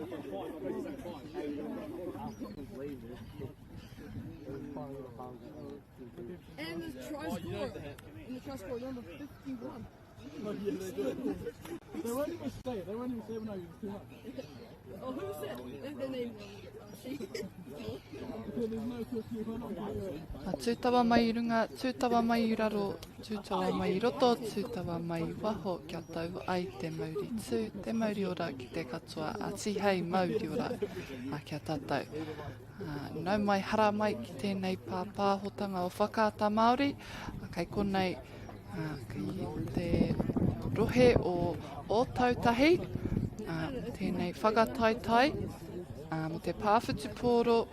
And the try score. And the try score number 51. They won't even say it. They won't even say when I use too much. Oh, who said it? The name. Tūtawa mai runga, tūtawa mai uraro, tūtawa mai roto, tūtawa mai waho kia tau ai te Māori tū, te Māori ora ki te katoa, a tihei Māori ora a kia tātou. Nau mai hara mai ki tēnei pāpāhotanga o whakaata Māori, kei konei ki te rohe o tautahi, tēnei whakataitai, mo te pāwhutupōro,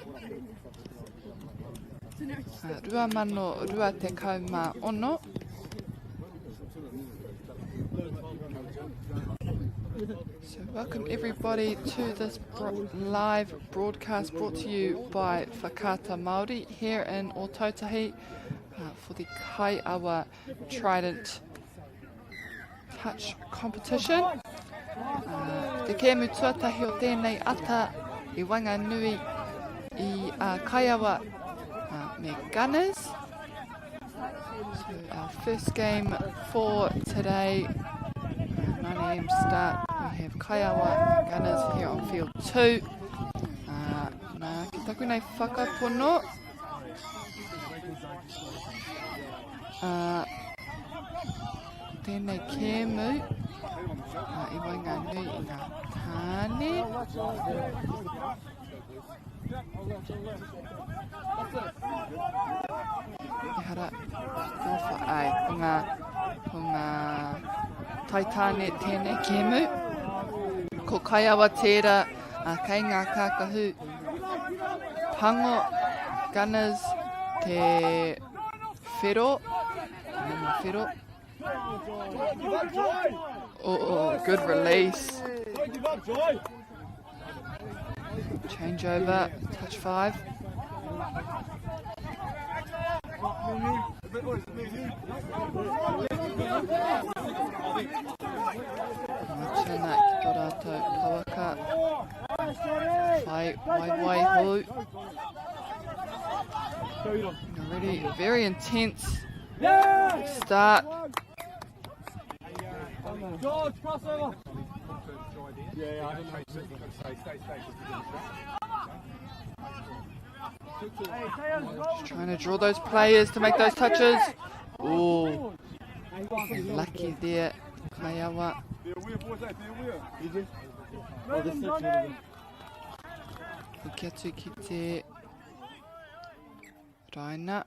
rua mano rua te kaumā ono. So welcome everybody to this live broadcast brought to you by Whakaata Māori here in Ōtautahi for the Kaiawa Trident touch competition. Te kēmu tuatahi o tēnei ata I wanga nui I Kaiawa me Gunners. So our first game for today, 9 AM start, we have Kaiawa Gunners here on field 2. Nā ki taku nei whakapono. Tēnei kēmu I wanga nui I ngā tāne. I hara kōwha ai ko ngā taitāne tēnei kēmu. Ko Kaiawa tērā kei ngā kākahu pango Gunners te whero. Whero. Oh, good release. Change over, touch 5. Tēnā ki tō rātou kawaka. Wai hou. Already very intense start. George, crossover. Just trying to draw those players to make those touches. Oh, lucky there, Kaiawa. Ki atu ki te Raina.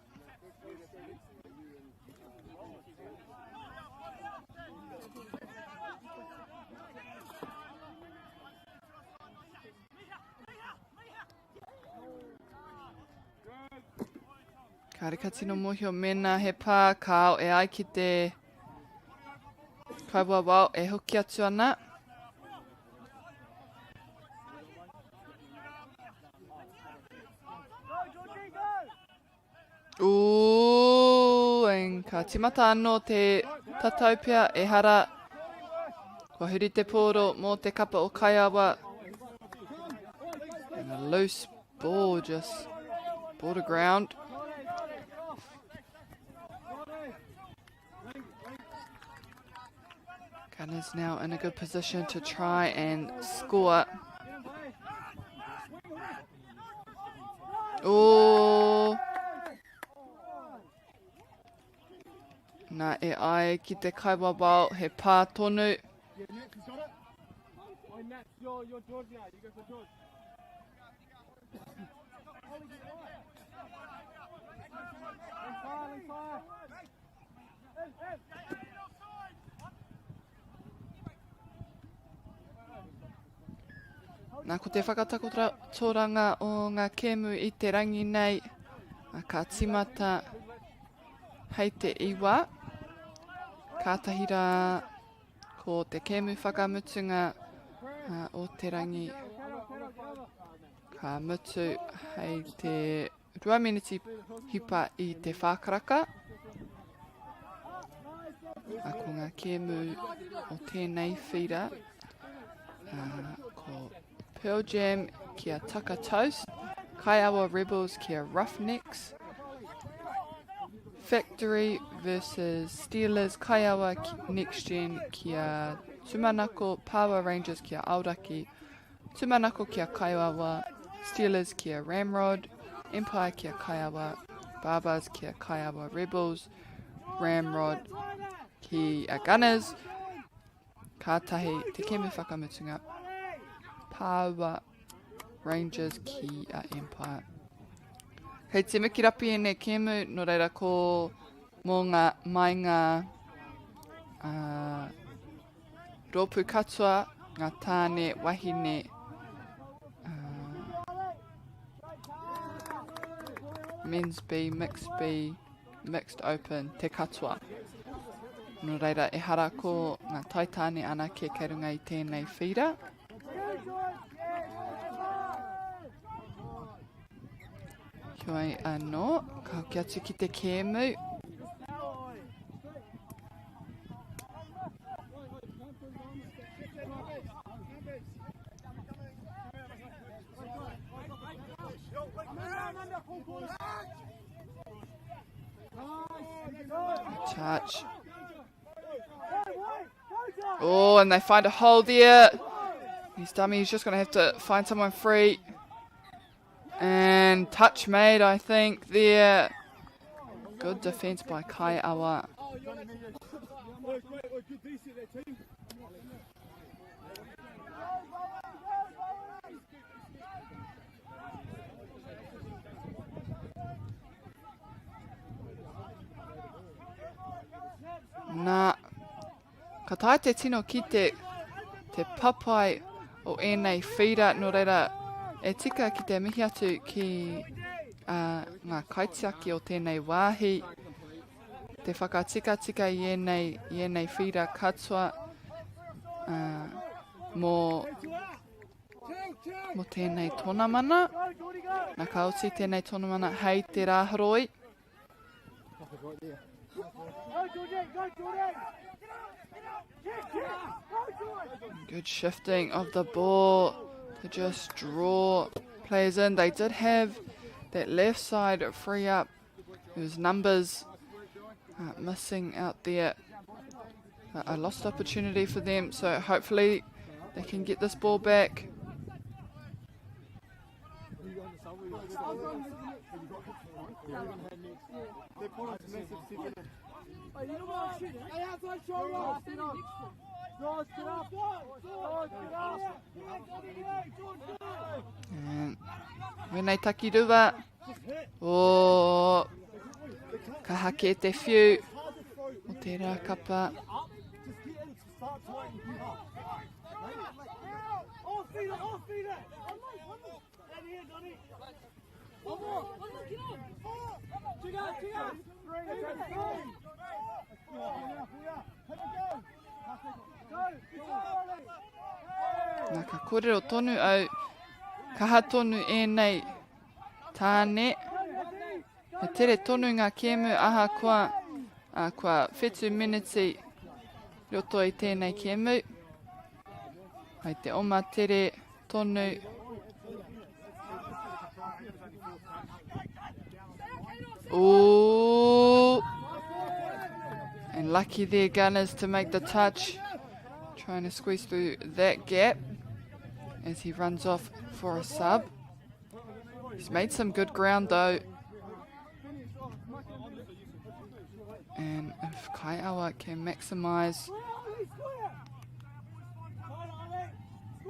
Karikati no mohio mena he pā kao e ai ki te kaua wau e hoki atu ana. Ka timata anō te tataupia e hara. Kua huri te pōro mō te kapa o Kaiawa. And a loose ball just border ground. Gunners now in a good position to try and score. Oh! Nā e ai ki te Kaiawa wau he pā tonu. Nā ko te whakatakotoranga o ngā kēmu I te rangi nei, ka timata hei te iwa. Kātahira ko te kēmu whakamutunga o te rangi. Ka mutu hei te 2 miniti hipa I te whākaraka. Ko ngā kēmu o tēnei whira, ko Pearl Jam kia Taka Toast. Kaiawa Rebels kia Roughnecks. Factory versus Steelers. Kaiawa NextGen kia Tumanako. Power Rangers kia Aoraki. Tumanako kia Kaiawa. Steelers kia Ramrod. Empire kia Kaiawa. Barbas kia Kaiawa Rebels. Ramrod kia Gunners. Kātahi te keme whakamutunga. Power Rangers kia Empire. Kei te mikirapi e ne kemu, no reira ko mō ngā mai ngā rōpu katoa, ngā tāne, wahine, men's B, mixed open, te katoa. No reira e hara ko ngā taitāne ana ke kei runga i tēnei whira. Kia ai anō, ka hoki atu ki te kēmu. Touch. Oh, and they find a hole there. His dummy is just going to have to find someone free. And touch made, I think, there. Good defense by Kaiawa. Nā, ka tae te tino ki te papai o ēnei whira, no reira e tika ki te mihi atu ki ngā kaitiaki o tēnei wāhi. Te whakatika i ēnei whira katoa mō tēnei tonamana. Nā kauti tēnei tonamana hei te rāharoi. Good shifting of the ball to just draw players in. They did have that left side free up. There was numbers missing out there. A lost opportunity for them, so hopefully they can get this ball back. And wenei takirua, o ka hake te whiu o te rākapa. Nā ka kōrero tonu au, kaha tonu ēnei tāne. Me tere tonu ngā kēmu aha kua whetu miniti roto i tēnei kēmu. Ai te oma tere tonu. Ooh. And lucky there, Gunners, to make the touch. Trying to squeeze through that gap as he runs off for a sub. He's made some good ground though. And if Kaiawa can maximise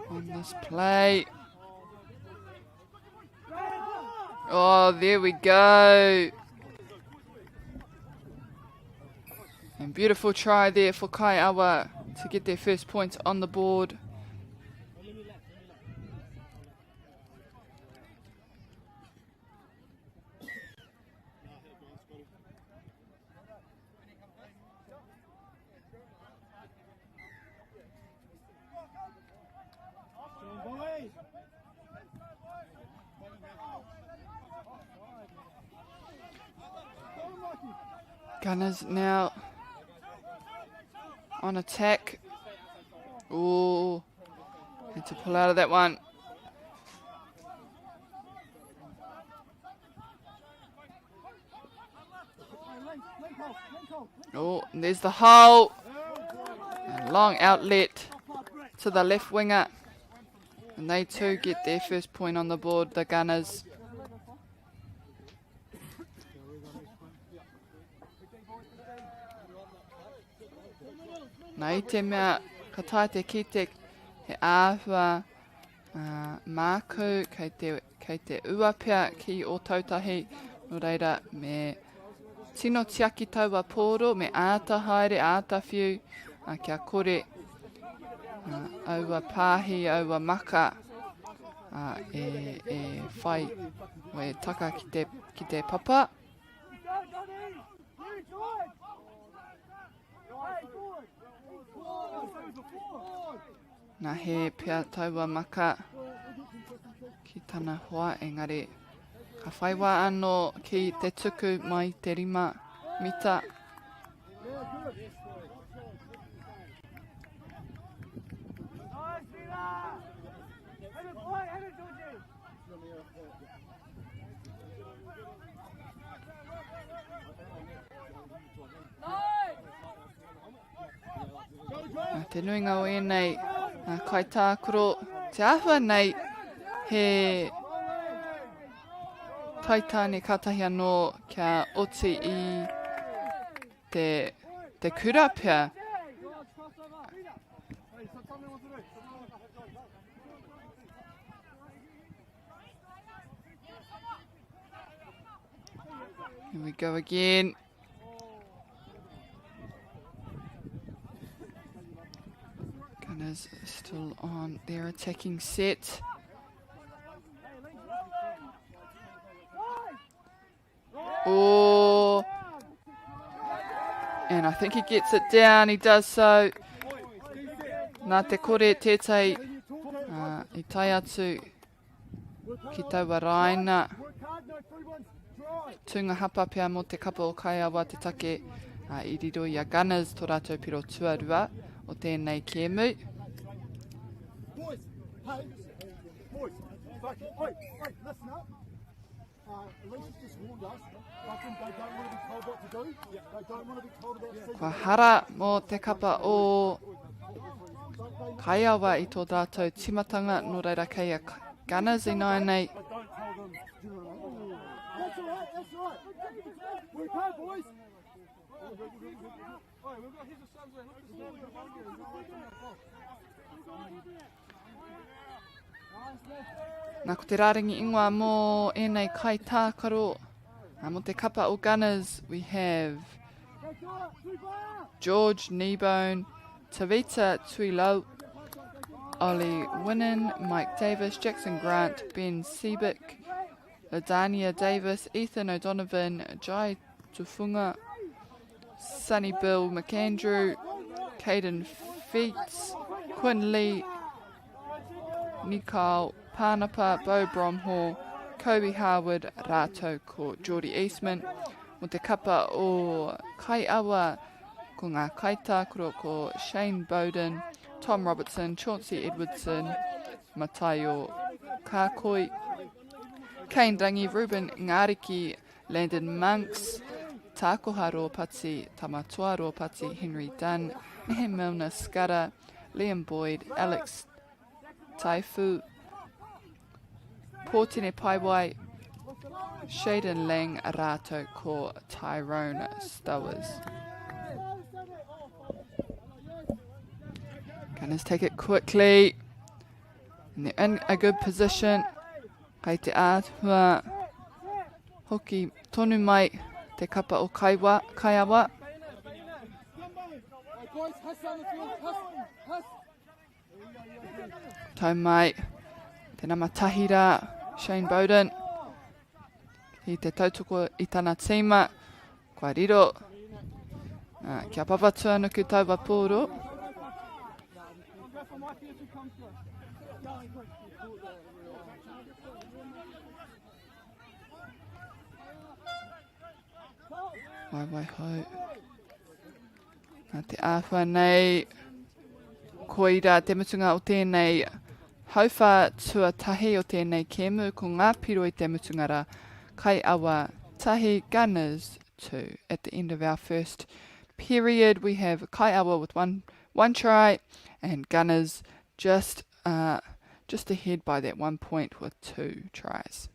on this play. Oh, there we go. And beautiful try there for Kaiawa to get their first points on the board. Gunners now on attack. Ooh, had to pull out of that one. Oh, and there's the hole. And long outlet to the left winger. And they too get their first point on the board, the Gunners. Nā i te mea, ka tae te kite he āhua māku kei te uapea ki o tautahi. No reira, me tino tiaki taua pōro, me āta haere, āta whiu, kia kore, aua pāhi, aua maka, e whai, we taka ki te papa. Nā he pia taua maka ki tana hoa, engari ka whaiwa anō ki te tuku mai te 5 mita. Te nuinga o enei kai tākuro, te āhua nei he taitane katahi anō kia oti i te kura pia. Here we go again. Gunners still on their attacking set. Oh, and I think he gets it down. He does so. Nā te kore tētai I tai atu ki taua raina. Tunga hapa pia mo te kapa o Kaiawa te take I riro I a Gunners tō rātou piro tuarua o tēnei kēmu. Boys, hey, boys, listen up. Alicia's just warned us. I think they don't want to be told what to do. They don't want to be told about secret. Kua hara mo te kapa o Kaiawa I tō rātou timatanga no reira kei a Gunners I nai nei. Don't tell them. That's all right, that's all right. We're okay, boys. Nā ko te rāringi ingoa mō enei kai tākaro. Mo te kapa o Gunners, we have George Kneebone, Tavita Tuilau, Ollie Winnan, Mike Davis, Jackson Grant, Ben Seabick, Ladania Davis, Ethan O'Donovan, Jai Tufunga, Sunny Bill McAndrew, Caden Feats, Quinn Lee, Nikau Pānapa, Beau Bromhall, Kobe Harwood, Rātou ko Geordie Eastman. Mo te kapa o Kaiawa ko ngā kaitākuro ko Shane Bowden, Tom Robertson, Chauncey Edwardson, Matayo Kākoi, Kane Rangi, Ruben Ngariki, Landon Monks, Tākoha Ropati, Tamatua Ropati, Henry Dunn, Nehe Milner Skara, Liam Boyd, Alex Taifu, Pōtene Paiwai, Shaden Lang, Rātou ko Tyrone Stowers. Gunners take it quickly. And they're in a good position. Kei te ātua hoki tonu mai te kapa o Kaiawa. Tau mai te namatahira Shane Bowden. I te tautoko I tana tīma. Kua riro. Kia papatua nuku taua pōro. Wai hau. Nā te āwha nei. Koira te mutunga o tēnei hauwha tuatahi o tēnei kēmu ko ngā piro I te mutungara Kaiawa tahi Gunners 2 at the end of our first period, we have Kaiawa with one try, and Gunners just ahead by that 1 point with 2 tries.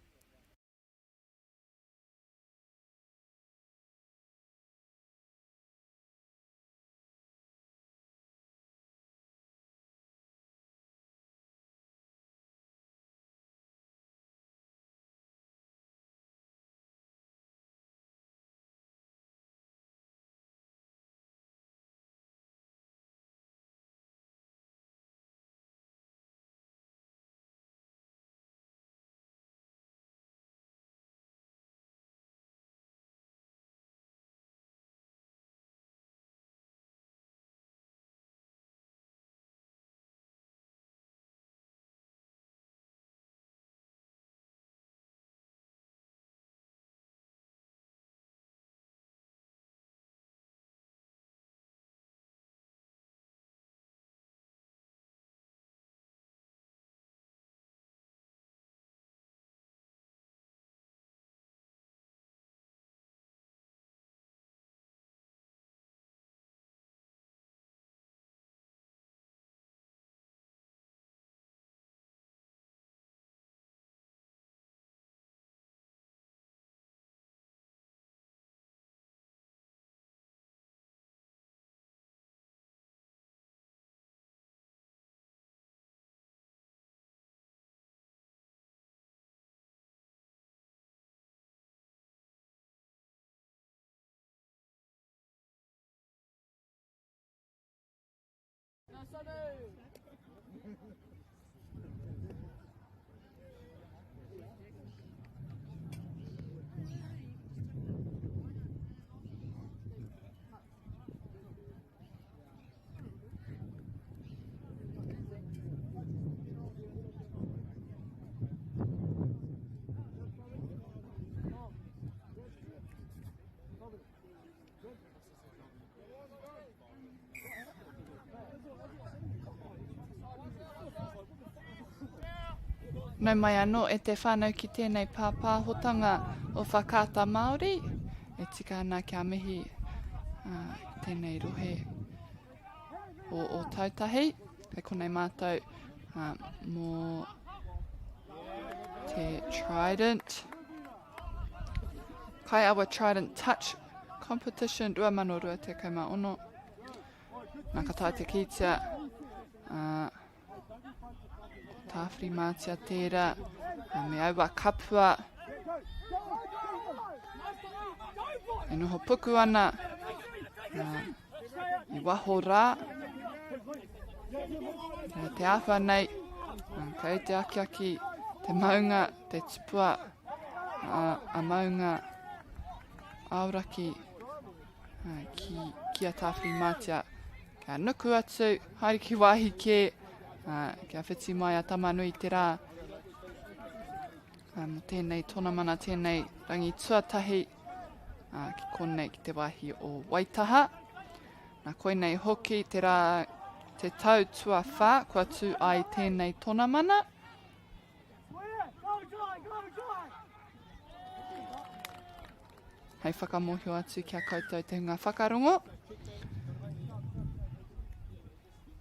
Nau mai anō e te whānau ki tēnei pāpāhotanga o whakata Māori, e tika ana kia mihi tēnei rohe o tautahi. Kei konei mātou mō te Trident. Kaiawa Trident Touch Competition 2022. Nā ka tae te kitea. Tāwhiri mātia tērā, me aua kapua. E noho puku ana, I waho rā. Te awha nei, kei te akiaki, te maunga, te tipua, a maunga auraki ki a tāwhiri mātia. Kia nuku atu, haere ki wāhi ke, kia whiti mai a tamanui te rā. Mo tēnei tōna mana, tēnei rangi tuatahi ki konei ki te wāhi o Waitaha. Nā koinei hoki te rā te tau tua whā, kua tū ai tēnei tōna mana. Hei whakamohio atu kia koutou te hunga whakarongo.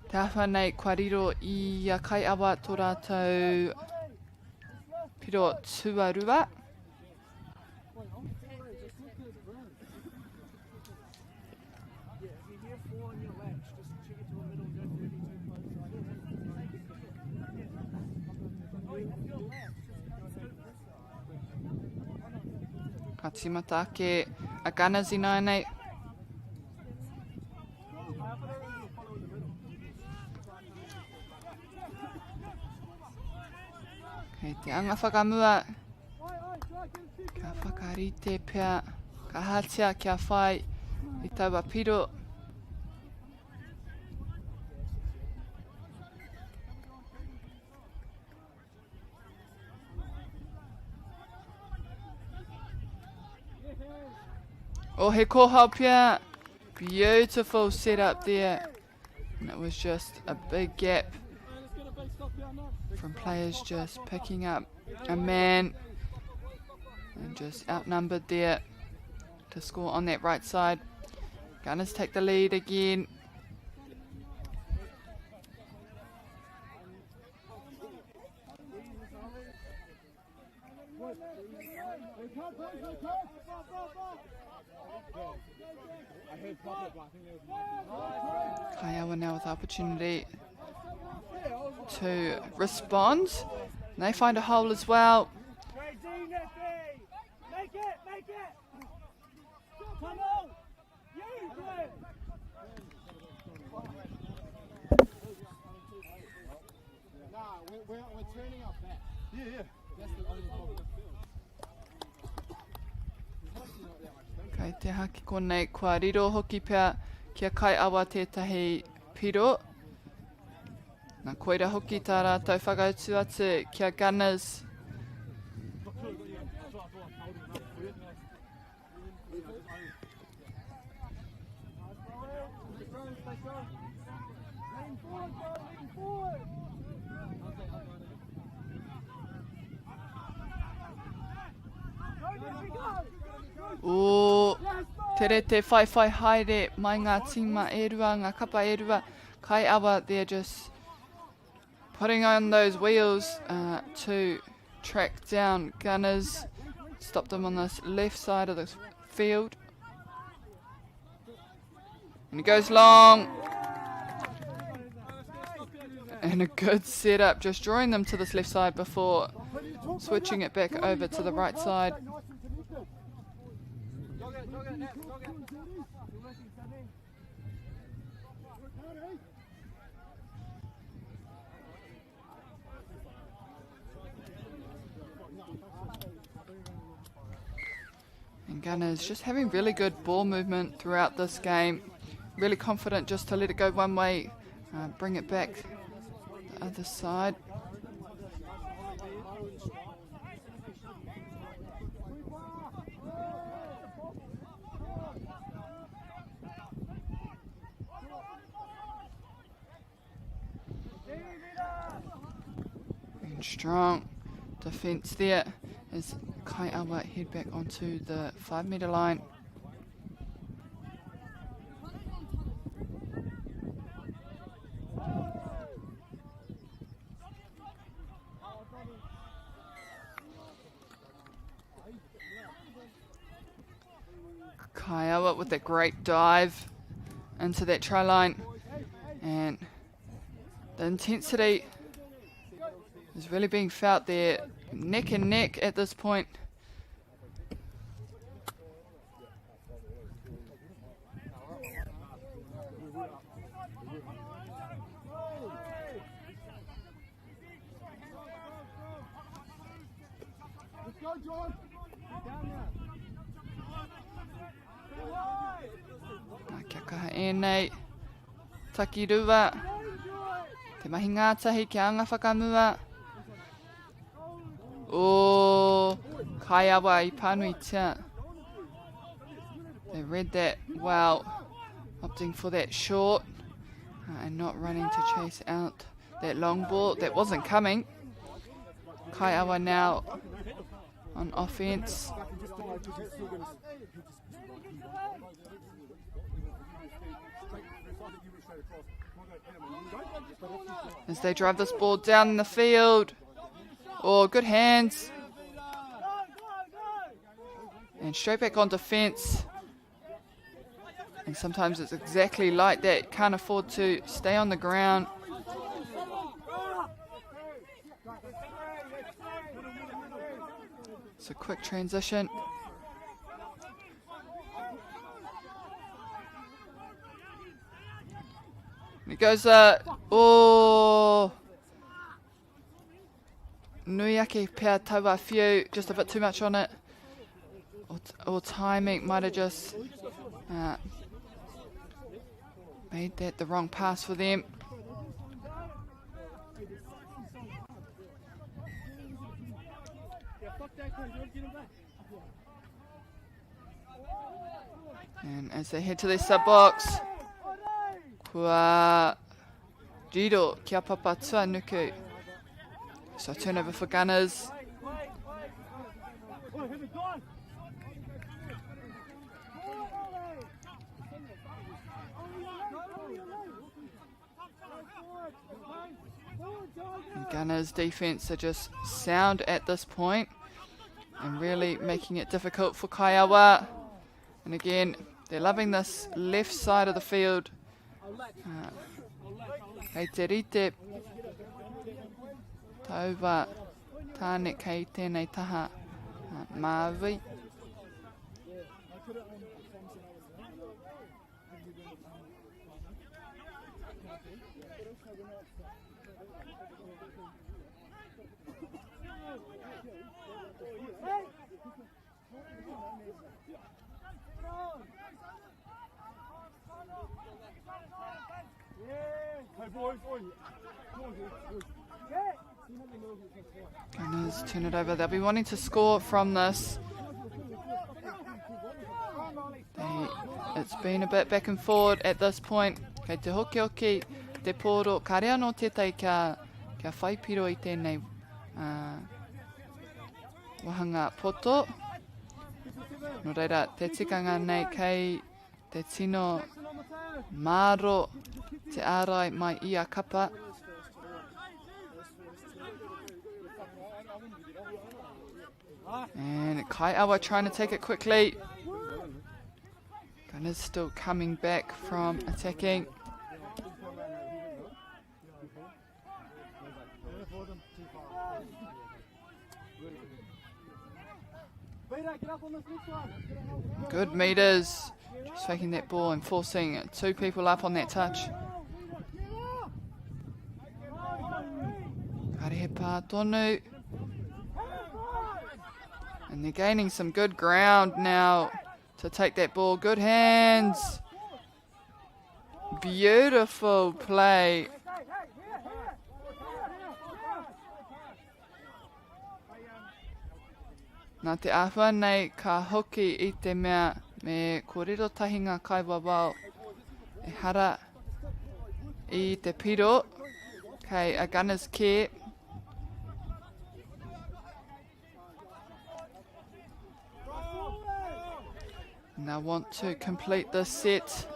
Te awha nei kua riro I a Kaiawa tō rātou piro tuarua. Ka timata ake a Gunners I nei. Kei te anga whakamua, ka whakarite pia, ka hatia kia whai I taua piro. Oh, he kohau pia, beautiful setup there. And it was just a big gap from players just picking up a man and just outnumbered there to score on that right side. Gunners take the lead again. Kaiawa now with the opportunity to respond. And they find a hole as well. We're turning our back. Yeah. That's the only problem. Kei te haki konei kua riro hoki pia kia Kaiawa tētahi piro. Nā koira hoki tā rātou whakautu atu kia Gunners. O te rete whai haere mai ngā tima e rua, ngā kapa e rua. Kaiawa, they're just putting on those wheels to track down Gunners. Stop them on this left side of the field. And it goes long. And a good setup, just drawing them to this left side before switching it back over to the right side. And Gunners just having really good ball movement throughout this game. Really confident just to let it go one way, bring it back the other side. And strong defense there as Kaiawa head back onto the 5 metre line. Kaiawa with that great dive into that try line, and the intensity is really being felt there, neck and neck at this point. Kia kaha ēnei, taki rua, te mahi ngātahi ki anga whakamua. Oh, Kaiawa I pānui tia. They read that well, opting for that short and not running to chase out that long ball that wasn't coming. Kaiawa now on offense. As they drive this ball down the field. Oh, good hands. And straight back on defense. And sometimes it's exactly like that. Can't afford to stay on the ground. It's a quick transition. And it goes, oh. Nui ake pia taua whiu, just a bit too much on it. Or timing might have just made that the wrong pass for them. And as they head to their sub box, kua riro kia papa Tumanako. So turnover for Gunners. Gunner's defense are just sound at this point and really making it difficult for Kaiawa. And again, they're loving this left side of the field. Kei te rite tauwa tāne kei tēnei taha MΑORI. Gunners turn it over. They'll be wanting to score from this. It's been a bit back and forward at this point. Kei te hoki hoki, te pōro, ka rea no tētai kia whaipiro i tēnei wahanga poto. No reira, te tikanga nei kei te tino maro te ārai mai I a kapa. And Kaiawa trying to take it quickly. Gunners still coming back from attacking. Good meters. Just taking that ball and forcing two people up on that touch. Karehepa tonu. And they're gaining some good ground now to take that ball. Good hands. Beautiful play. Nā te āhua nei ka hoki I te mea me kōrero tahinga Kaiawa wao e hara I te piro kei a gunner's care. And I want to complete this set.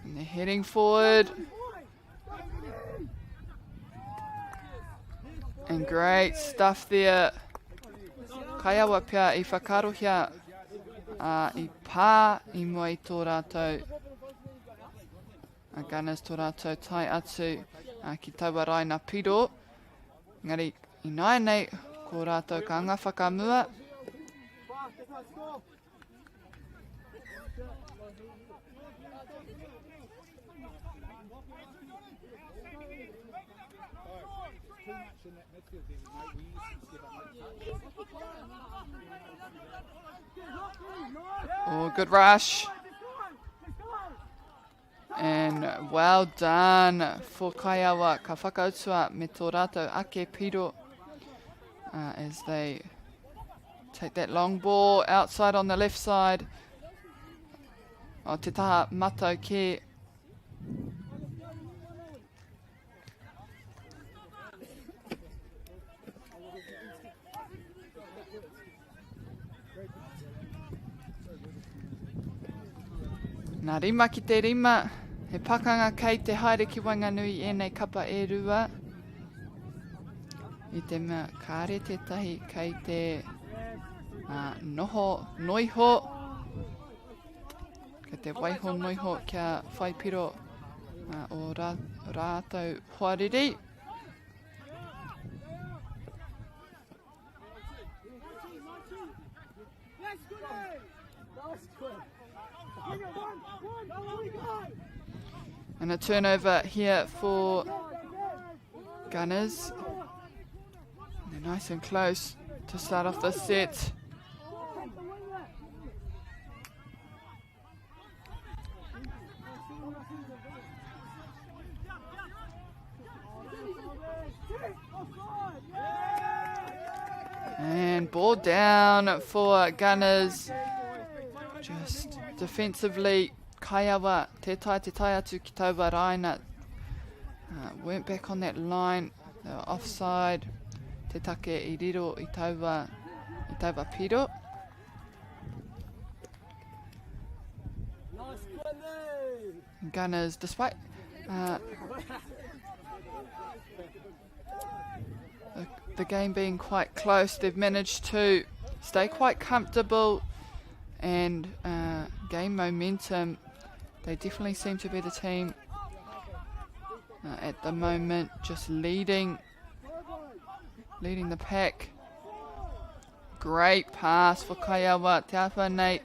And they're heading forward. And great stuff there. Kaiawa pia I whakarohia I pā I mua I tō rātou. A gunners tō rātou tai atu ki taua rai nā piro. Ngari I nai nei ko rātou ka anga whakamua. Oh, good rush. And well done for Kaiawa. Ka whakautua me tō rātou ake piro as they take that long ball outside on the left side. O te taha matau ke. Nā rima ki te rima. He pakanga kei te haere ki Wainganui e nei kapa e rua. I te mea kāre tētahi kei te noho noiho. Kei te waiho noiho kia whaipiro o rātou hoariri. And a turnover here for Gunners. They're nice and close to start off this set. And ball down for Gunners. Just defensively. Kaiawa, te tai atu ki taua raina. Weren't back on that line. They were offside. Te take I riro I taua I taua piro. Gunners, despite the game being quite close, they've managed to stay quite comfortable and gain momentum. They definitely seem to be the team at the moment, just leading the pack. Great pass for Kaiawa, te awha nei,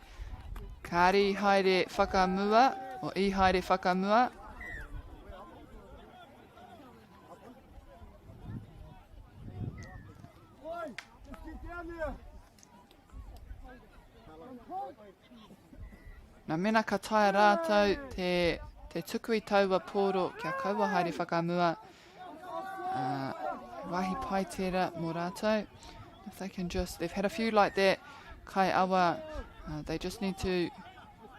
kari haere whakamua, o I haere whakamua. Nā mena ka taia rātou te tukui taua pōro kia kaua haere whakamua. Wahi pai tērā mō rātou. If they can just, they've had a few like that, Kaiawa, they just need to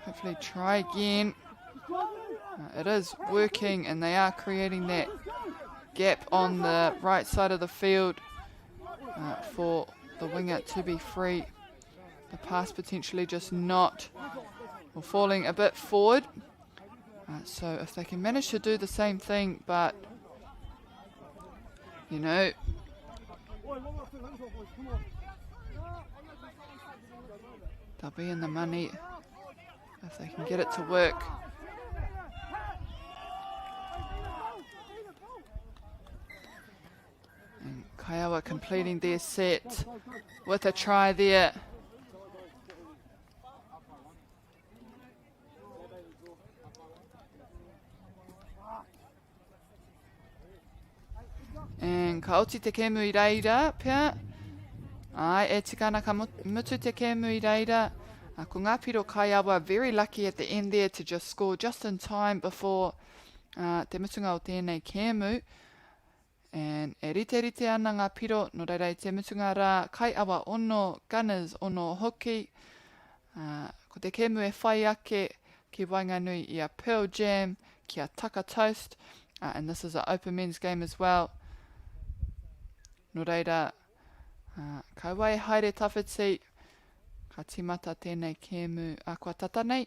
hopefully try again. It is working and they are creating that gap on the right side of the field for the winger to be free. The pass potentially just not, or falling a bit forward. So if they can manage to do the same thing, but you know, they'll be in the money if they can get it to work. And Kaiawa completing their set with a try there. And ka oti te kēmu I reira, pia. Ai, e tikana ka mutu te kēmu I reira. Ko ngā piro Kaiawa very lucky at the end there to just score just in time before te mutunga o tēnei kēmu. And e rite ana ngā piro, no reira I te mutunga rā, Kaiawa ono, Gunners ono hoki. Ko te kēmu e whai ake ki Wainganui I a Pearl Jam, ki a Taka Toast. And this is an open men's game as well. No reira, kaua e haere tawhiti, ka timata tēnei kēmu a kua tata nei.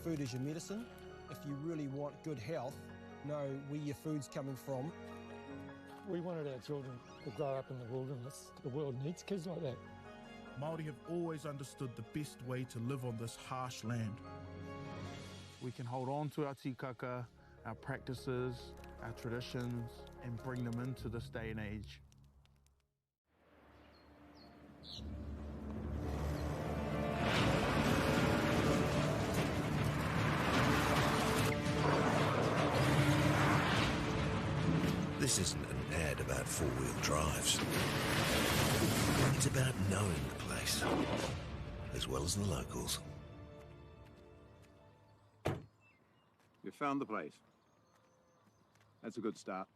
Food is your medicine. If you really want good health, know where your food's coming from. We wanted our children to grow up in the wilderness. The world needs kids like that. Māori have always understood the best way to live on this harsh land. We can hold on to our tikaka, our practices, our traditions, and bring them into this day and age. This isn't an ad about four-wheel drives. It's about knowing the place, as well as the locals. We found the place. That's a good start.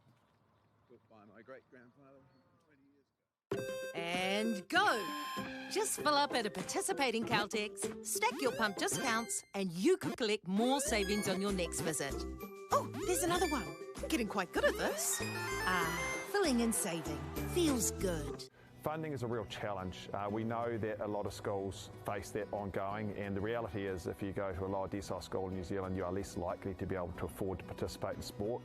Built by my great-grandfather 20 years ago. And go! Just fill up at a participating Caltex, stack your pump discounts, and you could collect more savings on your next visit. Oh, there's another one. Getting quite good at this. Filling and saving. Feels good. Funding is a real challenge. We know that a lot of schools face that ongoing, and the reality is if you go to a lower decile school in New Zealand, you are less likely to be able to afford to participate in sport.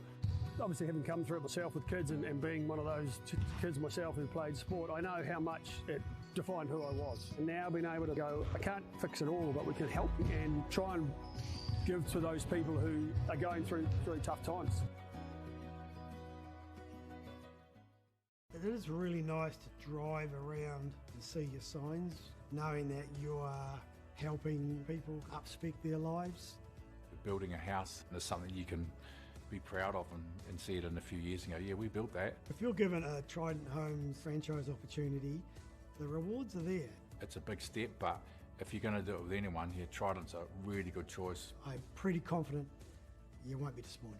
Obviously, having come through it myself with kids and being one of those kids myself who played sport, I know how much it defined who I was. And now being able to go, I can't fix it all, but we can help and try and give to those people who are going through tough times. It is really nice to drive around and see your signs, knowing that you are helping people upspec their lives. Building a house is something you can be proud of and see it in a few years and go, yeah, we built that. If you're given a Trident Homes franchise opportunity, the rewards are there. It's a big step, but if you're going to do it with anyone here, Trident's a really good choice. I'm pretty confident you won't be disappointed.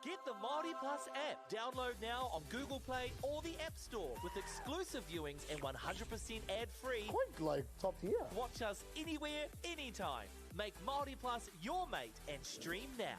Get the MāORI Plus app. Download now on Google Play or the App Store with exclusive viewings and 100% ad-free. Quite like top tier. Watch us anywhere, anytime. Make MāORI Plus your mate and stream now.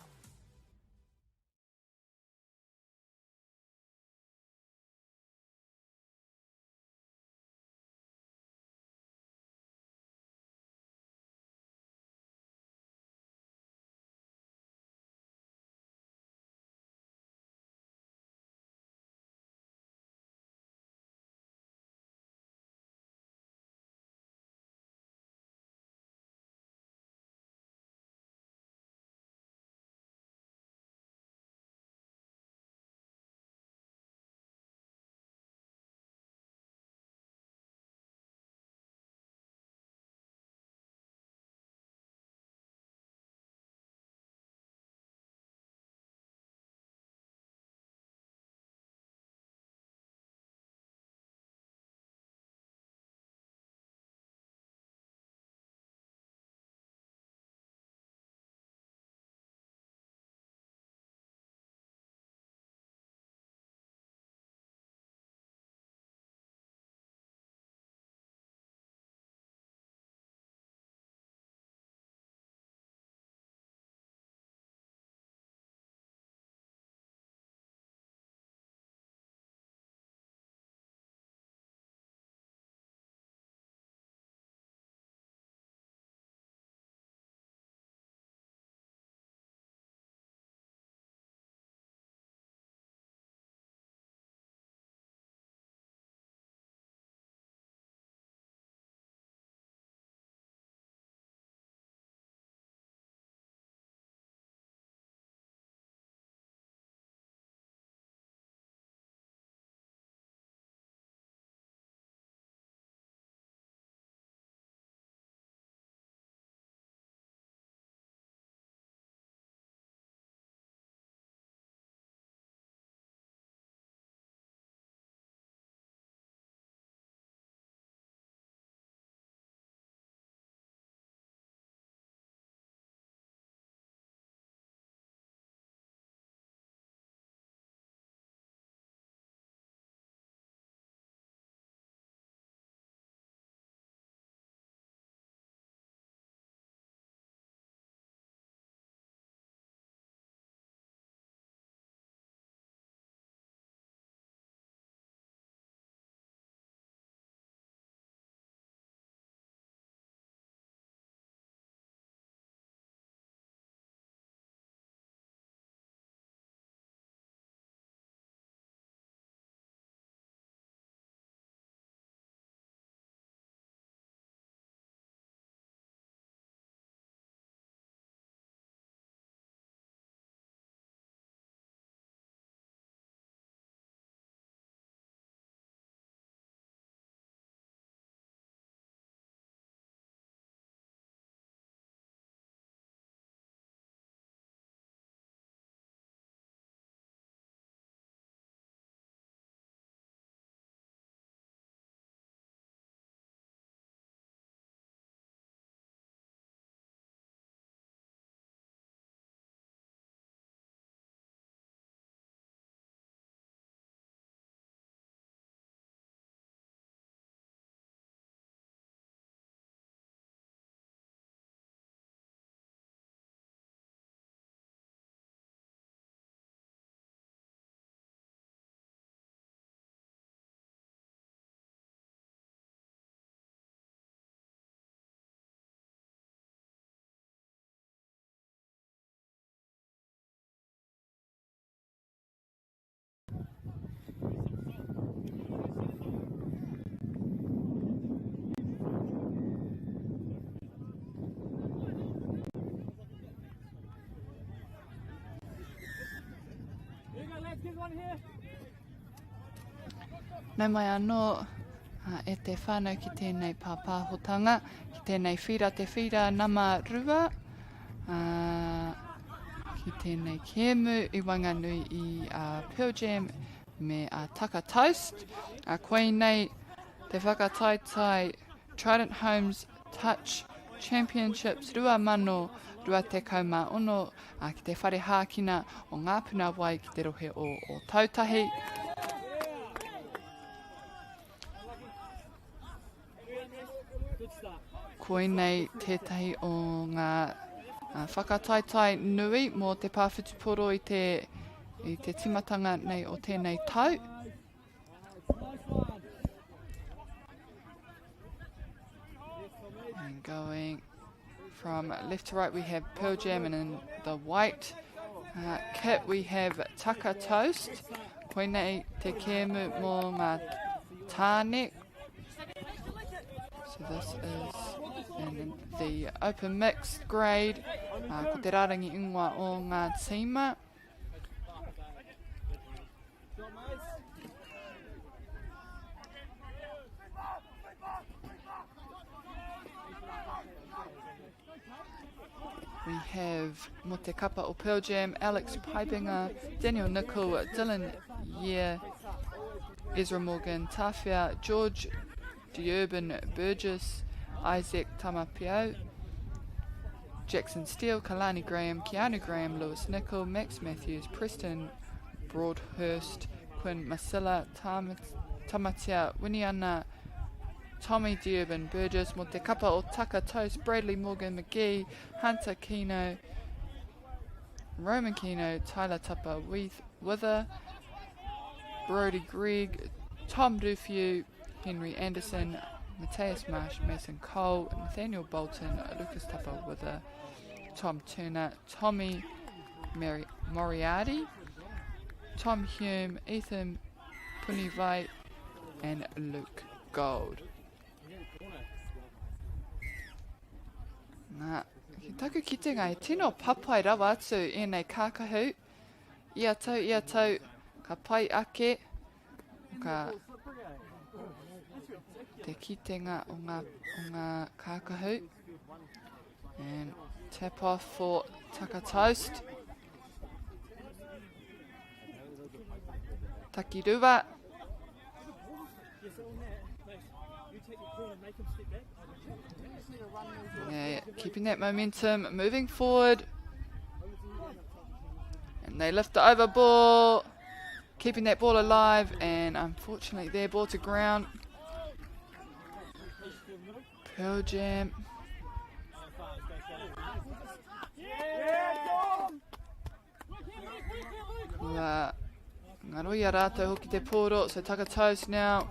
Nau mai anō e te whānau ki tēnei pāpāhotanga, ki tēnei whira te whira nama rua, ki tēnei kēmu I Wanganui I Pearl Jam me Taka Toast. Koe nei te whakataetai Trident Homes Touch Championships rua mano rua te kaumāono ki te whare hākina o ngā puna wai ki te rohe o tautahi. Koe nei tētahi o ngā whakataetai nui mō te pāwhutuporo I te timatanga nei o tēnei tau. And going from left to right we have Pearl Jam, and in the white kit we have Taka Toast. Koe nei te kēmu mō ngā tāne. So this is in the open mixed grade, ko te rārangi ingoa o ngā tīma. We have mo te kapa o Pearl Jam, Alex Pipinga, Daniel Nicol, Dylan Year, Ezra Morgan, Tawhia, George D'Urban Burgess, Isaac Tamapiau, Jackson Steele, Kalani Graham, Keanu Graham, Lewis Nicol, Max Matthews, Preston Broadhurst, Quinn Masilla, Tamatia Winiana, Tommy D'Urban Burgess, mo te kapa o Taka Toast, Bradley Morgan McGee, Hunter Kino, Roman Kino, Tyler Tupper Wither, Brody Gregg, Tom Dufew, Henry Anderson, Matthias Marsh, Mason Cole, Nathaniel Bolton, Lucas Tupper Wither, Tom Turner, Tommy Moriarty, Tom Hume, Ethan Punivai, and Luke Gold. Nā, ki taku kitenga e tino papai rawa atu e nei kākahu. Ia tau, ka pai ake, ka te kitenga o ngā kākahu. And tap off for Taka Toast. Takiruwa. Yeah, keeping that momentum, moving forward. And they lift the over ball, keeping that ball alive, and unfortunately their ball to ground. Pearl Jam. Ngaroia rātou hoki te pōro, so Taka Toast now.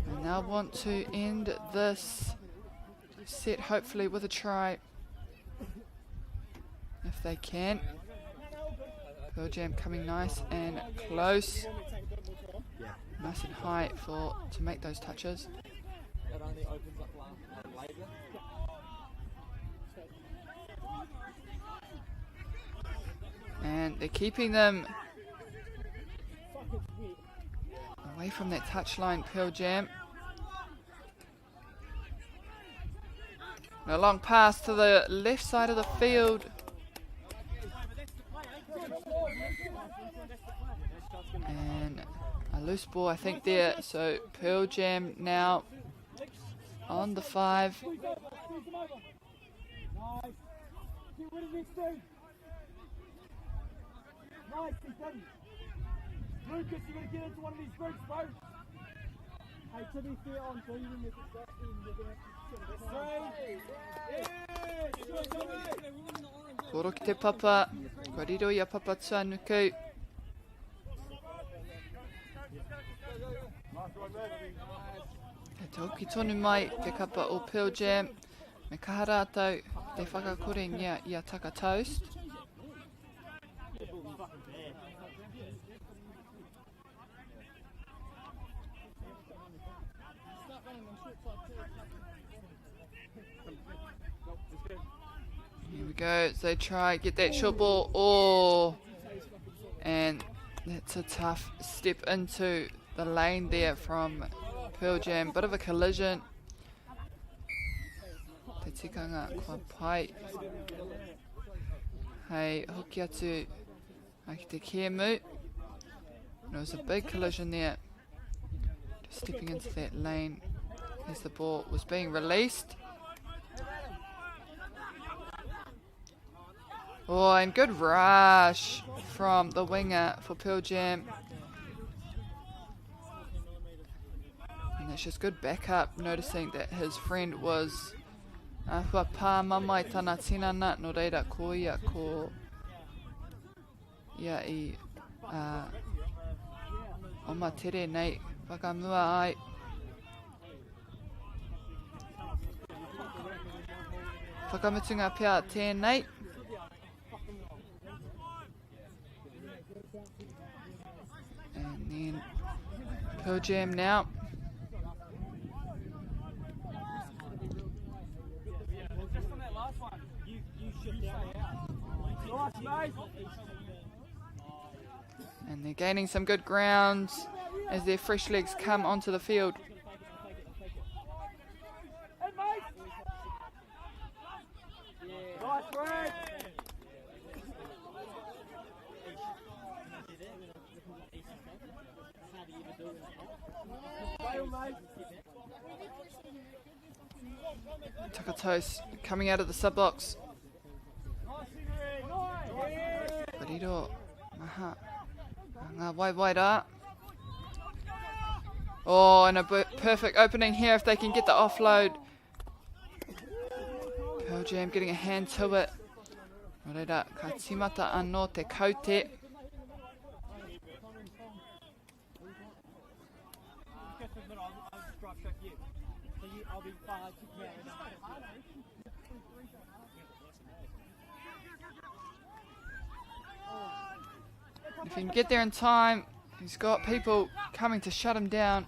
And they'll want to end this set hopefully with a try, if they can. Pearl Jam coming nice and close, nice and high to make those touches. And they're keeping them away from that touchline, Pearl Jam. A long pass to the left side of the field. And a loose ball, I think, there. So Pearl Jam now on the 5. Lucas, you're going to get into one of these groups, bro. Hey, to be fair, on to even if it's got in, you're going to Koro ki te papa, kua riro I a papa tuanuku. Te toki tonu mai te kapa o Pearl Jam, me kaha rātou te whakakorengia I a Taka Toast. Here we go, so they try, get that short ball, and that's a tough step into the lane there from Pearl Jam. Bit of a collision. Te tikanga kua pai. Hei hoki atu ki te Kemu. And it was a big collision there. Just stepping into that lane as the ball was being released. Oh, and good rush from the winger for Pearl Jam. And that's just good backup, noticing that his friend was hua pā mamai tana tinana, no reira ko ia ko ia I oma tere nei whakamua ai. Whakamutunga pia tēnei. And then Pearl Jam now. And they're gaining some good ground as their fresh legs come onto the field. Taka Toast coming out of the sub box. Pariro, maha, ngā wai rā. Oh, and a perfect opening here if they can get the offload. Pearl Jam getting a hand to it. Reira, ka timata anō te kaute. If he can get there in time, he's got people coming to shut him down.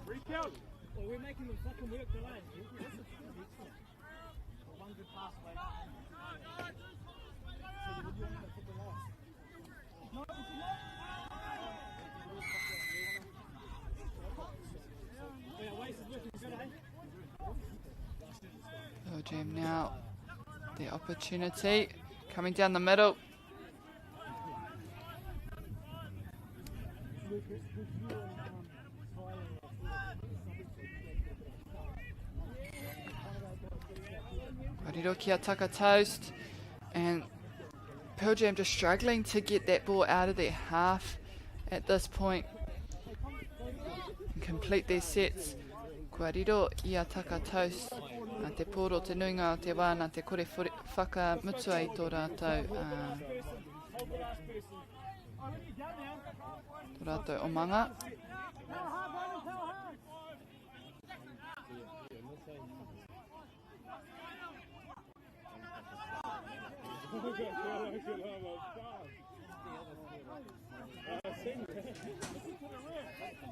Pearl Jam now, the opportunity coming down the middle. Wariroki Taka Toast, and Pearl Jam just struggling to get that ball out of their half at this point and complete their sets. Kua riro ia Taka Toast, nā te poro te nuinga o te wā, nā te kore whakamutua I tō rātou, tō rātou o manga.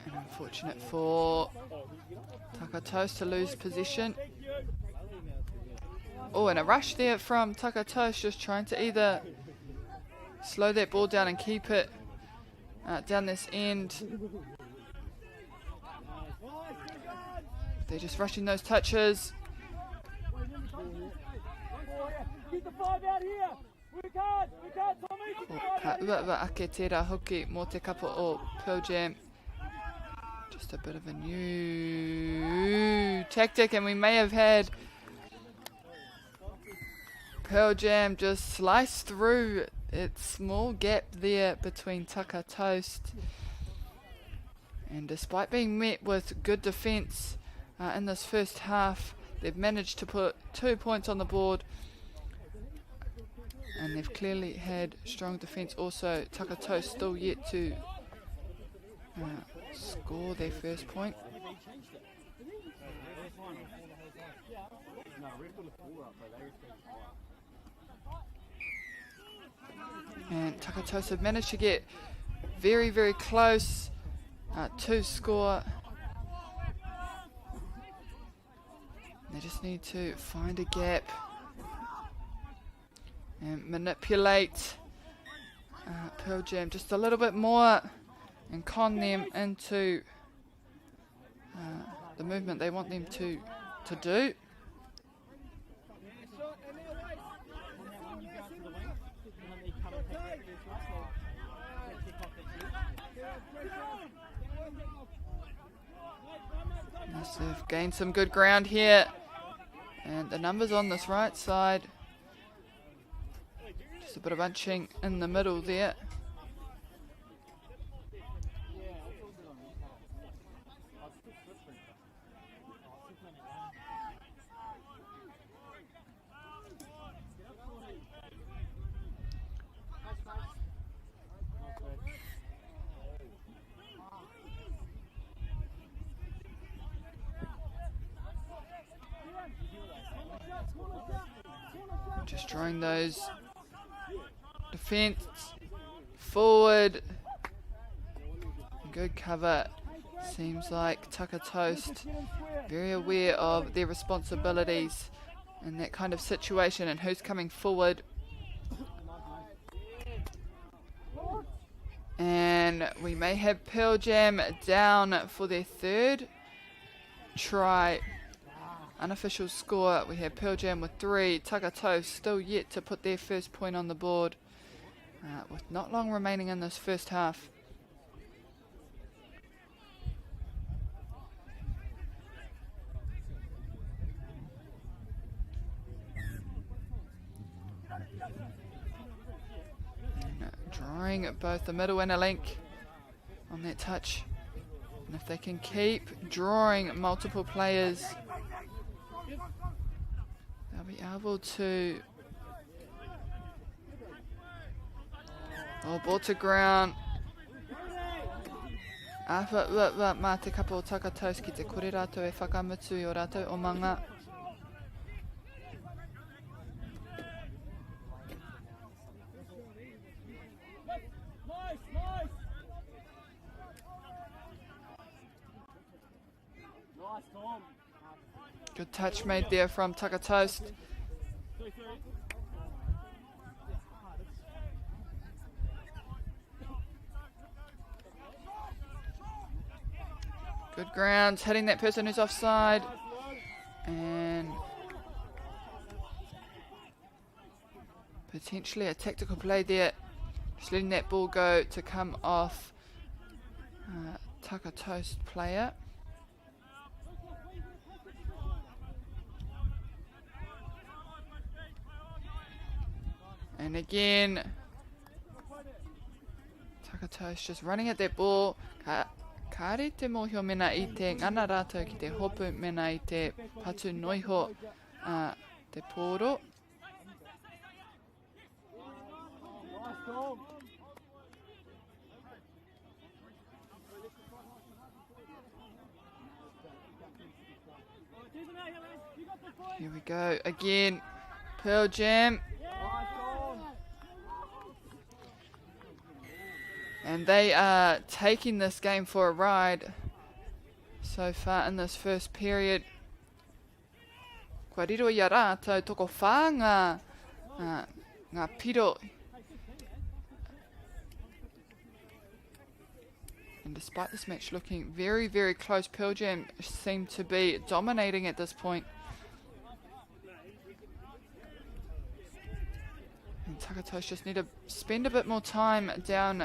And unfortunate for Taka Toast to lose possession. Oh, and a rush there from Taka Toast, just trying to either slow that ball down and keep it down this end. They're just rushing those touches. Keep the 5 out here. We can't, Tommy. Ka uawa ake tērā hoki mō te kapa o Pearl Jam. Just a bit of a new tactic, and we may have had Pearl Jam just slice through its small gap there between Taka Toast. And despite being met with good defence in this first half, they've managed to put 2 points on the board. And they've clearly had strong defence also. Taka Toast still yet to score their first point. And Taka Toast have managed to get very, very close to score. They just need to find a gap and manipulate Pearl Jam just a little bit more and con them into the movement they want them to do. They've gained some good ground here, and the numbers on this right side. Just a bit of bunching in the middle there. Just drawing those defense forward. Good cover. Seems like Taka Toast very aware of their responsibilities in that kind of situation and who's coming forward. And we may have Pearl Jam down for their third try. Unofficial score, we have Pearl Jam with 3. Taka Toast still yet to put their first point on the board, with not long remaining in this first half. And drawing both the middle and a link on that touch. And if they can keep drawing multiple players, they'll be able to... Oh, ball to ground. Awha ua mā te kapa o Taka Toast ki te kore rātou e whakamutu i o rātou o manga. Good touch made there from Taka Toast. Good ground, hitting that person who's offside. And potentially a tactical play there. Just letting that ball go to come off Taka Toast player. And again, Taka Toast just running at that ball. Ka re te mōhio mena I te ngana rātou ki te hopu mena I te patu noiho te pōro. Here we go again. Pearl Jam. And they are taking this game for a ride so far in this first period. Kua riro I a rātou toko whā ngā piro. And despite this match looking very, very close, Pearl Jam seem to be dominating at this point. And Taka Toast just need to spend a bit more time down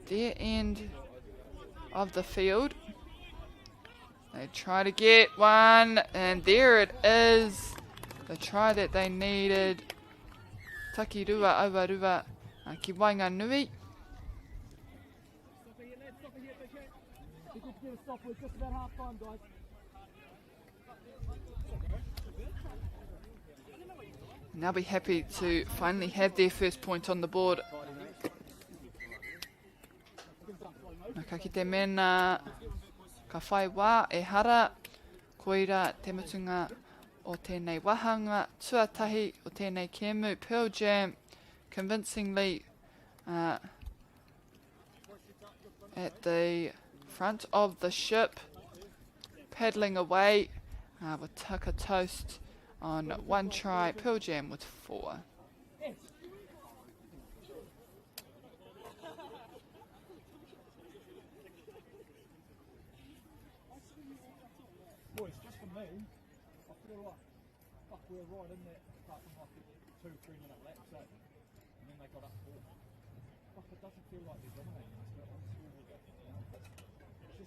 their end of the field. They try to get one, and there it is. The try that they needed. Taki rua aua rua ki wainga nui. And they'll be happy to finally have their first point on the board. Ka ki te mena ka whai wā e hara, koira te mutunga o tēnei wahanga tuatahi o tēnei kēmu. Pearl Jam convincingly at the front of the ship, paddling away with Taka Toast on 1 try, Pearl Jam with 4. me, I feel like, fuck, we're right in that, apart from like 2-3 minute lap, so, and then they got up 4. Fuck, it doesn't feel like they're dominating us, but obviously we'll get, you know, it's just,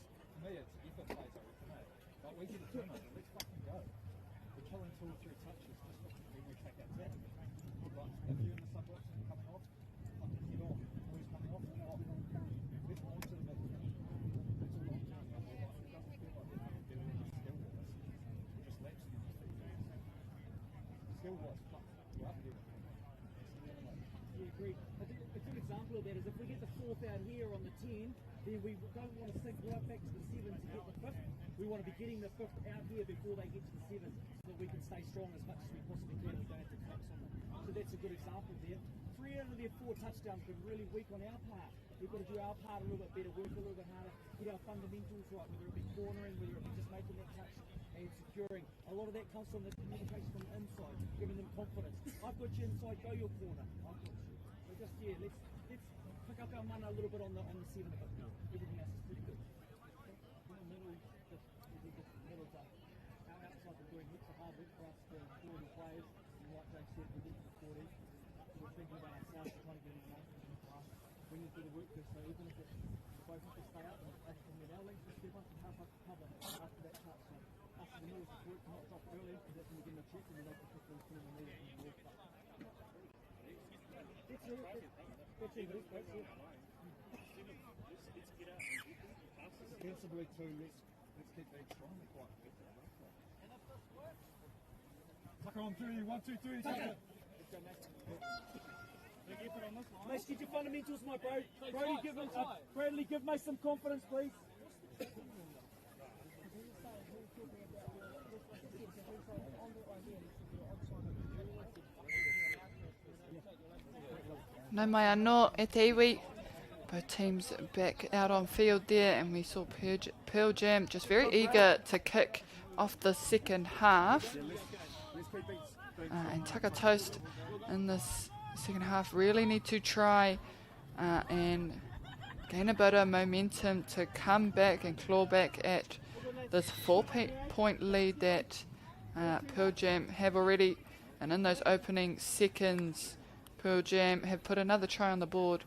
for me, it's effort plays, I reckon, eh? Like, we get a turnover, let's fucking go. We're killing 2 or 3 touches, just when we take our tap. Like, if you're in the sub box and you're coming off, fucking get on. Who's coming off? Let's launch it a bit. That's all I'm doing. Like, it doesn't feel like they're having to do any skill with us. We're just lapsing in the skill wise, fuck, we're up there. Yeah, agreed. I think a good example of that is if we get the 4th out here on the 10, then we don't want to sink right back to the 7 to get the 5th. We want to be getting the 5th out here before they get to the 7, so that we can stay strong as much as we possibly can. We don't have to collapse on them. So that's a good example there. 3 out of their 4 touchdowns been really weak on our part. We've got to do our part a little bit better, work a little bit harder, get our fundamentals right, whether it be cornering, whether it be just making that touch and securing. A lot of that comes from the communication from the inside, giving them confidence. I've got you inside, go your corner. I've got you. So just, yeah, let's pick up our mana a little bit on the 7 a bit more. Everything else is pretty good. In the middle, just middle up. Our outside are doing heaps of hard work for us to 40 players. And like Jake said, we get to the 40. We're thinking about ourselves, trying to get in the market in the past. We need to do the work there, so even if it's both of us stay up and us from the our length, step up and help us cover after that touch. So us in the middle of the work, not drop early, because that's when we get in the check and we make the 15 in the middle and work up. That's it. Defensively too, let's keep that strong. They're quite effective. Tucker on 3, 1, 2, 3, Tucker. Let's go, Max. Max, get your fundamentals, my bro. Bradley, give me some confidence, please. No mai anō e te iwi. Both teams back out on field there, and we saw Pearl Jam just very eager to kick off the second half. And Taka Toast in this second half really need to try and gain a bit of momentum to come back and claw back at this 4-point lead that Pearl Jam have already. And in those opening seconds, Pearl Jam have put another try on the board.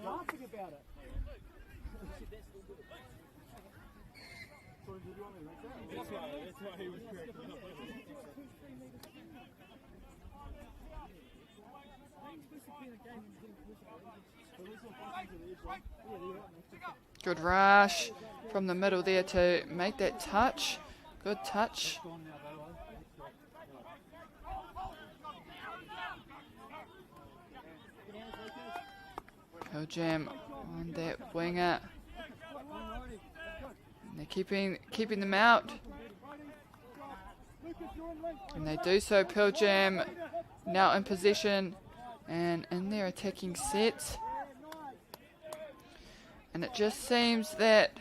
Laughing about it. That's why he was cracking up. Good rush from the middle there to make that touch. Good touch. Pearl Jam on that winger. And they're keeping them out. And they do so. Pearl Jam now in possession and in their attacking set. And it just seems that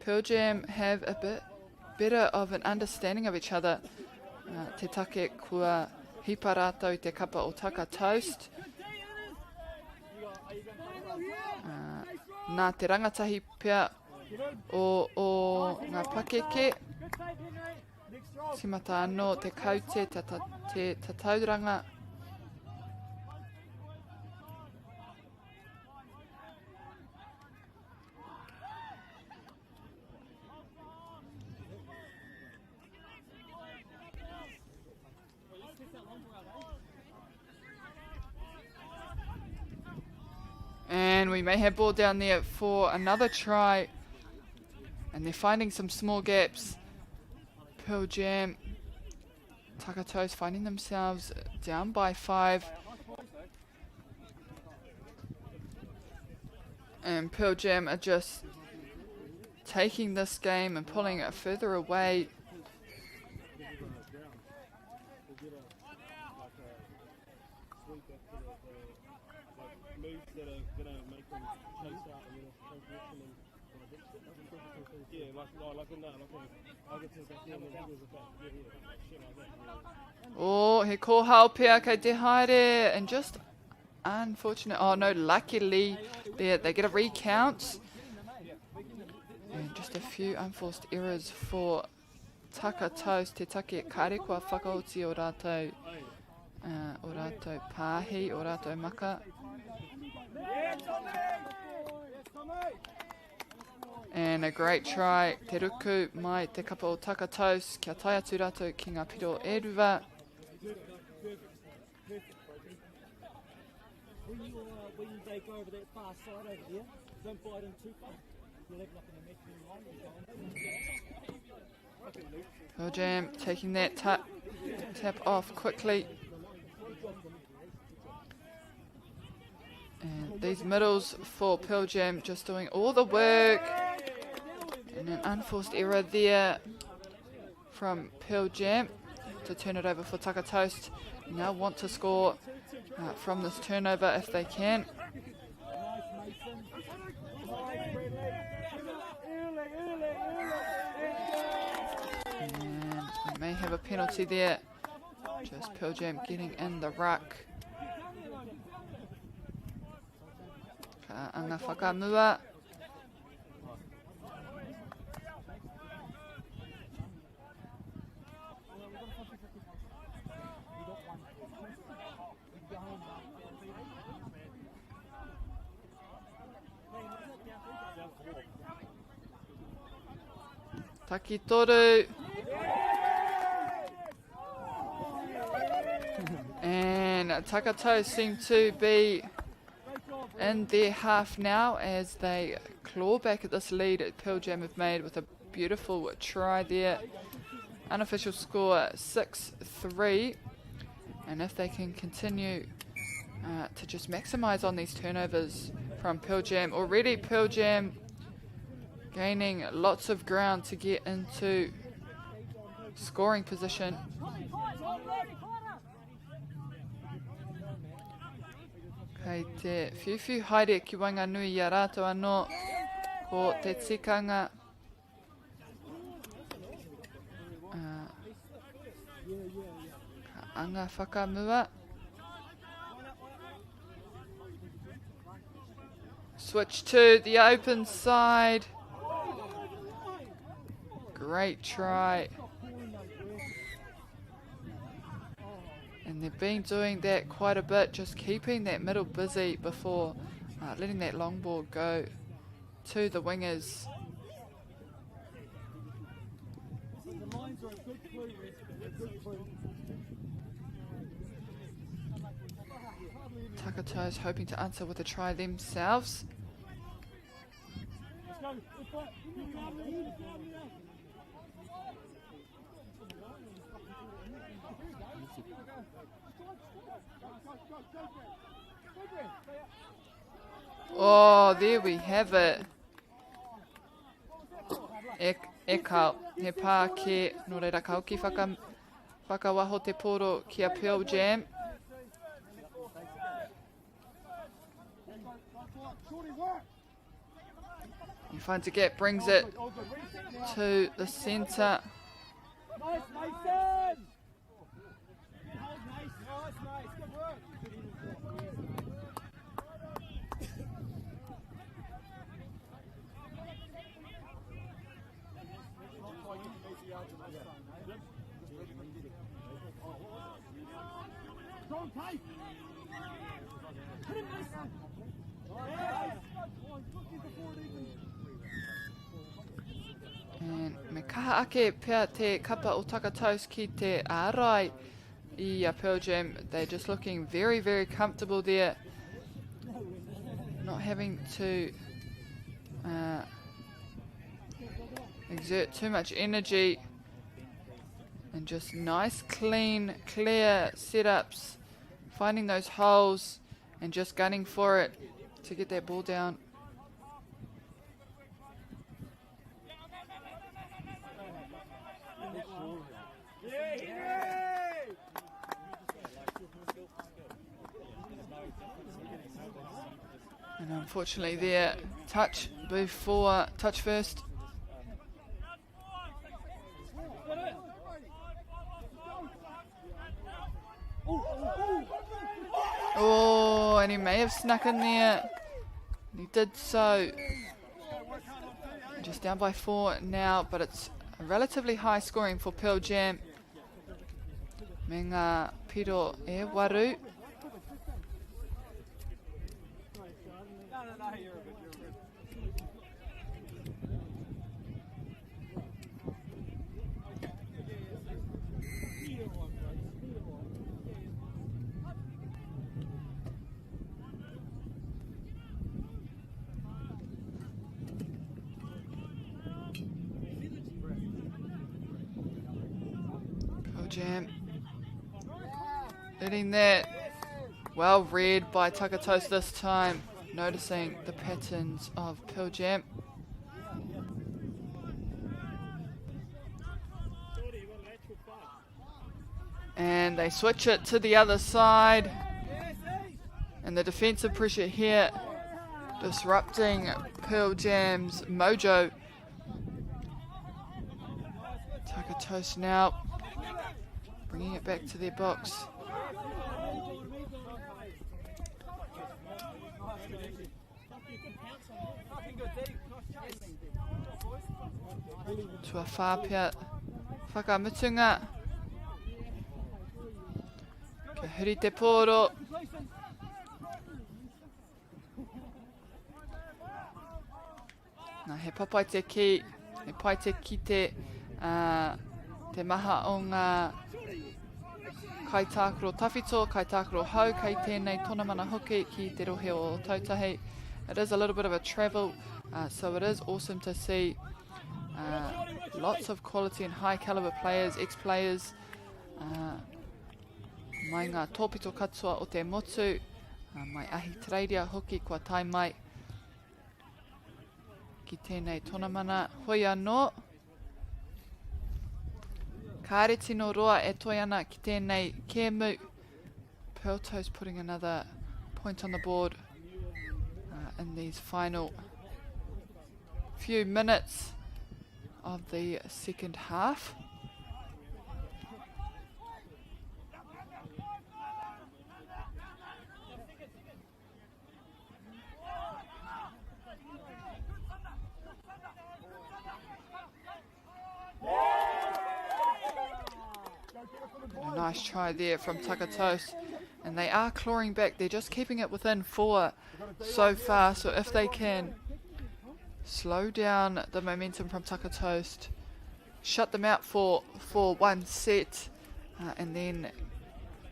Pearl Jam have a bit better of an understanding of each other. Te take kua hipa rātou I te kapa o Taka Toast. Nā te rangatahi pia o ngā pakeke. Timata anō te kaute, te tatauranga. And we may have ball down there for another try. And they're finding some small gaps. Pearl Jam, Taka Toast finding themselves down by 5. And Pearl Jam are just taking this game and pulling it further away. Oh, he called Hao Pia kei te haere, and just unfortunate. Oh no, luckily they get a recount. And just a few unforced errors for Taka Toast. Te take karekua whakaoti o rātou pāhi, o rātou maka. And a great try, te ruku mai te kapa o Taka Toast. Kia tai atu rātou ki ngā piro e ruwa. When they go over that far side over there, don't bite in too far. You'll have like an imaginary line. Pearl Jam taking that tap off quickly. And these middles for Pearl Jam just doing all the work. And an unforced error there from Pearl Jam to turn it over for Taka Toast. Now want to score from this turnover if they can. And we may have a penalty there. Just Pearl Jam getting in the ruck. Anga whakamua. Takitoru. And Taka Toast seem to be in their half now as they claw back at this lead that Pearl Jam have made with a beautiful try there. Unofficial score 6-3. And if they can continue to just maximise on these turnovers from Pearl Jam. Already Pearl Jam gaining lots of ground to get into scoring position. Kei te whiwhi haere ki wanga nui a rātou anō ko te tikanga. Ka anga whakamua. Switch to the open side. Great try. And they've been doing that quite a bit, just keeping that middle busy before letting that long ball go to the wingers. Taka Toast hoping to answer with a try themselves. Oh, there we have it. E kau, he pā ke no reira kau ki whakawaho te poro ki a Pearl Jam. He finds a gap, brings it to the centre. And me kaha ake pia te kapa o Taka Toast ki te ārai I a Pearl Jam. They're just looking very, very comfortable there. Not having to exert too much energy. And just nice, clean, clear setups. Finding those holes and just gunning for it to get that ball down. And unfortunately there, touch first. Oh, and he may have snuck in there. He did so. Just down by 4 now, but it's a relatively high scoring for Pearl Jam. Me ngā piro e waru. Jam hitting that. Well read by Taka Toast this time, noticing the patterns of Pearl Jam. And they switch it to the other side. And the defensive pressure here disrupting Pearl Jam's mojo. Taka Toast now bringing it back to their box. Tua whāpea whakamutunga. Ka huri te pōro. Nā he papai te ki, he pai te ki te maha o ngā kai tākaro tawhito, kai tākaro hau, kai tēnei tōna mana hoki ki te rohe o tautahi. It is a little bit of a travel, so it is awesome to see lots of quality and high caliber players, ex-players. Mai ngā tōpito katoa o te motu, mai ahi treiria hoki kua tai mai. Ki tēnei tōna mana hoi anō. Kāre tino roa e toi ana ki tēnei kēmu. Pearl Toast putting another point on the board in these final few minutes of the second half. A nice try there from Taka Toast, and they are clawing back. They're just keeping it within 4 so far, so if they can slow down the momentum from Taka Toast, shut them out for one set, and then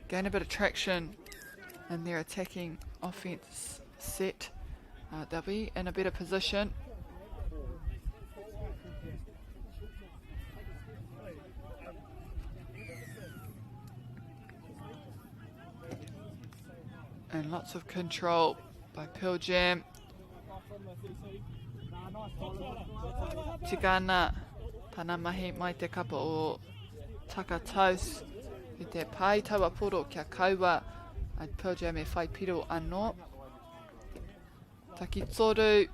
gain a bit of traction in their attacking offense set, they'll be in a better position. And lots of control by Pearl Jam. Tigana tana mahi mai te kapa o Taka Toast. I te pai taua poro kia kaua. Ai Pearl Jam e whai piro anō. Taki toru.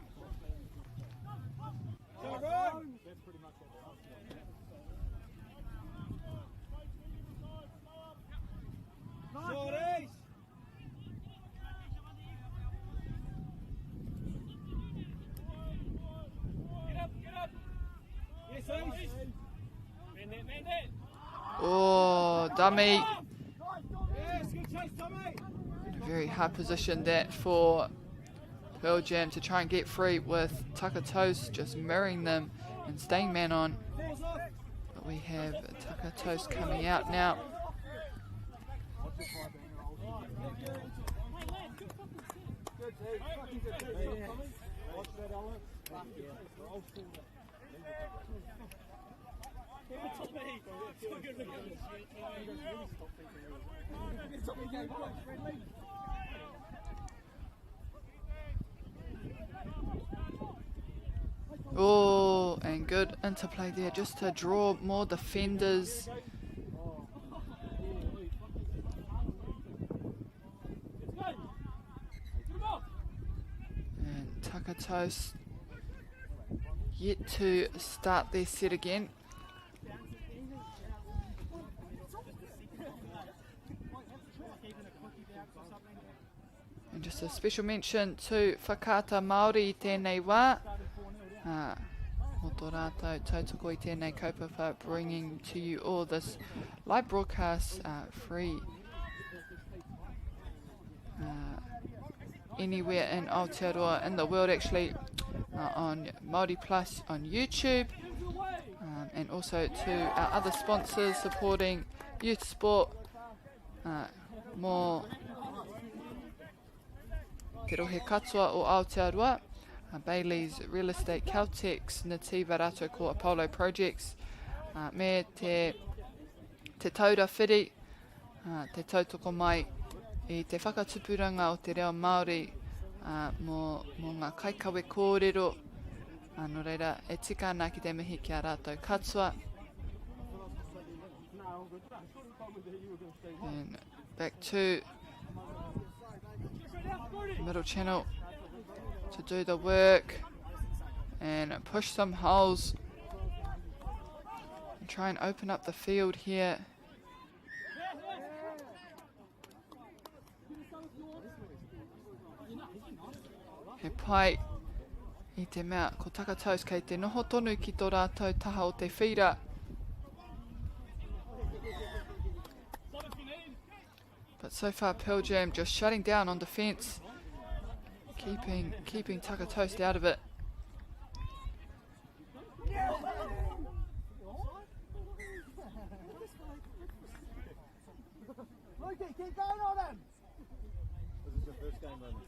Oh, dummy. A very hard position that for Pearl Jam to try and get free, with Taka Toast just mirroring them and staying man on. But we have Taka Toast coming out now. Oh, and good interplay there just to draw more defenders. And Taka Toast yet to start their set again. And just a special mention to Whakaata Māori i tēnei wā. Mō tō rātou tautoko i tēnei kaupapa, bringing to you all this live broadcast free anywhere in Aotearoa in the world, actually, on MāORI Plus on YouTube, and also to our other sponsors supporting youth sport, mō te rohe katoa o Aotearoa, Bailey's Real Estate, Caltex, Nativa Rato ko Apollo Projects, me te taura whiri, te tautoko mai i te whakatupuranga o te reo Māori mō ngā kaikawe kōrero, no reira e tika ana ki te mihi ki a rātou katoa. And back to middle channel to do the work and push some holes and try and open up the field here. He pai i te mea ko Taka Toast kei te noho tonu ki tō rātou taha o te whira. But so far Pearl Jam just shutting down on defence, keeping Taka Toast out of it. Keep going on him! This is your first game, Roman.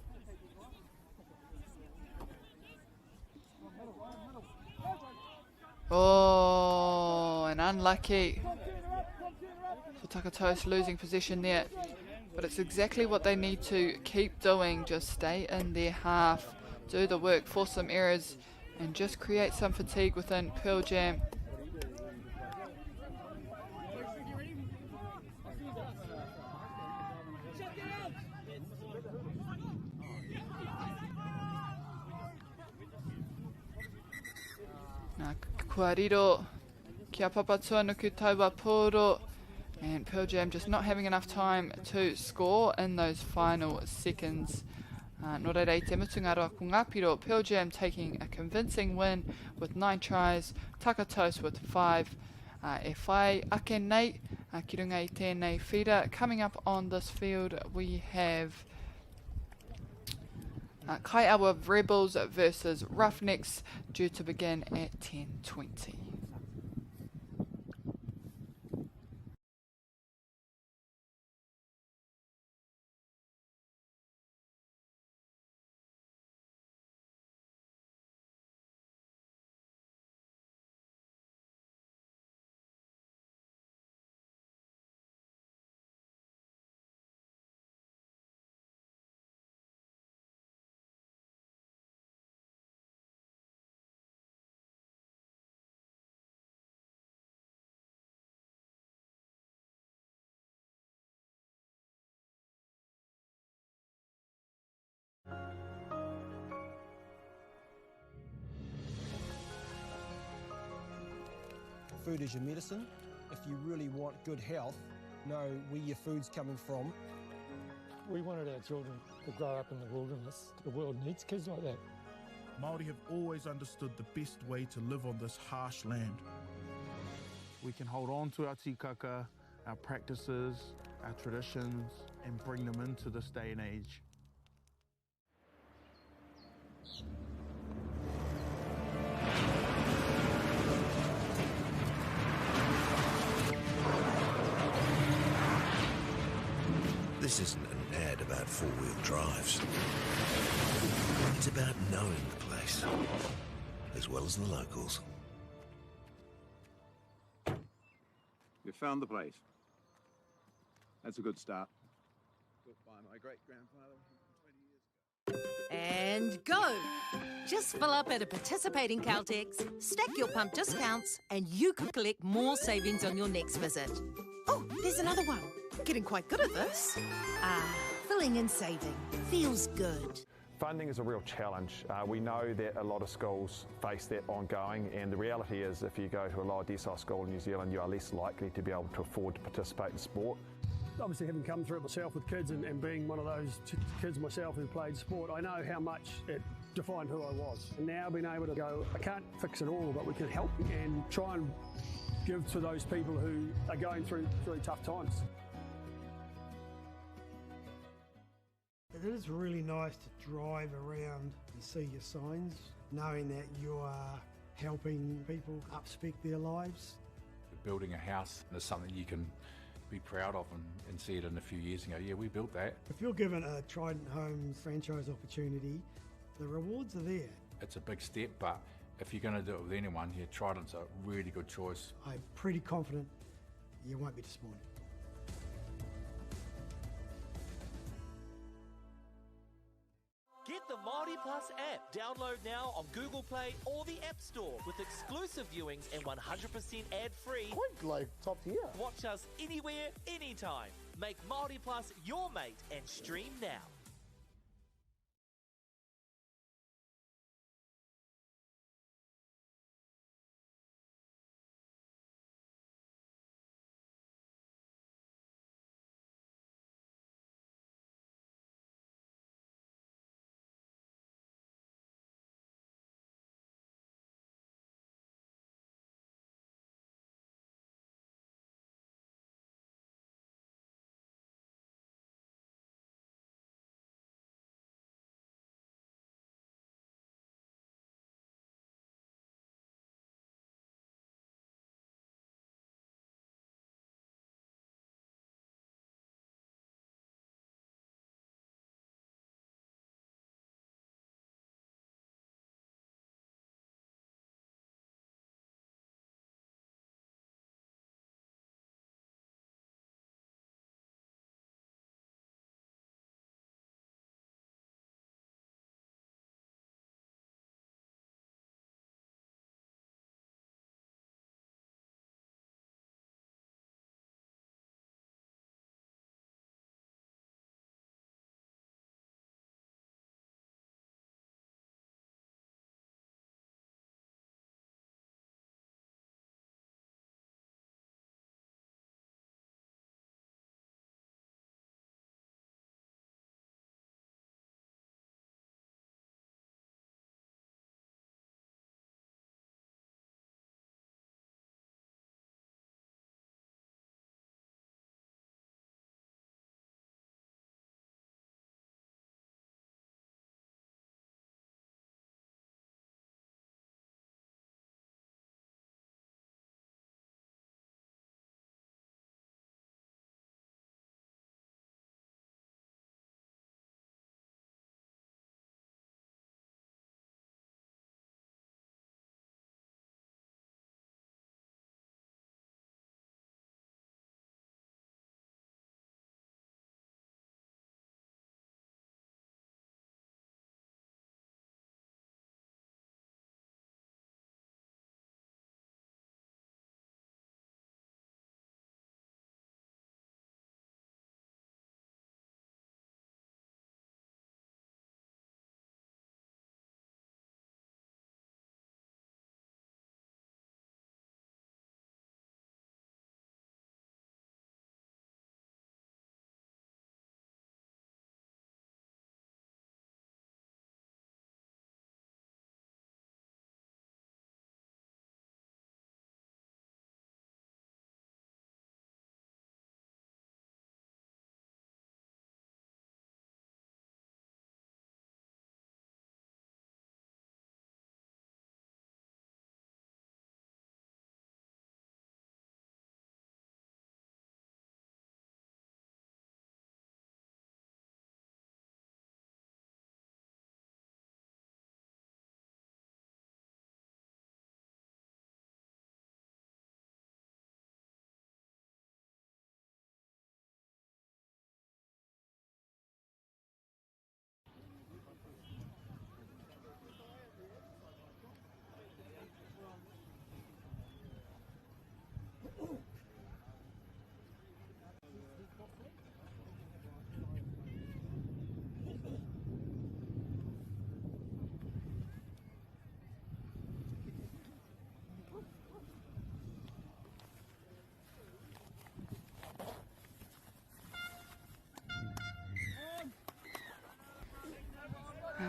Oh, and unlucky for Taka Toast, losing possession there. But it's exactly what they need to keep doing. Just stay in their half, do the work, force some errors, and just create some fatigue within Pearl Jam. Kua riro kia papatua nuku taua pōro, and Pearl Jam just not having enough time to score in those final seconds. Nō reira i te mutunga roa ko Ngāpiro, Pearl Jam taking a convincing win with 9 tries, Taka Toast with 5. E whai ake nei ki runga i tēnei whira. Coming up on this field we have Kaiawa Rebels versus Roughnecks, due to begin at 10:20. Food is your medicine. If you really want good health, know where your food's coming from. We wanted our children to grow up in the wilderness. The world needs kids like that. MāORI have always understood the best way to live on this harsh land. We can hold on to our tikaka, our practices, our traditions, and bring them into this day and age. This isn't an ad about four-wheel drives. It's about knowing the place, as well as the locals. You found the place. That's a good start. Built by my great-grandfather 20 years ago. And go! Just fill up at a participating Caltex, stack your pump discounts, and you could collect more savings on your next visit. Oh, there's another one. Getting quite good at this. Filling and saving. Feels good. Funding is a real challenge. We know that a lot of schools face that ongoing, and the reality is if you go to a lower decile school in New Zealand, you are less likely to be able to afford to participate in sport. Obviously, having come through it myself with kids and being one of those kids myself who played sport, I know how much it defined who I was. And now being able to go, I can't fix it all, but we can help and try and give to those people who are going through really tough times. It is really nice to drive around and see your signs, knowing that you are helping people upspec their lives. Building a house is something you can be proud of and see it in a few years and go, yeah, we built that. If you're given a Trident Homes franchise opportunity, the rewards are there. It's a big step, but if you're going to do it with anyone, yeah, Trident's a really good choice. I'm pretty confident you won't be disappointed. Get the MāORI Plus app. Download now on Google Play or the App Store with exclusive viewings and 100% ad-free. Quite like top tier. Watch us anywhere, anytime. Make MāORI Plus your mate and stream now.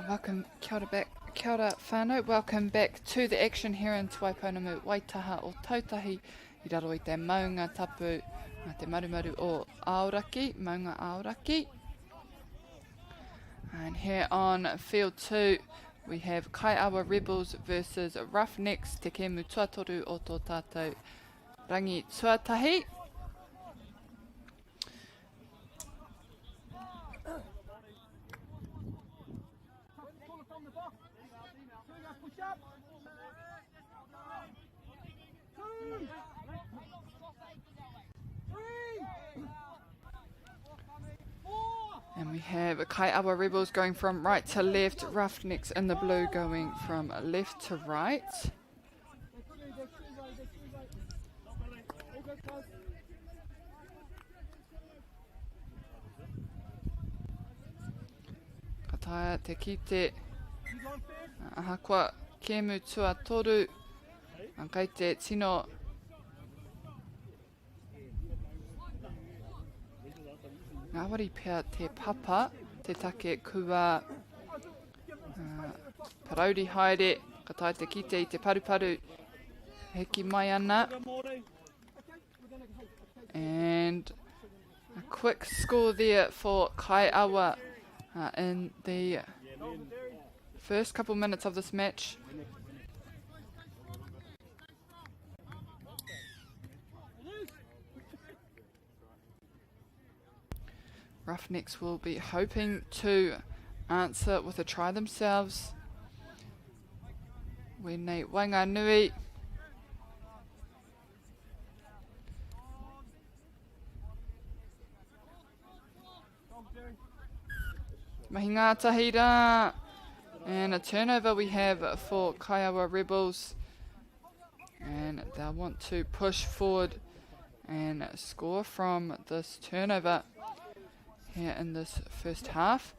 Welcome, kia ora back, kia ora whānau. Welcome back to the action here in Tuaipounamu, Waitaha o Tautahi. I raro i te maunga tapu, te marumaru o Aoraki, maunga Aoraki. And here on field 2, we have Kaiawa Rebels versus Roughnecks, te kemu tuatoru o tō tātou rangi tuatahi. And we have Kaiawa Rebels going from right to left, Roughnecks in the blue going from left to right. Kataia te kite, ahakua kemu tua toru, ankai te tino. MāORI pia te papa, te take kua parauri haere, ka tae te kite I te paruparu, heki mai ana. And a quick score there for Kaiawa in the first couple minutes of this match. Roughnecks will be hoping to answer with a try themselves. Wēnei Wainganui. Mahi ngātahi rā. And a turnover we have for Kaiawa Rebels. And they'll want to push forward and score from this turnover here in this first half.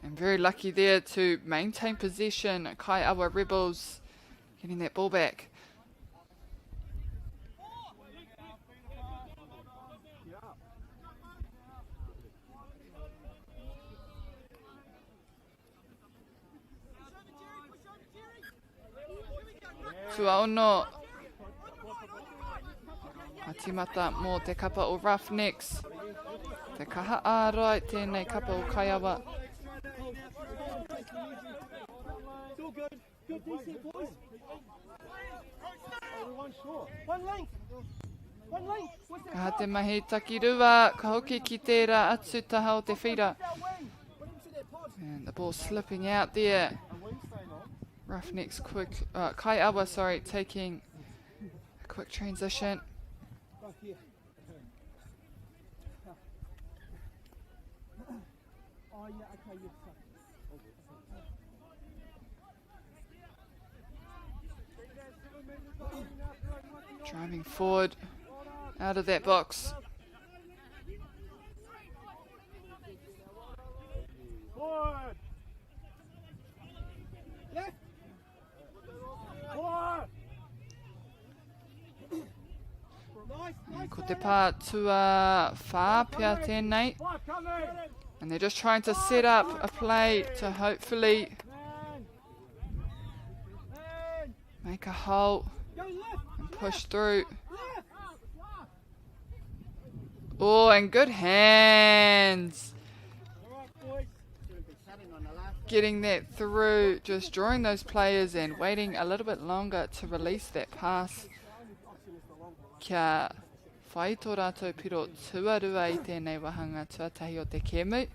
And very lucky there to maintain possession. Kaiawa Rebels getting that ball back. Tuaono. Atimata mō te kapa o Roughnecks. Te kaha ārai tēnei kapa o Kaiawa. Ka te mahi takirua, ka hoki ki tērā atu taha o te whira. And the ball slipping out there. Roughnecks quick, Kaiawa, sorry, taking a quick transition. Driving forward out of that box. Forward. Left. Forward. Ko te pā tua whā pia tēnei. And they're just trying to set up a play to hopefully make a hole and push through. Oh, and good hands. Getting that through, just drawing those players and waiting a little bit longer to release that pass. Kia whai tō rātou piro tuarua I tēnei wahanga tuatahi o te kemu.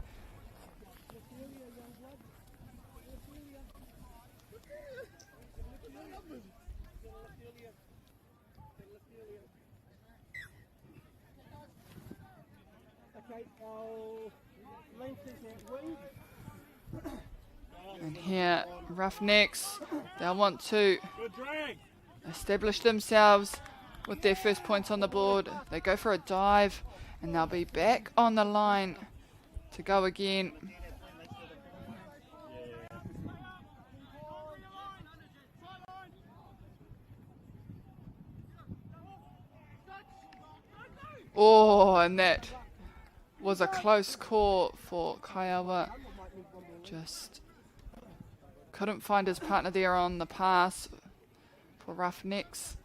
And here, Roughnecks, they'll want to establish themselves with their first points on the board. They go for a dive, and they'll be back on the line to go again. Oh, and that was a close call for Kaiawa. Just couldn't find his partner there on the pass for Roughnecks.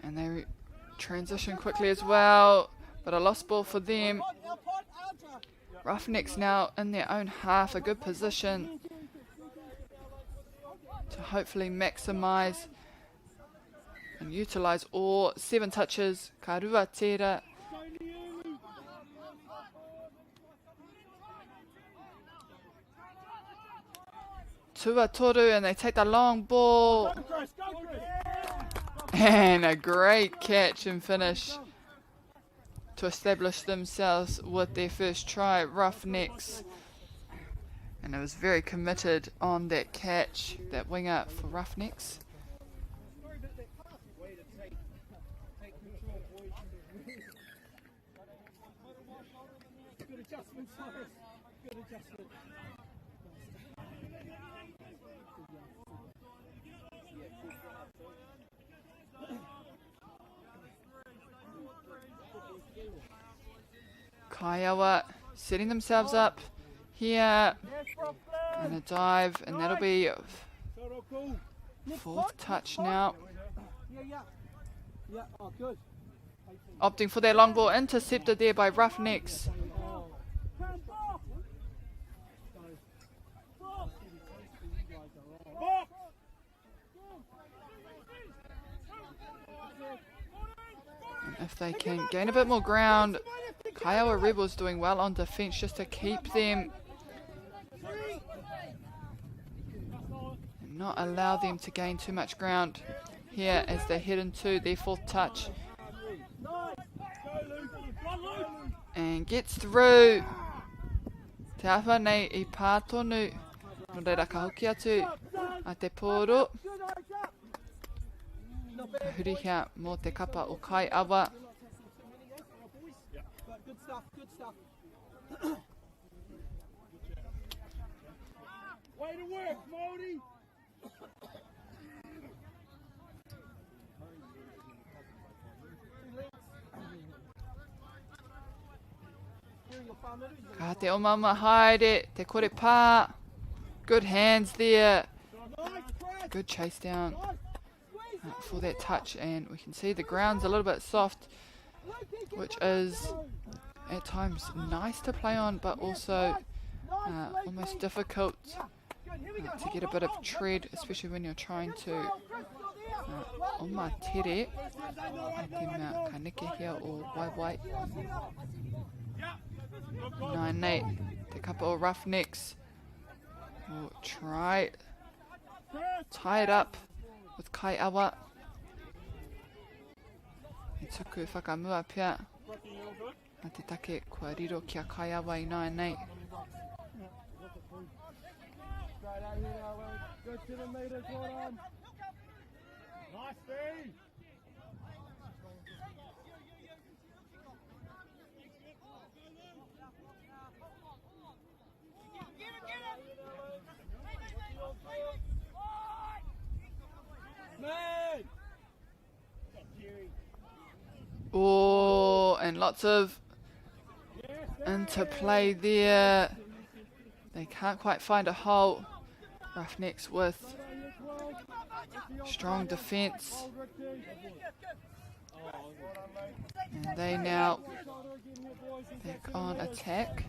And they transition quickly as well, but a lost ball for them. Roughnecks now in their own half, a good position to hopefully maximise and utilise all 7 touches. Karua Tera. Tuatoru, and they take the long ball. And a great catch and finish to establish themselves with their first try. Roughnecks. And it was very committed on that catch, that winger for Roughnecks. Good adjustment, Cyrus. Good adjustment. Kaiawa setting themselves up here. And a dive, and that'll be 4th touch now. Opting for their long ball, intercepted there by Roughnecks. And if they can gain a bit more ground, Kaiawa Rebels doing well on defense just to keep them and not allow them to gain too much ground here as they head into their 4th touch. And gets through. Te awha nei I pātonu. No reira ka hoki atu a te pōro. Hurihia mō te kapa o Kaiawa. Good stuff, good stuff. Way to work, MΑORI! Ka te omama haere, te kore pā. Good hands there. Good chase down for that touch, and we can see the ground's a little bit soft, which is at times nice to play on, but also almost difficult to get a bit of tread, especially when you're trying to oma tere, te mea ka neke hea o waiwai. 9-8, te kapa o Roughnecks will try tie it up with Kaiawa. I tuku whakamua pia. Na te take kua riro kia Kaiawa I 9-8. Good 7 metres, well done. Nice feed. Oh, and lots of interplay there. They can't quite find a hole. Roughnecks with strong defence. And they now back on attack.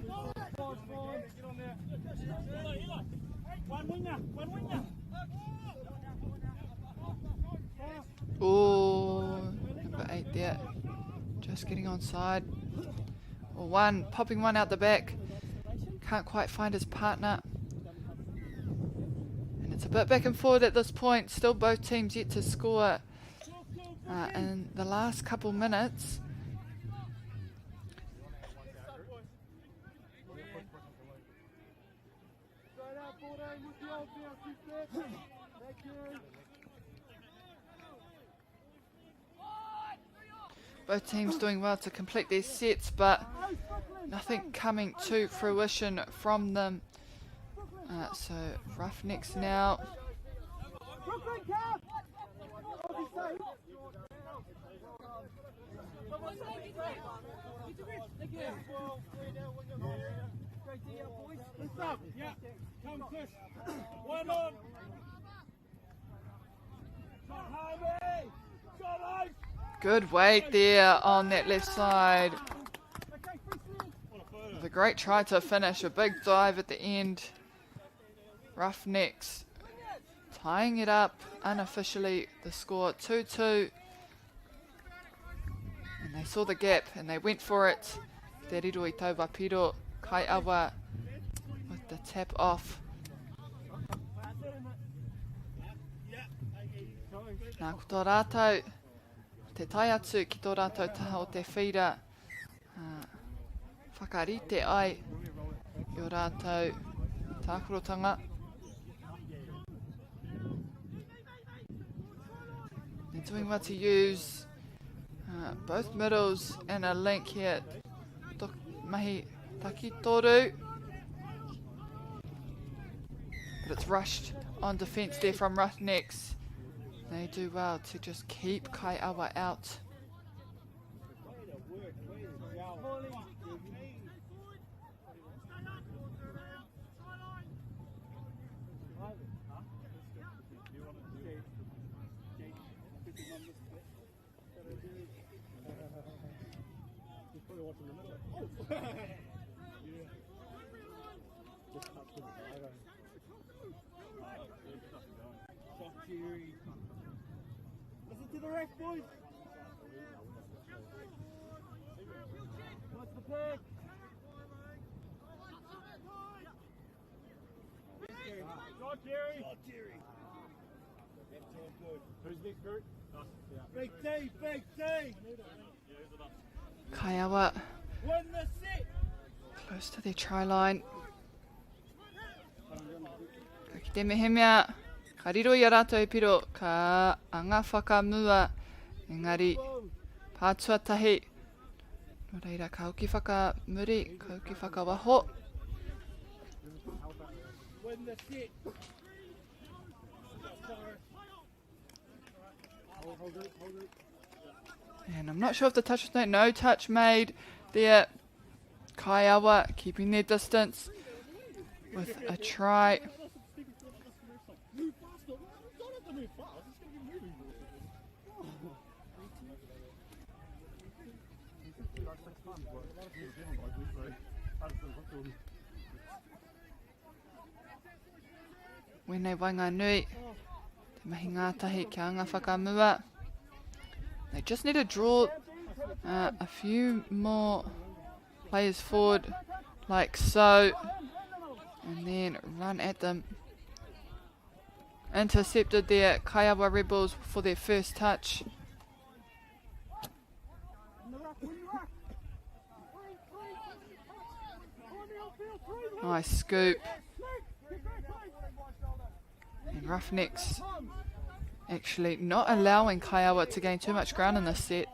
Oh, number 8 there. Just getting onside. Or one, popping one out the back. Can't quite find his partner. And it's a bit back and forward at this point. Still both teams yet to score in the last couple minutes. Both teams doing well to complete their sets, but nothing coming to fruition from them. So Roughnecks now Come, Chris. One on. Good weight there on that left side. With a great try to finish, a big dive at the end. Roughnecks tying it up unofficially, the score 2-2. And they saw the gap and they went for it. Te riro I tau wapiro, Kaiawa with the tap off. Nā ko tō rātou, te tai atu ki tō rātou taha o te whira. Whakarite ai i o rātou tākorotanga. They're doing well to use both middles and a link here. Mahi Takitoru. But it's rushed on defence there from Roughnecks. They do well to just keep Kaiawa out. Listen to the ref, boys. What's the pick? Go, Jerry. Who's next, Kurt? Big T, Big T. Kaiawa Win the set. close to their try line. Ka ki te mehemea, ka riro i a rātou e piro, ka anga whakamua, engari pātua tahi. No reira, ka uki whakamuri, ka uki whakawaho. Win the set. And I'm not sure if the touch was made. No touch made there. Kaiawa keeping their distance with a try. Wene wainga nui. Te mahi ngātahi ki anga whakamua. They just need to draw a few more players forward, like so, and then run at them. Intercepted there, Kaiawa Rebels for their first touch. Nice scoop. And Roughnecks actually not allowing Kaiawa to gain too much ground in this set.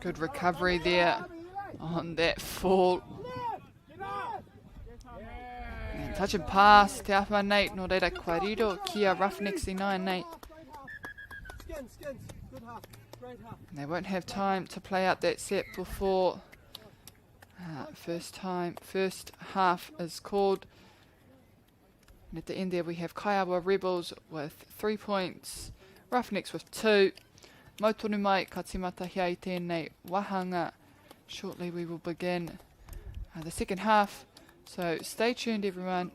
Good recovery there on that fall. And touch and pass, Te Awha Nate, no reira kua riro, kia Roughnecks I 9 Nate. And they won't have time to play out that set before first half is called. And at the end there we have Kaiawa Rebels with 3 points, Roughnecks with 2. Mautonu mai ka timata hia I tēnei wahanga. Shortly we will begin the second half, so stay tuned everyone.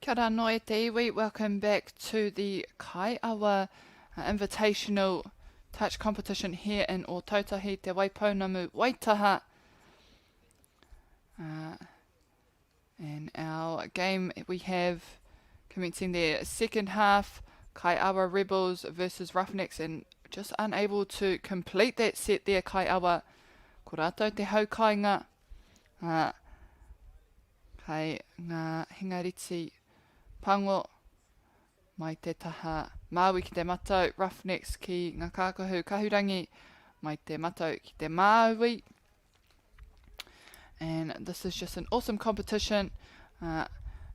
Kia ora no e te iwi. Welcome back to the Kaiawa Invitational Touch Competition here in Ōtautahi, te Waipounamu Waitaha. And our game we have commencing their second half, Kaiawa Rebels versus Roughnecks, and just unable to complete that set there, Kaiawa. Ko rātou te haukainga. Kei ngā hingariti pango mai te taha Māui ki te matau, Roughnecks ki ngā kākahu kahurangi mai te matau ki te Māui. And this is just an awesome competition.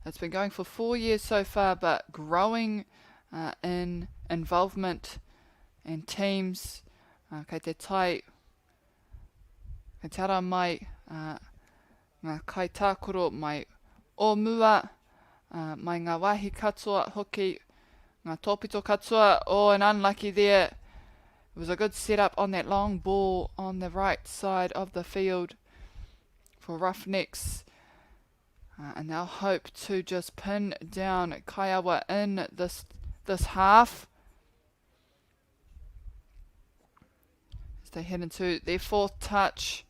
It's been going for 4 years so far, but growing in involvement and teams. Kei te tai, kei te ara mai ngā kaitākoro mai o mua, mai ngā wāhi katoa hoki, ngā tōpito katoa. Oh, and unlucky there. It was a good setup on that long ball on the right side of the field for Roughnecks. And they'll hope to just pin down Kaiawa in this half, as they head into their fourth touch.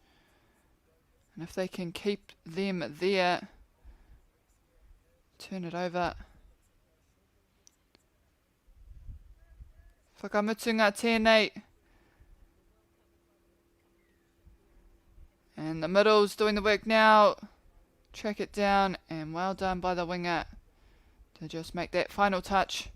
And if they can keep them there, turn it over. Whakamutunga tēnei. And the middle's doing the work now. Track it down, and well done by the winger to just make that final touch.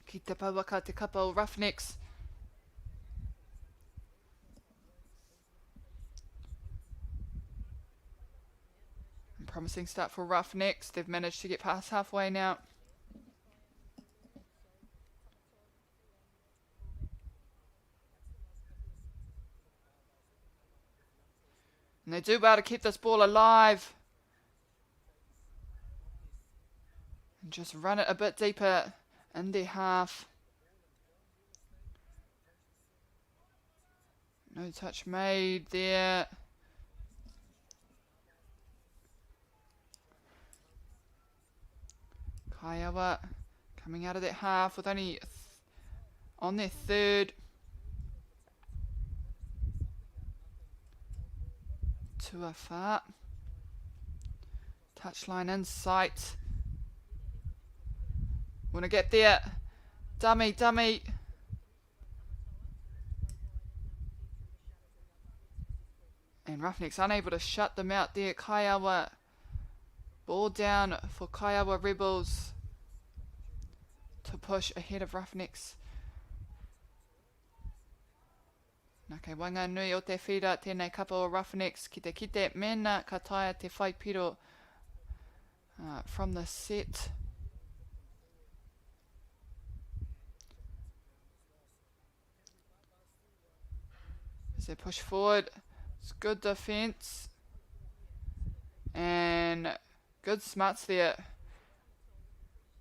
Ki te pauaka te kapa o Roughnecks. Promising start for Roughnecks. They've managed to get past halfway now. And they do well to keep this ball alive. And just run it a bit deeper in their half. No touch made there. Kaiawa coming out of that half with only on their third. Tuawha. Touchline in sight. Wanna get there. Dummy, dummy. And Roughnecks unable to shut them out there. Kaiawa. Ball down for Kaiawa Rebels to push ahead of Roughnecks. Nake wanga nui o te whira, tēnei kapa o Roughnecks. Kite mena ka taia te whaipiro from the set. As they push forward, it's good defense. And good smarts there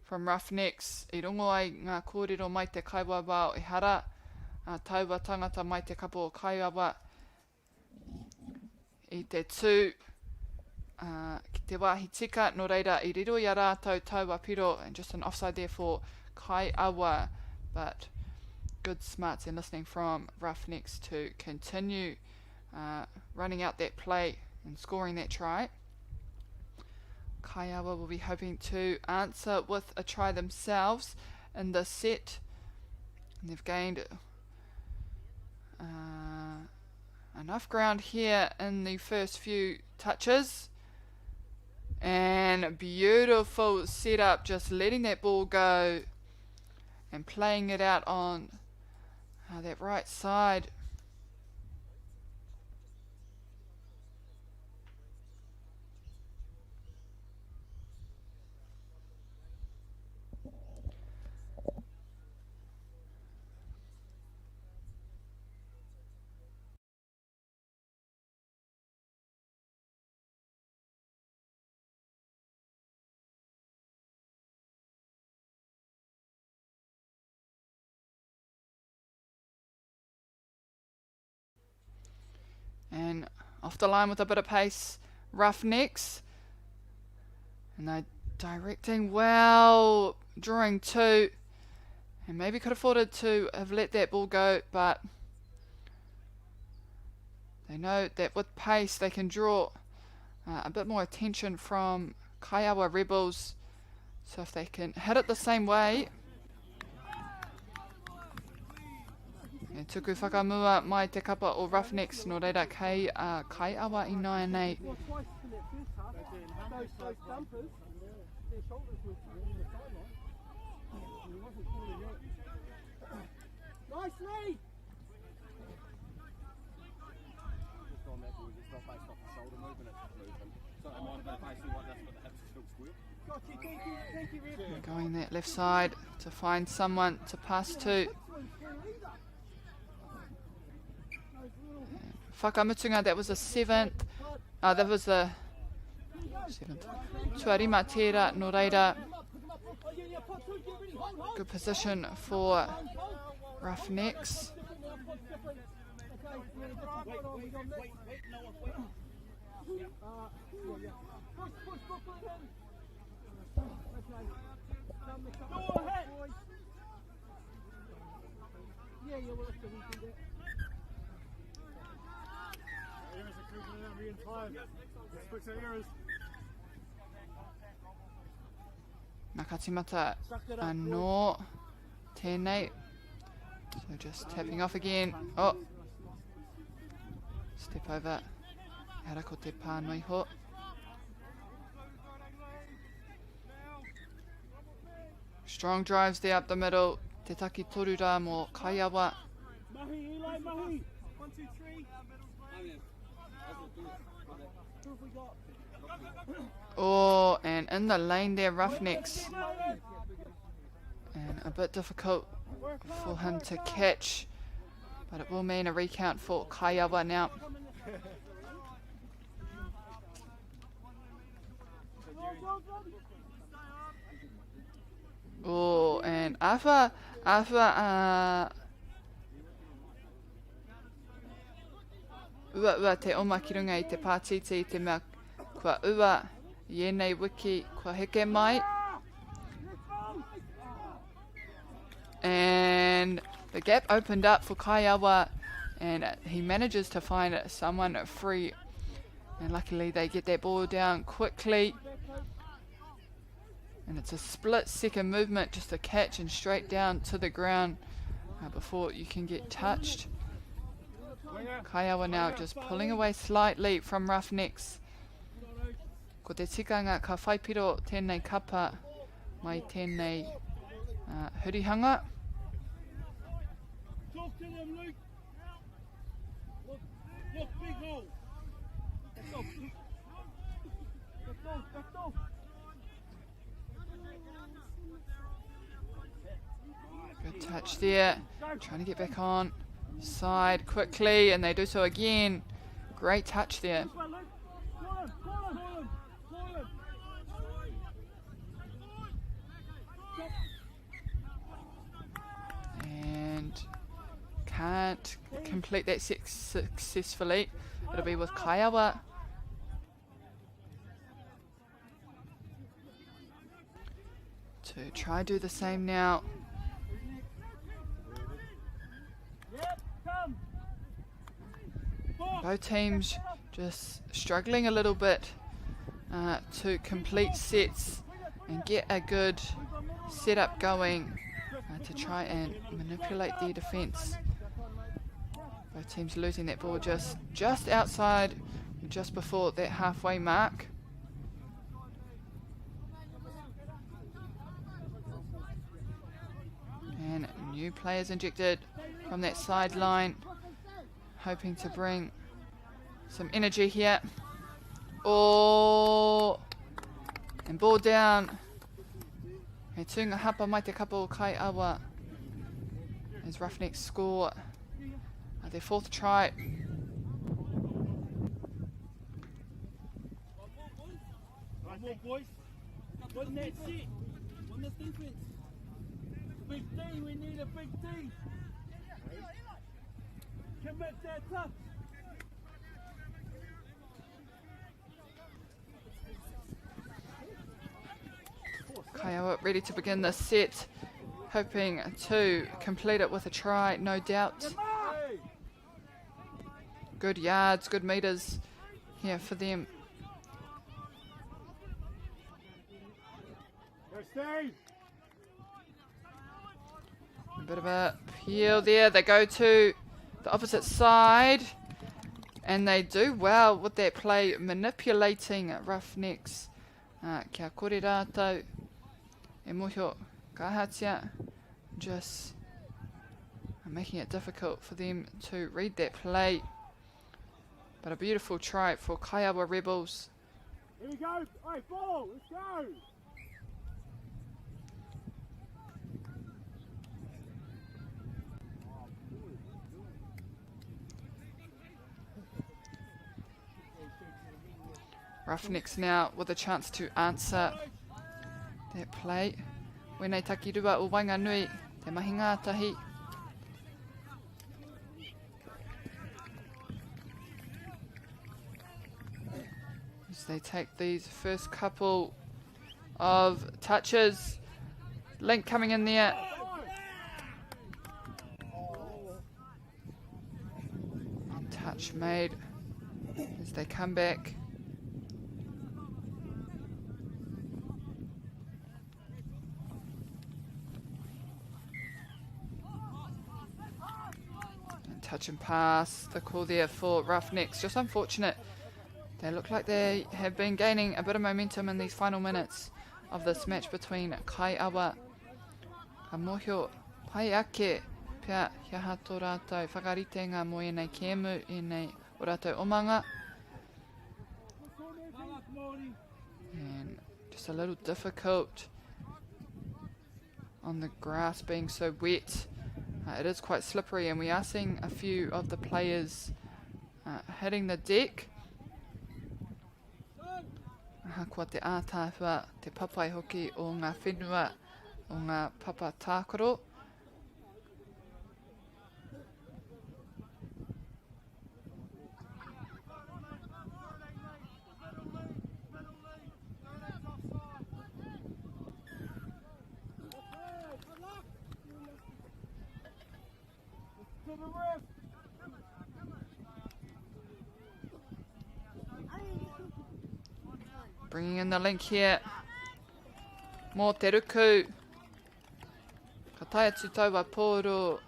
from Roughnecks. I rongo ai ngā kōrero mai te Kaiawa wā i hara. Taua tangata mai te kapo o Kaiawa. I te tū. Ki te wāhi tika. No reira i riro i a rātou taua piro. And just an offside there for Kaiawa. But good smarts and listening from Roughnecks to continue running out that play and scoring that try. Kaiawa will be hoping to answer with a try themselves in this set. And they've gained enough ground here in the first few touches. And beautiful setup, just letting that ball go and playing it out on that right side. And off the line with a bit of pace, Roughnecks. And they're directing well, drawing two. And maybe could have afforded to have let that ball go, but they know that with pace they can draw a bit more attention from Kaiawa Rebels. So if they can hit it the same way. E tuku whakamua mai te kapa o Roughnecks no reira kei Kaiawa I 9-8. Nice lead! Going that left side to find someone to pass to. Whakamutunga, that was a 7th. That was the 7th. Tuarima tērā no reira. Good position for Roughnecks. Nakatimata no tēnei. So just tapping off again. Oh, step over. Hara ko te pānui ho. Strong drives there up the middle. Te taki torura mo Kaiawa. Mahi, Eli, Mahi. 1, 2, 3. Oh, and in the lane there, Roughnecks. And a bit difficult for him to catch, but it will mean a recount for Kaiawa now. Oh, and Afa ua te omakirunga I te pātiti I te mea kua ua ienei wiki kua heke mai. And the gap opened up for Kaiawa, and he manages to find someone free. And luckily they get that ball down quickly. And it's a split-second movement just to catch and straight down to the ground before you can get touched. Kaiawa now just pulling away slightly from Roughnecks. Ko te tikanga ka whaipiro tēnei kapa mai tēnei hurihanga. Talk to them, Luke. Look, big hole. Let's go. Let's go. Good touch there. Trying to get back on. Side quickly, and they do so again. Great touch there. And can't complete that successfully. It'll be with Kaiawa. To try do the same now. Both teams just struggling a little bit to complete sets and get a good setup going to try and manipulate their defence. Both teams losing that ball just outside, just before that halfway mark. And new players injected from that sideline, hoping to bring some energy here. Oh, and ball down. He tunga hapa mai te kapa o Kaiawa as Roughnecks score their 4th try. One more, boys. Win that set. Win this defense. Big D, we need a big D. Commit that touch. Kaiawa ready to begin this set, hoping to complete it with a try, no doubt. Good yards, good meters here for them. A bit of a peel there. They go to the opposite side. And they do well with that play, manipulating Roughnecks. Kia kore rātou. E mohio kahatia. Just making it difficult for them to read that play. But a beautiful try for Kaiawa Rebels. Here we go. Hey, ball. Let's go. Roughnecks now with a chance to answer that play. Wēnei takirua o Wainganui, te mahi ngātahi. As they take these first couple of touches. Link coming in there. Touch made as they come back. Touch and pass, the call there for Roughnecks. Just unfortunate. They look like they have been gaining a bit of momentum in these final minutes of this match between Kaiawa. Ka mohio pai ake pia hia hato rātou whakarite ngā mo e nei kēmu e nei o rātou omanga. And just a little difficult on the grass being so wet. It is quite slippery, and we are seeing a few of the players hitting the deck. Kua te ātāwhua, te papai hoki o ngā whenua o ngā papa tākoro. Bringing in the link here. Mō te ruku. Ka taia tu taua pōro.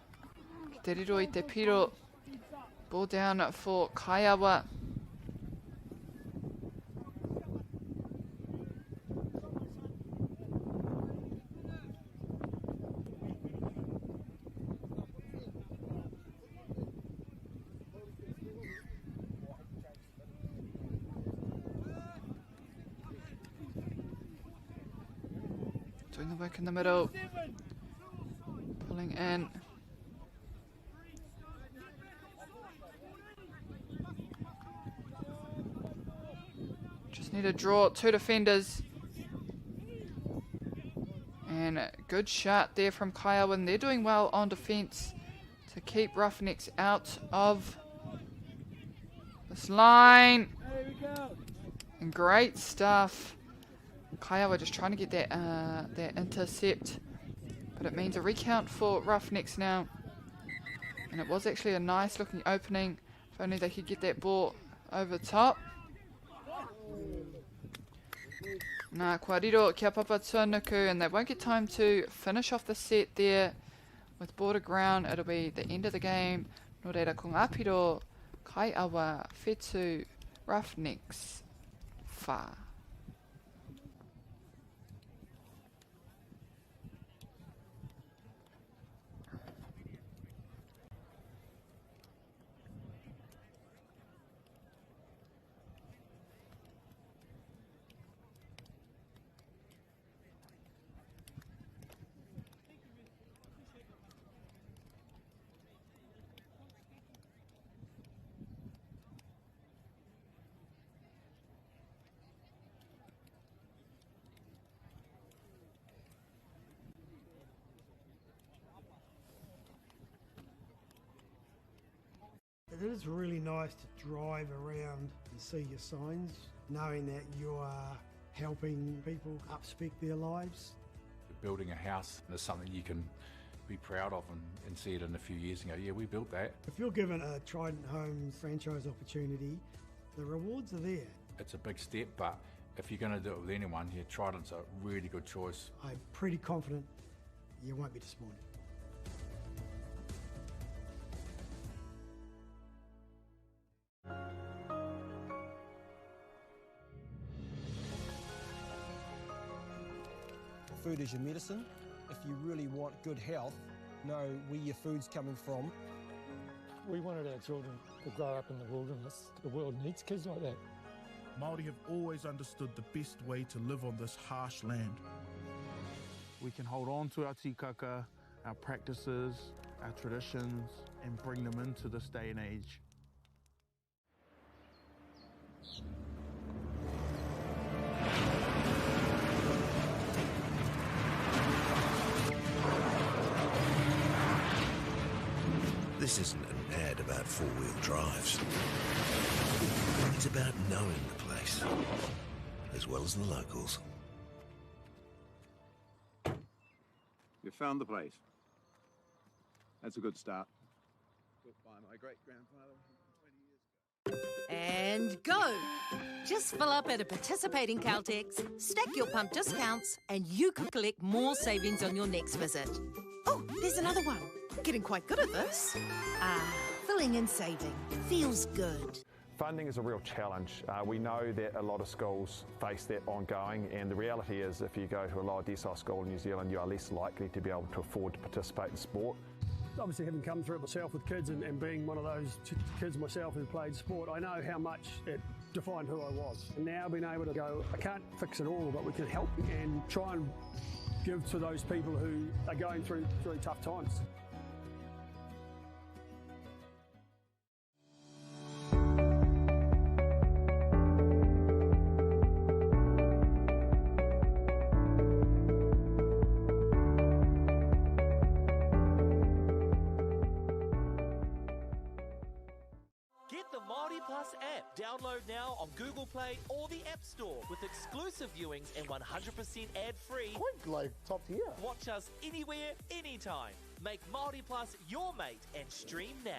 Ki te riro I te piro. Ball down for Kaiawa. Doing the work in the middle. Pulling in. Just need a draw. Two defenders. And a good shot there from Kaiawa. And they're doing well on defense to keep Roughnecks out of this line. And great stuff. Kaiawa just trying to get that intercept, but it means a recount for Roughnecks now. And it was actually a nice looking opening. If only they could get that ball over top. Nā kua riro kia papa Tumanako, and they won't get time to finish off the set there with border ground. It'll be the end of the game. Nō reira ko ngā piro Kaiawa whetū Roughnecks whā. It is really nice to drive around and see your signs, knowing that you are helping people upspec their lives. building a house is something you can be proud of and see it in a few years and go, yeah, we built that. If you're given a Trident Homes franchise opportunity, the rewards are there. It's a big step, but if you're going to do it with anyone, yeah, Trident's a really good choice. I'm pretty confident you won't be disappointed. Food is your medicine. If you really want good health, know where your food's coming from. We wanted our children to grow up in the wilderness. The world needs kids like that. Māori have always understood the best way to live on this harsh land. We can hold on to our tikaka, our practices, our traditions, and bring them into this day and age. This isn't an ad about four-wheel drives. It's about knowing the place, as well as the locals. You found the place. That's a good start. Built by my great-grandfather 20 years ago. And go! Just fill up at a participating Caltex, stack your pump discounts, and you could collect more savings on your next visit. Oh, there's another one. Getting quite good at this. Filling and saving. Feels good. Funding is a real challenge. We know that a lot of schools face that ongoing, and the reality is if you go to a lower decile school in New Zealand, you are less likely to be able to afford to participate in sport. Obviously, having come through it myself with kids and being one of those kids myself who played sport, I know how much it defined who I was. And now being able to go, I can't fix it all, but we can help and try and give to those people who are going through really tough times. Get the MＡORI Plus app. Download now on Google Play or the App Store with exclusive viewings and 100% ad-free. Quite like top tier. Watch us anywhere, anytime. Make MAORI Plus your mate and stream now.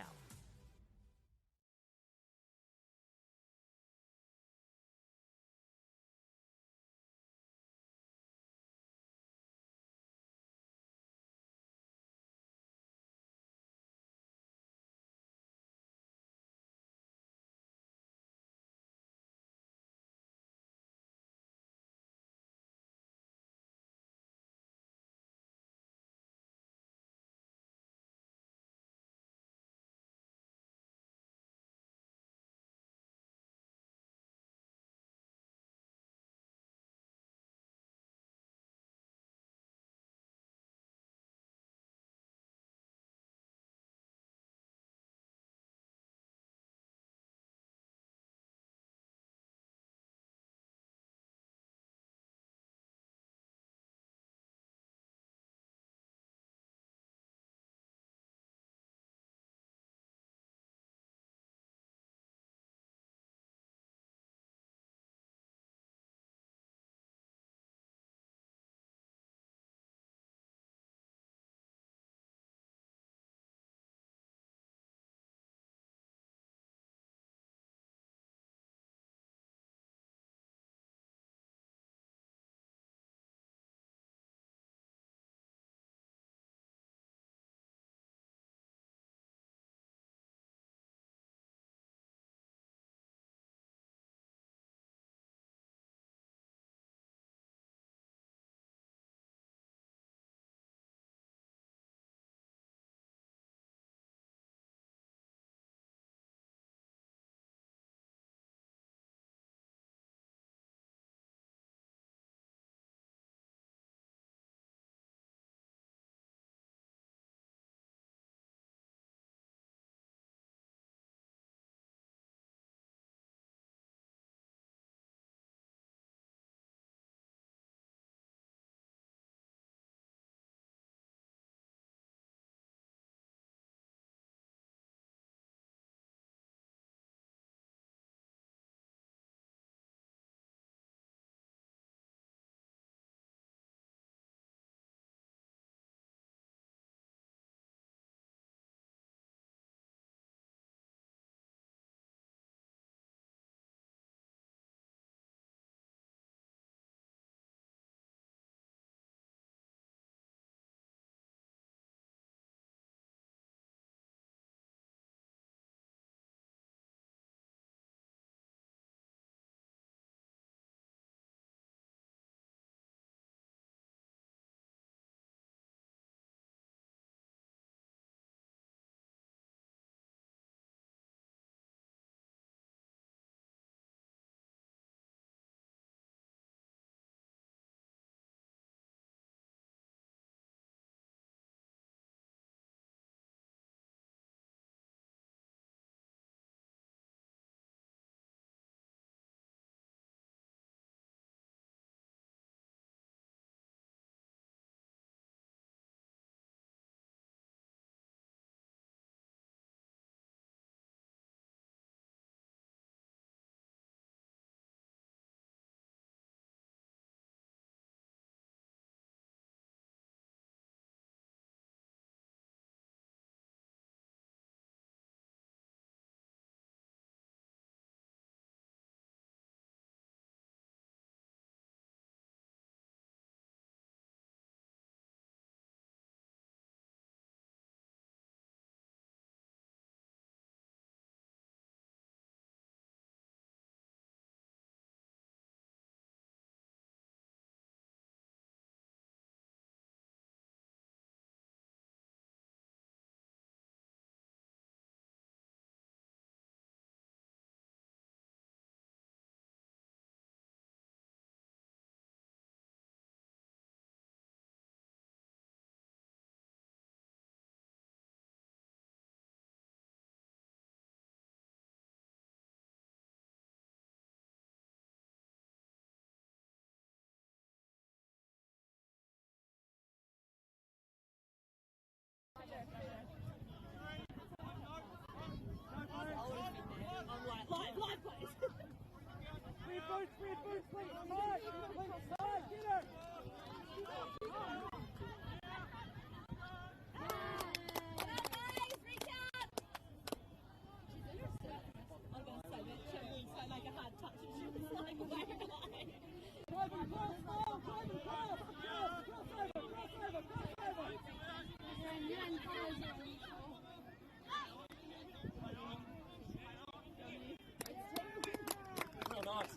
Oh, nice.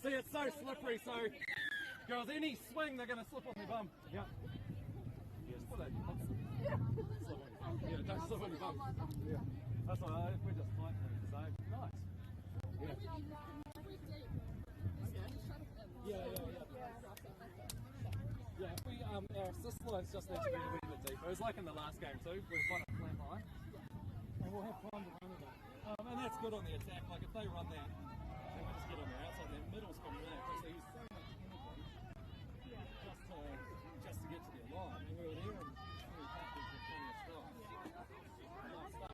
See, it's so slippery, so girls, any swing, they're going to slip on their bum. Yeah. Just put it. Yeah, don't slip on your bum. Yeah. That's all right. We're just tight there, so nice. Yeah. Yeah, if we, our assist lines just need to be a wee bit deeper. It was like in the last game too. We're quite a flat line. And we'll have time to run it. And that's good on the attack. Like if they run that, they will just get on their outside. Their middle's coming in because they use so much energy just to get to their line. And we were there and we practiced with plenty of stuff. Nice stuff.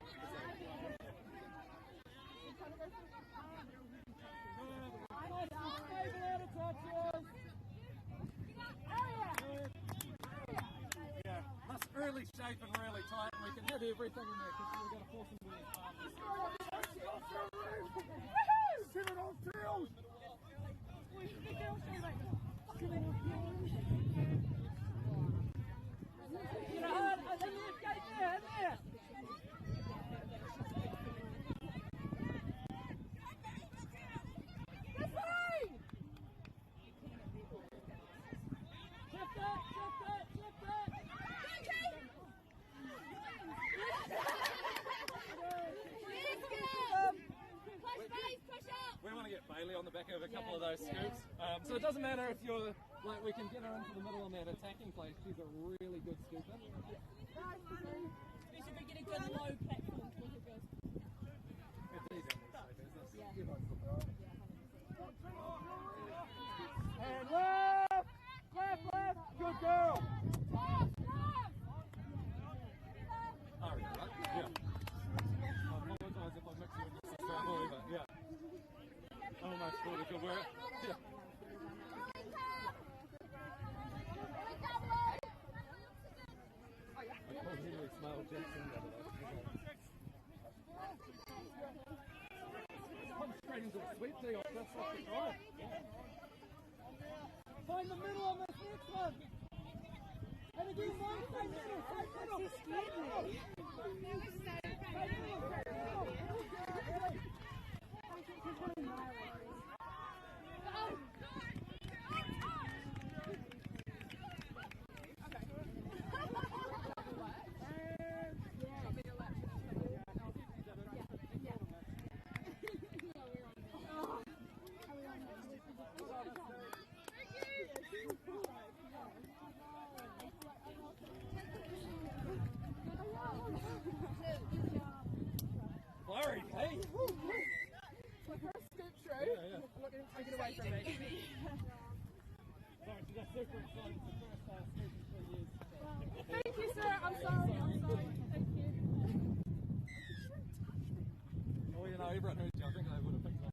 Yeah, that's really shape and really tight, and we can hit everything in there because we've got to force them to win passes. Get it on field! We want to get Bailey on the back of a couple of those scoops. So it doesn't matter if you're, like, we can get her into the middle on that attacking play. She's a really good scooper. Especially if we get a good low platform to it goes. It's easy on this business. Yeah. And left! Left! Good girl! Ari, right? Yeah. I apologise if I mix you with your sister, but yeah. Almost thought it could work. Yeah. I called Henry Smile Jackson the other day. Come straight into a sweep deal. That's what we're trying. Find the middle on this next one. And again, find middle. She scared me. Worried, hey? Like her scoop through. Yeah. I'm not going to take it away from me. Sorry, she got super excited. It's the first scoop in 3 years. Thank you, sir. I'm sorry. Thank you. Oh, you know, everyone heard you. I think they would have picked it up.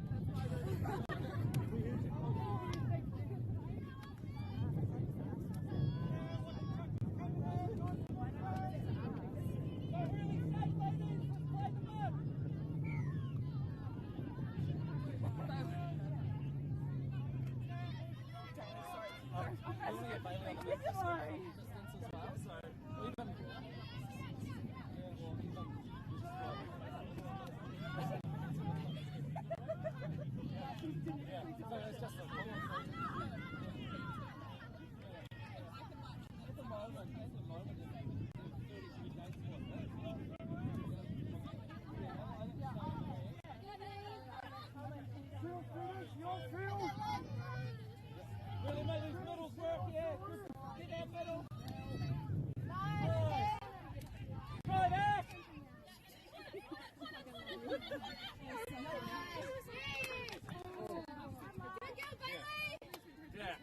Really make these middles work, yeah. Get that middle. Nice. Try back. Yeah.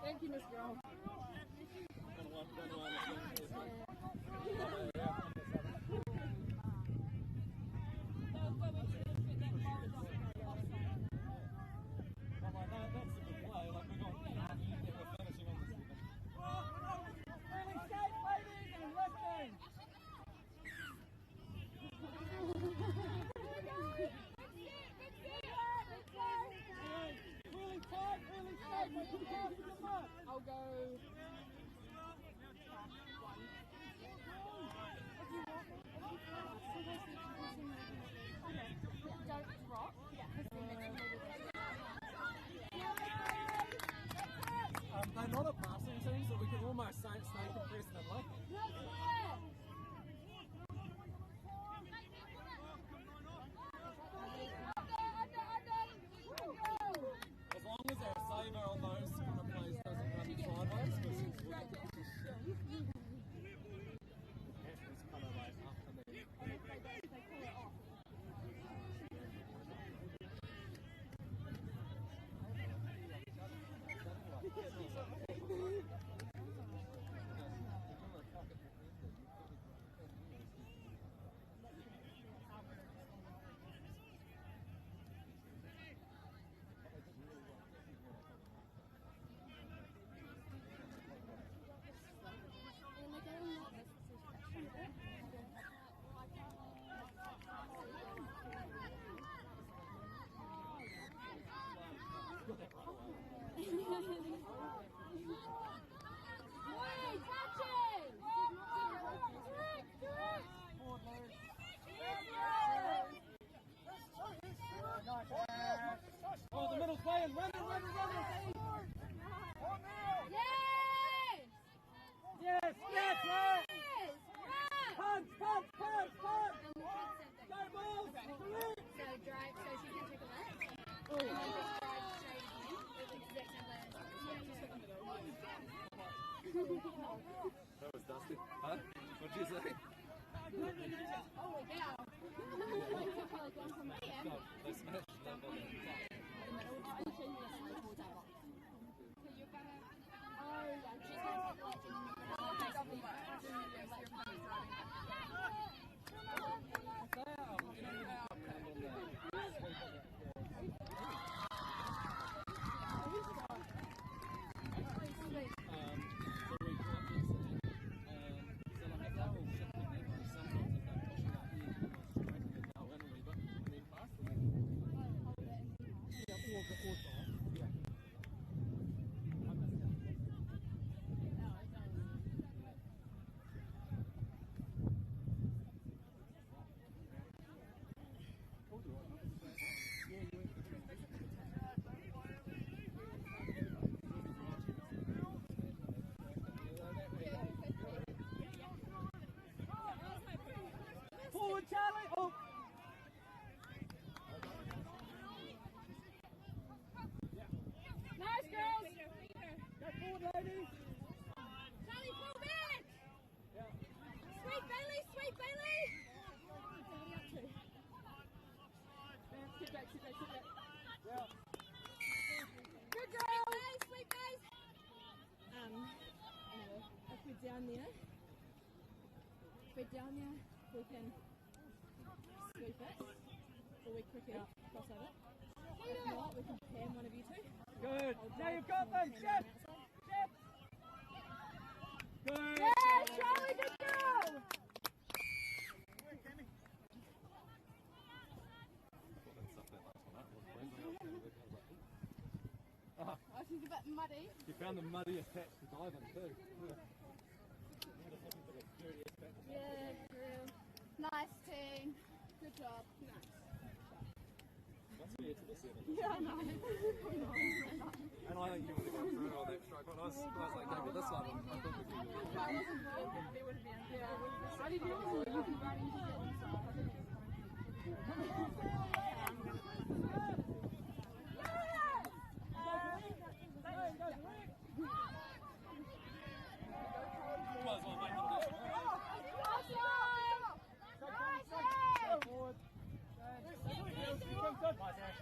Thank you, Miss Girl. almost snake impressing them, like. As long as our saver on those kind of plays doesn't run sideways, because it's kind of like up and then. Oh, the middle's playing. Run. Yes, right. Punch. Go balls. So drive, so she can take a left. And then just drive straight again. With the exact same plan. That was dusty. Huh? What'd you say? Oh, wow. No, they smashed that ball. Forward, Charlie! Oh! Nice, girls! Go forward, ladies! Charlie, pull back! Sweet Bailey! Sit back. Yeah. Good girl! Sweet guys! Anyway, if we're down there, we can sweep it, or we quickly cross over. If not, we can pan one of you two. Good. Now you've got them, Jeff. Good. Yeah, Charlie, good girl. Oh, she's a bit muddy. You found the muddiest patch to dive in too. Yeah, real. Nice team. Good job. Nice. Must be to the 7. Yeah, I know. And I think you would have gone through all that stroke. When I was like, go to this one, I thought we could. There would have been. Yeah. I did yours, or you can run into it and stuff. I think it's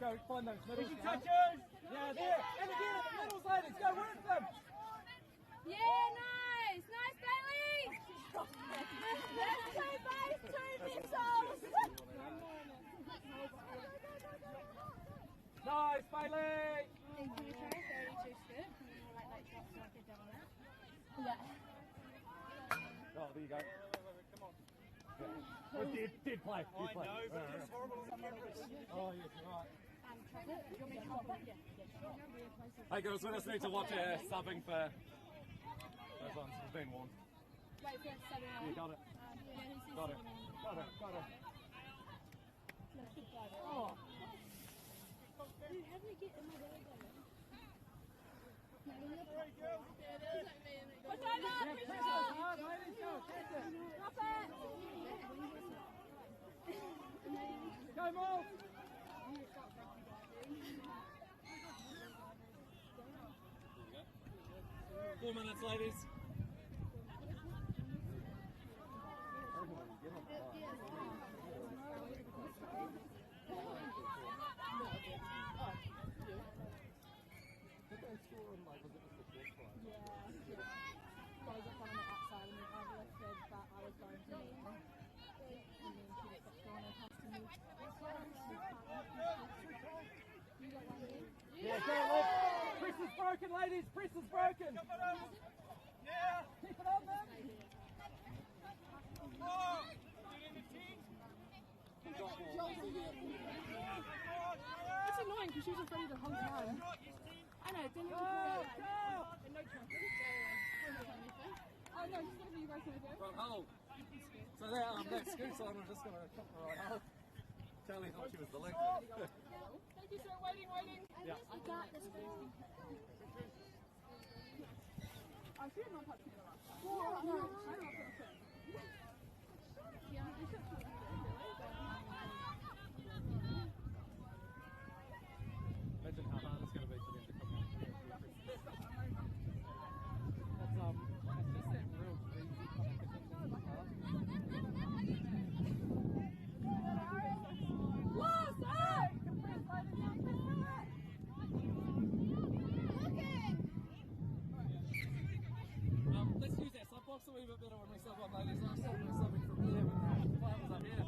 Go find those middles. Touches! Yeah, there! And again at the middles, ladies! Go work them! Yeah, nice! Nice, Bailey! That's two base, two missiles! Nice, Bailey! Can you try 32 skirt? And then we'll like drop so I can double that. Yeah. Oh, there you go. Come on. Did play. I know, but it's horrible on the camera. Oh, yes, you're right. Yeah. Hey girls, we just need to watch our subbing for those ones. We've been warned. Wait for it to settle on. Yeah, got it. Yeah, he says Got it. settle on. Got it. Oh. Dude, how did I get in my belly button? What's over? Go, Mo! 4 minutes, ladies. Yeah, go, Liv. Press is broken, ladies. Press is broken. Yeah. Keep it on, man. It's annoying because she was ready the whole time. I know, didn't you? And no traffic. Oh no, just whatever you guys want to do. Right, hold. So that scoots on, I'm just going to cut the right hold. Charlie thought she was the leg. Thank you, sir. Waiting. Yeah. I got this one. I should not touch the last time. No, I don't know. Yeah, we should put it Imagine how hard it's going to be for them to come out. It's just that real breezy competition. Let's use that sub box a wee bit better when we sub on, ladies. I'm subbing from here with the flames up here.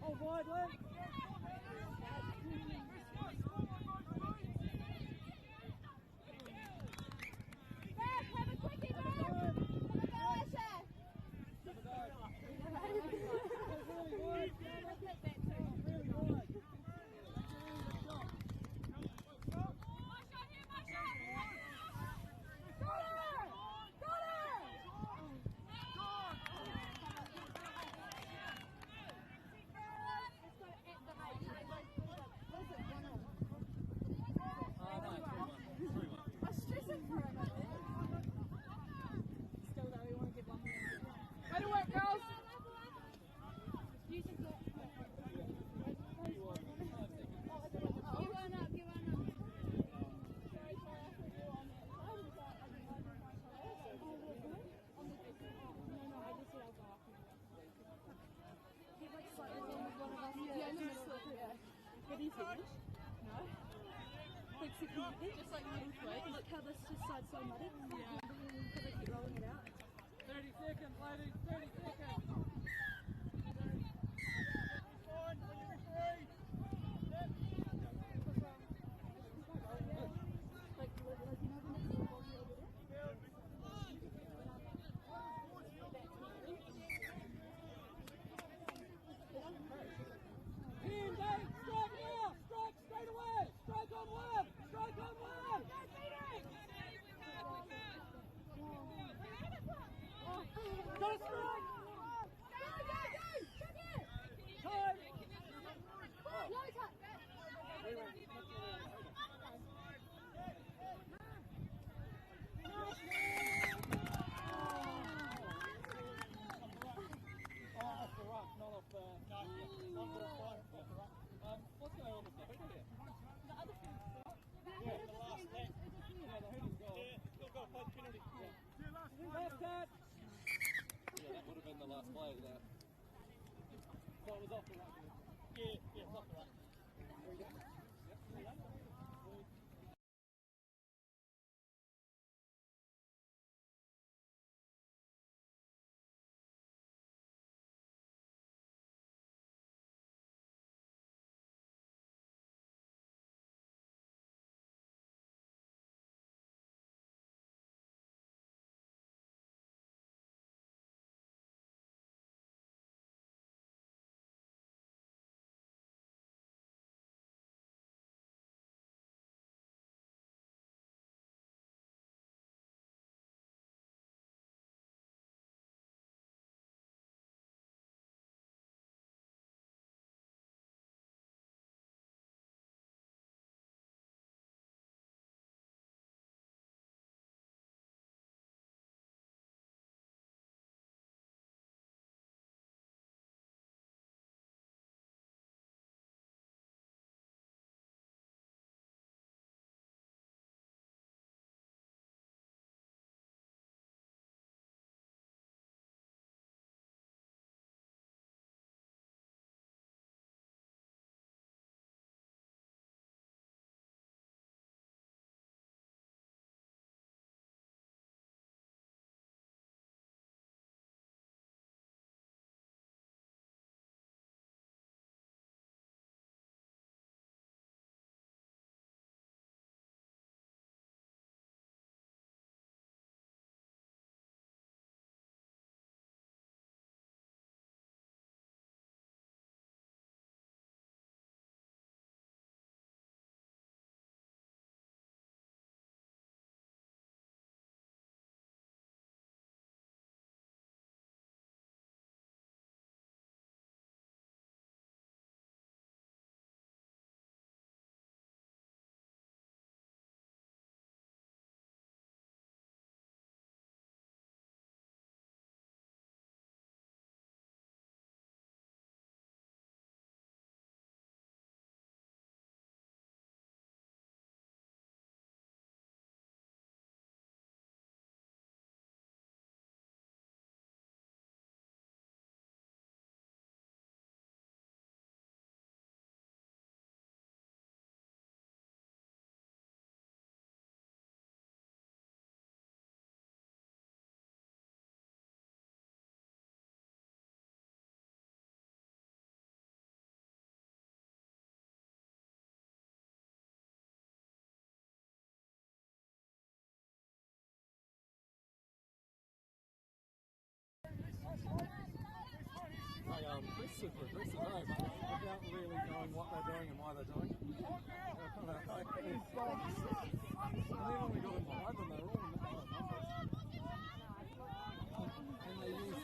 Oh, wide left. Just like look how this just side's so muddy. Yeah. Because I keep rolling it out. 30 seconds, ladies. 30 seconds. super aggressive, but without really knowing what they're doing and why they're doing it. They're kind of like, and then when we got them behind them, they were all in the numbers. And they used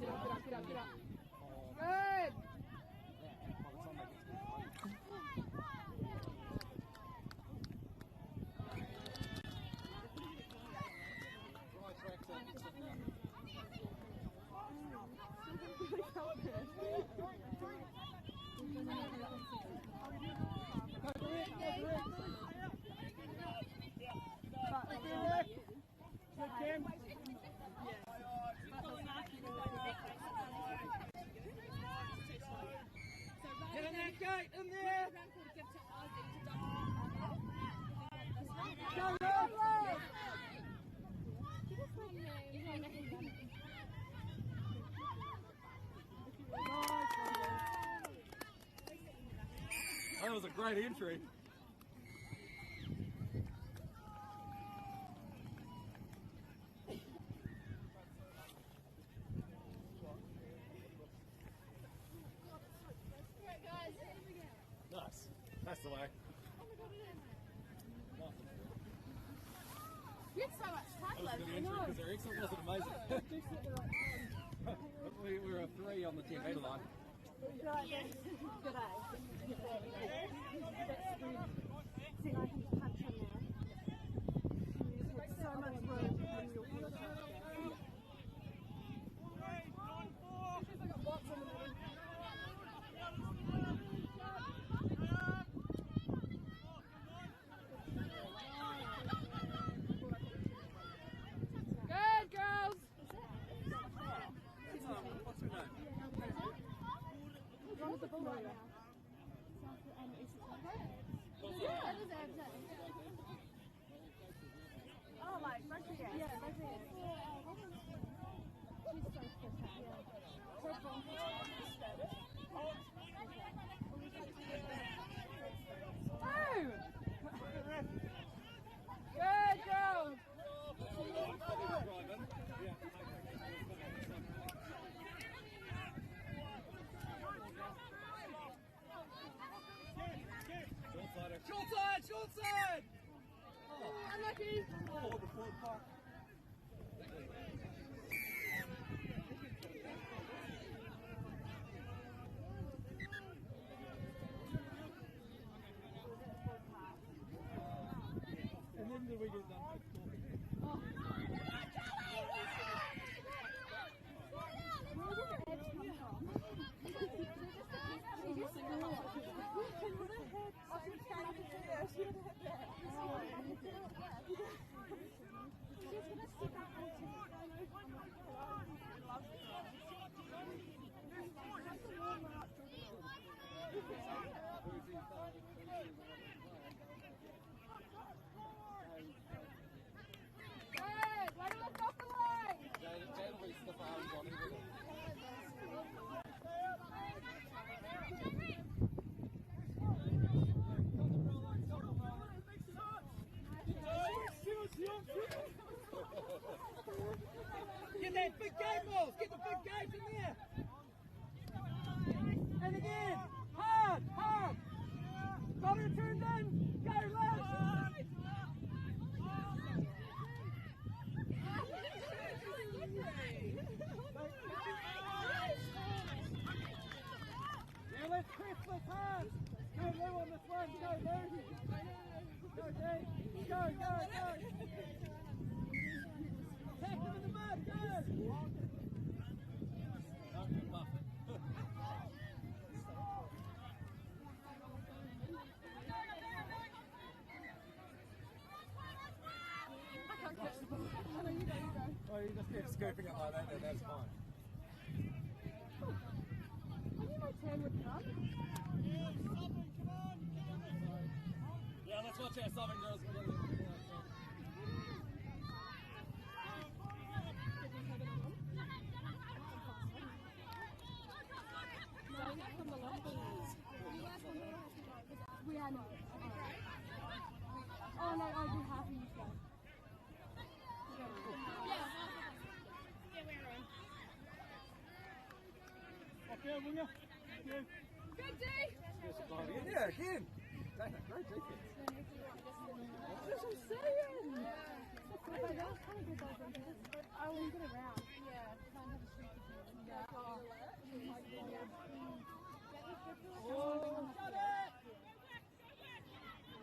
Get up. Good! Get in that gate, in there! Go, that was a great entry. Nice. That's the way. You had so much time That was a left. good entry because their exit wasn't amazing. we were a 3 on the 10 metre line. Yes. Good eye. See, I can punch him now. You had so much room when you're Good girls! What's her name? What's the ball right now? Yeah, that is our day. Oh, like rugby? Yeah, rugby. She's so fit. Yeah. Her bone Oh! Good girl! Short side! Oh, unlucky! Oh, the forward park. And then did we get done by Get that big game balls! Get the big games in there! And again! Hard! Hard! Got her turned in! Go, lads! Now let's press this hard! Go Lou on this one! Go Lou! Go Dave! Go, go, go! Attack them in the mud! Go! Oh, you just keep scooping it like that, then that's fine. I knew my turn would come. Yeah, let's watch our subbing girls. We are not. Oh no, I do half of you guys. Yeah. Yeah, we're on. Good day. Yeah, again. Dana, great defense. That's what I'm saying. I will get around. Yeah. Can't have a streak of him. Yeah. Oh. Got it.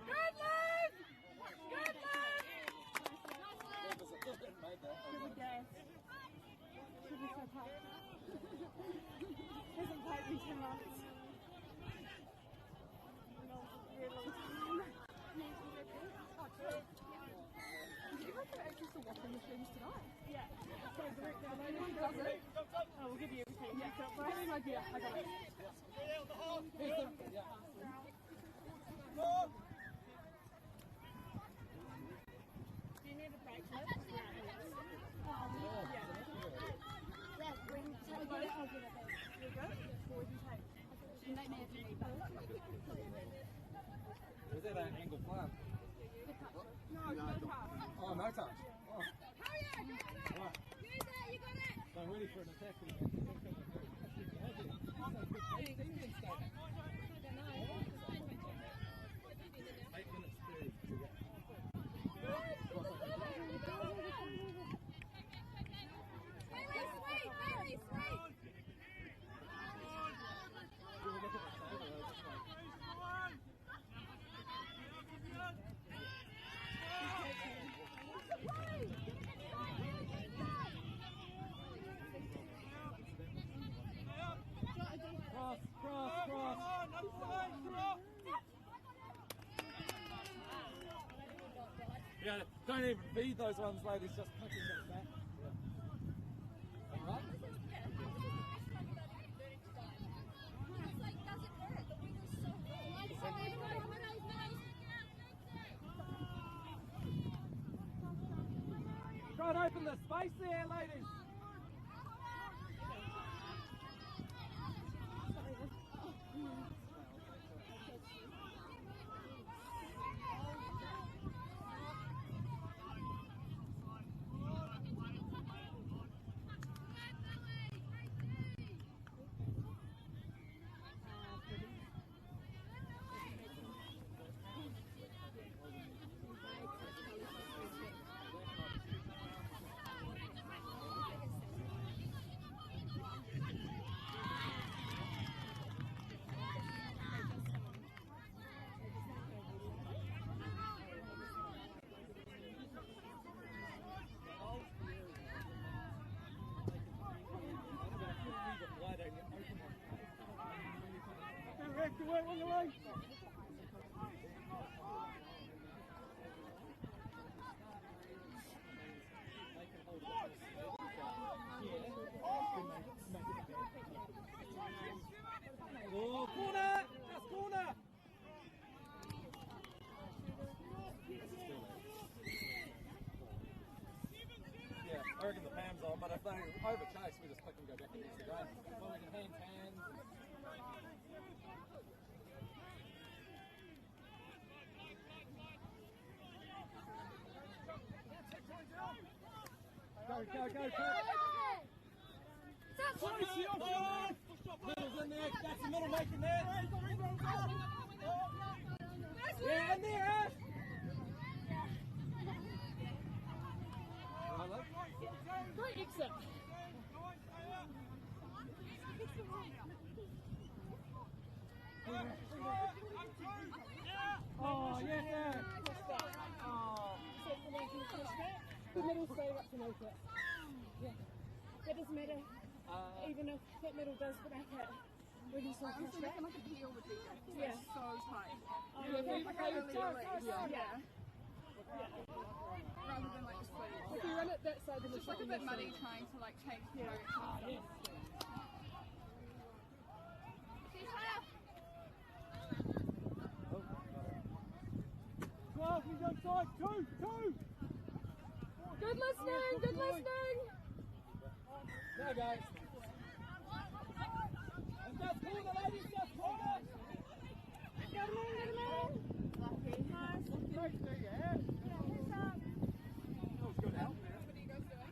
Good move. Good move. Should be gas. Should be so tight. Hasn't played in 10 months. Did you have access to washing machines tonight? Yeah. So direct down there. Who does it? Oh, we'll give you everything. Yeah. Give me an idea. I got it. Do you need a break? Yeah. I'll give it back. You go? Or you take? You make me have to leave that. Was that an angle plant? No, no touch. Oh, no touch. Oh. Hurry up, go it! Right. Use it, you got it! So I'm ready for an attack. Yeah, don't even feed those ones, ladies, just punching them back. Yeah. Alright? Try and open the space there, ladies. Oh, Puna! That's Puna! Yeah, I reckon the PAM's on, but if they overchase, we just click and go back against the game. Well, we can hands. Go. Middle's in there. That's the middle making that. Yeah, in there, Ash. Great exit. Oh, yes, sir. The middle stay up to make it. Yeah. That doesn't matter. Even if that middle does break it, we can still catch that. Like a peel with these. Yeah. So tight. Yeah. Rather than like just playing. If you run it that side, then it's just like a bit muddy trying to like change the direction. Well, he's outside. Two. Good listening. There, guys. And just pull the ladies, just pull it. Get him in. Lucky. Nice. Great thing, yeah. That was good help there. What are you guys doing?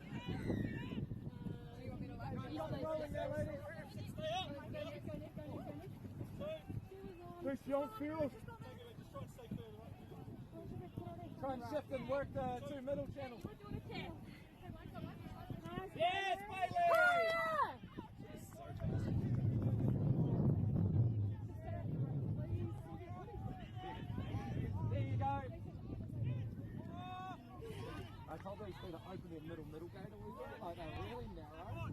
Do you want me to like? Rolling there, ladies. Stay up. Cyril. Try and shift and work the 2 middle channels. Yes, Bailey! There you go. I told these two to open their middle gate a wee bit, like they're really narrow.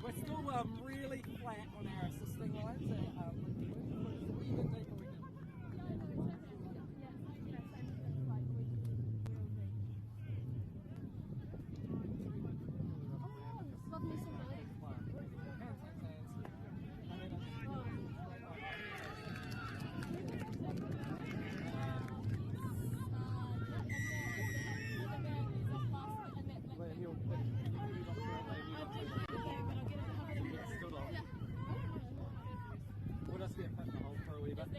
We're still really flat on our assisting lines. We can push a wee bit deeper. We'll just get put in the hole for a wee bit. Is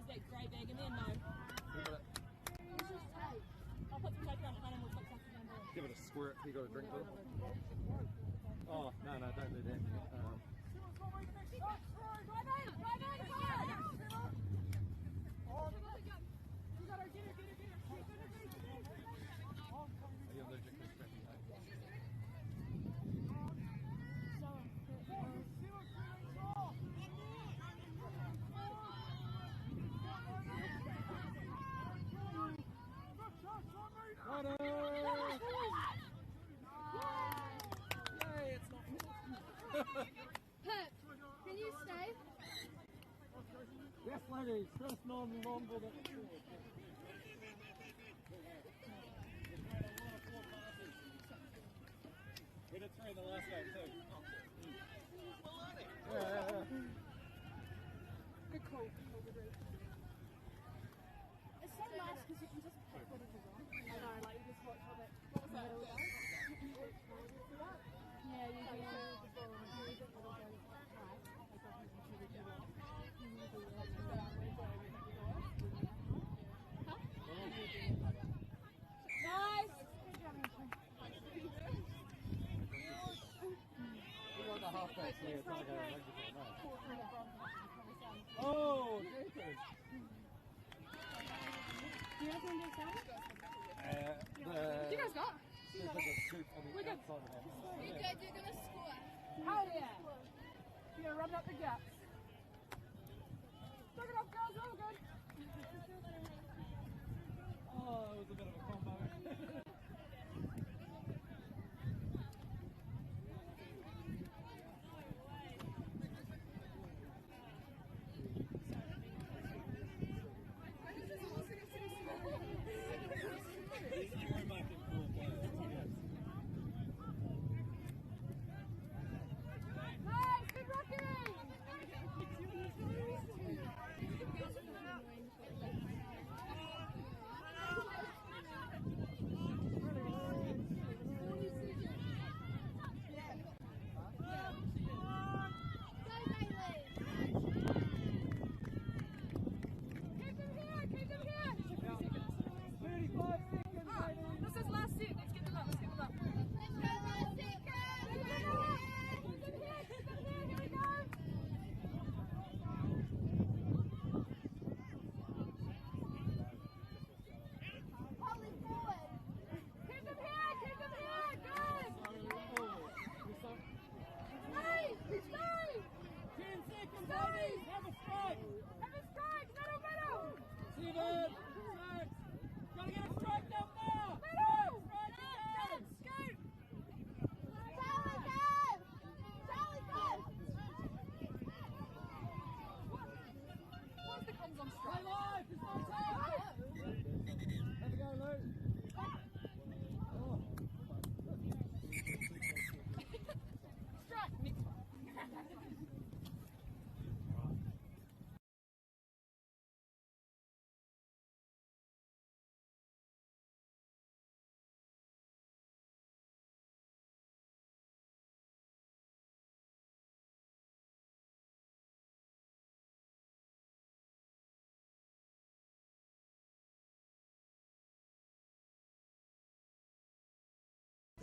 that grey bag in there? No. I'll put some tape around it and we'll put something under it. Give it a squirt. You got a drink with it? Oh, no, don't do that. Pip, can you stay? Yes, ladies. First non-ball that we did 3 in the last game too. Yeah. Good call. It's so nice because you can just pick whatever you want. I know, like you just watch how that middle goes. Yeah, you do. Nice! You want the halfback here, it's not going to rugby ball, no. Oh, jeepers. Do you guys want to do some? What you guys got? There's a scoop on the outside of that. You're good, you're going to score. Hell yeah! You're going to rub it up the guts. Look it up, girls, all good. Oh, it was a bit of a combo.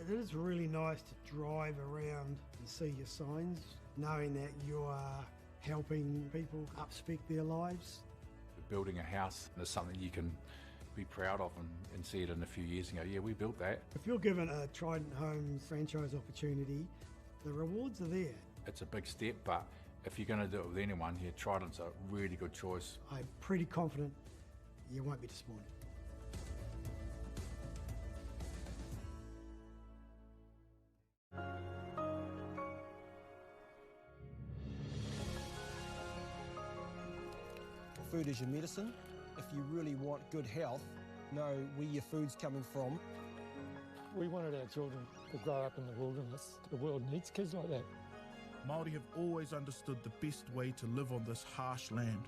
It is really nice to drive around and see your signs, knowing that you are helping people up-spec their lives. Building a house is something you can be proud of and see it in a few years and go, yeah, we built that. If you're given a Trident Homes franchise opportunity, the rewards are there. It's a big step, but if you're going to do it with anyone, yeah, Trident's a really good choice. I'm pretty confident you won't be disappointed. Food is your medicine. If you really want good health, know where your food's coming from. We wanted our children to grow up in the wilderness. The world needs kids like that. MāORI have always understood the best way to live on this harsh land.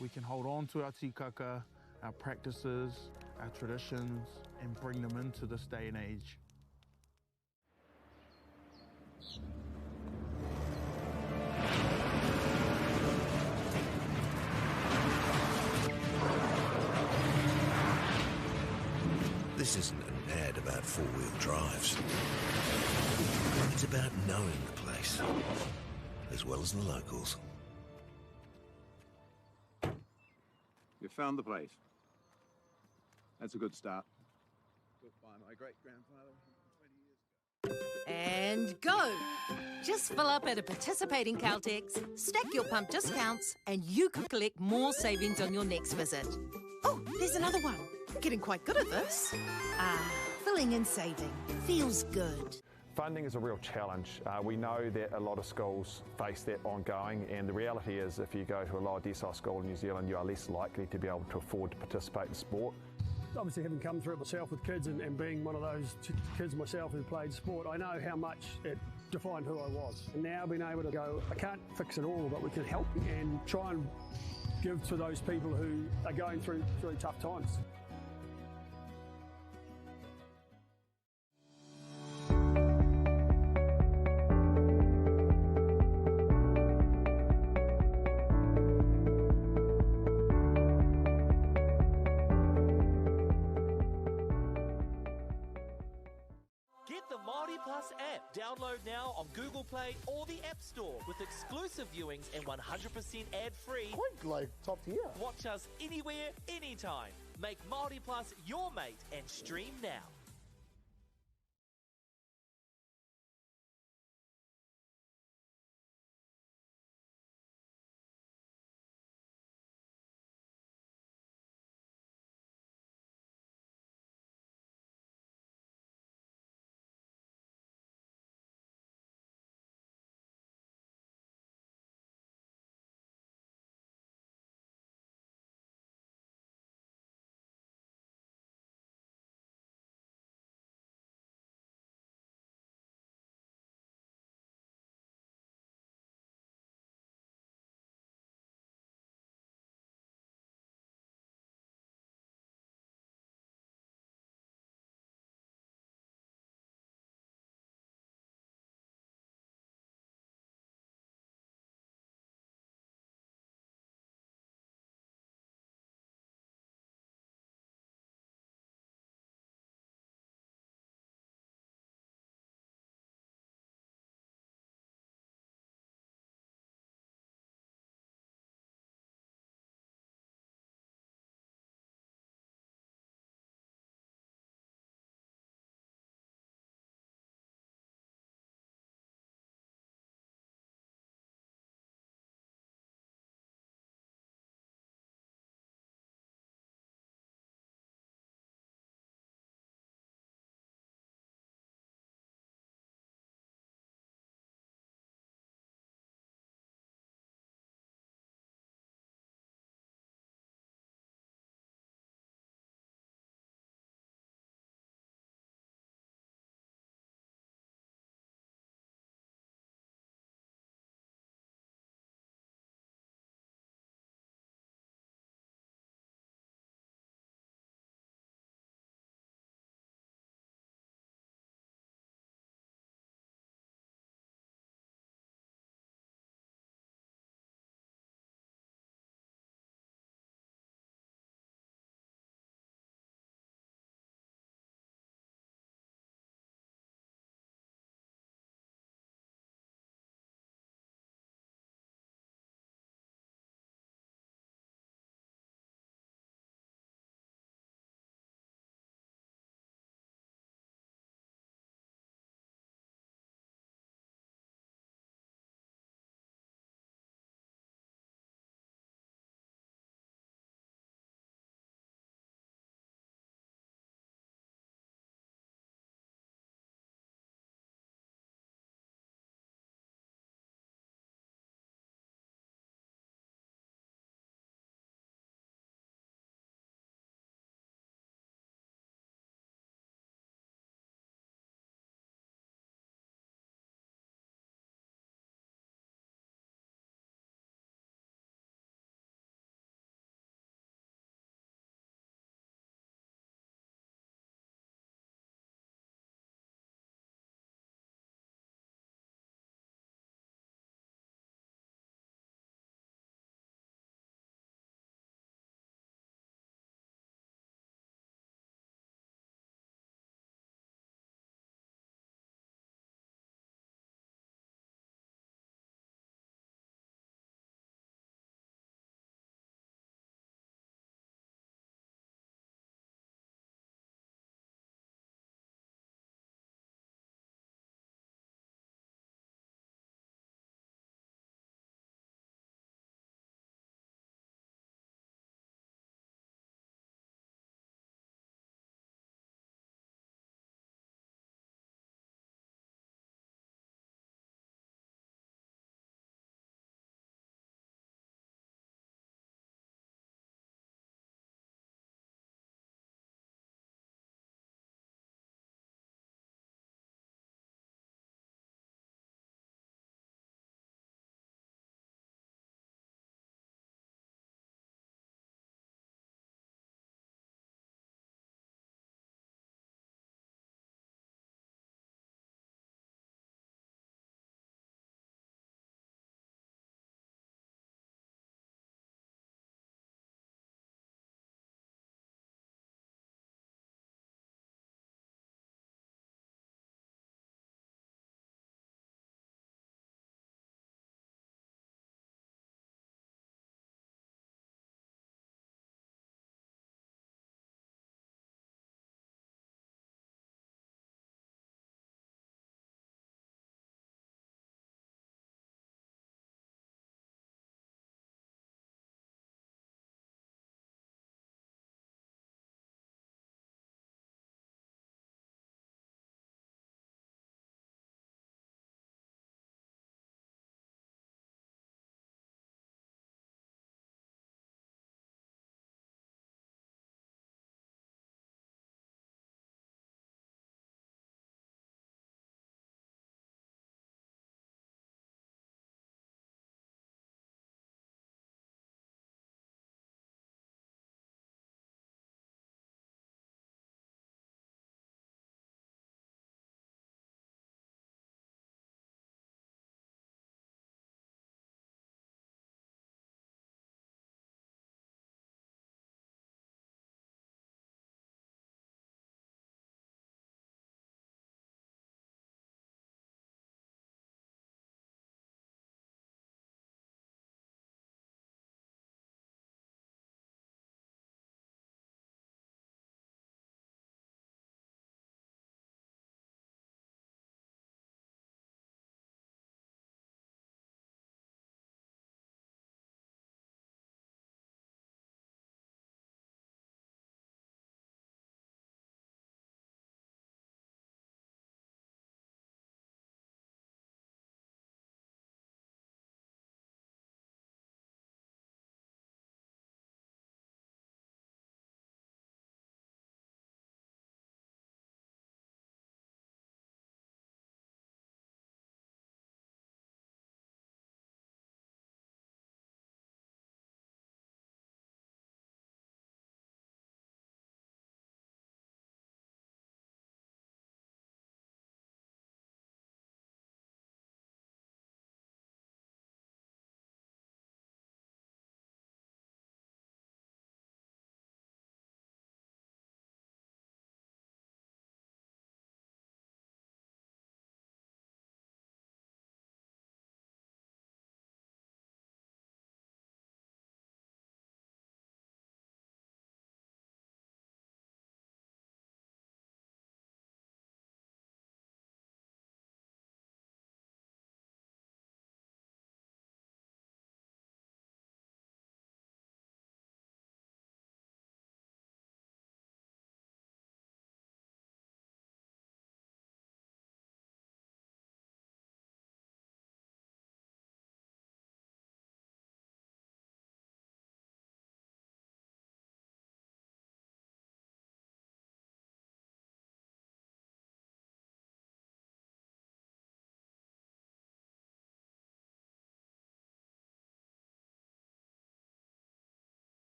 We can hold on to our tikaka, our practices, our traditions, and bring them into this day and age. This isn't an ad about four-wheel drives. It's about knowing the place, as well as the locals. You found the place. That's a good start. Built by my great-grandfather 20 years ago. And go! Just fill up at a participating Caltex, stack your pump discounts, and you could collect more savings on your next visit. Oh, there's another one. Getting quite good at this. Filling and saving. Feels good. Funding is a real challenge. We know that a lot of schools face that ongoing, and the reality is if you go to a lower decile school in New Zealand, you are less likely to be able to afford to participate in sport. Obviously, having come through it myself with kids and being one of those kids myself who played sport, I know how much it defined who I was. And now being able to go, I can't fix it all, but we can help and try and give to those people who are going through really tough times. Get the MāORI Plus app. Download now on Google Play or the App Store with exclusive viewings and 100% ad-free. Point like top tier. Watch us anywhere, anytime. Make MāORI Plus your mate and stream now.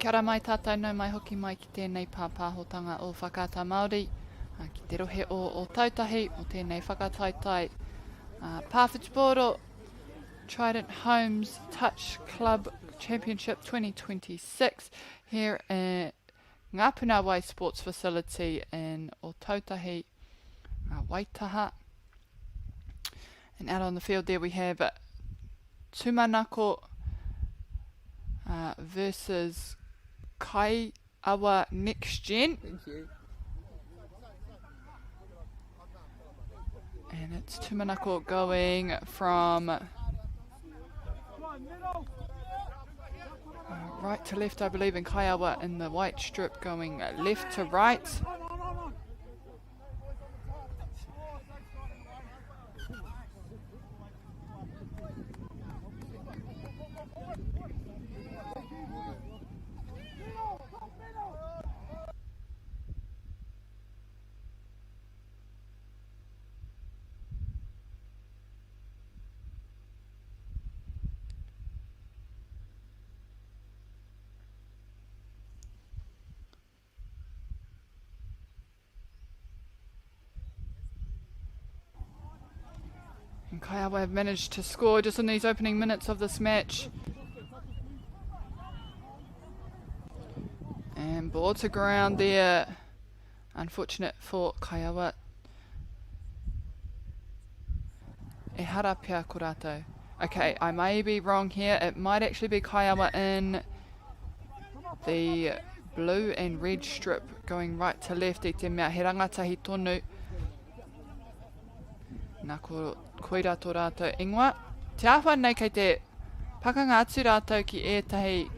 kia ora mai tātou nau mai hoki mai ki tēnei pāpāhotanga o Whakaata Māori. Ki te rohe o tautahi, o tēnei whakataitai. Pāwhitiporo Trident Homes Touch Club Championship 2026 here at Ngā Puna Wai Sports Facility in Otautahi, Waitaha. And out on the field there we have Tumanako versus Kaiawa NextGen. Thank you. And it's Tumanako going from right to left, I believe, and Kaiawa in the white strip going left to right. And Kaiawa have managed to score just in these opening minutes of this match. And ball to ground there. Unfortunate for Kaiawa. E hara pia ko rātou. Okay, I may be wrong here. It might actually be Kaiawa in the blue and red strip going right to left. I te mea he rangatahi tonu. Nā koira tō rātou ingoa. Te āwha nei kei te pakanga atu rātou ki ētahi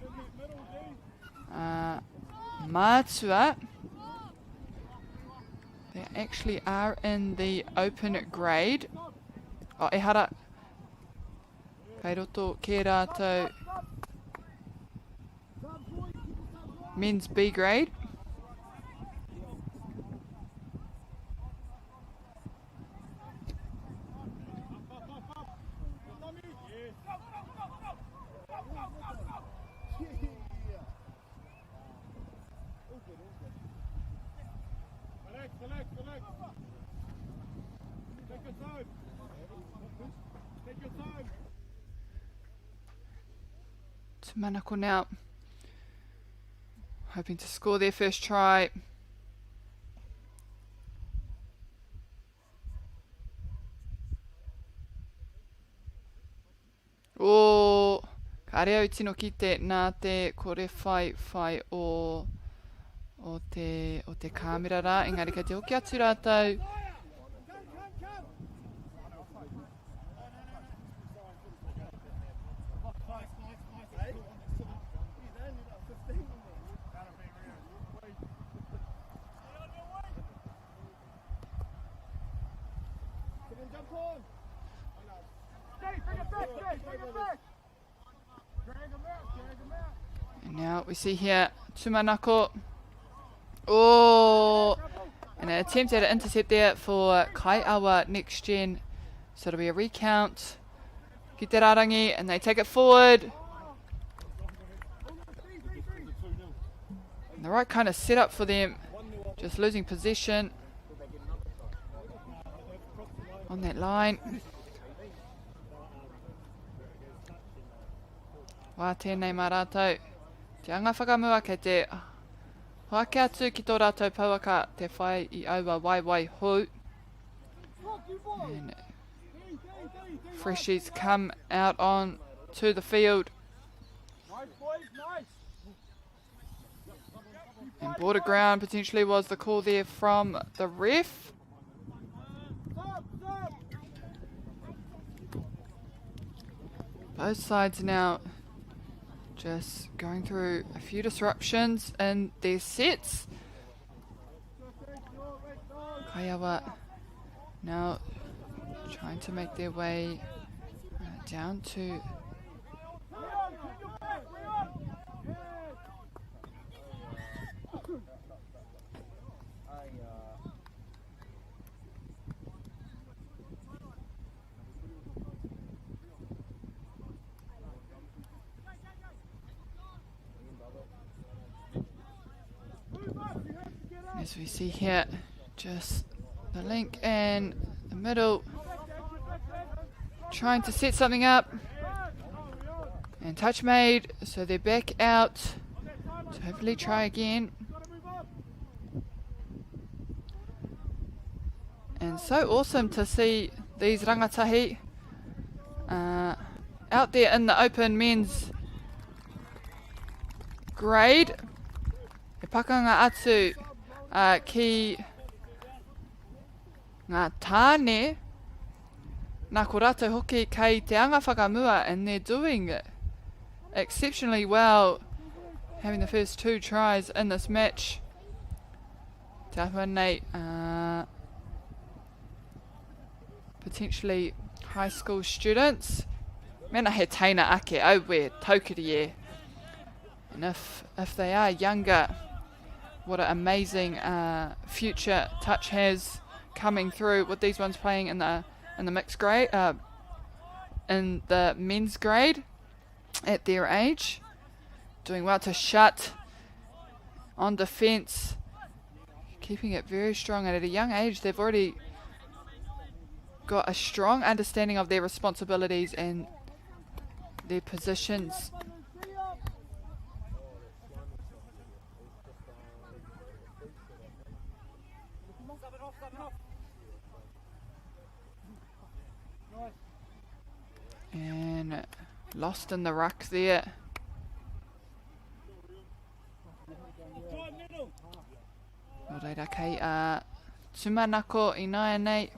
mātua. They actually are in the open grade. O ehara. Kei roto ke rātou men's B grade. Tumanako now hoping to score their first try. O ka reo tino ki te nā te kore whai o te kāmera rā. Engari kei te hoki atu rātou. And now we see here Tumanako. Oh, and an attempt at an intercept there for Kaiawa NextGen. So it'll be a recount. Ki te rarangi, and they take it forward. And the right kind of setup for them. Just losing possession on that line. Wā tēnei mā rātou. Te anga whakamua kei te hoake atu ki tō rātou pauaka te whai I aua wai hou. And freshies come out on to the field. And border ground potentially was the call there from the ref. Both sides now just going through a few disruptions in their sets. Kaiawa now trying to make their way down to As we see here, just the link and the middle. Trying to set something up. And touch made, so they're back out to hopefully try again. And so awesome to see these rangatahi out there in the open men's grade. E pakanga atu ki ngā tāne nā ko rātou hoki kei te anga whakamua, and they're doing exceptionally well, having the first 2 tries in this match. Te ahua nei, potentially high school students. Mena he teina ake au we taukiri e. And if they are younger, what an amazing future Touch has coming through with these ones playing in the mixed grade, in the men's grade at their age. Doing well to shut on defence, keeping it very strong, and at a young age they've already got a strong understanding of their responsibilities and their positions. And lost in the ruck there. Nō reira kei Tumanako I nai nei.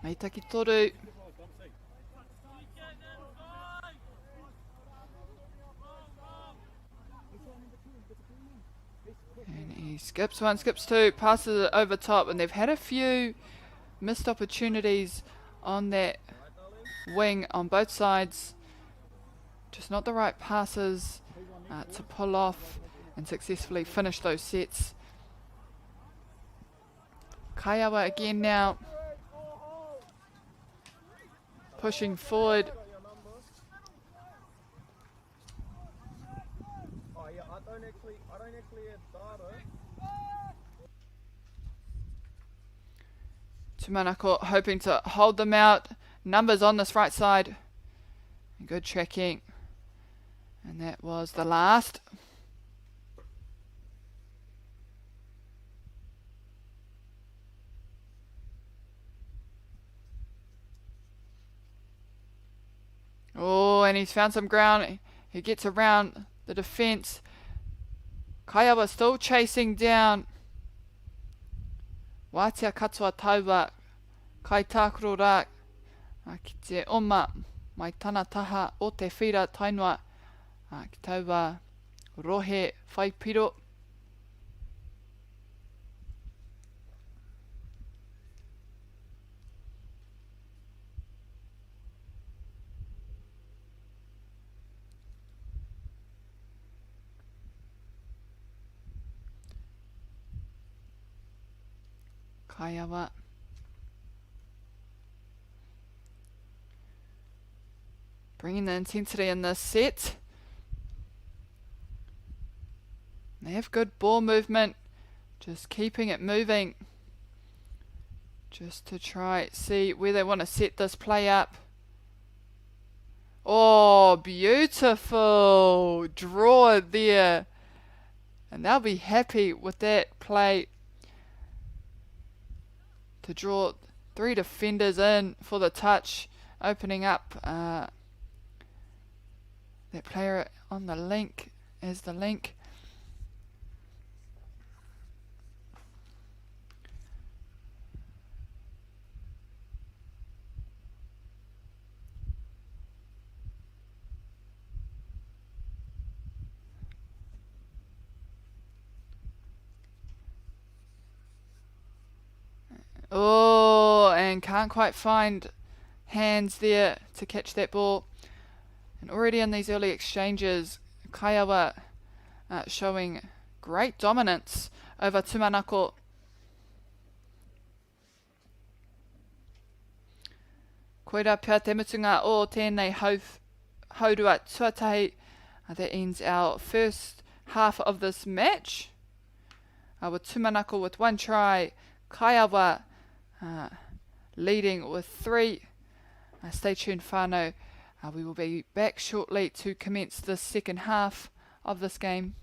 Meitaki toru. And he skips 1, skips 2, passes it over top, and they've had a few missed opportunities on that wing on both sides. Just not the right passes to pull off and successfully finish those sets. Kaiawa again now, pushing forward. Tumanako hoping to hold them out. Numbers on this right side. Good tracking. And that was the last. Oh, and he's found some ground. He gets around the defence. Kaiawa still chasing down. Wātea katoa taua. Kai tākuro rā. Ki te oma mai tana taha o te whira tainua. Ki taua rohe whaipiro. Kaiawa. Bringing the intensity in this set. They have good ball movement. Just keeping it moving. Just to try see where they want to set this play up. Oh, beautiful draw there. And they'll be happy with that play. To draw 3 defenders in for the touch, opening up that player on the link as the link. Oh, and can't quite find hands there to catch that ball. And already in these early exchanges, Kaiawa showing great dominance over Tumanako. Koira pia te mutunga o tēnei haurua tuatahi That ends our first half of this match. With Tumanako with 1 try, Kaiawa leading with 3. Stay tuned, whānau. We will be back shortly to commence the second half of this game.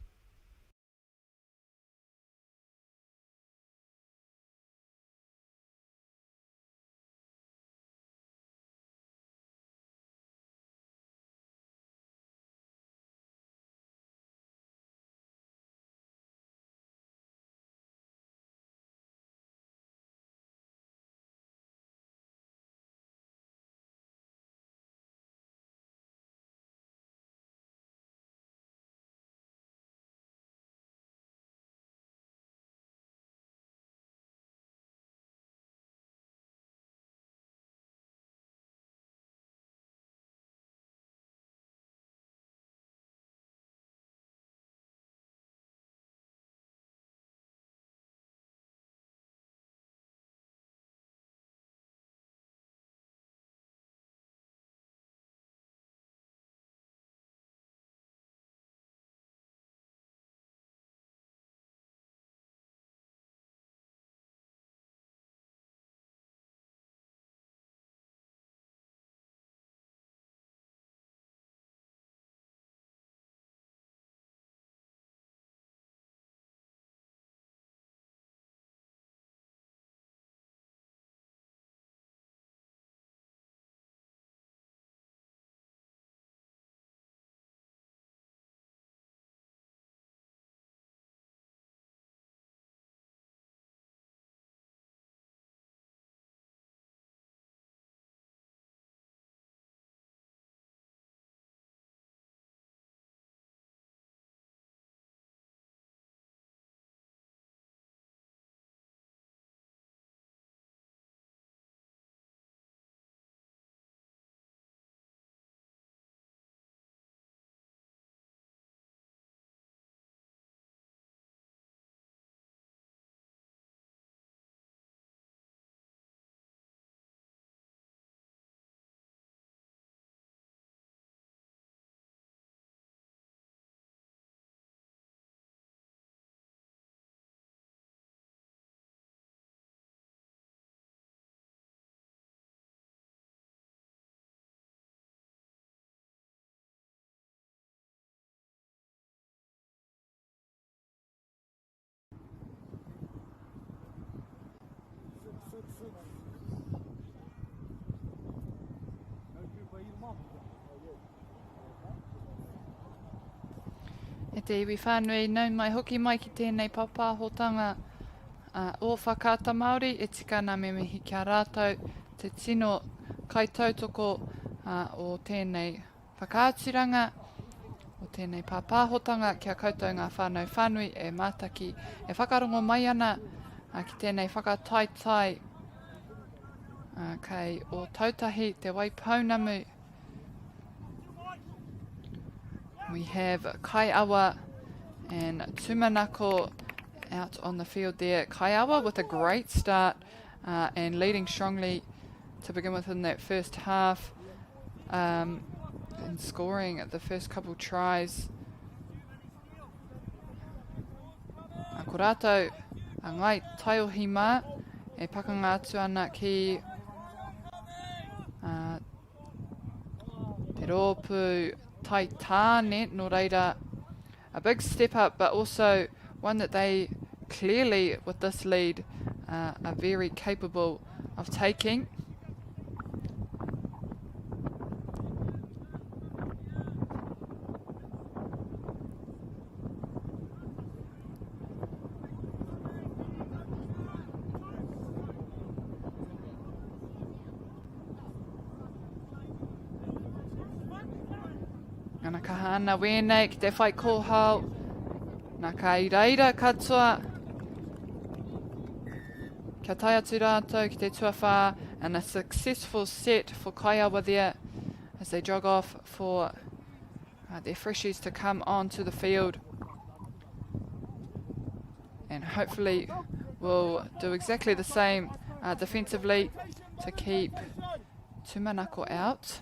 E te iwi whānui nau mai hoki mai ki tēnei papahotanga o whakata Māori. E tika nā me mihi kia rātou te tino kaitautoko o tēnei whakaatiranga, o tēnei papahotanga kia koutou ngā whānau whānui e mātaki e whakarongo mai ana ki tēnei whakataitai kei o tautahi te waipaunamu. We have Kaiawa and Tumanako out on the field there. Kaiawa with a great start and leading strongly to begin with in that first half and scoring the first couple tries. Ko rātou ngai taiohi mā e pakanga atu ana ki te rōpū tai tāne, no reira a big step up, but also one that they clearly, with this lead, are very capable of taking. Ana kahana wēnei ki te whai kōhau. Nā kai reira katoa. Kia tai atu rātou ki te tuawhā, and a successful set for Kaiawa there as they jog off for their freshies to come onto the field. And hopefully will do exactly the same defensively to keep Tumanako out.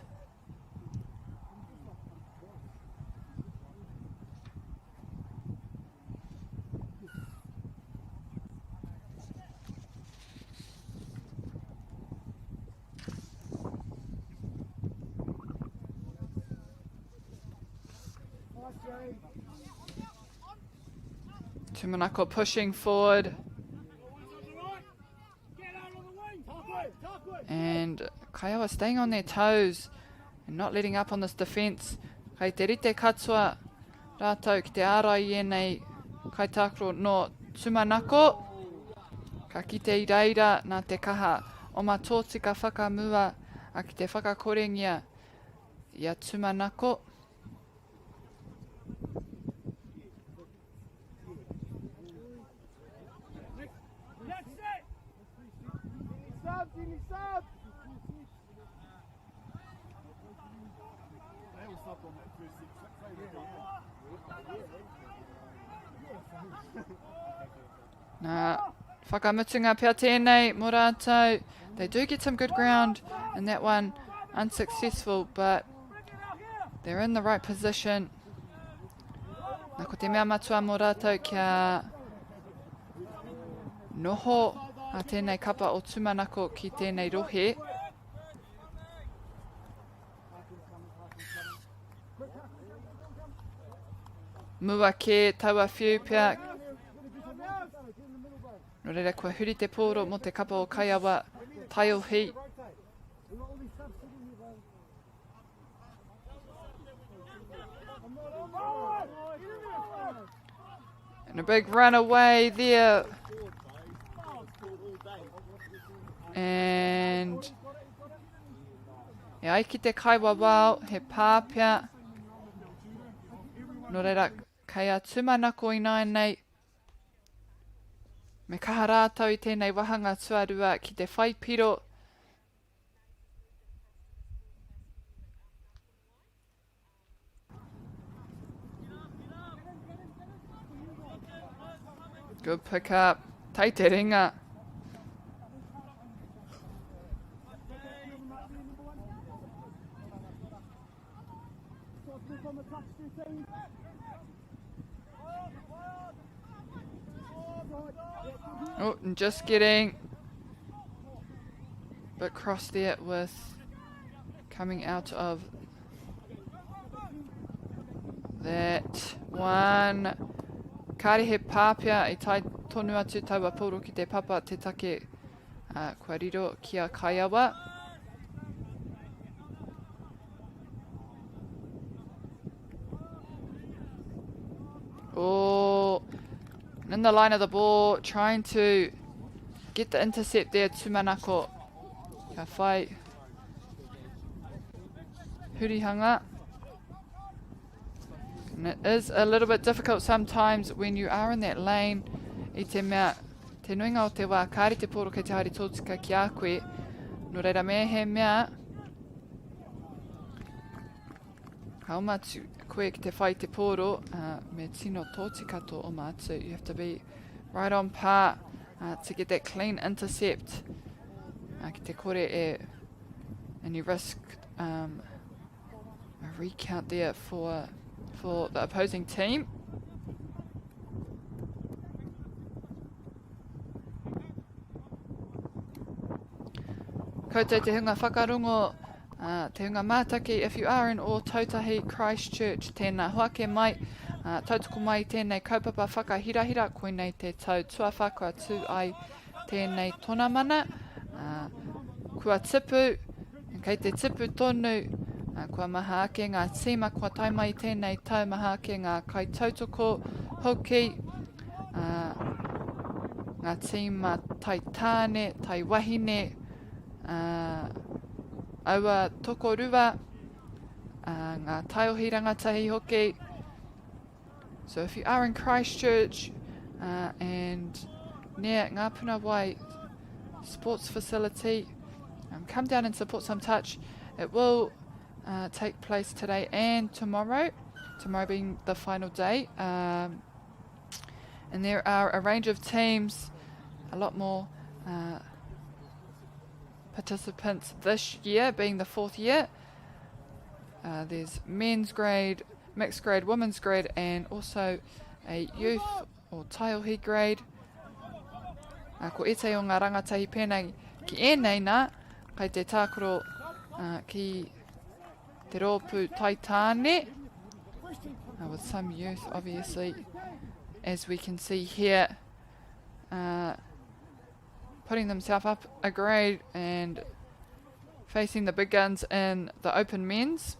Tumanako pushing forward. And Kaiawa staying on their toes and not letting up on this defence. Kei te rite katua rātou ki te ārai e nei kaitākaro no Tumanako. Ka kite I reira nā te kaha o mā tōtika whakamua a ki te whakakorengia I a Tumanako. Nā, whakamutunga pia tēnei mō rātou. They do get some good ground and that one unsuccessful, but they're in the right position. Nā ko te mea matua mō rātou kia noho a tēnei kapa o Tumanako ki tēnei rohe. Mua ke taua whiu pia. No reira kua huri te pōro mo te kapa o Kaiawa Taiohi. And a big run away there. And ai ki te Kaiawa wao he pāpia. No reira kei a Tumanako I nai nei. Me kaha rātou I tēnei wahanga tuarua ki te whaipiro. Good pick up. Tai te ringa. Oh, and just getting a bit cross there with coming out of that one. Kāre he pāpia I tai tonu atu taua pōro ki te papa te take kua riro ki a Kaiawa. Oh, in the line of the ball, trying to get the intercept there, Tumanako. Ka whai hurihanga. And it is a little bit difficult sometimes when you are in that lane. I te mea, te nuinga o te wā, kāre te pōro kei te haere tōtika ki a koe. No reira mea he mea. Haumatu koe ki te whai te pōro, me tino tōtika tō o mātu. You have to be right on par to get that clean intercept. Ki te kore e, and you risk a recount there for the opposing team. Koutou te hunga whakarongo, te hunga mātaki. If you are in Ōtautahi, Christchurch, tēnā hoake mai, tautoko mai tēnei kaupapa whakahirahira, koinei te tau tuawhaka tū ai tēnei tona mana. Kua tipu, kei te tipu tonu, kua maha ake ngā tīma, kua taimai tēnei tau maha ake ngā kaitautoko hoki, ngā tīma tai tāne, tai wahine, aua tokorua, ngā taiohi rangatahi hoki. So if you are in Christchurch and near Ngā Puna Wai sports facility, come down and support some touch. It will take place today and tomorrow, tomorrow being the final day. And there are a range of teams, a lot more participants this year, being the 4th year. There's men's grade, mixed grade, women's grade, and also a youth or taiohi grade. Ko ete o ngā rangatahi pēnei ki ēnei nā, kei te tākoro ki te rōpū tai tāne. with some youth, obviously, as we can see here, putting themselves up a grade and facing the big guns in the open men's.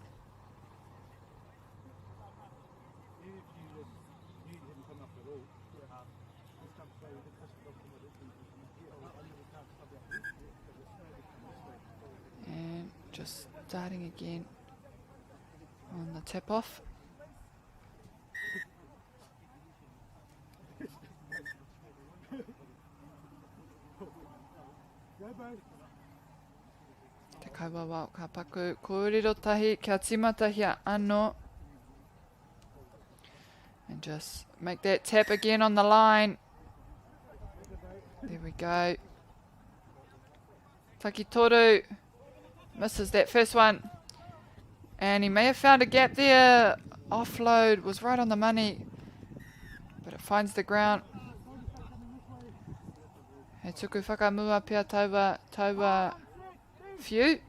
And just starting again on the tip off. Te kaiwawa o ka paku kōrero tahi kia timata hia anō. And just make that tap again on the line. There we go. Takitoru misses that first one. And he may have found a gap there. Offload was right on the money. But it finds the ground. He tuku whakamua pia taua few.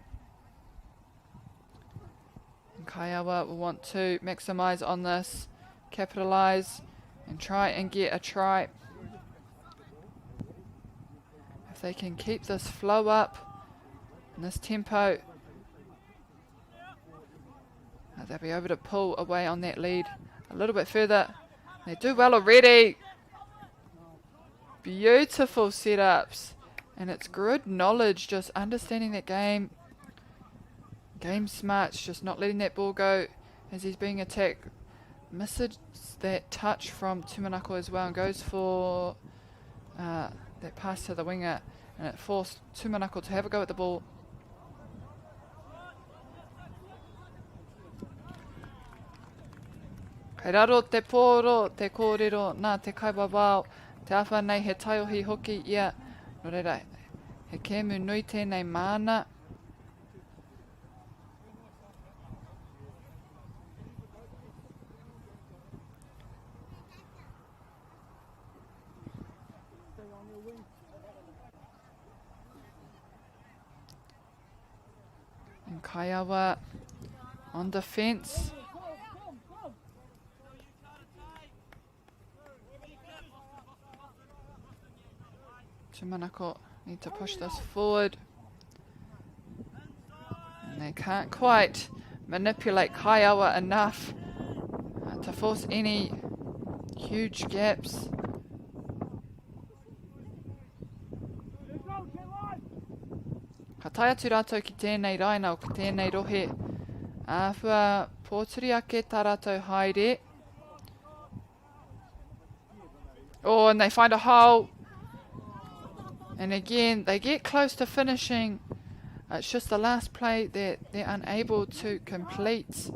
And Kaiawa will want to maximise on this, capitalise, and try and get a try. If they can keep this flow up and this tempo, they'll be able to pull away on that lead a little bit further. They do well already. Beautiful setups. And it's good knowledge, just understanding that game. Game smarts, just not letting that ball go as he's being attacked. Misses that touch from Tumanako as well and goes for that pass to the winger. And it forced Tumanako to have a go at the ball. Kei raro te pōro, te kōrero, nā te kaiwawao, te awha nei he taiohi hoki ia. No reira, he kēmu nui tēnei māna. And Kaiawa on defence. Tumanako need to push this forward. And they can't quite manipulate Kaiawa enough to force any huge gaps. Ka taia tu rātou ki tēnei raina o ki tēnei rohe. Āwhua pōturi ake tā rātou haere. Oh, and they find a hole. And again, they get close to finishing. It's just the last play that they're unable to complete.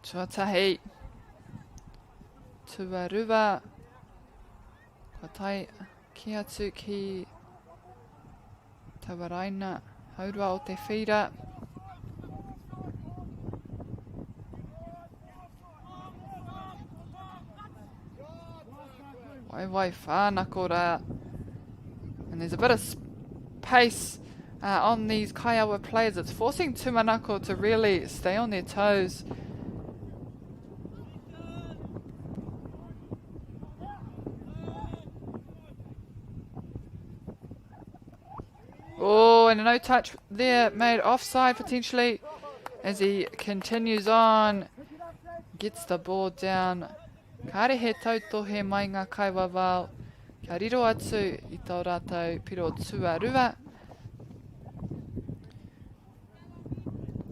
Tuatahi. Tuarua. Kua tai ki atu ki Tawaraina. Haurua o te whira. Wai whānako rā. And there's a bit of pace on these Kaiawa players. It's forcing Tumanako to really stay on their toes. Oh, and a no touch there, made offside potentially as he continues on. Gets the ball down. Kāre he tautohe mai ngā kaiwawao. Kia riro atu i tau rātou piro tuarua.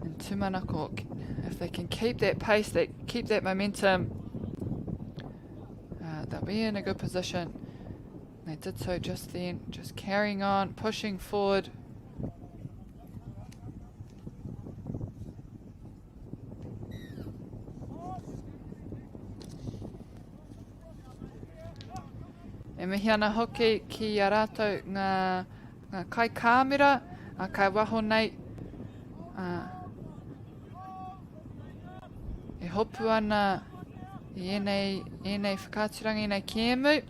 And Tumanako, if they can keep that pace, they keep that momentum, they'll be in a good position. They did so just then, just carrying on, pushing forward. E mihi ana hoki ki a rātou ngā kai kāmera, kai waho nei. E hopu ana i enei whakāturangi nei kēmu.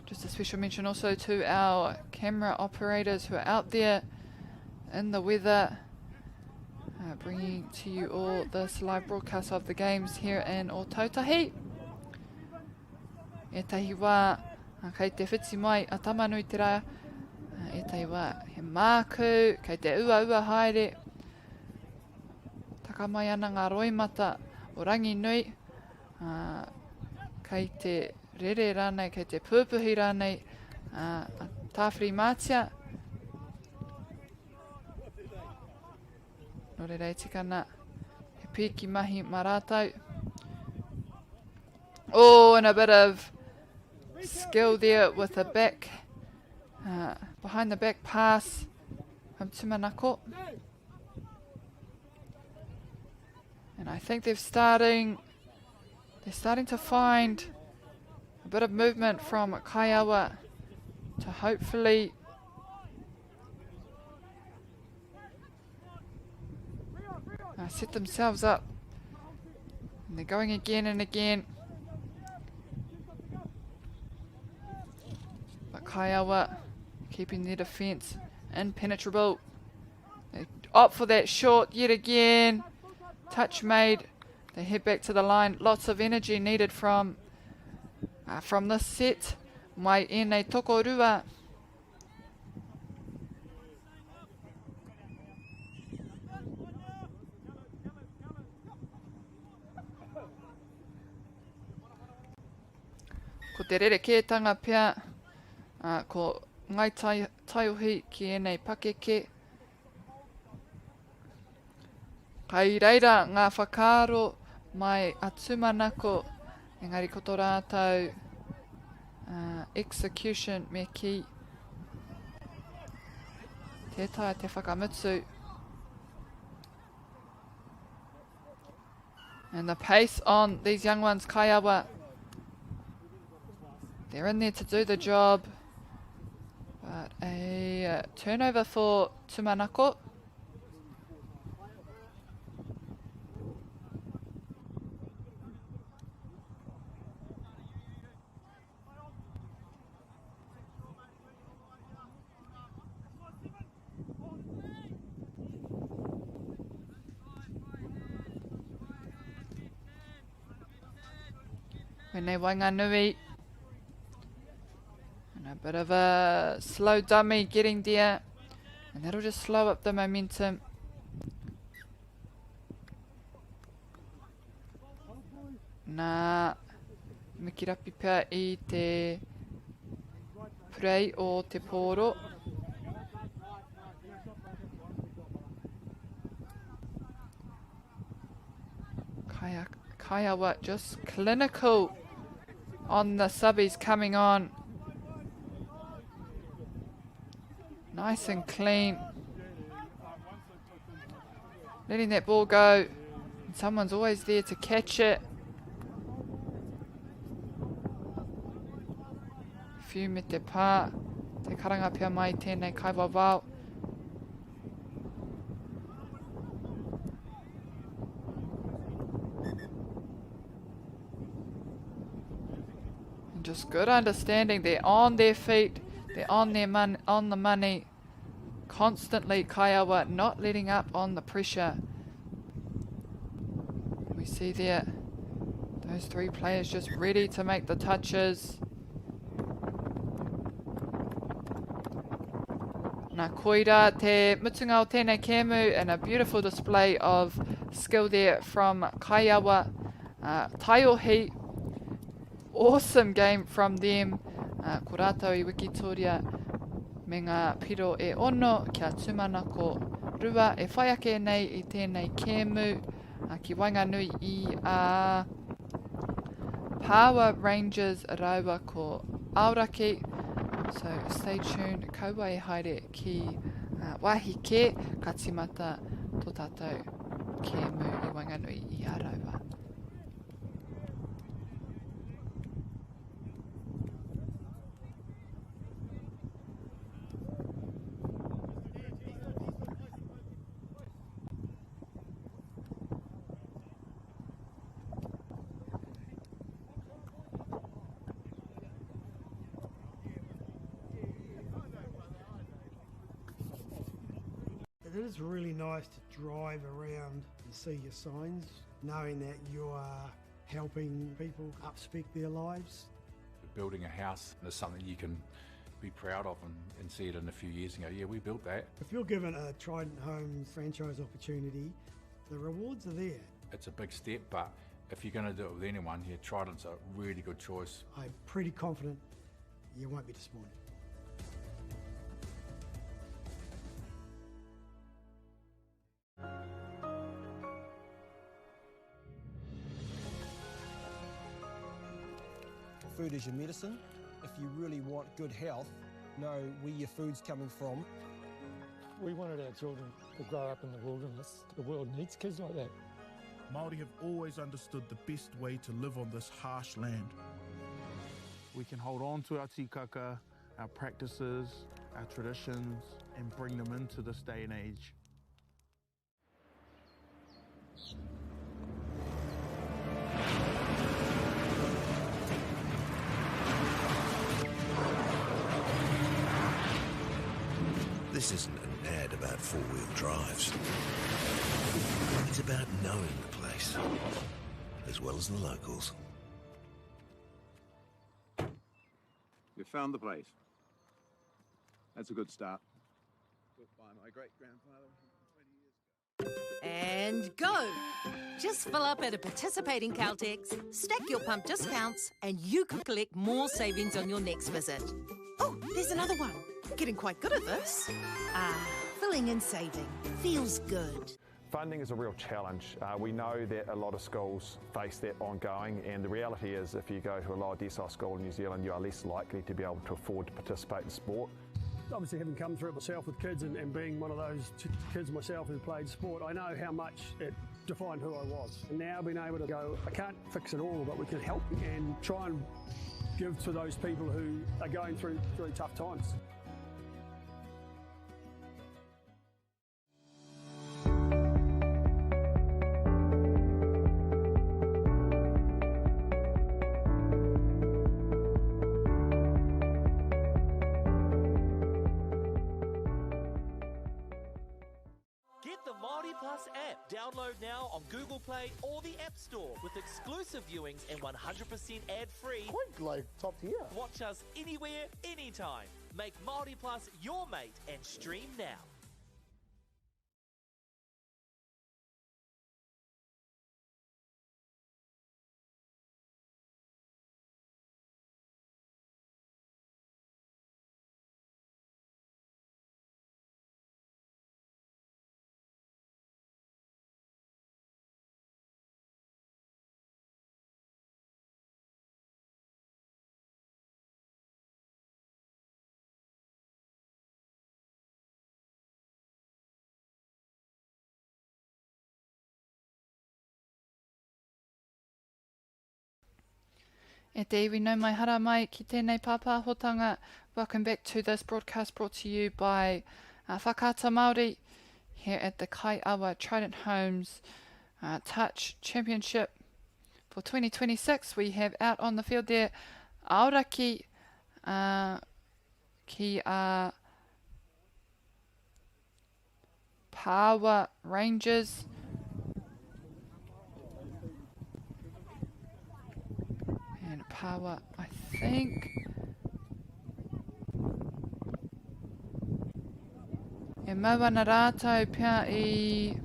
Just this special mention also to our camera operators who are out there in the weather, bringing to you all this live broadcast of the games here in Ōtautahi. E tahi wā, kei te whiti mai a tamanui te rā, e tahi wā he māku, kei te ua haere, taka mai ana ngā roimata o rangi nui, kei te rere rānei, kei te pūpuhi rānei, a tāwhiri mātia. Nō re rei tikana, he piki mahi marātau. Oh, and a bit of skill there with a back, behind the back pass from Tumanako. And I think they're starting to find a bit of movement from Kaiawa to hopefully set themselves up. And they're going again and again. But Kaiawa keeping their defence impenetrable. They opt for that short yet again. Touch made. They head back to the line. Lots of energy needed from this set. Mai ēnei tokorua. Ko te rerekētanga pia, ko ngai taiuhi ki ēnei pakeke. Kai reira ngā whakaaro mai a Tumanako, engari ko tō rātou execution me ki tētai te whakamutsu. And the pace on these young ones, Kaiawa, they're in there to do the job. But a turnover for Tumanako. Wenei Wainganui. And a bit of a slow dummy getting there. And that'll just slow up the momentum. Nā mikirapi pia I te prei o te pōro. Kaiawa just clinical on the subbies coming on. Nice and clean. Letting that ball go. And someone's always there to catch it. Few me te pā. Te karanga pia mai tēnei kaiwawao. Just good understanding. They're on their feet. They're on the money. Constantly Kaiawa not letting up on the pressure. We see there those three players just ready to make the touches. Nā koira te mutunga o tēnei kēmu, and a beautiful display of skill there from Kaiawa. Taiohi. Awesome game from them. Ko rātou I wikitoria me ngā piro e ono kia Tumanako rua e whai ake nei I tēnei kēmu ki Wainganui I a Power Rangers raua ko Aoraki. So stay tuned. Kaua e haere ki wahike ka timata tō tātou kēmu I Wainganui I a raua. It is really nice to drive around and see your signs, knowing that you are helping people upspec their lives. Building a house is something you can be proud of and see it in a few years and go, yeah, we built that. If you're given a Trident Homes franchise opportunity, the rewards are there. It's a big step, but if you're going to do it with anyone, yeah, Trident's a really good choice. I'm pretty confident you won't be disappointed. Food is your medicine. If you really want good health, know where your food's coming from. We wanted our children to grow up in the wilderness. The world needs kids like that. MāORI have always understood the best way to live on this harsh land. We can hold on to our tikaka, our practices, our traditions, and bring them into this day and age. This isn't an ad about four-wheel drives. It's about knowing the place, as well as the locals. You found the place. That's a good start. Built by my great-grandfather 120 years ago. And go! Just fill up at a participating Caltex, stack your pump discounts, and you could collect more savings on your next visit. Oh, there's another one. Getting quite good at this. Filling and saving. Feels good. Funding is a real challenge. We know that a lot of schools face that ongoing, and the reality is if you go to a lower decile school in New Zealand, you are less likely to be able to afford to participate in sport. Obviously, having come through it myself with kids and being one of those kids myself who played sport, I know how much it defined who I was. And now being able to go, I can't fix it all, but we can help and try and give to those people who are going through really tough times. MāORI Plus app. Download now on Google Play or the App Store with exclusive viewings and 100% ad-free. Quite like top tier. Watch us anywhere, anytime. Make MāORI Plus your mate and stream now. E te iwi nau mai hara mai ki tēnei pāpāhotanga. Welcome back to this broadcast brought to you by Whakaata MāORI here at the Kaiawa Trident Homes Touch Championship for 2026. We have out on the field there Aoraki ki Power Rangers. Power, I think. E mauana rātou pia I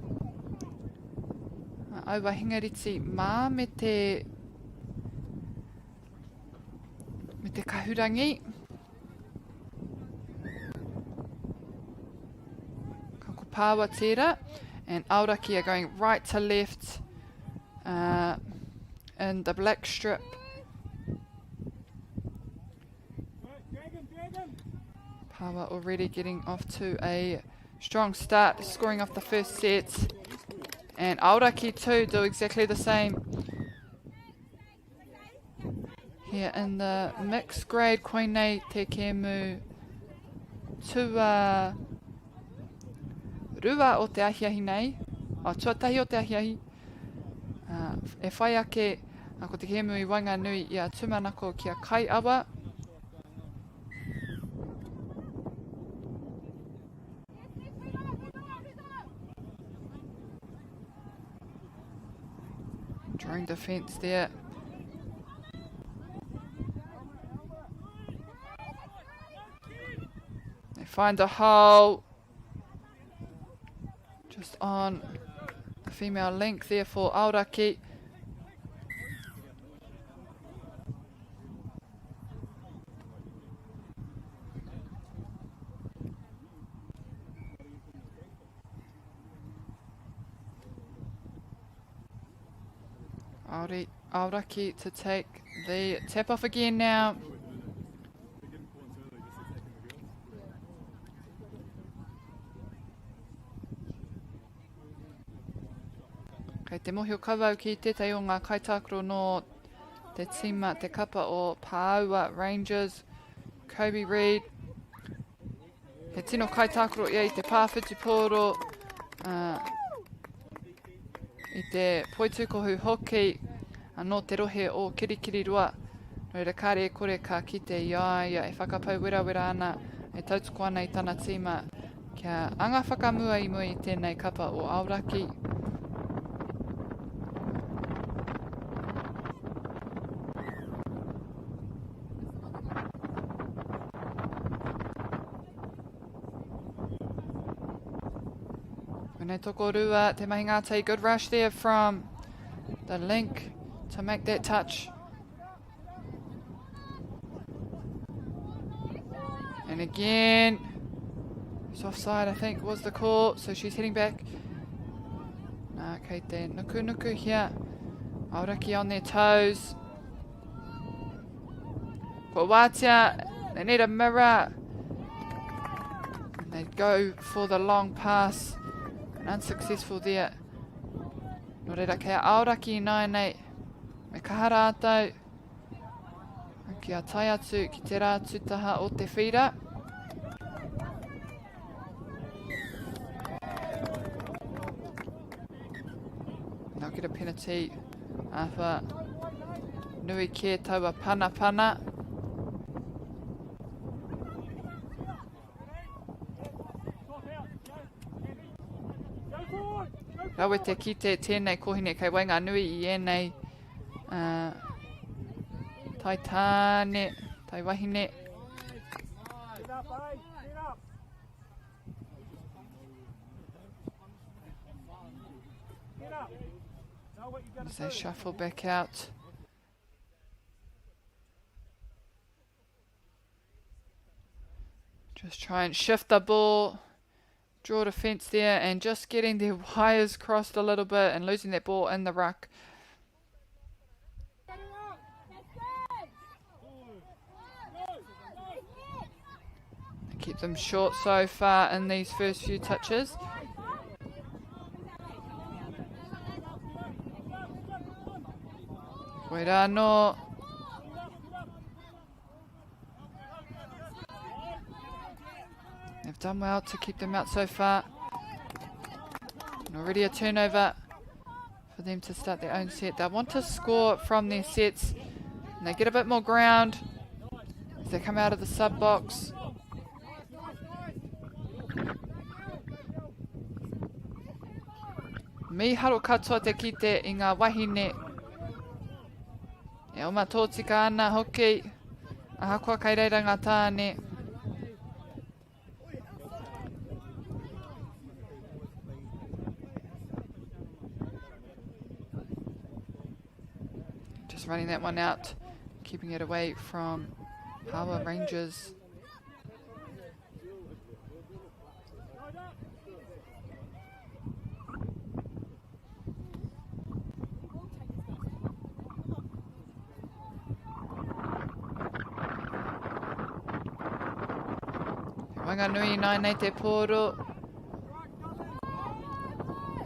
aua hingariti mā me te kahurangi. Kako Power tērā. And Aoraki are going right to left in the black strip. Power already getting off to a strong start, scoring off the first set. And Aoraki too do exactly the same. Here in the mixed grade, koinei te kemu tua rua o te ahiahi nei. Tuatahi o te ahiahi. E whai ake ko te kemu I wanga nui I a Tumanako ki a Kaiawa. Ring defence there. They find a hole. Just on the female link there for Aoraki. Aoraki to take the tap off again now. Kei te mohi o kawau ki tētai o ngā kaitākaro no te tima te kapa o Pāua Rangers, Kobe Reid. He tino kaitākaro ia I te pāwhitu pōro, I te poitukohu hoki, anō te rohe o kirikiri rua. Reira kāre e kore ka ki te iaia e whakapau wera ana e tautuko ana I tana tima kia anga whakamua I mui I tēnei kapa o Aoraki. Nei toko rua, te mahi ngātai, good rush there from the link to make that touch. And again, it's offside I think was the call, so she's heading back. Nā, kei te nuku here. Aoraki on their toes. Ko wātia, they need a mirror. And they go for the long pass. Unsuccessful there. No reira kei Aoraki nai nei. Me kahara atau. Kia tai atu ki te rā tutaha o te whira. They'll get a penalty. Awha nui ke taua pana. Rawe te kite tēnei kohine kei wainga nui I ēnei tai tāne, tai wahine. As they shuffle back out. Just try and shift the ball. Draw defence there and just getting their wires crossed a little bit and losing that ball in the ruck. They keep them short so far in these first few touches. Koira no. They've done well to keep them out so far. And already a turnover for them to start their own set. They want to score from their sets. And they get a bit more ground as they come out of the sub box. Miharo katoa te kite I ngā wahine. E oma tōtika ana hoki. Ahakoa kai reira ngā tāne. Just running that one out, keeping it away from Power Rangers. Wanga nui nai nei te pōro.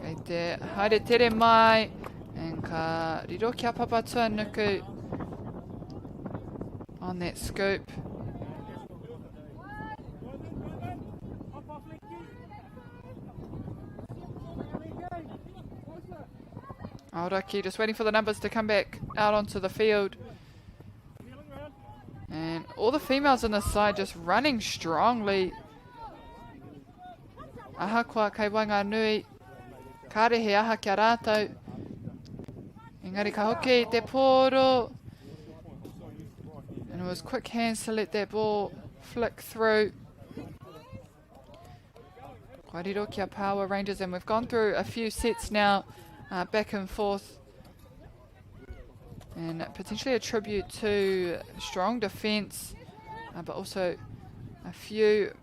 Kei te haere tere mai. And ka riro kia papatua nuku on that scoop. Aoraki just waiting for the numbers to come back out onto the field. And all the females on the side just running strongly. Ahakoa kei wanga nui. Karehe aha kia rātou. Engari ka hoki te pōro. And it was quick hands to let that ball flick through. Kōrero kia Power Rangers, and we've gone through a few sets now, back and forth. And potentially a tribute to strong defence, but also a few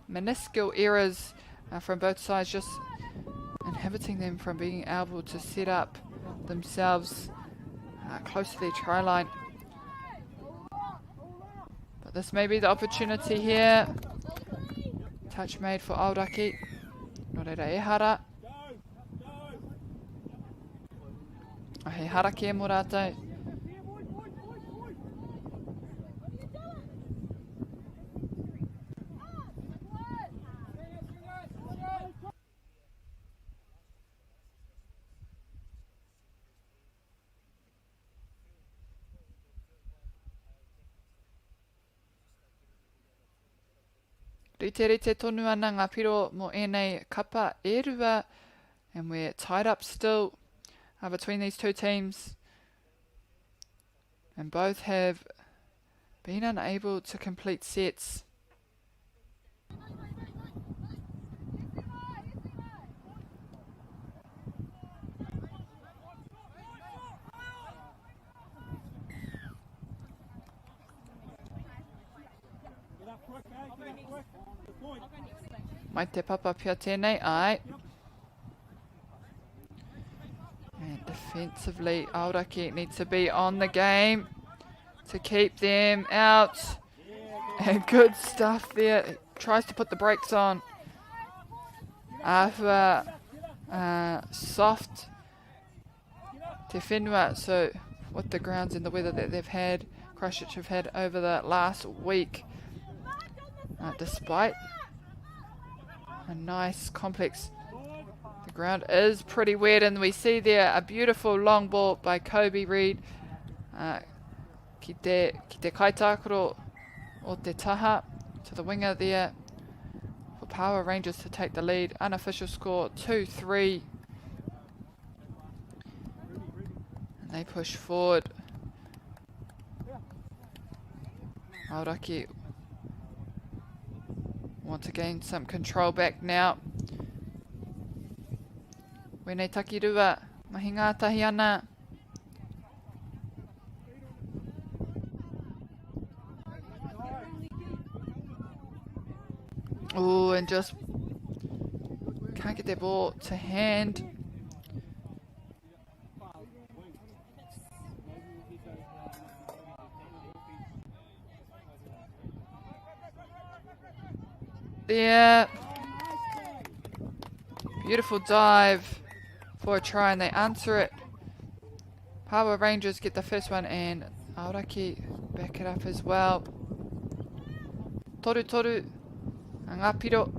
minuscule errors from both sides, just inhibiting them from being able to set up themselves close to their try line. But this may be the opportunity here. Touch made for Aoraki. No reira e hara. He haraki e mo rātou. Rite tonu ana ngā piro mo ēnei kapa e rua, and we're tied up still between these two teams, and both have been unable to complete sets. Mai te papa pia tēnei, ai. And defensively, Aoraki needs to be on the game to keep them out. And good stuff there. Tries to put the brakes on. Ahua, soft te whenua. So with the grounds and the weather that they've had, Christchurch have had over the last week, despite a nice complex, the ground is pretty wet, and we see there a beautiful long ball by Kobe Reid ki te kaitakoro o te taha to the winger there for Power Rangers to take the lead. Unofficial score 2-3, and they push forward. Aoraki want to gain some control back now. Wene takirua, mahi ngātahi ana. Oh, and just can't get their ball to hand. There. Beautiful dive for a try, and they answer it. Power Rangers get the first one, and Aoraki back it up as well. Toru toru, ngāpiro.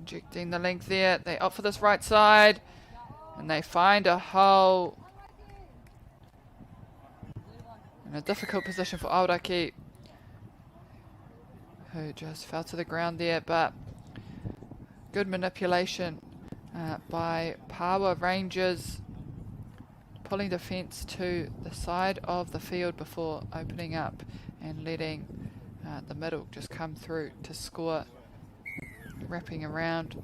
Injecting the length there. They opt for this right side, and they find a hole. In a difficult position for Aoraki, who just fell to the ground there, but good manipulation by Power Rangers, pulling the fence to the side of the field before opening up and letting the middle just come through to score. Wrapping around.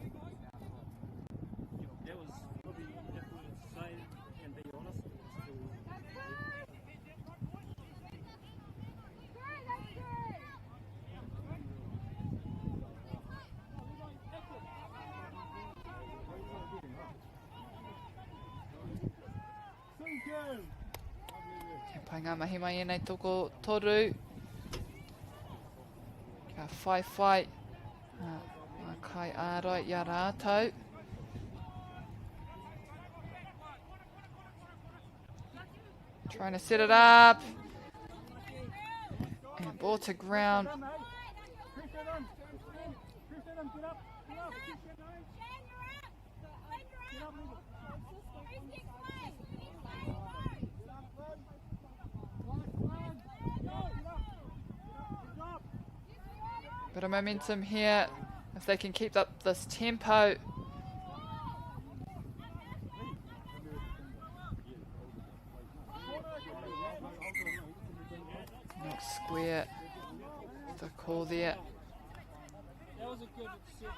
Pai ngā mahi mai nei toko toru. Kia whai. Kaiawa ia rātou. Trying to set it up. And ball to ground. Bit of momentum here. If they can keep up this tempo. Not square. The call there. That was a good set.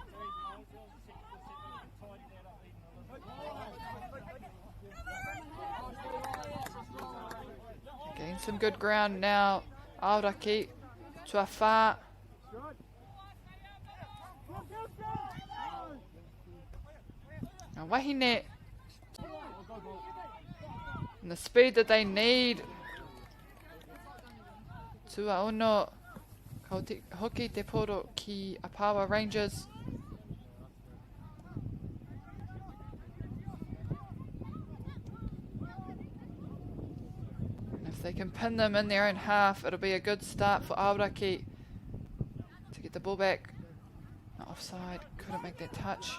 Gain some good ground now. Aoraki to a far. Now Wahine. And the speed that they need. Tua ono. Hoki te poro ki Apawa Rangers. And if they can pin them in their own half, it'll be a good start for Aoraki to get the ball back. Not offside, couldn't make that touch.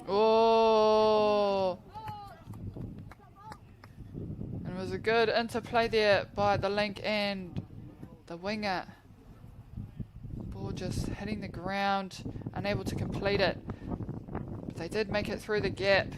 Oh! And it was a good interplay there by the link and the winger. Ball just hitting the ground, unable to complete it. But they did make it through the gap.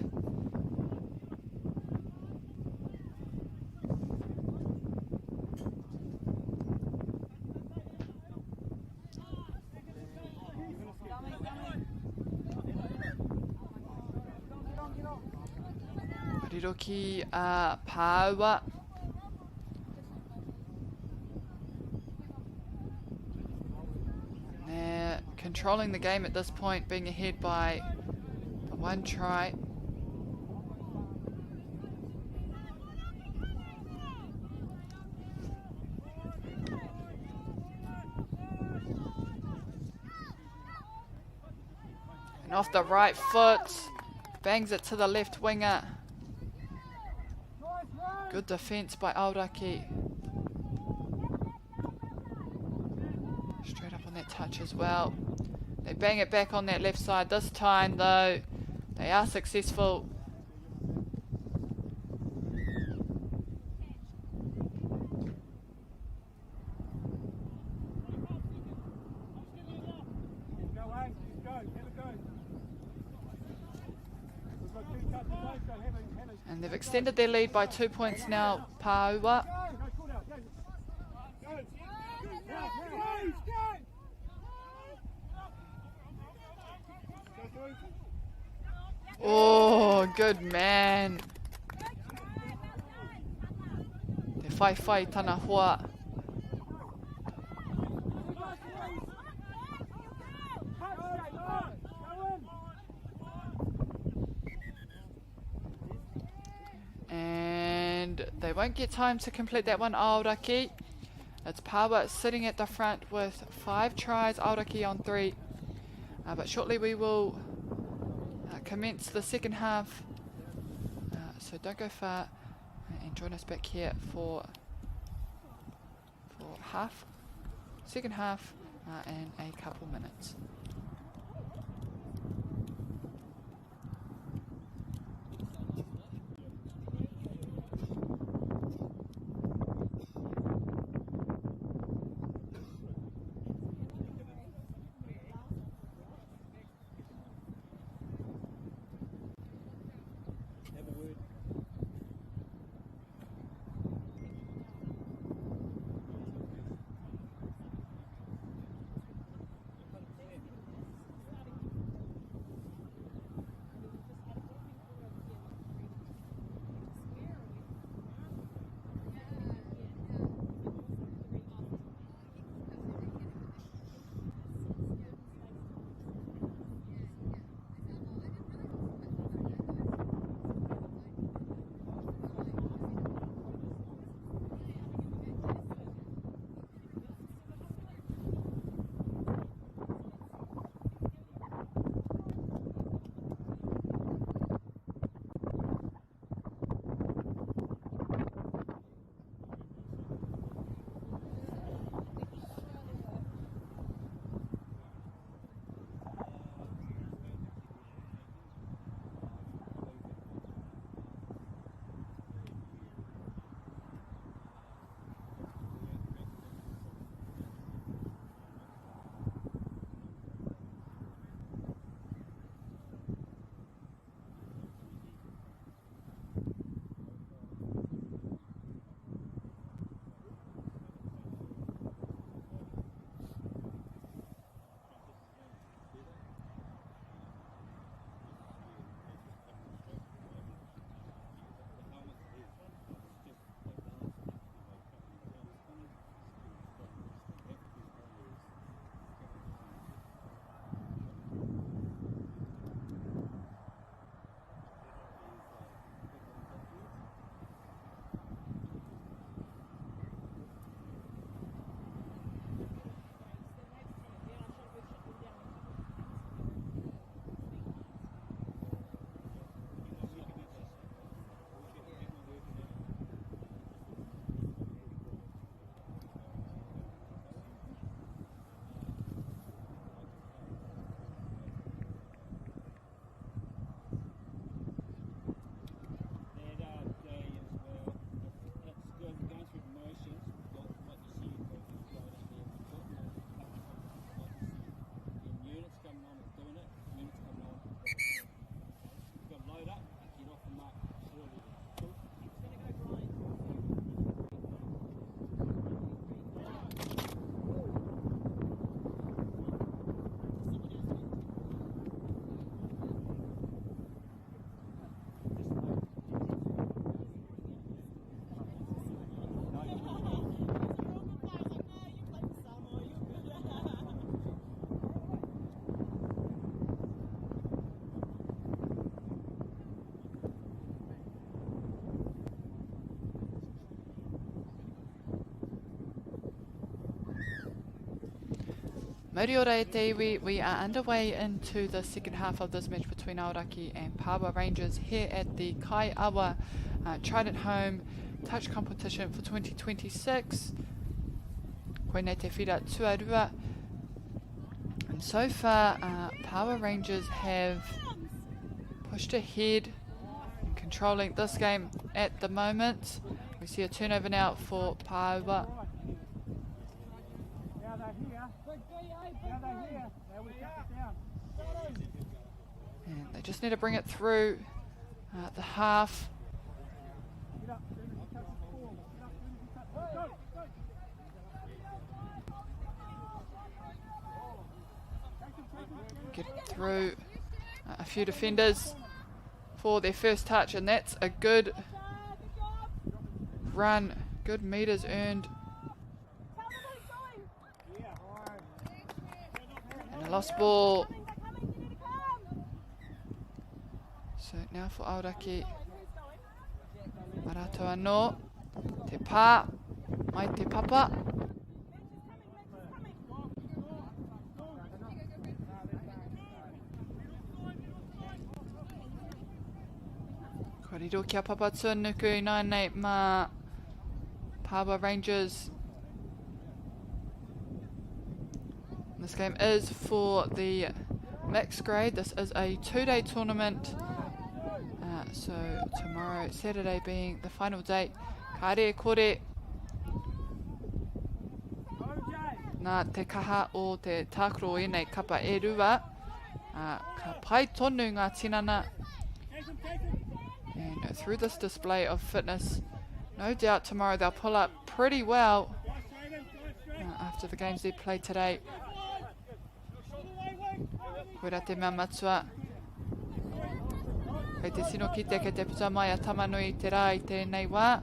Riroki Paua. They're controlling the game at this point, being ahead by one try. And off the right foot, bangs it to the left winger. Good defence by Aoraki. Straight up on that touch as well. They bang it back on that left side. This time though, they are successful. And they've extended their lead by 2 points now, Paua. Oh, good man. Te whai tana hoa. And they won't get time to complete that one, Aoraki. It's Paua sitting at the front with 5 tries, Aoraki on 3. But shortly we will commence the second half. So don't go far and join us back here for second half in a couple minutes. Moriora e te iwi, we are underway into the second half of this match between Aoraki and Pāua Rangers here at the Kaiawa Trident Home Touch Competition for 2026. Koe nei te whira tuarua. And so far, Pāua Rangers have pushed ahead, controlling this game at the moment. We see a turnover now for Pāua. And they just need to bring it through the half. Get through a few defenders for their first touch, and that's a good run, good meters earned. And a lost ball. So now for Aoraki. Marato anō. Te pā. Mai te papa. Koriro kia papa tuanuku nai nei mā Pāua Rangers. This game is for the mixed grade. This is a 2-day tournament. So tomorrow, Saturday being the final day. Kare kore. Nā te kaha o te tākaro i nei kapa e rua. Ka pai tonu ngā tinana. And through this display of fitness, no doubt tomorrow they'll pull up pretty well after the games they played today. Koera te mea matua. Kei te sino kite ke te puta mai a tamanui te rā i tēnei wā.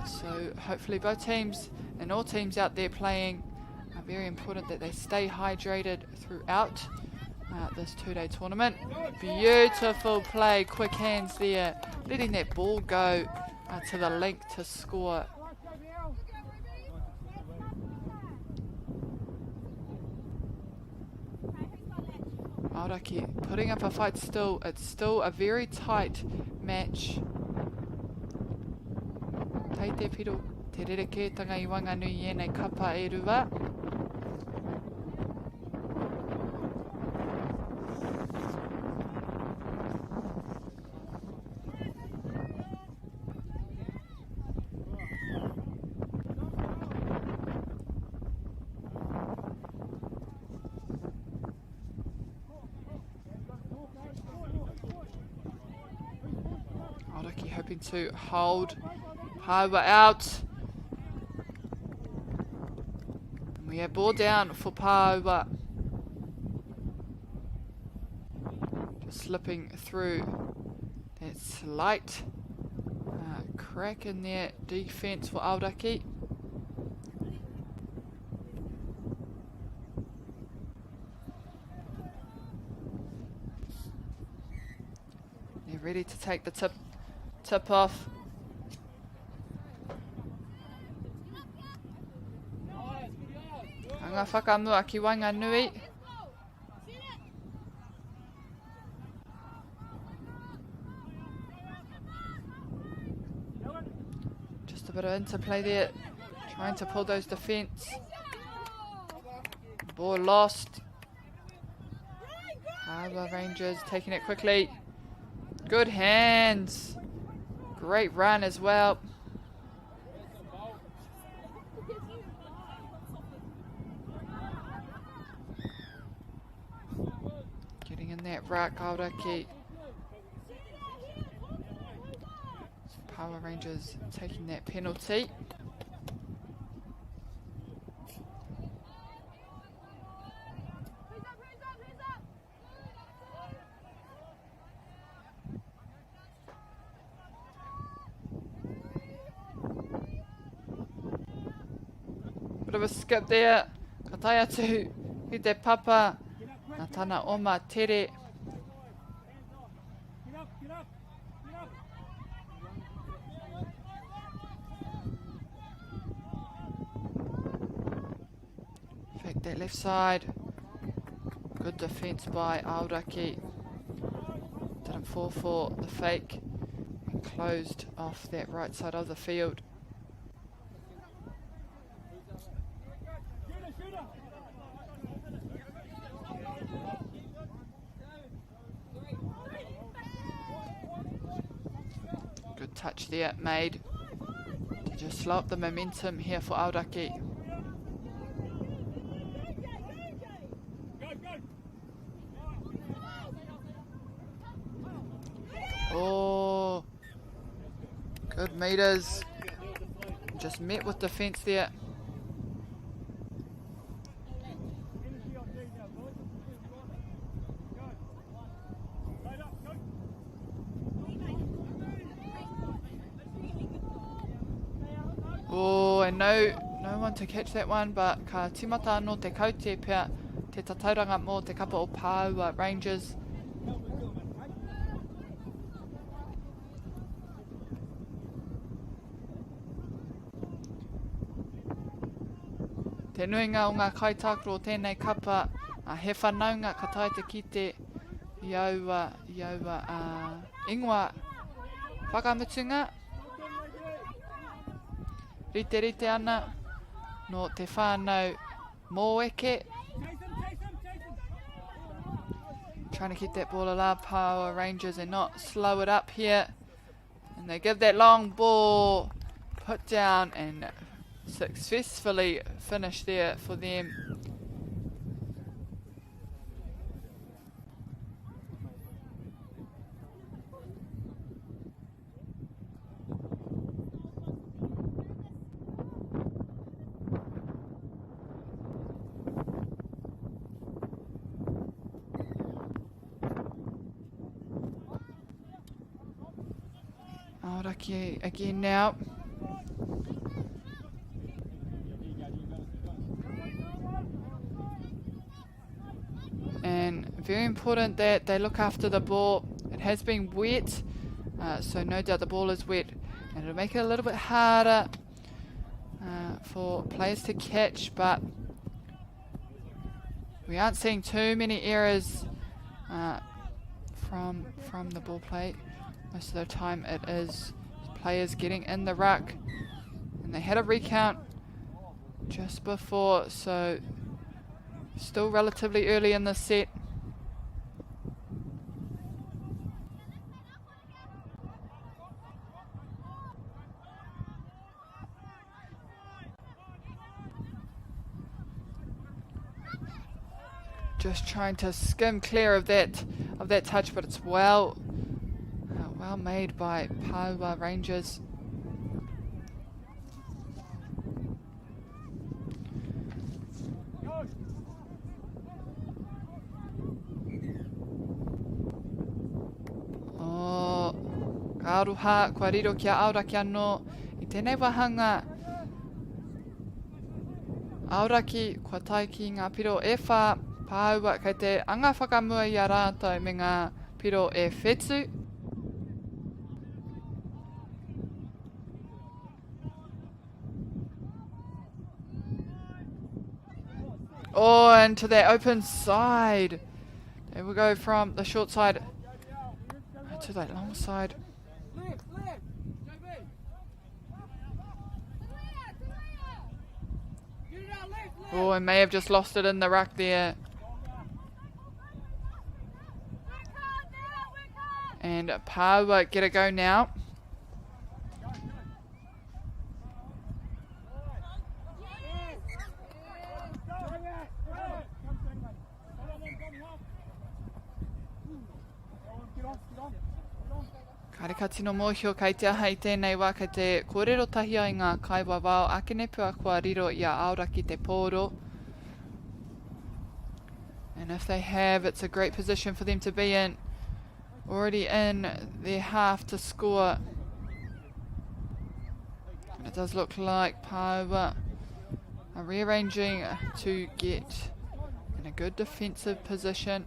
So hopefully both teams and all teams out there playing are very important that they stay hydrated throughout this 2-day tournament. Beautiful play, quick hands there, letting that ball go to the link to score. Aoraki putting up a fight still. It's still a very tight match. Tei te piro, te rerekētanga I Wanganui e nei kapa e rua. Aoraki hoping to hold Pāua out. And we have ball down for Pāua. Just slipping through that slight crack in their defence for Aoraki. They're ready to take the tip off. Anga whakamua ki Wanganui. Just a bit of interplay there, trying to pull those defence. Ball lost. Pāua Rangers taking it quickly. Good hands. Great run as well. Getting in that ruck, Aoraki. So Pāua Rangers taking that penalty. Bit of a skip there. Ka tae atu ki te papa. Nā tāna oma tere. In fact, Get that left side. Good defence by Aoraki. Didn't fall for the fake. And closed off that right side of the field. Good touch there made to just slow up the momentum here for Aoraki. Oh, good meters. Just met with defence there. Oh, and no one to catch that one, but ka timata no te kaute pia te tatauranga mō te kapa o Kaiawa Rangers. Te nuinga o ngā kaitākaro o tēnei kapa, he whanaunga ka tae te kite iaua ingoa whakamutunga. Rite ana no te whānau mōeke. Trying to keep that ball alive, Kaiawa Rangers, and not slow it up here. And they give that long ball put down and successfully finish there for them. Aoraki again now. And very important that they look after the ball. It has been wet, so no doubt the ball is wet, and it'll make it a little bit harder for players to catch, but we aren't seeing too many errors from the ball play. Most of the time it is players getting in the ruck, and they had a recount just before, so still relatively early in the set. Just trying to skim clear of that touch, but it's well made by Kaiawa Rangers. Oh, ka aroha, kua riro kia Aoraki anō i tēnei wahanga. Aoraki, kua tai ki ngā piro e whā, Kaiawa kei te anga whakamua i a rātou me ngā piro e whetū. Oh, and to that open side. There we go from the short side to that long side. Oh, and may have just lost it in the ruck there. And Kaiawa get a go now. Kareka tino mōhio kei te aha I tēnei wā kei te kōrero tahia I ngā Kaiawa wao akene pua kua riro I a Aoraki te pōro. And if they have, it's a great position for them to be in. Already in their half to score. And it does look like Kaiawa are rearranging to get in a good defensive position.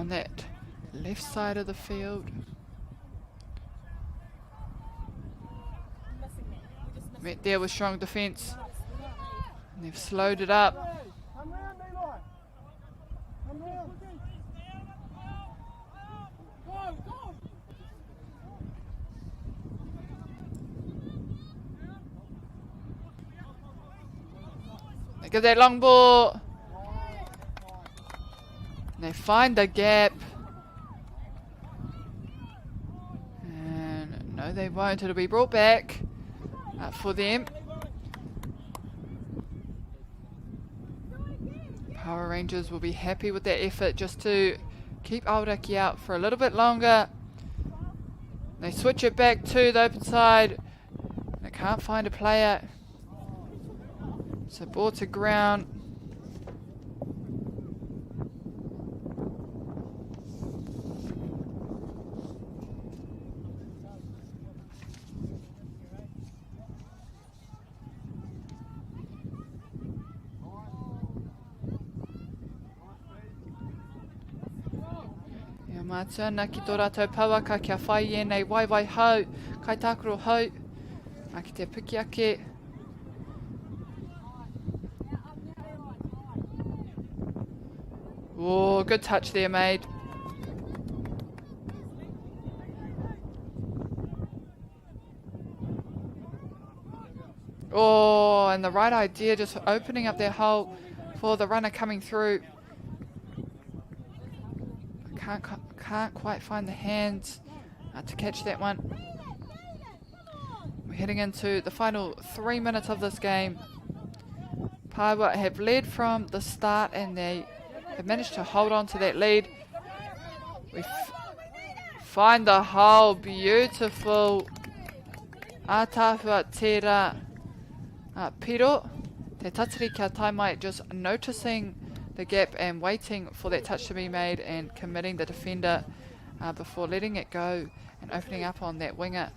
on that left side of the field. Met there with strong defence. And they've slowed it up. They give that long ball. They find the gap. And no, they won't. It'll be brought back for them. Power Rangers will be happy with that effort just to keep Aoraki out for a little bit longer. They switch it back to the open side. They can't find a player. So ball to ground. Mātua nā ki tō rātou pauaka kia whai e nei waiwai hau, kai tākaro hau, a ki te piki ake. Oh, good touch there made. Oh, and the right idea, just opening up their hole for the runner coming through. Can't quite find the hands to catch that one. We're heading into the final 3 minutes of this game. Paiwa have led from the start and they have managed to hold on to that lead. We find the hole, beautiful. Atahua tera piro. Te tatari kia taimai, just noticing the gap and waiting for that touch to be made and committing the defender before letting it go and opening up on that winger.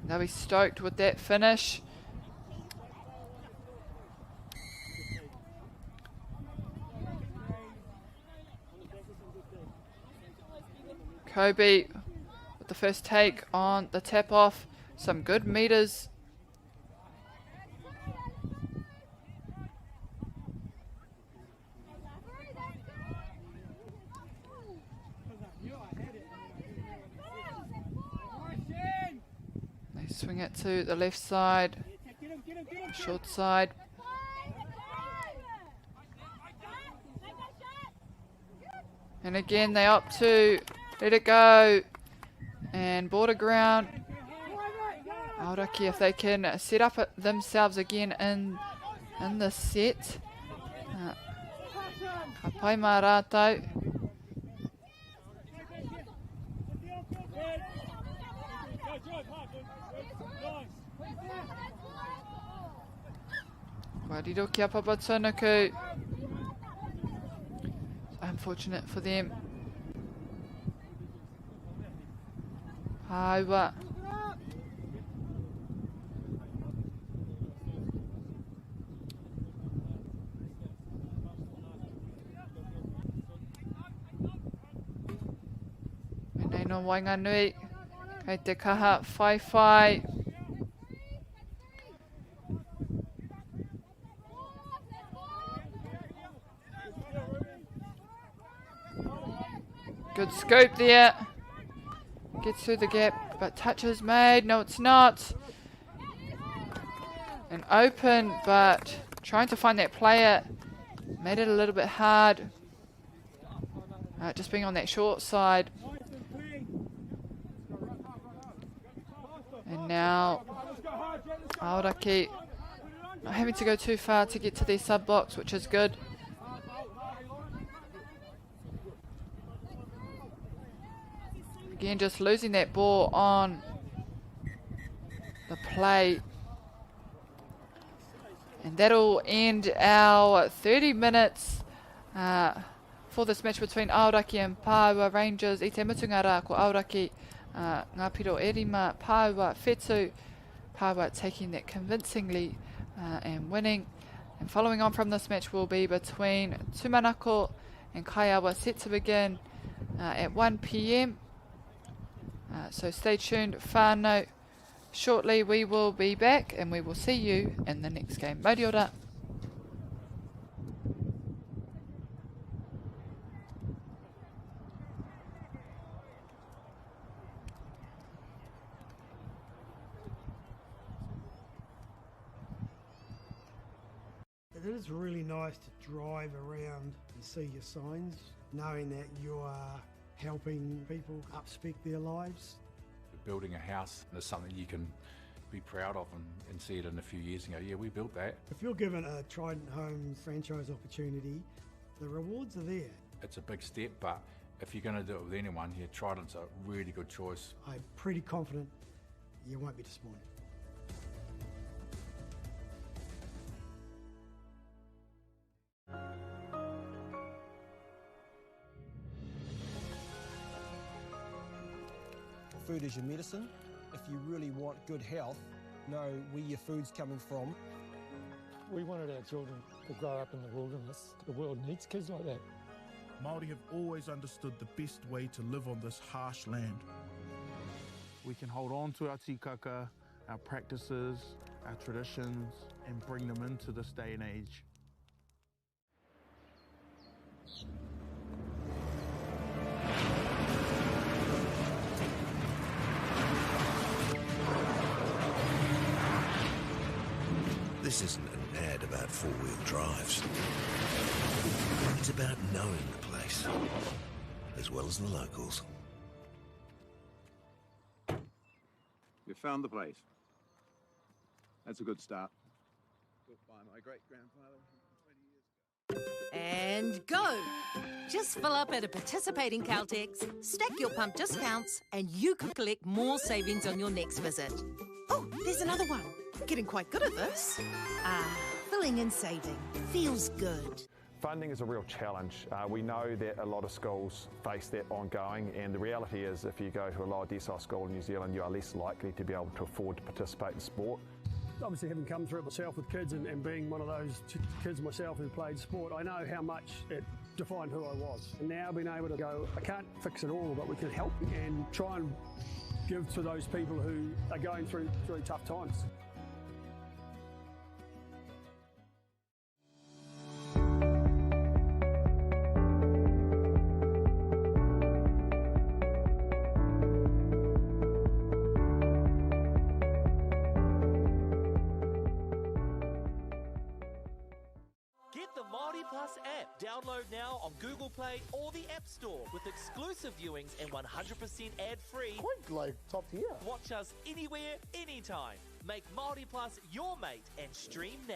They'll be stoked with that finish. Kobe with the first take on the tap off. Some good meters. They swing it to the left side, short side. And again they opt to let it go and border ground. Aoraki, if they can set up themselves again in the set. Ka pai mā rātou. Wariro kia papa Tumanako. Unfortunate for them. Haiwa. Menei no wainga nui. Kei te kaha whai. Good scope there. Gets through the gap, but touch is made. No, it's not. And open, but trying to find that player made it a little bit hard. Just being on that short side. And now Aoraki not having to go too far to get to their sub box, which is good. Again, just losing that ball on the play. And that'll end our 30 minutes for this match between Aoraki and Paiwa Rangers. I te mutunga rā ko Aoraki, ngā piro erima, Paiwa whetū. Paiwa taking that convincingly and winning. And following on from this match will be between Tumanako and Kaiawa set to begin at 1 p.m. So stay tuned, whānau. Shortly we will be back and we will see you in the next game. Mauri ora. It is really nice to drive around and see your signs, knowing that you are helping people up-spec their lives. Building a house is something you can be proud of and see it in a few years and go, yeah, we built that. If you're given a Trident Homes franchise opportunity, the rewards are there. It's a big step, but if you're going to do it with anyone, yeah, Trident's a really good choice. I'm pretty confident you won't be disappointed. Food is your medicine. If you really want good health, know where your food's coming from. We wanted our children to grow up in the wilderness. The world needs kids like that. Māori have always understood the best way to live on this harsh land. We can hold on to our tikaka, our practices, our traditions, and bring them into this day and age. This isn't an ad about four-wheel drives. It's about knowing the place, as well as the locals. You found the place. That's a good start. Built by my great-grandfather 20 years ago. And go! Just fill up at a participating Caltex, stack your pump discounts, and you could collect more savings on your next visit. Oh, there's another one. Getting quite good at this. Filling and saving. Feels good. Funding is a real challenge. We know that a lot of schools face that ongoing, and the reality is if you go to a lower decile school in New Zealand, you are less likely to be able to afford to participate in sport. Obviously, having come through it myself with kids and being one of those kids myself who played sport, I know how much it defined who I was. And now being able to go, I can't fix it all, but we can help and try and give to those people who are going through really tough times. Get the MāORI Plus app. Download now on Google Play or the App Store with exclusive viewings and 100% ad-free. Quite like top tier. Watch us anywhere, anytime. Make MāORI Plus your mate and stream now.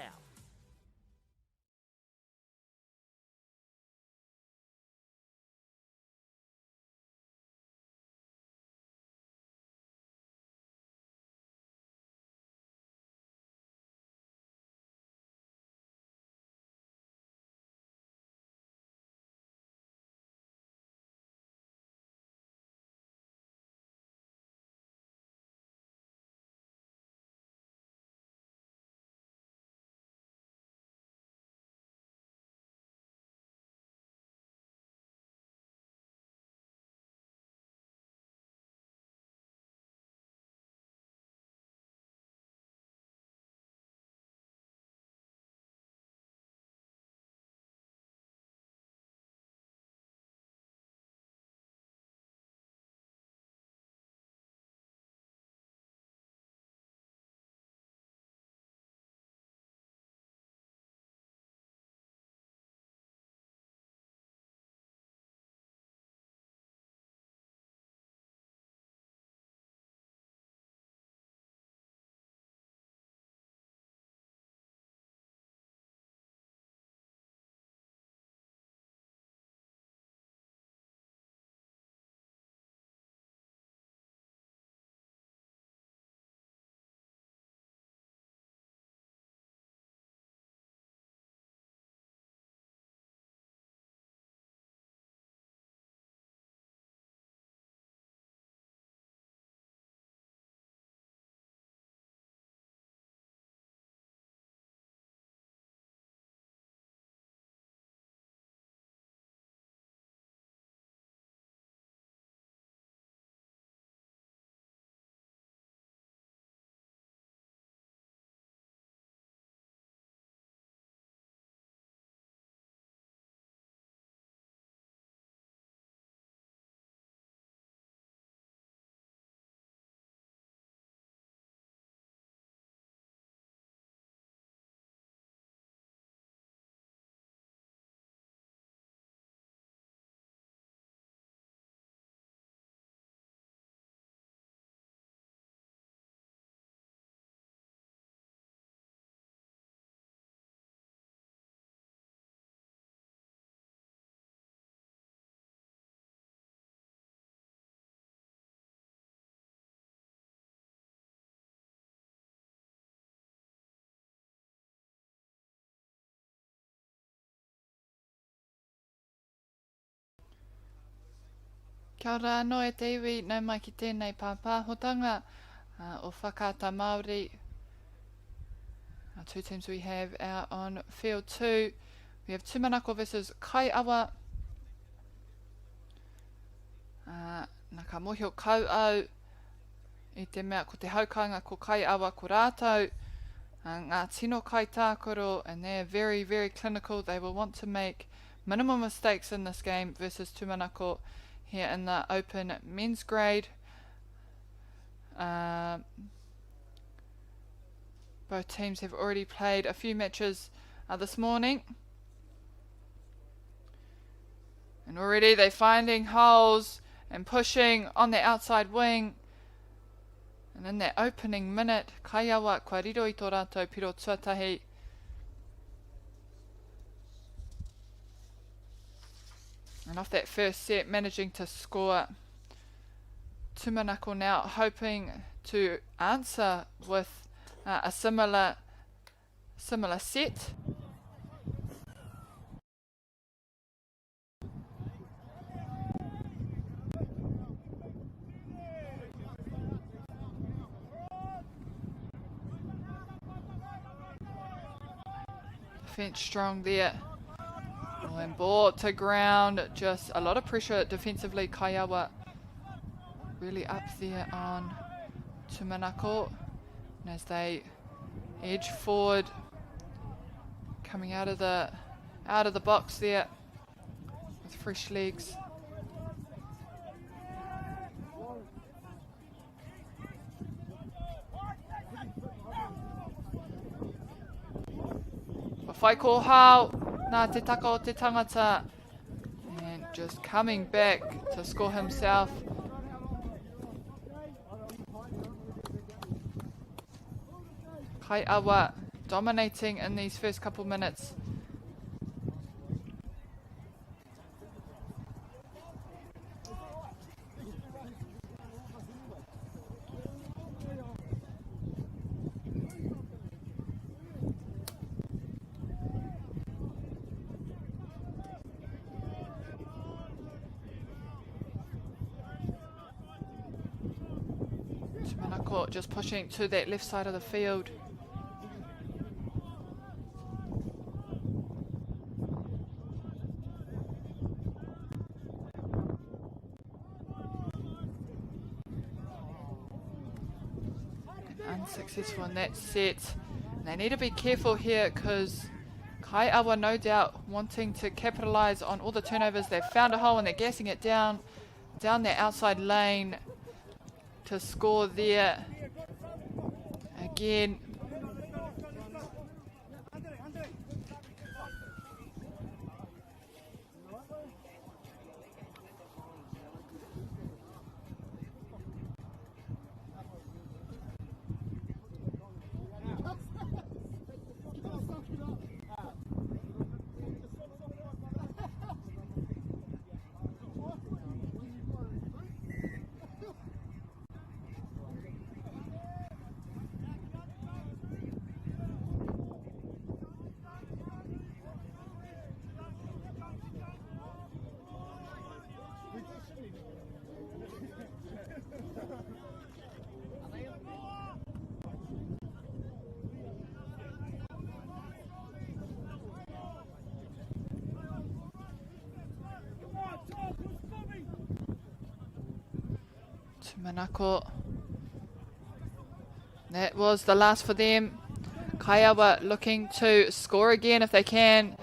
Kia ora no e te iwi, nau mai ki tēnei pāpāhotanga o Whakaata Māori. Our two teams we have out on field 2. We have Tumanako versus Kaiawa. Nā ka mohio kauau I te mea ko te haukanga ko Kaiawa ko rātou. Ngā tino kai tākoro, and they're very, very clinical. They will want to make minimal mistakes in this game versus Tumanako here in the open men's grade. Both teams have already played a few matches this morning. And already they're finding holes and pushing on the outside wing. And in that opening minute, Kaiawa kua riro I tō rātou piro tuatahi. And off that first set, managing to score. Tumanako now hoping to answer with a similar set. Defense strong there. And ball to ground. Just a lot of pressure defensively. Kaiawa really up there on Tumanako. And as they edge forward, coming out of the box there with fresh legs. Whai ko hao, nā te taka o te tangata. And just coming back to score himself. Kaiawa dominating in these first couple minutes. Tumanako just pushing to that left side of the field. Unsuccessful in that set. And they need to be careful here because Kaiawa no doubt wanting to capitalise on all the turnovers. They've found a hole and they're gassing it down their outside lane to score there. Again. Tumanako. That was the last for them. Kaiawa looking to score again if they can.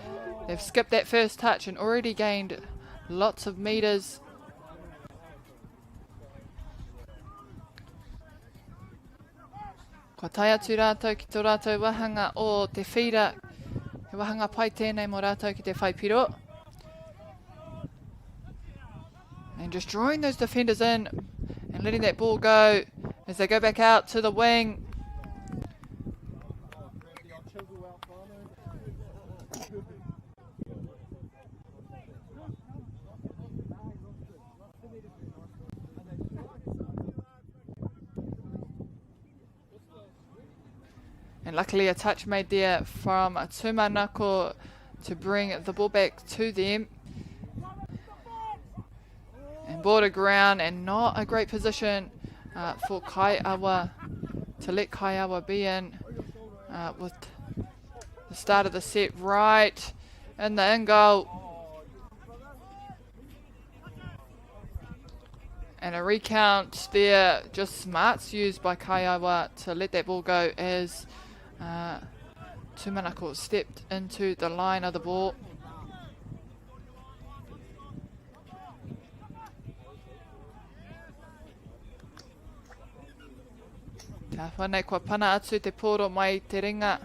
They've skipped that first touch and already gained lots of meters. Kua tai atu rātou ki tō rātou wahanga o te whira. He wahanga pai tēnei mō rātou ki te whaipiro. And just drawing those defenders in and letting that ball go as they go back out to the wing. And luckily a touch made there from Tumanako to bring the ball back to them. And ball to ground, and not a great position for Kaiawa to let Kaiawa be in with the start of the set right in the in goal. And a recount there, just smarts used by Kaiawa to let that ball go as Tumanako stepped into the line of the ball. Ka whanei kua pana atu te poro mai te ringa.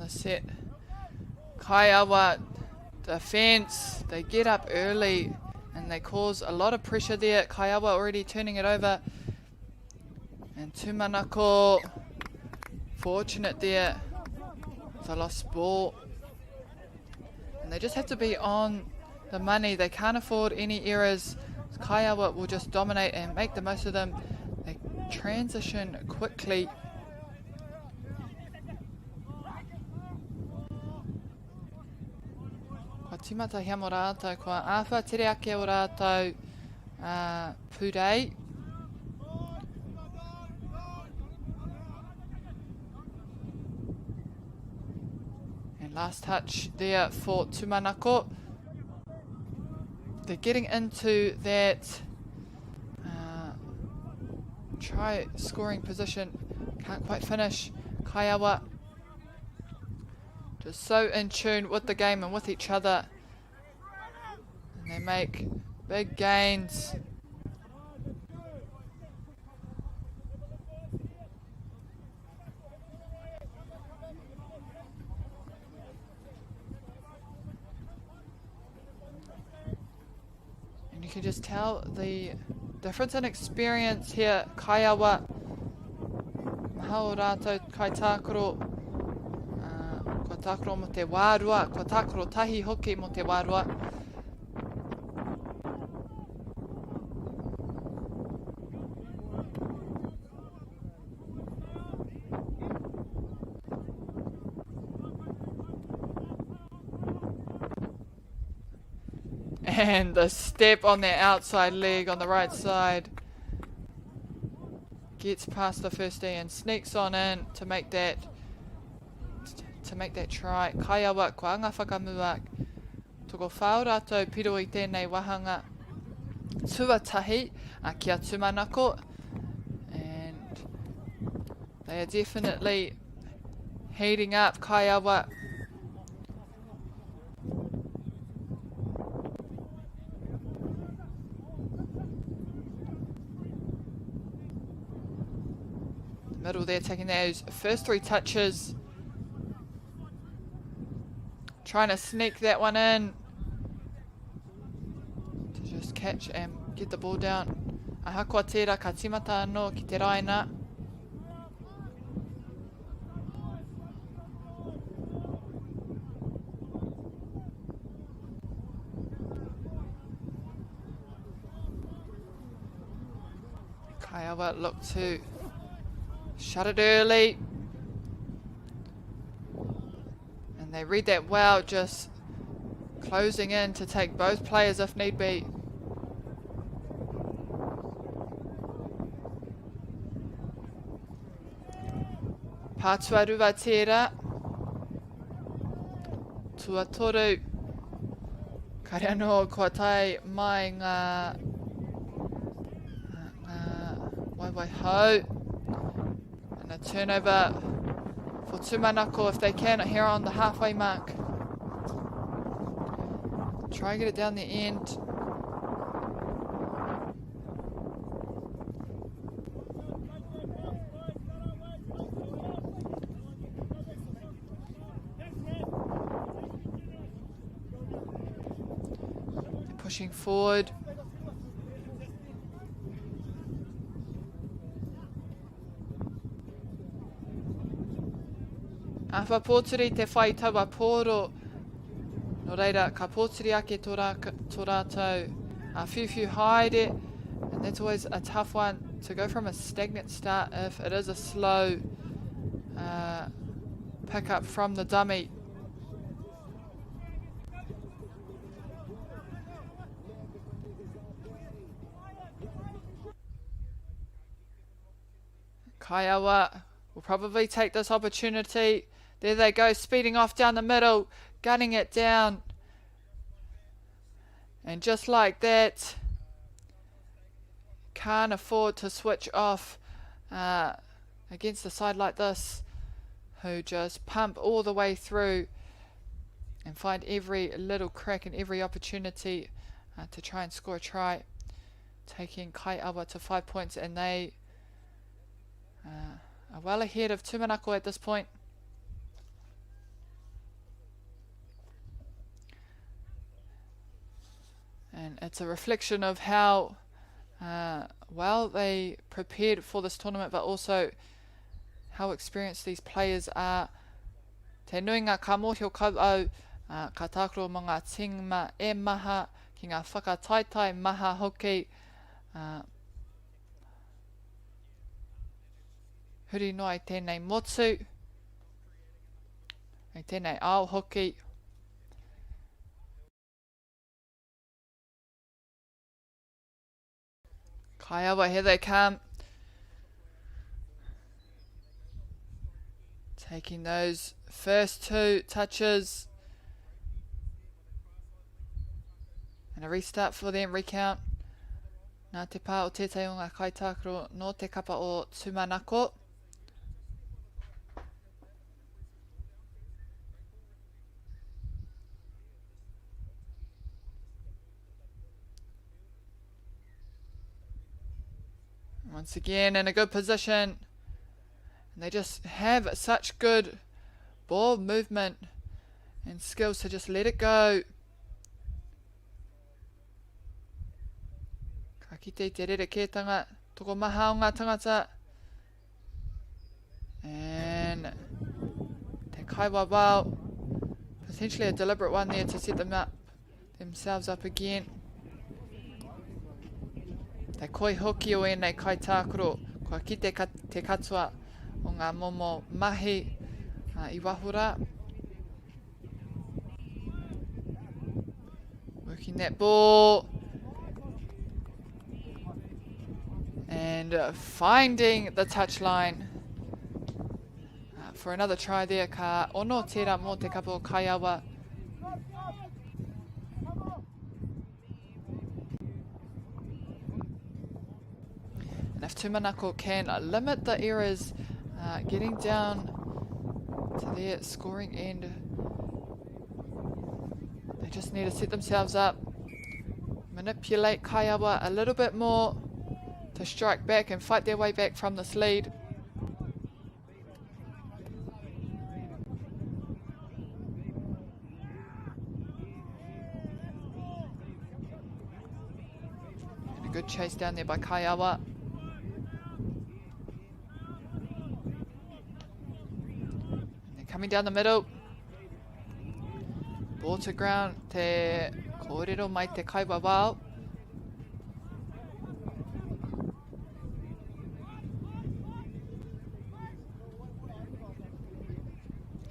Set. Kaiawa defense, they get up early and they cause a lot of pressure there. Kaiawa already turning it over, and Tumanako fortunate there. It's a lost ball, and they just have to be on the money. They can't afford any errors. Kaiawa will just dominate and make the most of them. They transition quickly. Timata hea mo rātou, kua āwha tere ake o rātou pūrei. And last touch there for Tumanako. They're getting into that try scoring position. Can't quite finish. Kaiawa just so in tune with the game and with each other. And they make big gains. And you can just tell the difference in experience here. Kaiawa, mahau rātou kai tākoro. Kua tākoro mo te wārua, kua tākoro tahi hoki mo te wārua. And the step on their outside leg on the right side. Gets past the first D and sneaks on in to make that try. Kaiawa kua anga whakamuak. Toko whao rātou piro i tēnei wahanga tuatahi kia Tumanako. And they are definitely heating up. Kaiawa middle there, taking those first three touches. Trying to sneak that one in to just catch and get the ball down. Aha kua tērā ka timata anō ki te raina. Kaiawa look to shut it early. They read that well, just closing in to take both players if need be. Pātua ruwa tērā. Tua toru. Kare anō kua tai mai ngā waiwai hau. And a turnover for Tumanako if they can here on the halfway mark. Try and get it down the end. Pushing forward. Awha pōturi te whai taua pōro. No reira, ka pōturi ake tō rātou. Whiu haere. And that's always a tough one to go from a stagnant start if it is a slow pick up from the dummy. Kaiawa will probably take this opportunity. There they go, speeding off down the middle, gunning it down. And just like that, can't afford to switch off against a side like this, who just pump all the way through and find every little crack and every opportunity to try and score a try. Taking Kaiawa to 5 points, and they are well ahead of Tumanako at this point. And it's a reflection of how well they prepared for this tournament, but also how experienced these players are. Te nuinga ka mōhio kau au, ka tākaro mō ngā tingma e maha, ki ngā whakataitai maha hoki. Huri no ai tēnei motu, ai tēnei ao hoki. Kaiawa, here they come. Taking those first two touches. And a restart for them, recount. Nā te pā o tētai o ngā kaitākaro no te kapa o Tumanako. Once again in a good position. And they just have such good ball movement and skills to just let it go. Ka kite te rerekētanga, toko maha o ngā tangata. And te kaiwa wau. Potentially a deliberate one there to set themselves up again. Te koi hoki o enei kai tākaro, kua kite te katua o ngā momo mahi I wahura. Working that ball. And finding the touchline for another try there. Ka ono tērā mō te kapa o Kaiawa. And if Tumanako can limit the errors, getting down to their scoring end, they just need to set themselves up, manipulate Kaiawa a little bit more to strike back and fight their way back from this lead. And a good chase down there by Kaiawa. Coming down the middle. Ball to ground. Te kōrero mai te kaiwa wao.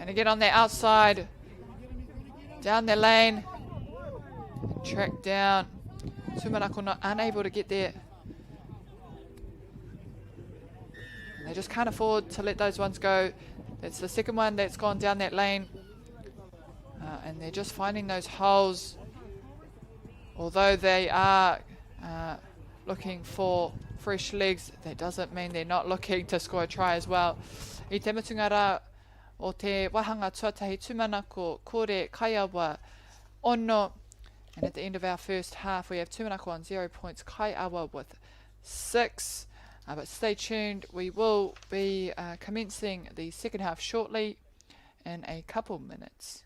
And again on the outside. Down their lane. Track down. Tumanako not unable to get there. And they just can't afford to let those ones go. That's the second one that's gone down that lane. And they're just finding those holes. Although they are looking for fresh legs, that doesn't mean they're not looking to score a try as well. I te mutunga rā o te wahanga tuatahi Tumanako, kore Kaiawa ono. And at the end of our first half, we have Tumanako on 0 points, Kaiawa with 6. But stay tuned, we will be commencing the second half shortly in a couple minutes.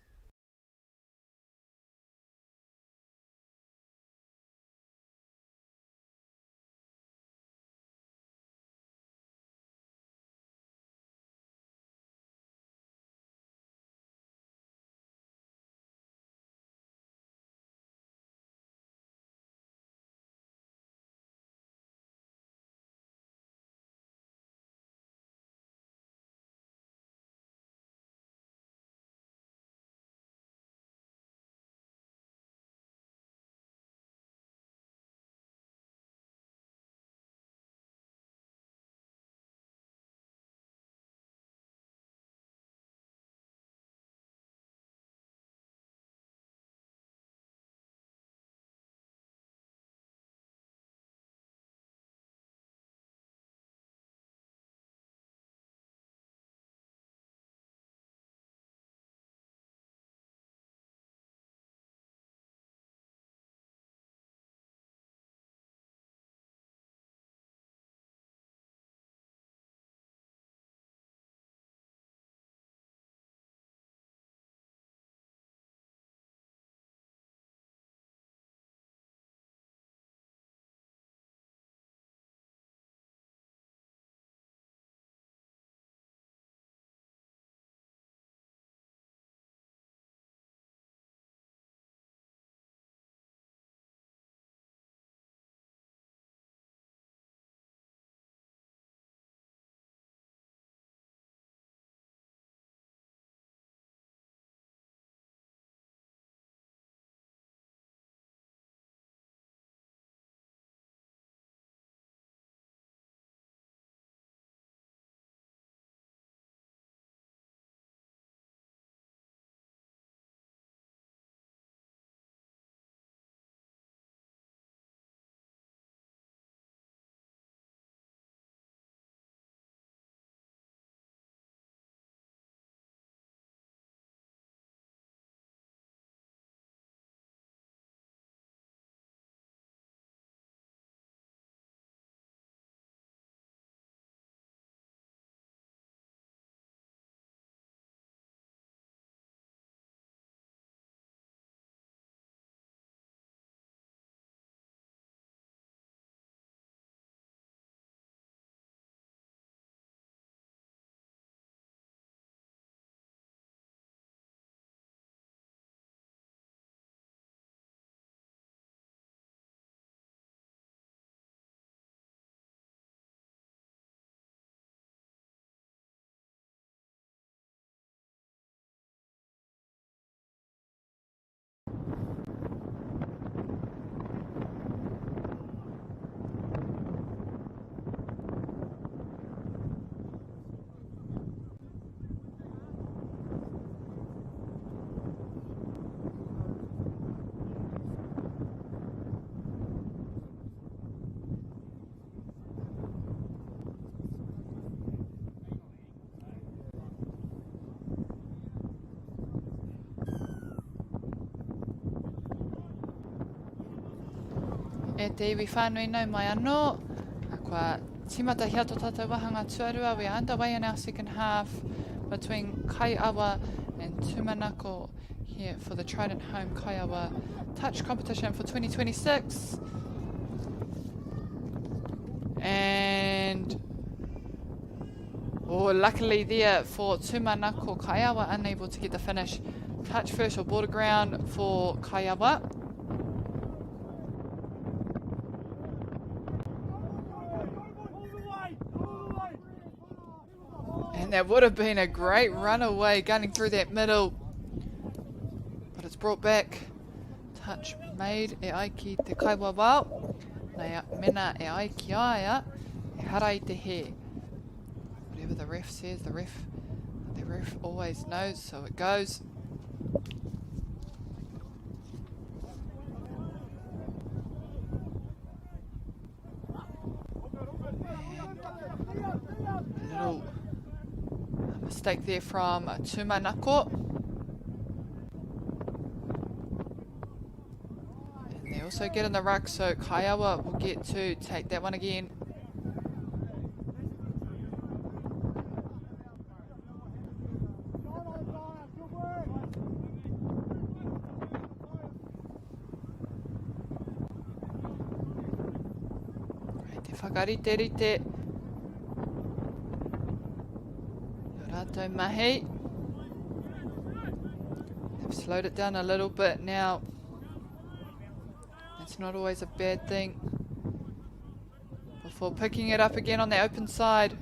E te iwi whānui nau mai anō. Kua timata hia tō tātou wahanga tuarua. We are underway in our second half between Kaiawa and Tumanako here for the Trident Home Kaiawa Touch competition for 2026. And luckily there for Tumanako, Kaiawa unable to get the finish. Touch first or border ground for Kaiawa. And that would have been a great runaway gunning through that middle. But it's brought back. Touch made e aiki te Kaiawa wao. Nei mena e aiki aia. E harai te he. Whatever the ref says, the ref, they ref always knows, so it goes. And a little mistake there from Tumanako. And they also get in the ruck, so Kaiawa will get to take that one again. Whakarite Rato mahi. They've slowed it down a little bit now. That's not always a bad thing. Before picking it up again on the open side.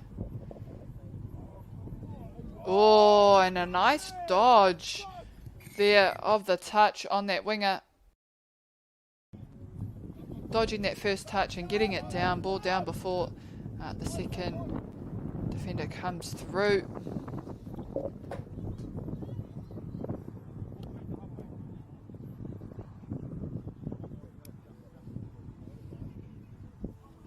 Oh, and a nice dodge there of the touch on that winger. Dodging that first touch and getting it down, ball down before the second defender comes through.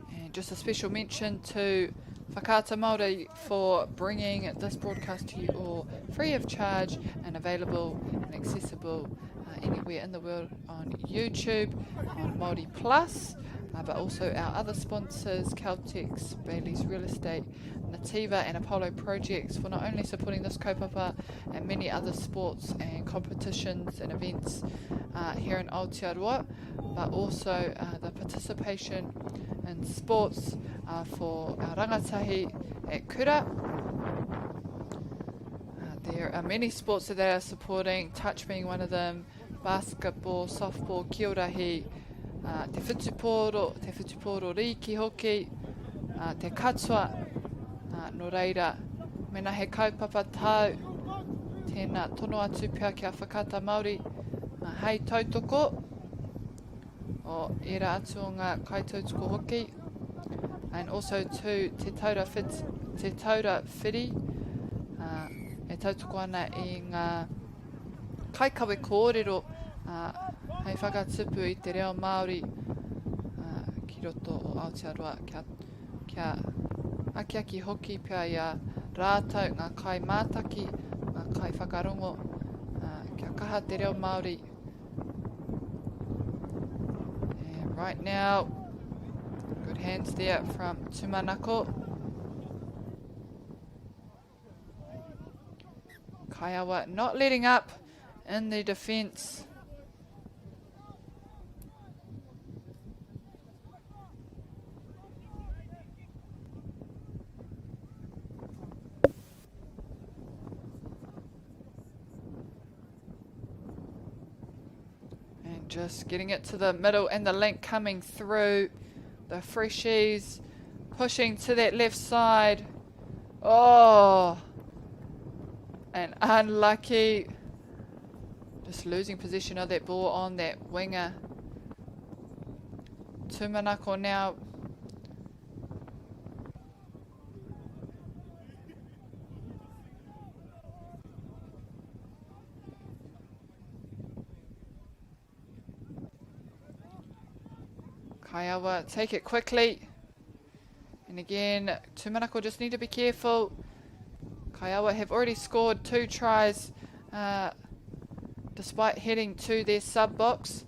And just a special mention to Whakaata MāORI for bringing this broadcast to you all free of charge and available and accessible anywhere in the world on YouTube, on MāORI Plus, but also our other sponsors, Caltex, Bailey's Real Estate, Nativa and Apollo Projects, for not only supporting this kaupapa and many other sports and competitions and events here in Aotearoa, but also the participation in sports for our rangatahi at Kura. There are many sports that they are supporting, touch being one of them, basketball, softball, kiorahi, te whutuporo riki hoki, te katua, no reira, mena he kaupapa tau, tēnā tono atu pia kia Whakaata MāORI, hei tautoko, o era atu o ngā kaitautoko hoki, and also to te taura whiri, e tautoko ana I ngā kaikawe kōrero, hei whakatupu I te reo Māori, ki roto o Aotearoa, kia akiaki hoki pia ia rātau ngā kai mātaki, ngā kai whakarongo, kia kaha te reo Māori. And right now, good hands there from Tumanako. Kaiawa not letting up in the defence. And just getting it to the middle and the link coming through. The freshies pushing to that left side. Oh, and unlucky. Just losing possession of that ball on that winger. Tumanako now. Kaiawa take it quickly. And again, Tumanako just need to be careful. Kaiawa have already scored 2 tries despite heading to their sub box.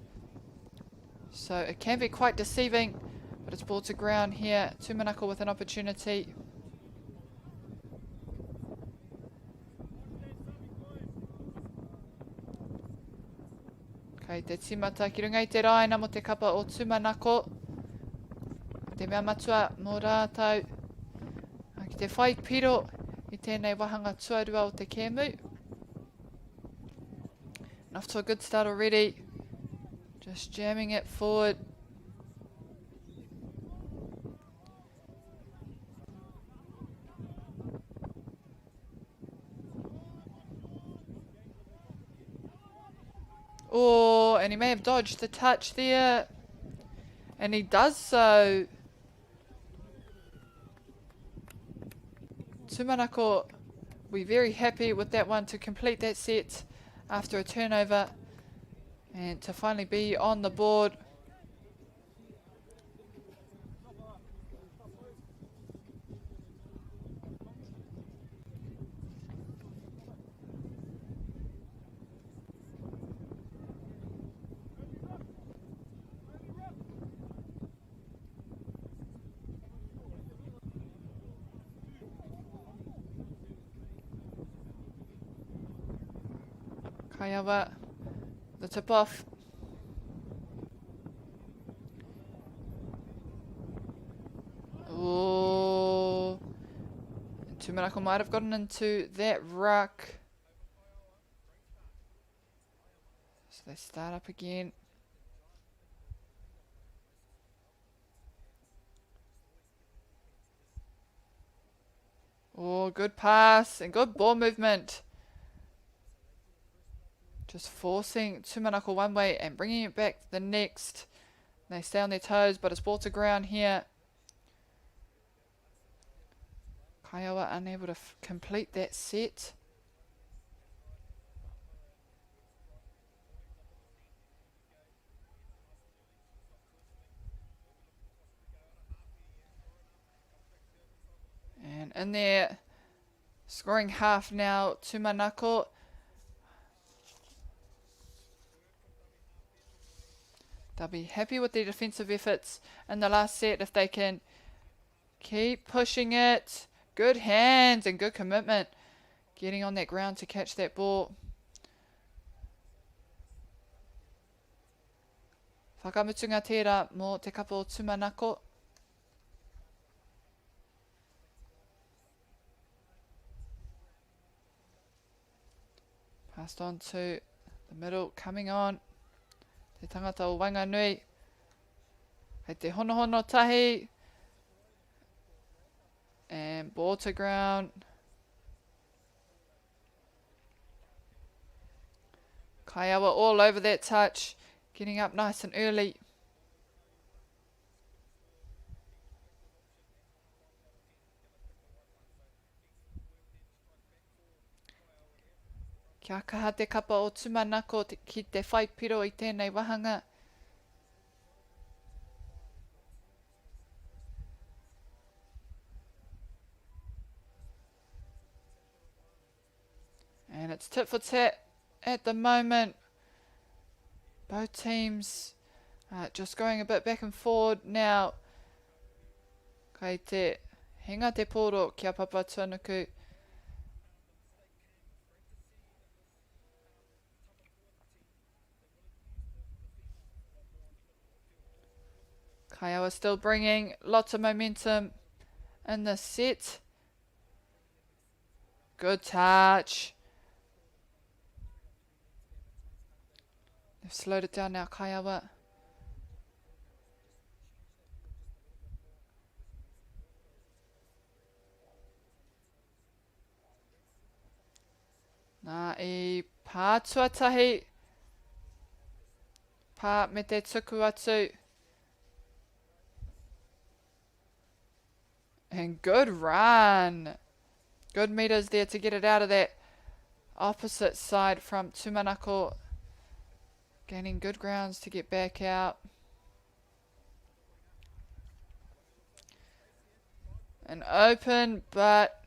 So it can be quite deceiving, but it's ball to ground here. Tumanako with an opportunity. Kei te timata ki runga I te raina mo te kapa o Tumanako. Te mea matua mō rātau. Ki te whai piro I tēnei wahanga tuarua o te kēmu. And off to a good start already. Just jamming it forward. Oh, and he may have dodged the touch there. And he does so. Tumanako We're very happy with that one to complete that set after a turnover and to finally be on the board. Kaiawa, the tip off. Oh, Tumanako might have gotten into that ruck. So they start up again. Oh, good pass and good ball movement. Just forcing Tumanako one way and bringing it back the next. They stay on their toes, but it's ball to ground here. Kaiawa unable to complete that set. And in there, scoring half now, Tumanako. They'll be happy with their defensive efforts in the last set if they can keep pushing it. Good hands and good commitment. Getting on that ground to catch that ball. Whakamutunga tērā mō te kapa o Tumanako. Passed on to the middle, coming on. Te tangata o Wanganui. Hei te honohono tahi. And ball to ground. Kaiawa all over that touch. Getting up nice and early. Kia kaha te kapa o Tumanako ki te whaipiro I tēnei wahanga. And it's tit for tat at the moment. Both teams just going a bit back and forward now. Kei te hinga te poro kia papa tuanuku. Kaiawa still bringing lots of momentum in this set. Good touch. They've slowed it down now, Kaiawa. Nā I pātuatahi. Pā me te tuku atu. And good run. Good meters there to get it out of that opposite side from Tumanako. Gaining good grounds to get back out. And open, but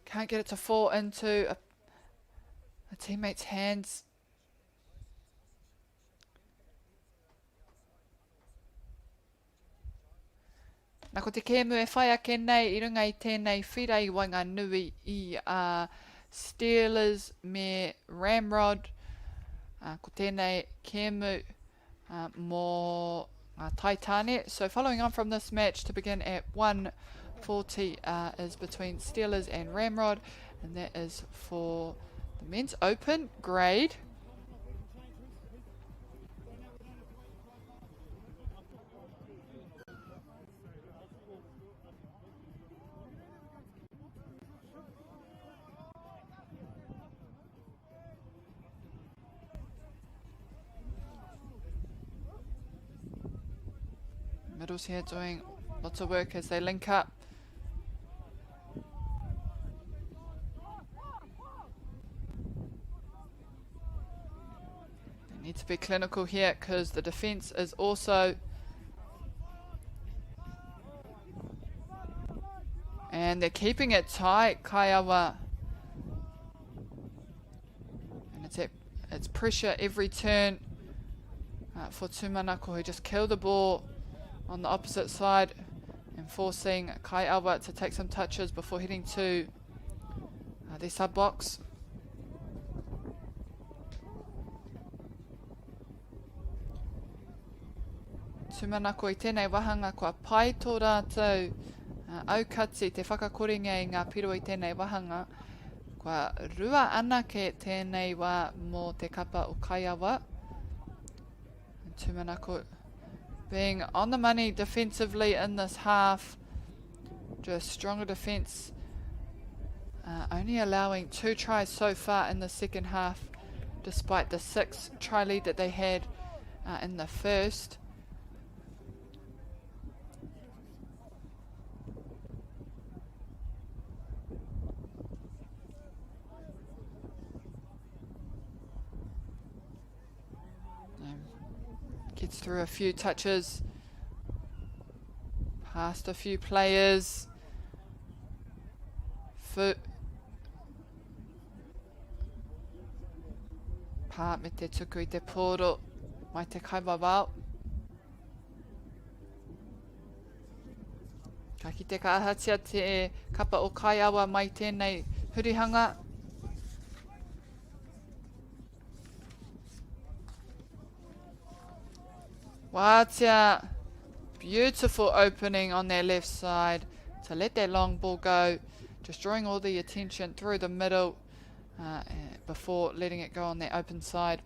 can't get it to fall into a teammate's hands. Nā ko te kēmu e whai ake nei I runga I tēnei whirei Wanganui I Steelers me Ramrod. Ko tēnei kēmu mō Taitane. So following on from this match to begin at 1:40 is between Steelers and Ramrod. And that is for the men's open grade. Middles here doing lots of work as they link up. Need to be clinical here because the defense is also... And they're keeping it tight, Kaiawa. And it's pressure every turn for Tumanako, who just killed the ball on the opposite side and forcing Kaiawa to take some touches before heading to their sub box. Tumanako I tēnei wahanga kua pai tō rātou aukati te whakakorenga I ngā piro I tēnei wahanga. Kua rua anake tēnei wā mō te kapa o Kaiawa. And Tumanako being on the money defensively in this half. Just stronger defense. Only allowing 2 tries so far in the second half, despite the 6 try lead that they had in the first. Gets through a few touches, past a few players. Pā me te tuku I te pōro mai te kaimawao. Ka ki te kaahatia te kapa o Kaiawa mai tēnei hurihanga. Wātia, beautiful opening on their left side to let that long ball go, just drawing all the attention through the middle before letting it go on their open side.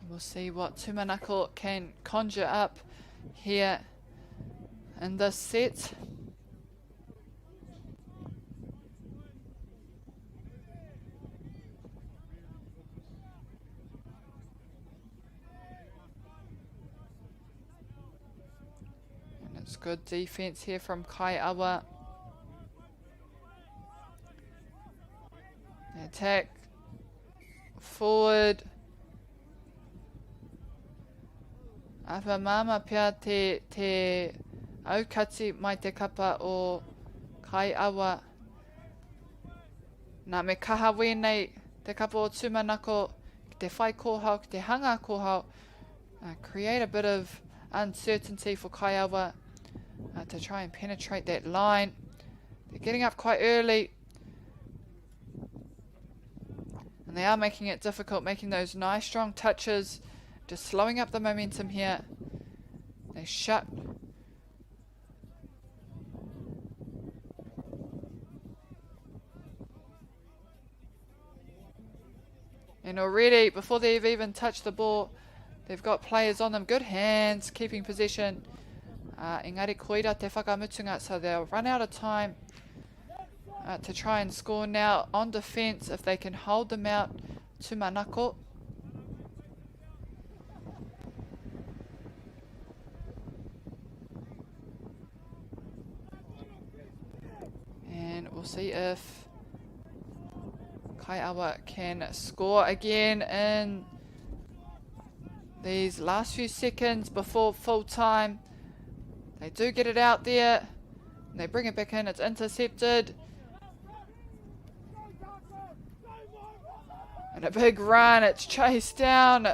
We'll see what Tumanako can conjure up here in this set. And it's good defense here from Kaiawa. The attack forward. Apa mama pia te aukati mai te kapa o Kaiawa. Nā me kaha wēnei te kapa o Tumanako ki te whai kōhau, ki te hanga kōhau. Create a bit of uncertainty for Kaiawa to try and penetrate that line. They're getting up quite early. And they are making it difficult, making those nice strong touches. Just slowing up the momentum here. They shut. And already, before they've even touched the ball, they've got players on them. Good hands, keeping possession. Engari koira te whakamutunga, so they'll run out of time to try and score now on defense if they can hold them out. Tumanako. And we'll see if Kaiawa can score again in these last few seconds before full time. They do get it out there. And they bring it back in. It's intercepted. And a big run. It's chased down.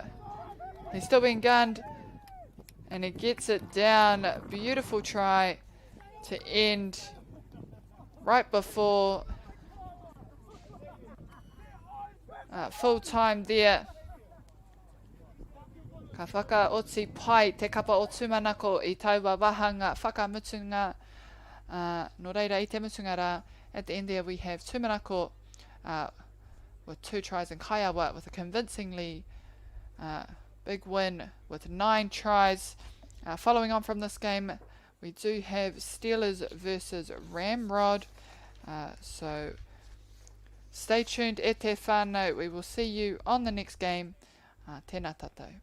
He's still being gunned. And he gets it down. Beautiful try to end right before full time there. Ka whakaoti pai te kapa o Tumanako I taua wahanga whakamutunga. No reira I te mutunga rā. At the end there we have Tumanako with 2 tries and Kaiawa with a convincingly big win with 9 tries. Following on from this game, we do have Steelers versus Ramrod. So Stay tuned, e te whānau. We will see you on the next game. Tēnā tātou.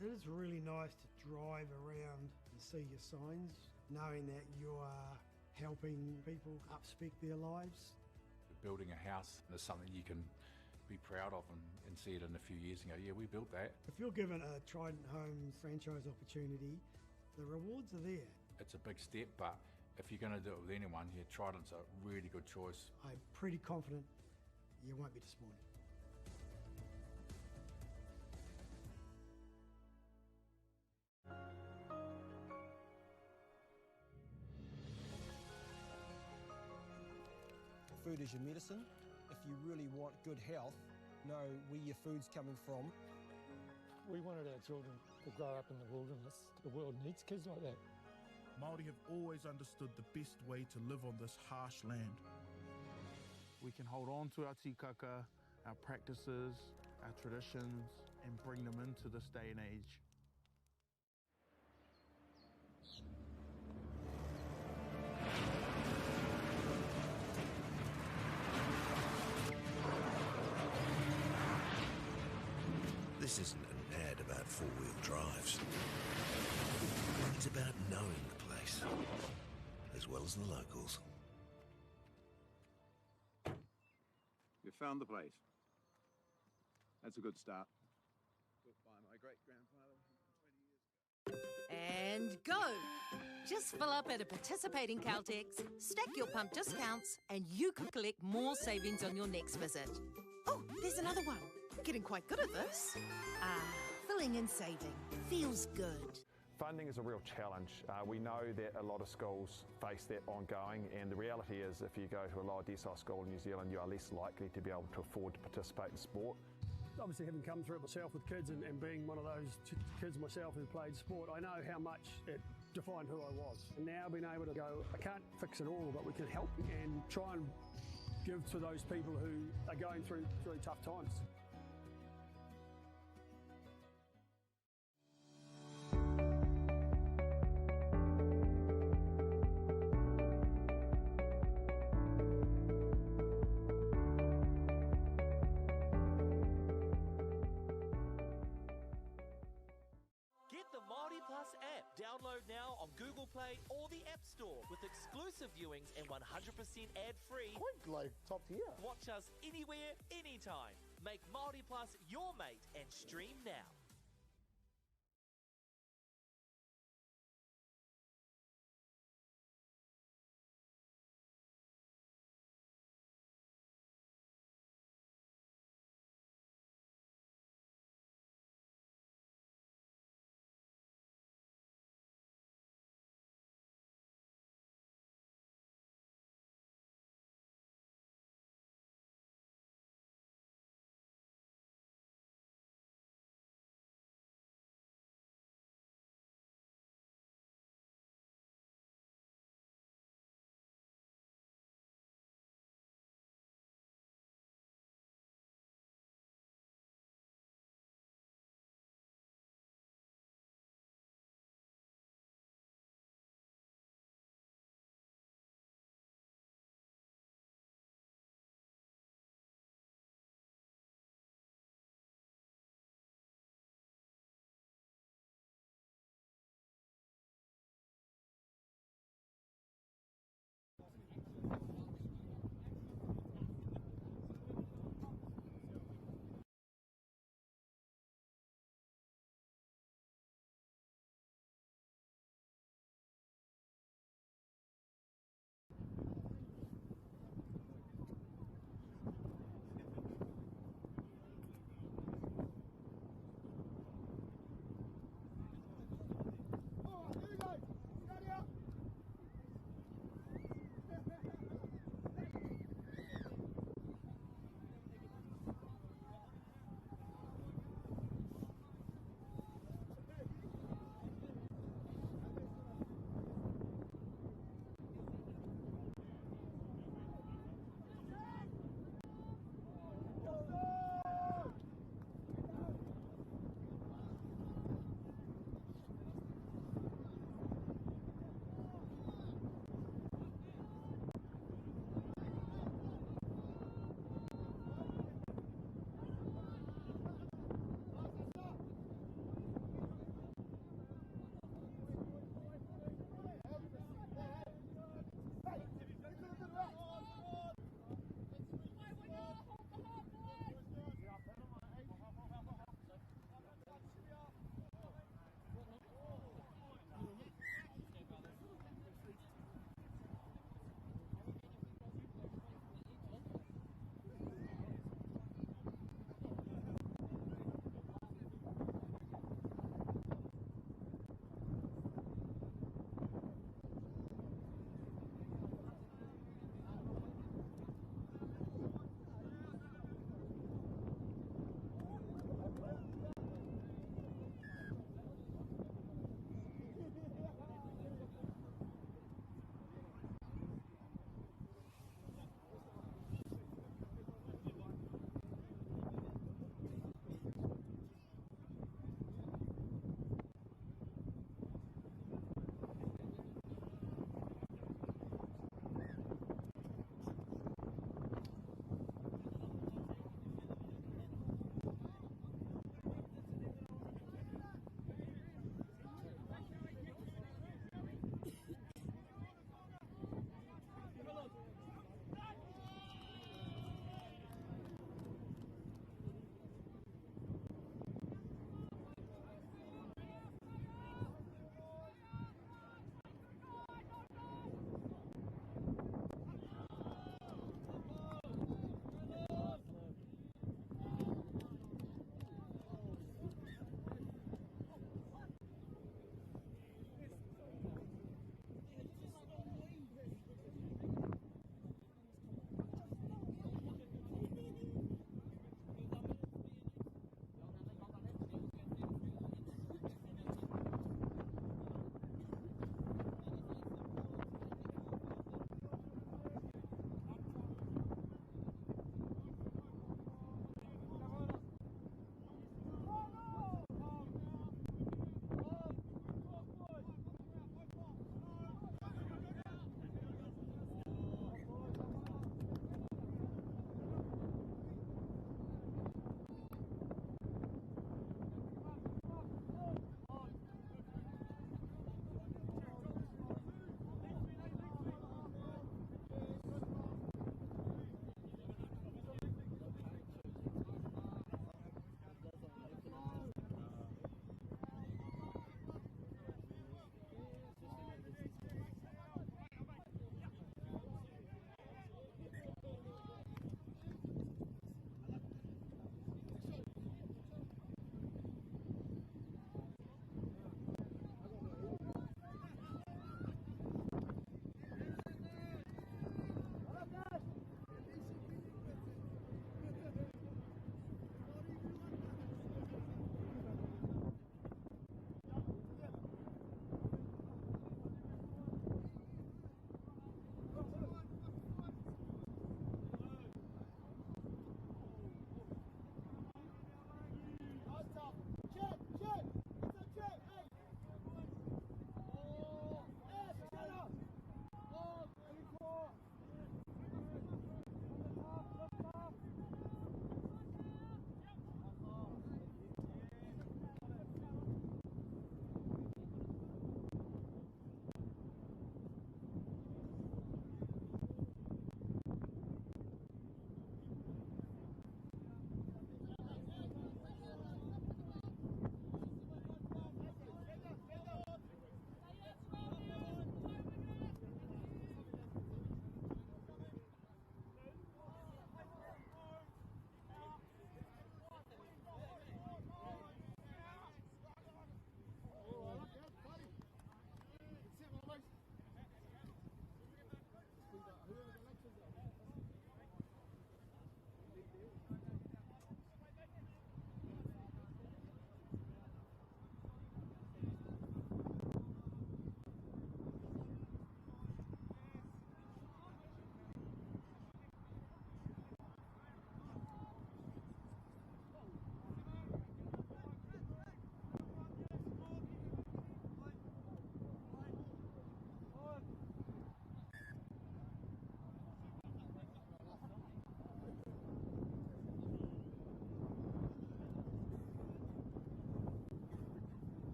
It is really nice to drive around and see your signs, knowing that you are helping people upspec their lives. Building a house is something you can be proud of and see it in a few years and go, yeah, we built that. If you're given a Trident Homes franchise opportunity, the rewards are there. It's a big step, but if you're going to do it with anyone, yeah, Trident's a really good choice. I'm pretty confident you won't be disappointed. Food is your medicine. If you really want good health, know where your food's coming from. We wanted our children to grow up in the wilderness. The world needs kids like that. MāORI have always understood the best way to live on this harsh land. We can hold on to our tikaka, our practices, our traditions, and bring them into this day and age. This isn't an ad about four-wheel drives. It's about knowing the place, as well as the locals. You found the place. That's a good start. Built by my great-grandfather 120 years ago. And go! Just fill up at a participating Caltex, stack your pump discounts, and you could collect more savings on your next visit. Oh, there's another one. Getting quite good at this. Filling and saving. Feels good. Funding is a real challenge. We know that a lot of schools face that ongoing, and the reality is if you go to a lower decile school in New Zealand, you are less likely to be able to afford to participate in sport. Obviously, having come through it myself with kids and being one of those kids myself who played sport, I know how much it defined who I was. And now being able to go, I can't fix it all, but we can help and try and give to those people who are going through really tough times. Download now on Google Play or the App Store with exclusive viewings and 100% ad-free. Quite like top tier. Watch us anywhere, anytime. Make MāORI Plus your mate and stream now.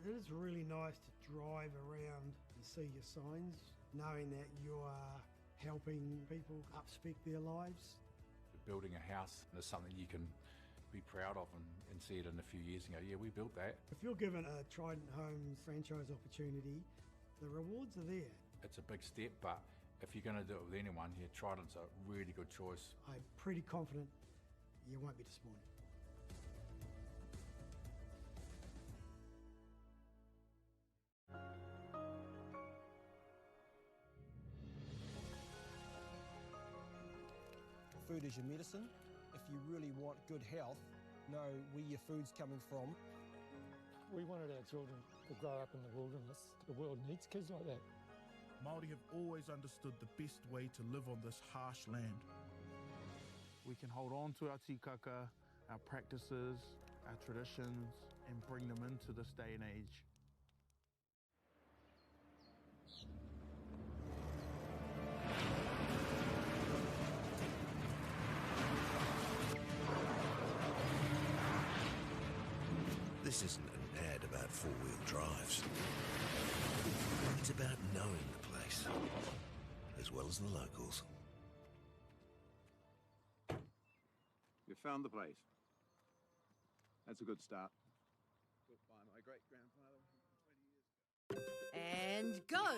It is really nice to drive around and see your signs, knowing that you are helping people upspec their lives. Building a house is something you can be proud of and see it in a few years and go, yeah, we built that. If you're given a Trident Homes franchise opportunity, the rewards are there. It's a big step, but if you're going to do it with anyone, yeah, Trident's a really good choice. I'm pretty confident you won't be disappointed. Food is your medicine. If you really want good health, know where your food's coming from. We wanted our children to grow up in the wilderness. The world needs kids like that. MāORI have always understood the best way to live on this harsh land. We can hold on to our tikaka, our practices, our traditions, and bring them into this day and age. This isn't an ad about four-wheel drives. It's about knowing the place, as well as the locals. You found the place. That's a good start. Built by my great-grandfather 20 years ago. And go!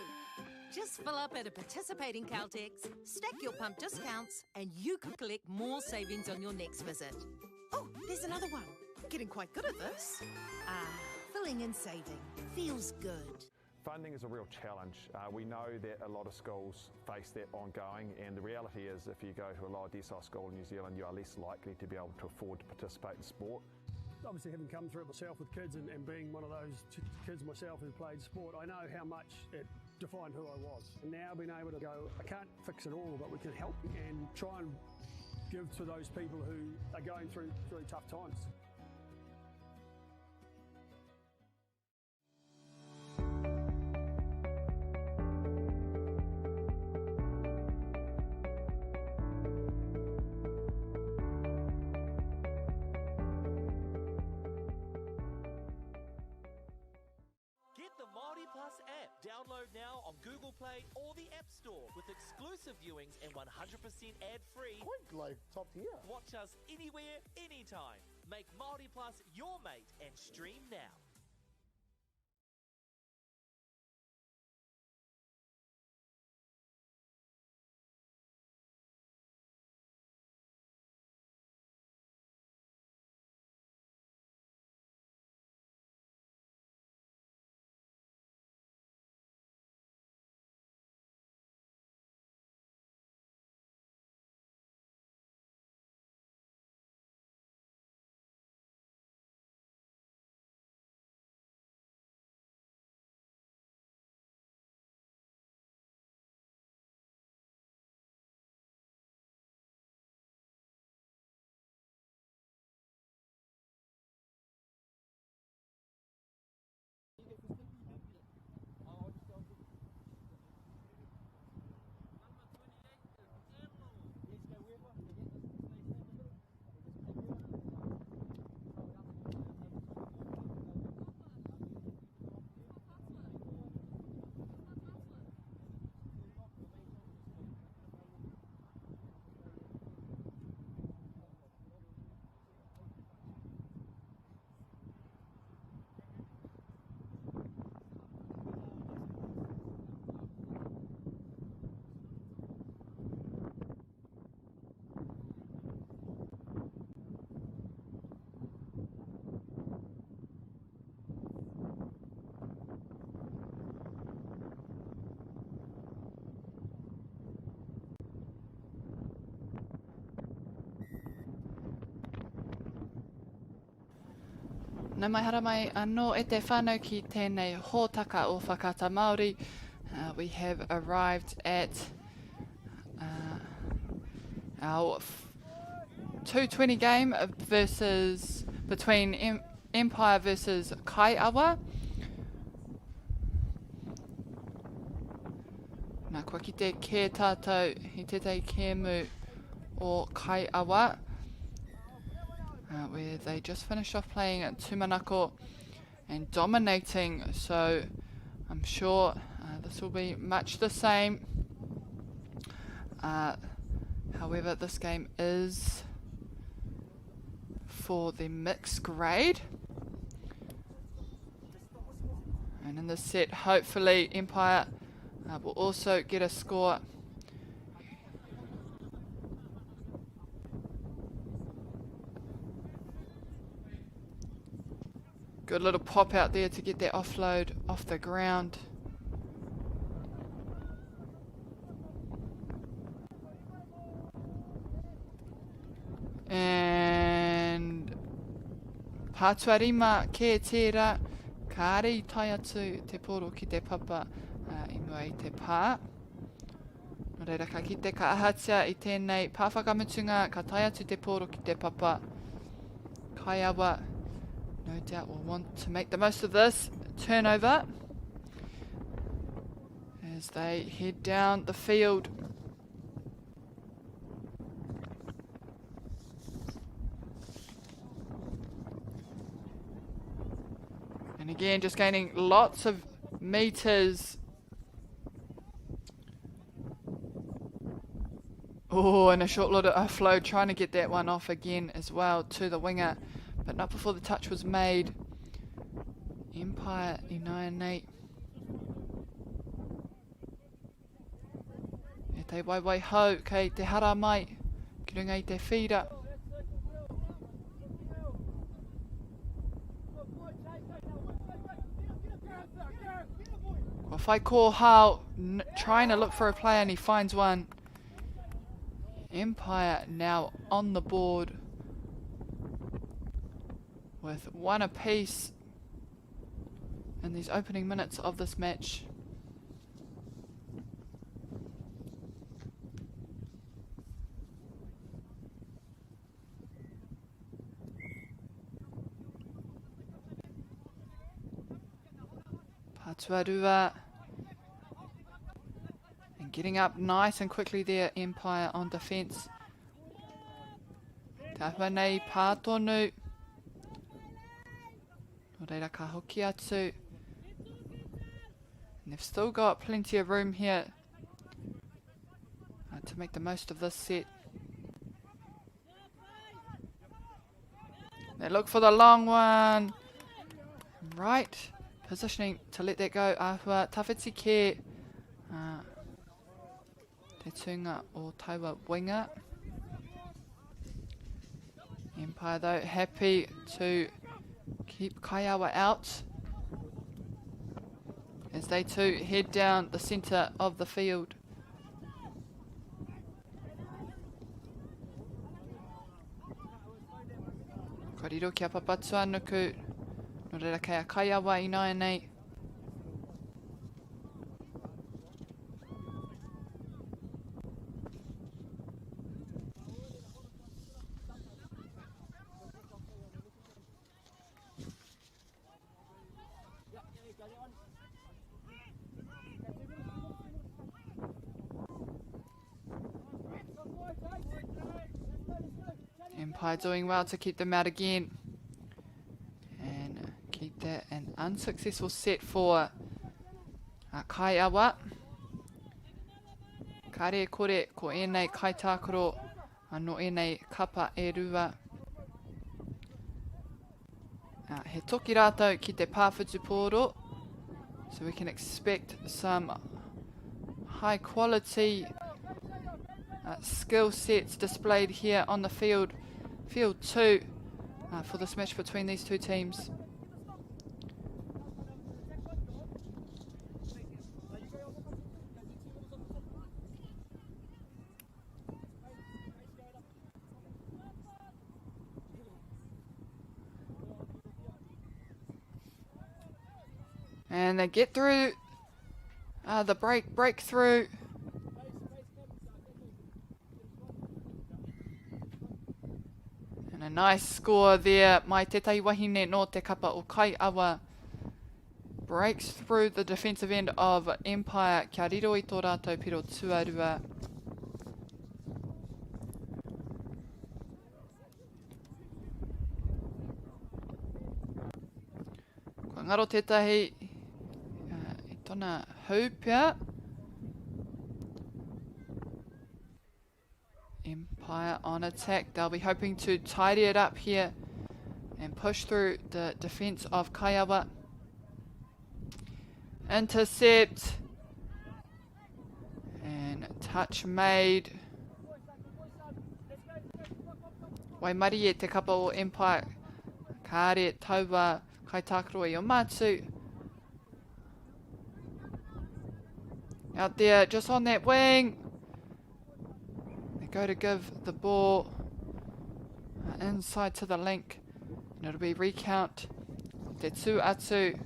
Just fill up at a participating Caltex, stack your pump discounts, and you could collect more savings on your next visit. Oh, there's another one. Getting quite good at this. Filling and saving. Feels good. Funding is a real challenge. We know that a lot of schools face that ongoing, and the reality is if you go to a lower decile school in New Zealand, you are less likely to be able to afford to participate in sport. Obviously, having come through it myself with kids and being one of those kids myself who played sport, I know how much it defined who I was. And now being able to go, I can't fix it all, but we can help and try and give to those people who are going through really tough times. Download now on Google Play or the App Store with exclusive viewings and 100% ad-free. Like top tier. Watch us anywhere, anytime. Make MāORI Plus your mate and stream now. Nā mai hara mai anō e te whānau ki tēnei hōtaka o Whakaata Māori. We have arrived at our 220 game versus between Empire versus Kaiawa. Nā kua ki te kē tātou i te tei kēmu o Kaiawa. Where they just finished off playing at Tumanako and dominating, so I'm sure this will be much the same. However, this game is for the mixed grade. And in this set, hopefully, Empire will also get a score. Good little pop out there to get that offload off the ground. And pātua rima ke tērā, ka arī tai atu te poro ki te papa I mua I te pā. Nō reira ka kite ka ahatia I tēnei pāwhakamutunga, ka tai atu te poro ki te papa. Kaiawa no doubt will want to make the most of this turnover as they head down the field. And again, just gaining lots of meters. Oh, and a short little offload, trying to get that one off again as well to the winger, but not before the touch was made. Empire I 9-8. E te waiwai hau kei te hara mai, ki runga I te whira. Well, whai ko hao, trying to look for a player and he finds one. Empire now on the board with one apiece in these opening minutes of this match. Patuarua. And getting up nice and quickly there, Empire on defence. Tahua nei pātonu. Nō reira ka hoki atu. And they've still got plenty of room here to make the most of this set. They look for the long one. Right. Positioning to let that go. Ahua tawhiti ke. Te tunga o taua winger. Empire though happy to keep Kaiawa out as they too head down the centre of the field. Koriro kia papatua nuku. Nō reira kei a Kaiawa I 9-8. Empire doing well to keep them out again. And keep that an unsuccessful set for Kaiawa. Ka re kore ko enei kaitākaro anō enei kapa e rua. He toki rātou ki te pāwhutu pōro. So we can expect some high quality skill sets displayed here on the field. Field 2 for this match between these two teams. And they get through the breakthrough. And a nice score there. Mai tetai wahine no te kapa o Kaiawa. Breaks through the defensive end of Empire. Kia riro I tō rātou piro tuarua. Ko ngaro tētahi I tōna hūpea. Empire on attack. They'll be hoping to tidy it up here and push through the defense of Kaiawa. Intercept. And touch made. Waimari e te kapa o Empire. Kāre taua kai tākaro I o mātu. Out there, just on that wing. They go to give the ball inside to the link. And it'll be recount. Te tū atu.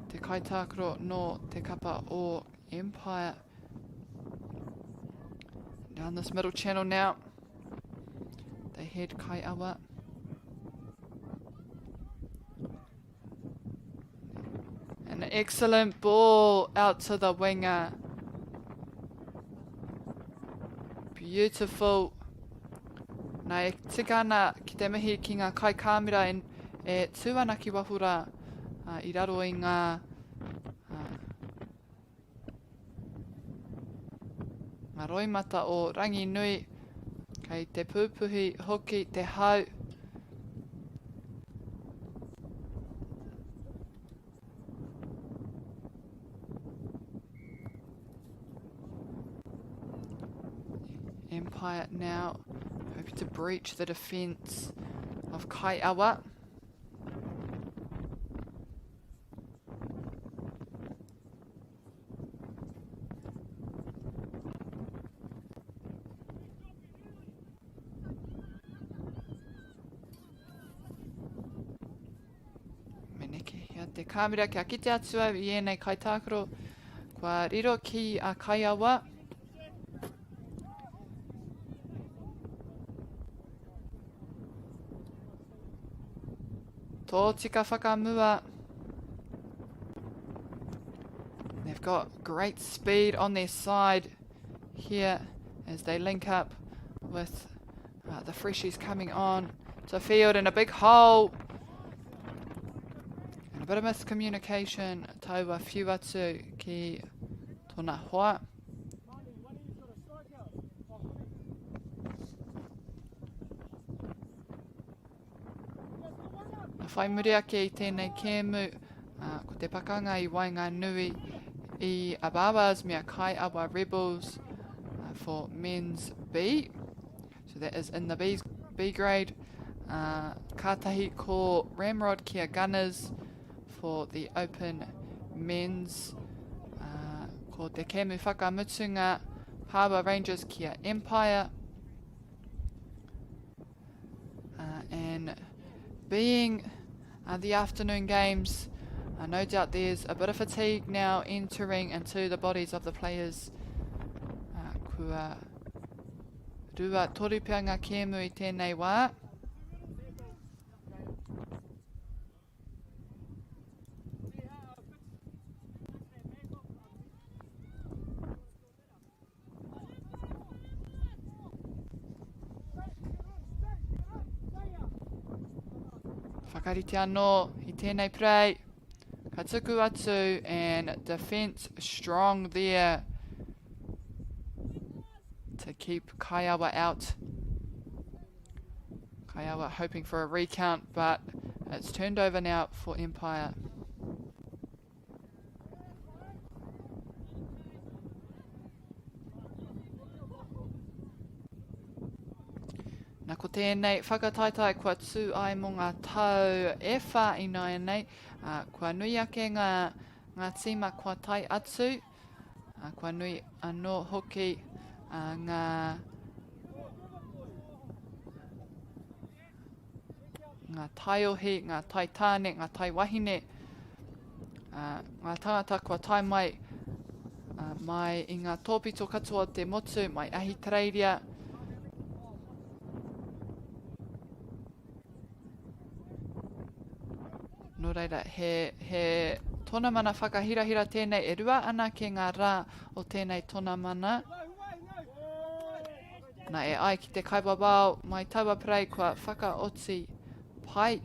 Te kai tākaro no te kapa o Empire. Down this middle channel now. They head Kaiawa. An excellent ball out to the winger. Beautiful. Nā e tika ana ki te mihi ki ngā kai kāmera e tūanaki wahura I raro I ngā roimata o rangi nui kei te pūpuhi hoki te hau. Empire now hoping to breach the defense of Kaiawa. Te kāmera kia kite atua I ēnei kai tākaro kua riro ki a Kaiawa. Tō tika whakamua. They've got great speed on their side here as they link up with the freshies coming on to field in a big hole. A bit of miscommunication taua whiu atu ki tōna hoa. Na whai muri ake I tēnei kēmu ko te pakanga I wainga nui I a Barbas me a Kaiawa Rebels for men's B. So that is in the B grade. Kātahi ko Ramrod kia Gunners for the open men's. Ko te kēmu whakamutunga Power Rangers kia Empire. And being the afternoon games, no doubt there's a bit of fatigue now entering into the bodies of the players. Kua rua toru pia ngā kēmu I tēnei wā. Whakarite anō I tēnei prei. Ka tuku atu and defense strong there to keep Kaiawa out. Kaiawa hoping for a recount, but it's turned over now for Empire. Nā ko tēnei whakataitai kua tū ai mō ngā tau e whāina nei, kua nui ake ngā tīma kua tai atu, kua nui anō hoki ngā taiohi, ngā tai tāne, ngā tai wahine, ngā tangata kua tai mai mai I ngā tōpito katoa te motu, mai ahi tareiria. Nō reira, he tōna mana whakahirahira tēnei e rua ana ke ngā rā o tēnei tōna mana. Nā e ai ki te kaibabao, mai taua prei kua whakaoti pai.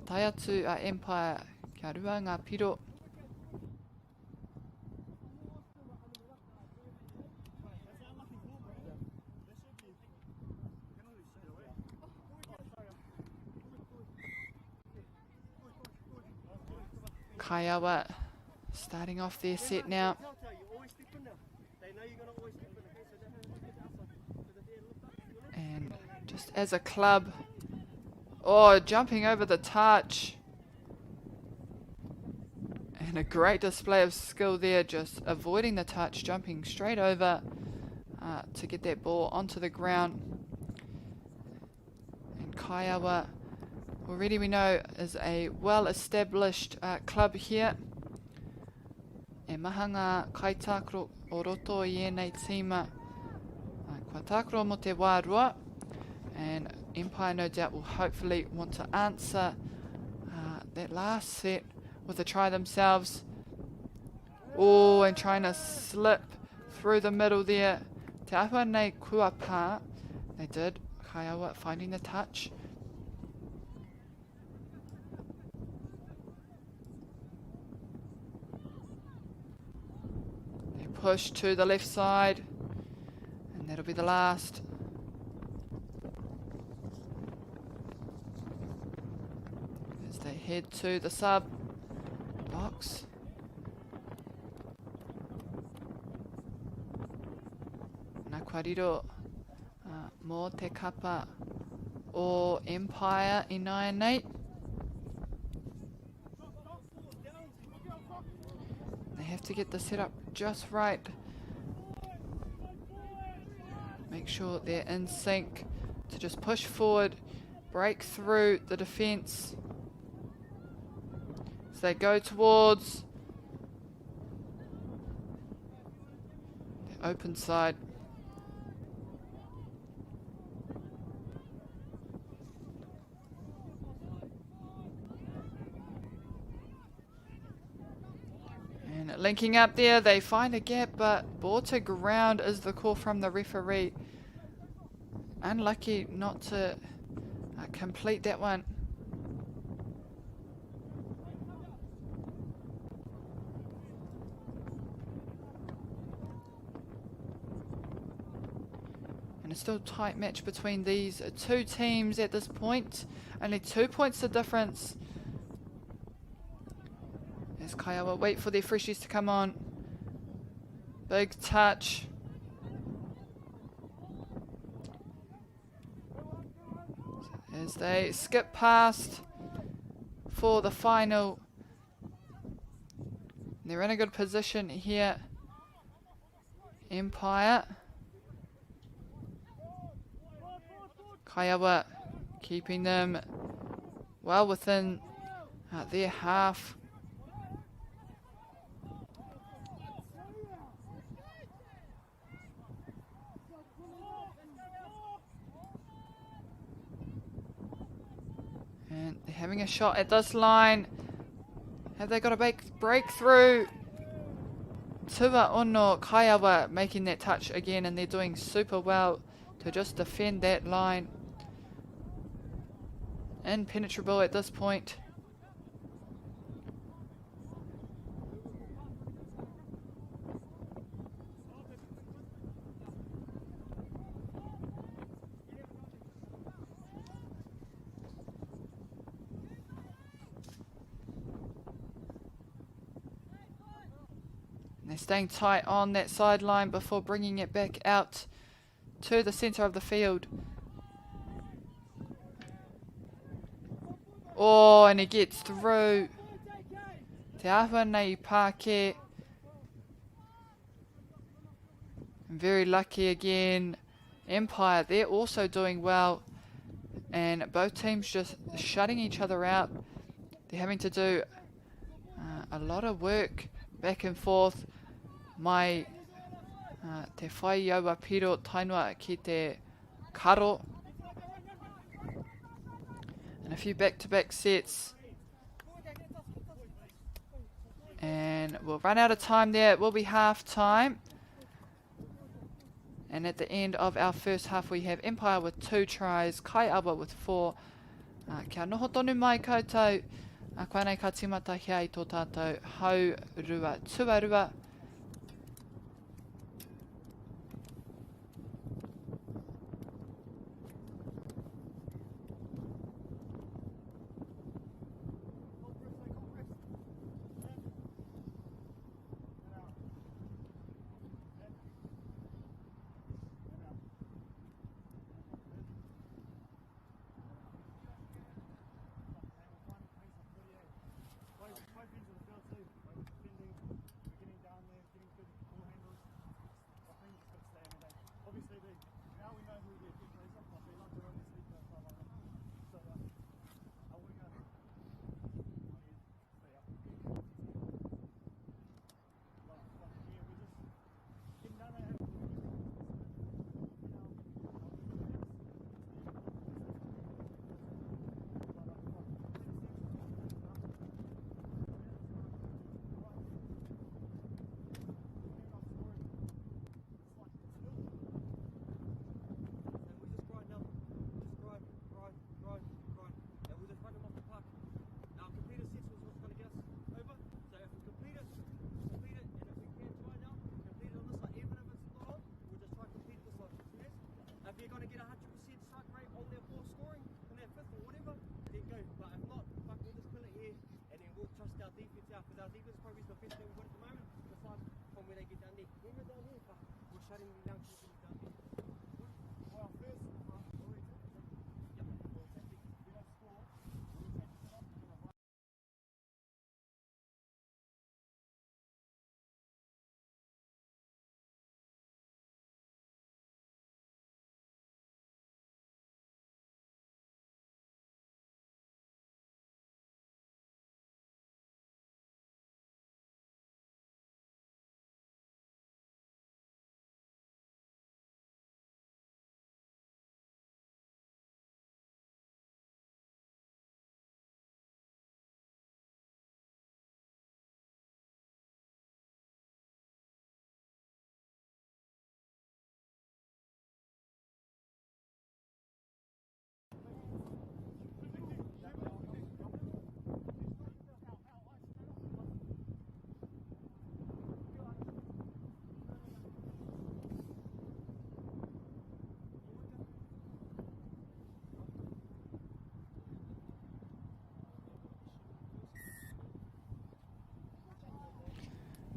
tai atu a Empire kia rua ngā piro. Kaiawa starting off their set now. And just as a club, oh, jumping over the touch. And a great display of skill there, just avoiding the touch, jumping straight over to get that ball onto the ground. And Kaiawa, already we know, is a well-established club here. E maha ngā kaitākaro o roto I ēnei tīma. Kua tākaro mo te wārua. And Empire no doubt will hopefully want to answer that last set with a try themselves. Oh, and trying to slip through the middle there. Te ahua nei kua pā. They did. Kaiawa finding the touch. They push to the left side. And that'll be the last. As they head to the sub box. Nā kua riro mō te kapa o Empire I nai nei. They have to get the setup just right. Make sure they're in sync to just push forward, break through the defense. As they go towards the open side. And linking up there, they find a gap, but ball to ground is the call from the referee. Unlucky not to complete that one. And it's still a tight match between these two teams at this point. Only 2 points of difference. As Kaiawa wait for their freshies to come on. Big touch. As they skip past for the final. They're in a good position here. Empire. Kaiawa keeping them well within their half. And they're having a shot at this line. Have they got a breakthrough? Tua ono Kaiawa making that touch again, and they're doing super well to just defend that line. Impenetrable at this point. They're staying tight on that sideline before bringing it back out to the centre of the field. Oh, and he gets through. Te ahua nei Pāke. Very lucky again. Empire, they're also doing well. And both teams just shutting each other out. They're having to do a lot of work back and forth. Mai te whai aua piro tainua ki te karo. And a few back-to-back sets. And we'll run out of time there. It will be half time. And at the end of our first half, we have Empire with 2 tries, Kaiawa with 4. Kia noho tonu mai koutou. Koe nei ka timata hea I tō tātou hau rua tuarua. If you're going to get 100% strike rate on their ball scoring in their fifth or whatever, then go. But if not, fuck, we'll just pull it here and then we'll trust our defense out because our defense probably is the best thing we've got at the moment. Aside from where they get down there. Remember down here, fuck, we're shutting them down keeping them down there. Well, first,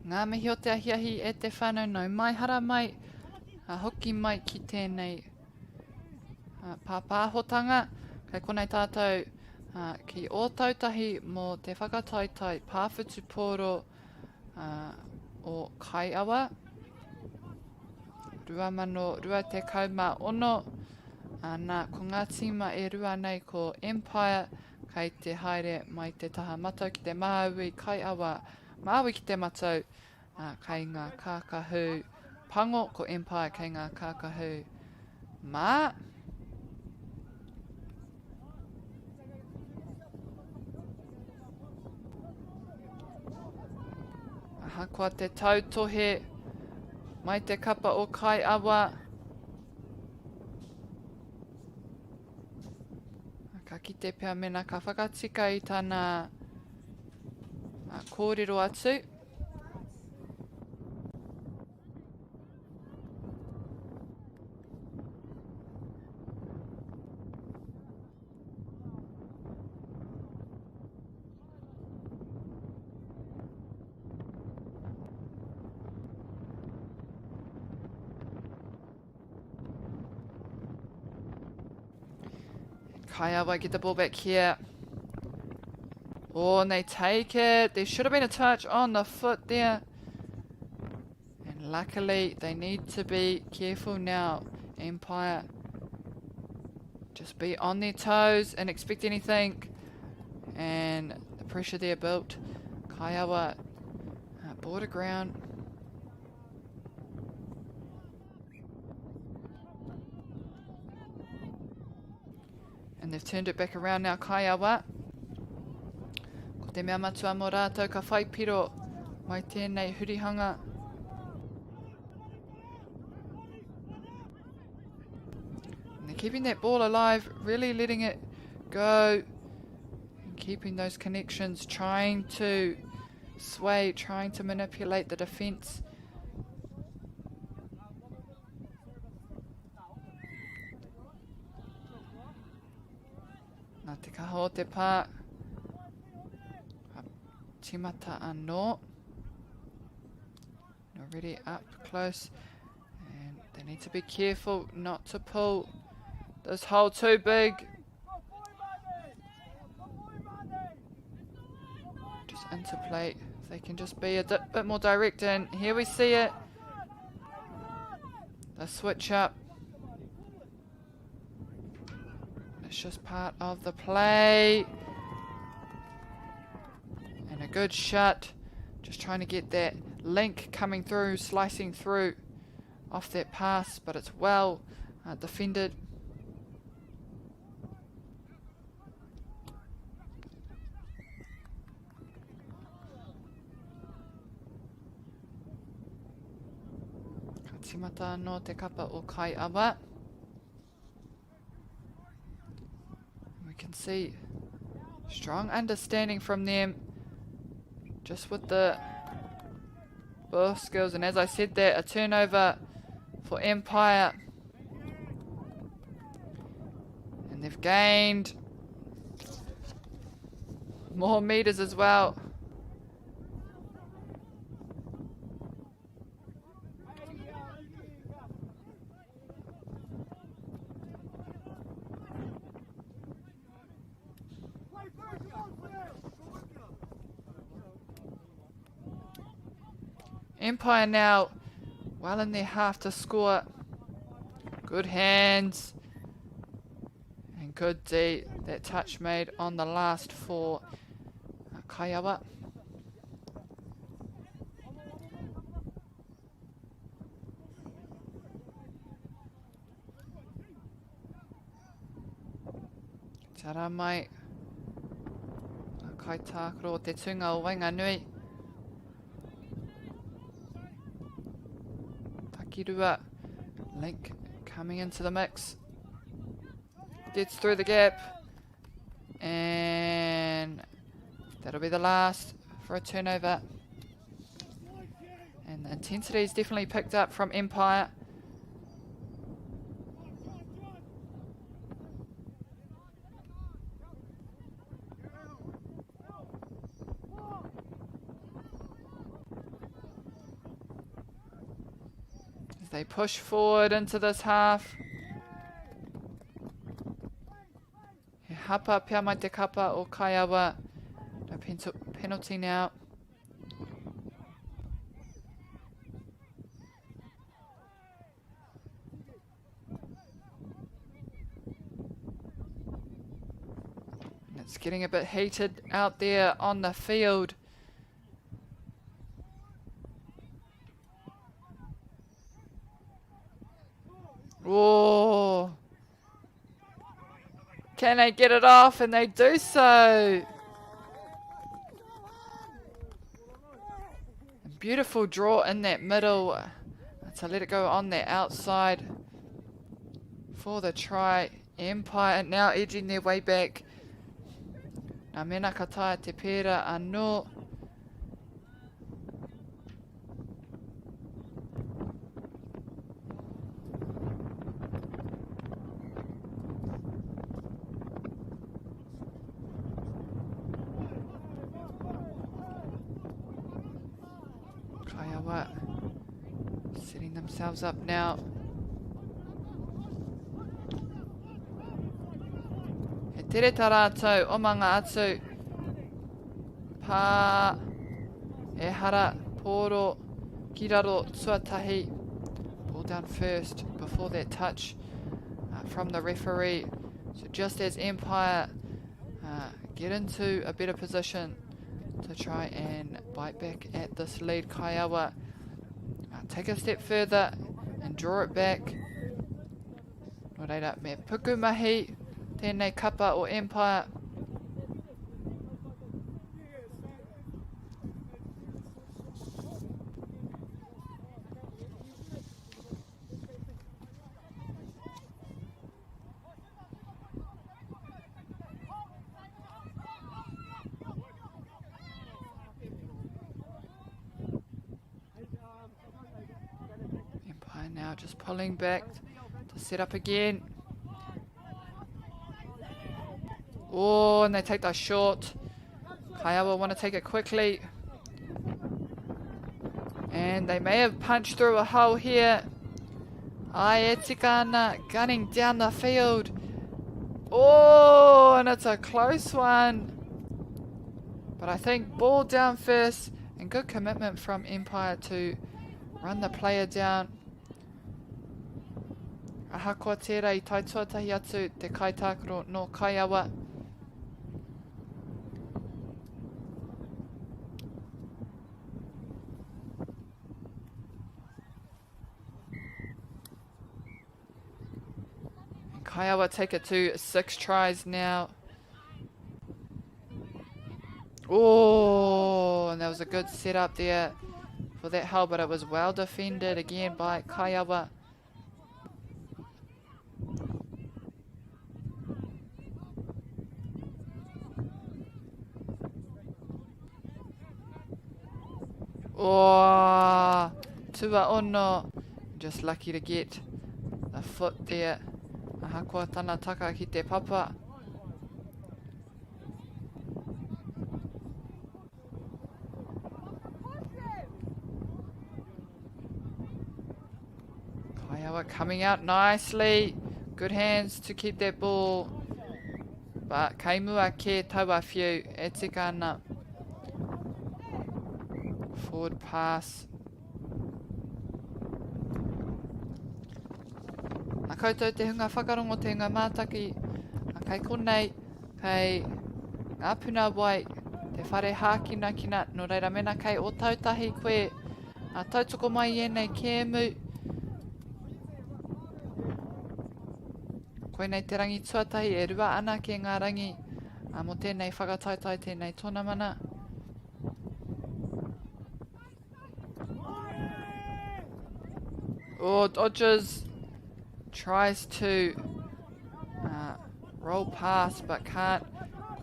Ngā mihi o te ahiahi e te whanau nau mai hara mai, hoki mai ki tēnei pāpāhotanga, kei konei tātou ki o tautahi mō te whakataitai pāwhutu pōro o Kaiawa, 2026, nā ko ngā tima e rua nei ko Empire, kei te haere mai te taha matau ki te MΑORI Kaiawa, MΑORI ki te matau, kei ngā kākahu pango ko Empire kei ngā kākahu mā. Aha kua te tautohe mai te kapa o Kaiawa. Ka kite pia mena ka whakatika I tāna kōrero atu. Kaiawa get the ball back here. Oh, and they take it. There should have been a touch on the foot there. And luckily, they need to be careful now. Empire. Just be on their toes and expect anything. And the pressure there built. Kaiawa, border ground. And they've turned it back around now, Kaiawa. Ko te mea matua mō rātou ka whai piro mai tēnei hurihanga. And they're keeping that ball alive, really letting it go. And keeping those connections, trying to sway, trying to manipulate the defense. Nā te kaha o te pā. Timata anō. Already up close. And they need to be careful not to pull this hole too big. Just interplay. If they can just be a bit more direct. And here we see it. The switch up. It's just part of the play. And a good shot. Just trying to get that link coming through, slicing through off that pass, but it's well defended. Ka timata no te kapa o Kaiawa. We can see strong understanding from them, just with the ball skills. And as I said there, a turnover for Empire. And they've gained more meters as well. Empire now well in their half to score. Good hands and good D. That touch made on the last for Kaiawa. Tara mai. Kai tākaro te tunga o Wainganui. Takirua. Link coming into the mix. Gets through the gap. And that'll be the last for a turnover. And the intensity is definitely picked up from Empire. As they push forward into this half. He hapa pia mai te kapa o Kaiawa. No penalty now. And it's getting a bit heated out there on the field. Whoa. Can they get it off? And they do so. Beautiful draw in that middle to let it go on the outside for the try. Empire now edging their way back. Nā mena kataia te pēra anō. Kaiawa setting themselves up now. He tere tā rātou, omanga atu. Pā, e hara, pōro, kiraro, tuatahi. Ball down first before that touch from the referee. So just as Empire get into a better position to try and bite back at this lead, Kaiawa take a step further and draw it back. No reira, me puku mahi, tēnei kapa o Empire. Now just pulling back to set up again. Oh, and they take that short. Kaiawa want to take it quickly. And they may have punched through a hole here. Ai Etikana gunning down the field. Oh, and it's a close one. But I think ball down first, and good commitment from Empire to run the player down. Aha kua tērā I tai tuatahi atu te kaitākaro no Kaiawa. And Kaiawa take it to 6 tries now. Oh, and that was a good setup there for that hole, but it was well defended again by Kaiawa. Oh, tua ono. Just lucky to get a foot there. Aha kua tana taka ki te papa. Kaiawa coming out nicely. Good hands to keep that ball. But kaimua ke taua whiu. E tika ana. Forward pass. Nā koutou te hunga whakarongo te hunga mātaki. Kai konei, kai ngā puna wai, te whare hākina kina, no reira mena kai o tautahi koe. Nā tautoko mai ienei kēmu. Koe nei te rangi tuatahi e rua ana ke ngā rangi. Mo tēnei whakataitai tēnei tōna mana. Oh, dodges. Tries to roll past but can't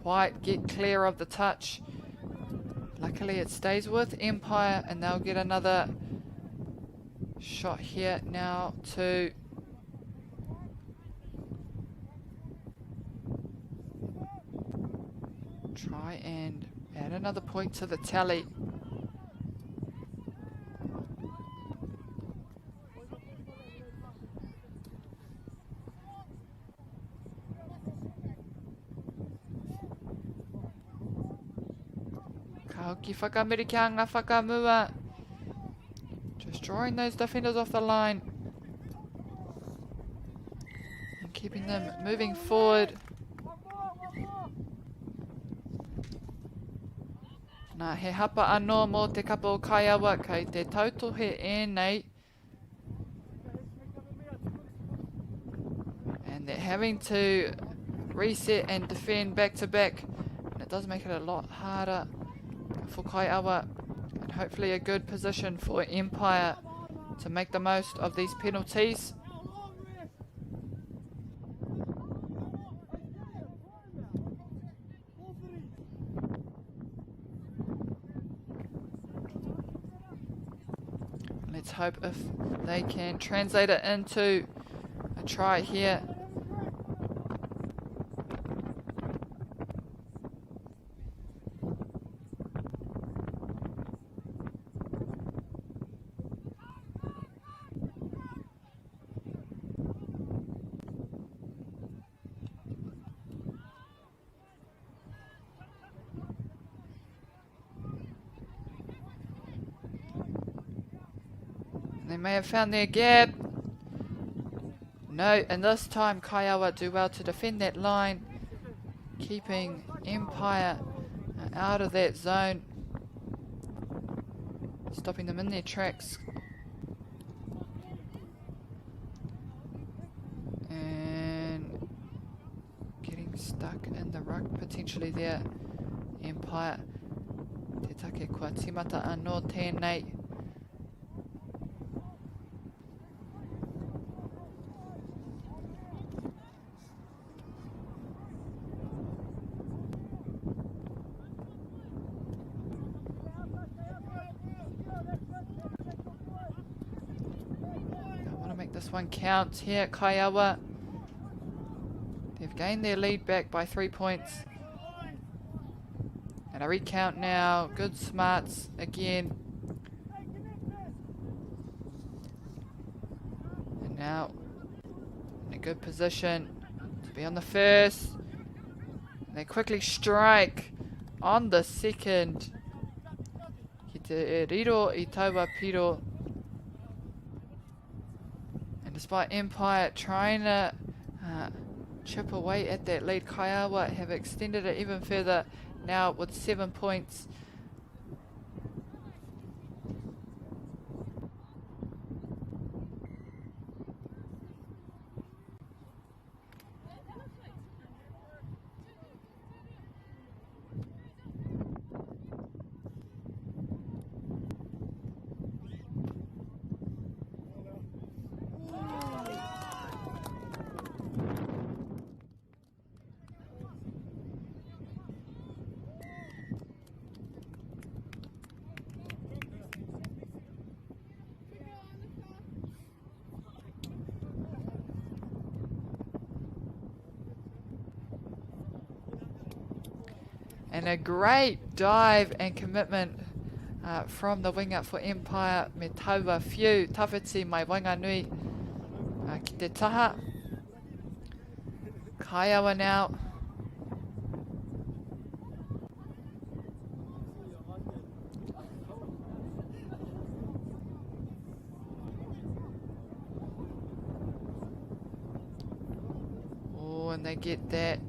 quite get clear of the touch. Luckily it stays with Empire and they'll get another shot here now to try and add another point to the tally. Ki whakamerika whakamua. Just drawing those defenders off the line. And keeping them moving forward. Nā he hapa anō mō te kapa o Kaiawa kei te tautohe ēnei. And they're having to reset and defend back to back. And it does make it a lot harder for Kaiawa, and hopefully a good position for Empire to make the most of these penalties. Let's hope if they can translate it into a try here. They may have found their gap. No, and this time Kaiawa do well to defend that line, keeping Empire out of that zone, stopping them in their tracks. And getting stuck in the ruck potentially there, Empire. Te take kua timata anō tēnei. this one counts here at Kaiawa. They've gained their lead back by 3 points. And a recount now. Good smarts again. And now in a good position to be on the first. And they quickly strike on the second. Ki te riro I taua piro. And despite Empire trying to chip away at that lead, Kaiawa have extended it even further now with 7 points. And a great dive and commitment from the wing up for Empire. Me taua whiu, tawhiti mai Wainganui ki te taha. Kaiawa now. Oh, and they get that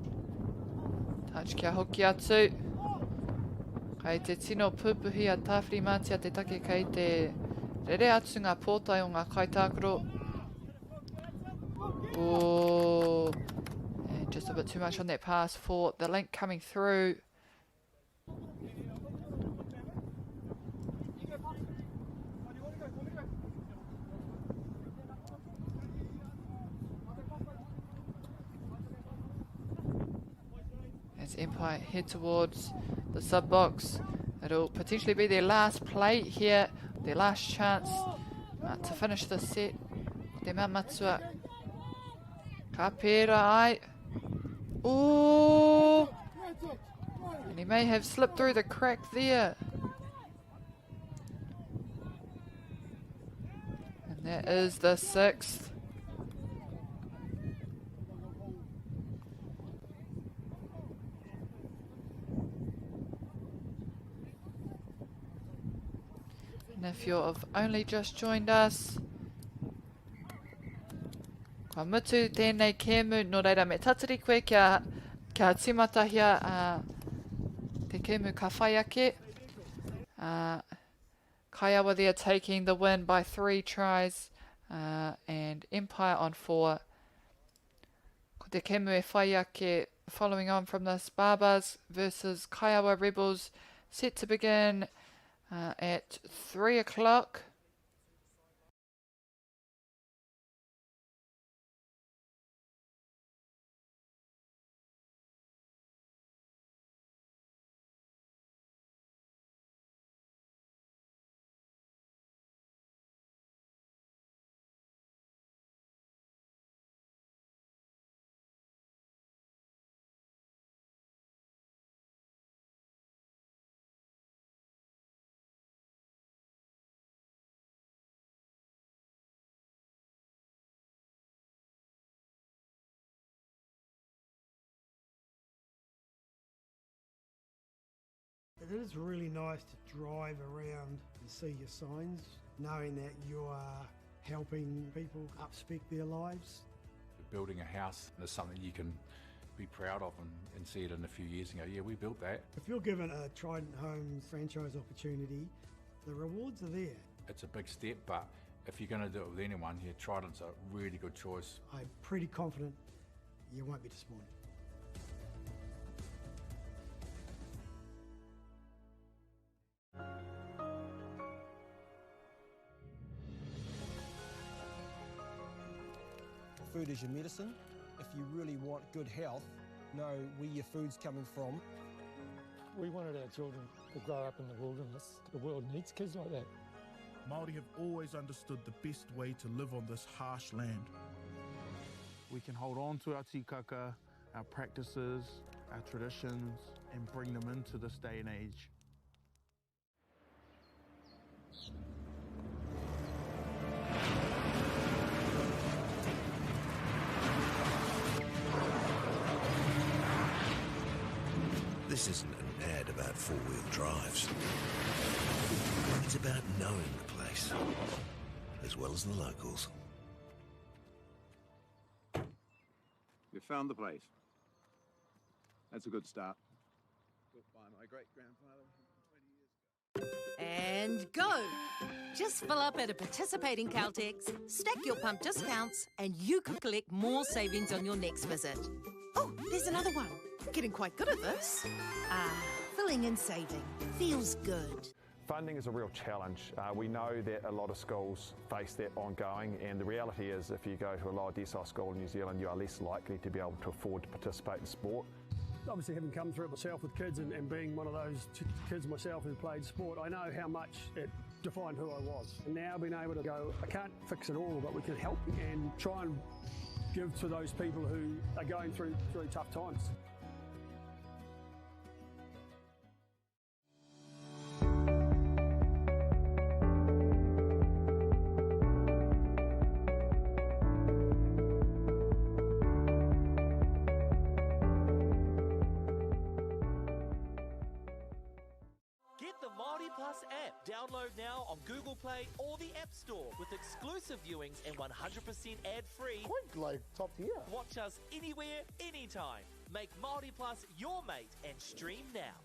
touch kia hoki atu. Kai te tino pupuhi a tāwhiri mātia te take kei te rere atu ngā pōtai o ngā kaitākaro. Oh, and just a bit too much on that pass for the link coming through. As Empire head towards the sub box, it'll potentially be their last play here, their last chance to finish this set. Te mamatua. Ka pēra ai. Ooh! And he may have slipped through the crack there. And that is the 6th. And if you've only just joined us, kua mutu tēnei kēmu, nō reira me tatari koe kia timatahia te kēmu ka whai ake. Kaiawa there taking the win by 3 tries and Empire on 4. Ko te kēmu e whai ake following on from this, Barbas versus Kaiawa Rebels set to begin at 3 o'clock. It is really nice to drive around and see your signs, knowing that you are helping people upspec their lives. Building a house is something you can be proud of and see it in a few years and go, yeah, we built that. If you're given a Trident Homes franchise opportunity, the rewards are there. It's a big step, but if you're going to do it with anyone here, Trident's a really good choice. I'm pretty confident you won't be disappointed. Food is your medicine. If you really want good health, know where your food's coming from. We wanted our children to grow up in the wilderness. The world needs kids like that. Māori have always understood the best way to live on this harsh land. We can hold on to our tikaka, our practices, our traditions, and bring them into this day and age. This isn't an ad about four-wheel drives. It's about knowing the place, as well as the locals. You found the place. That's a good start. Built by my great-grandfather 20 years ago. And go! Just fill up at a participating Caltex, stack your pump discounts, and you could collect more savings on your next visit. Oh, there's another one. Getting quite good at this. Filling and saving. Feels good. Funding is a real challenge. We know that a lot of schools face that ongoing, and the reality is if you go to a lower decile school in New Zealand, you are less likely to be able to afford to participate in sport. Obviously, having come through it myself with kids and being one of those kids myself who played sport, I know how much it defined who I was. And now being able to go, I can't fix it all, but we can help and try and give to those people who are going through tough times. MāORI Plus app. Download now on Google Play or the App Store with exclusive viewings and 100% ad-free. Quite like top tier. Watch us anywhere, anytime. Make MāORI Plus your mate and stream now.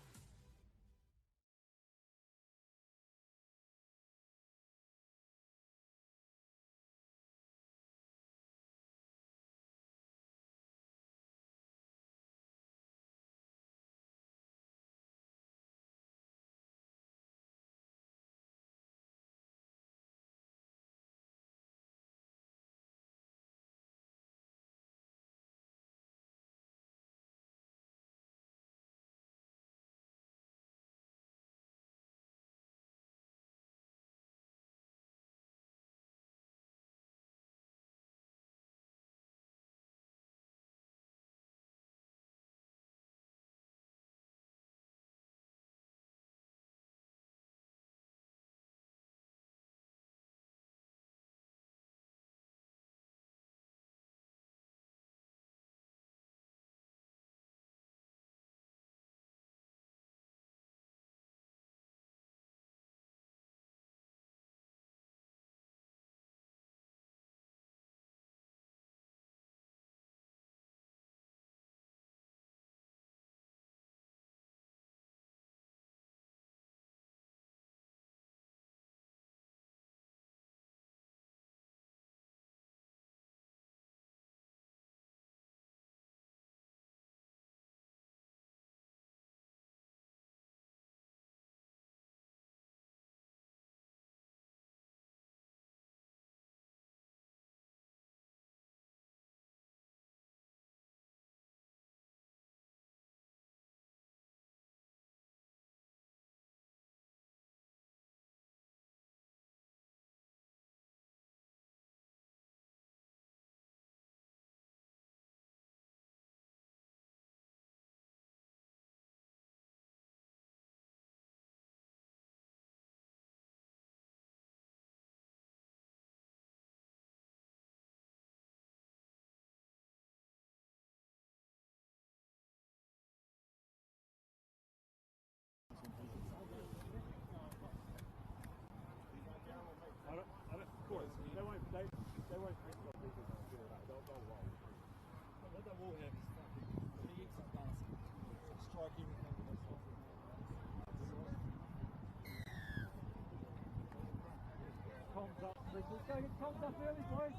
Comms up early, boys.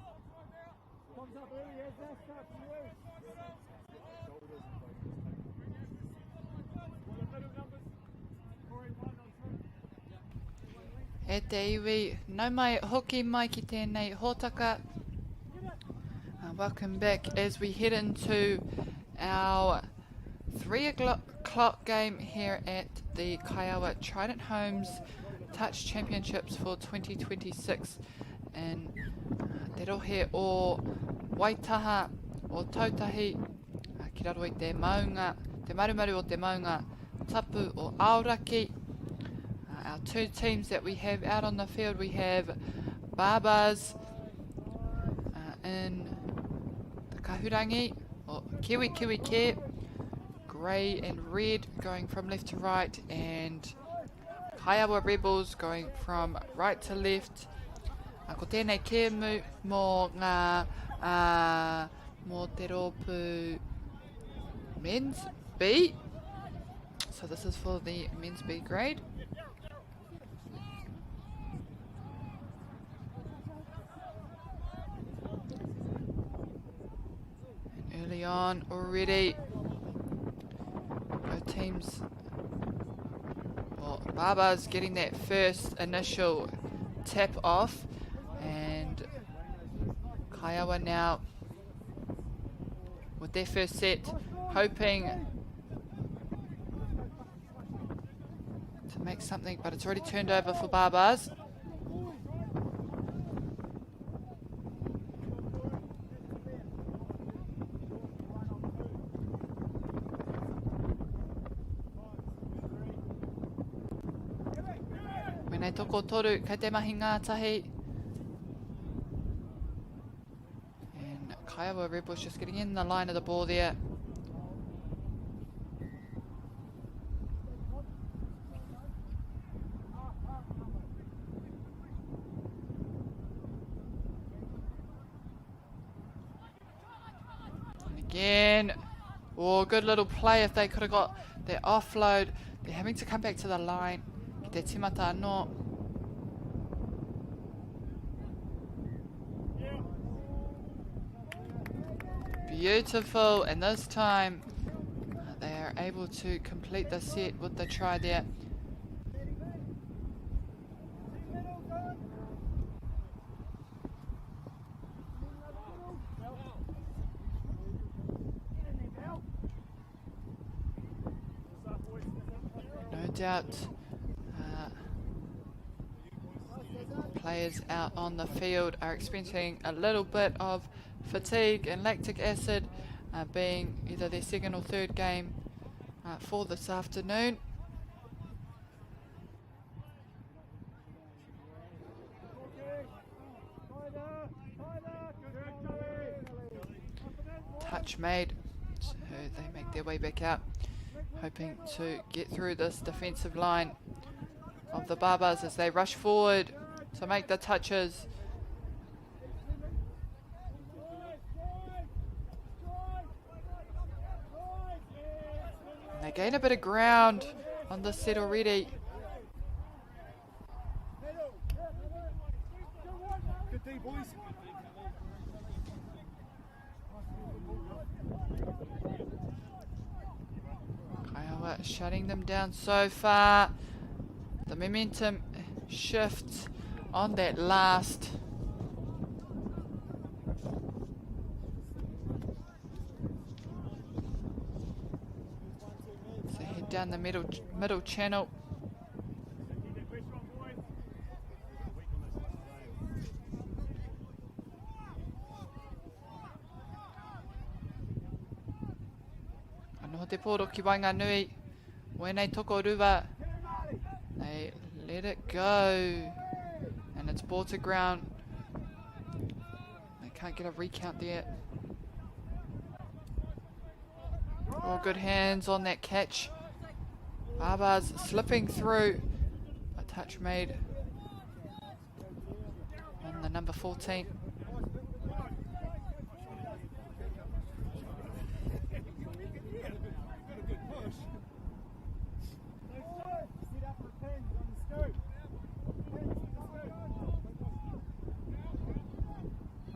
Comms up early, as that starts from you. E te iwi, nau mai hoki mai ki tēnei hōtaka. Welcome back as we head into our 3 o'clock game here at the Kaiawa Trident Homes Touch Championships for 2026 in Te Rohe o Waitaha o Tautahi, ki raro i te maunga, te marumaru o te maunga tapu o Aoraki. Our two teams that we have out on the field, we have Barbas in the Kahurangi, or Kiwi Kiwi Ke, grey and red going from left to right, and Kaiawa Rebels going from right to left. Ko tēnei kēmu mō ngā mō te rōpū men's B. So this is for the men's B grade. And early on already, both teams, well, Barbas getting that first initial tap off, and Kaiawa now with their first set, hoping to make something, but it's already turned over for Barbas. Menei toko toru kei te mahi ngātahi. And Kaiawa Rebels just getting in the line of the ball there. And again, oh, good little play if they could have got their offload. They're having to come back to the line. Te timata anō. Beautiful, and this time they are able to complete the set with the try there. No doubt players out on the field are experiencing a little bit of fatigue and lactic acid, being either their second or third game for this afternoon. Touch made, so they make their way back out, hoping to get through this defensive line of the Barbas as they rush forward to make the touches. And they gain a bit of ground on this set already. Good day, boys. Kaiawa shutting them down so far. The momentum shifts on that last. So head down the middle channel. Anoho te pōro ki Wainganui. Wēnei toko rua. They let it go. And it's ball to ground. They can't get a recount there. Oh, good hands on that catch. Barbas slipping through. A touch made on the number 14.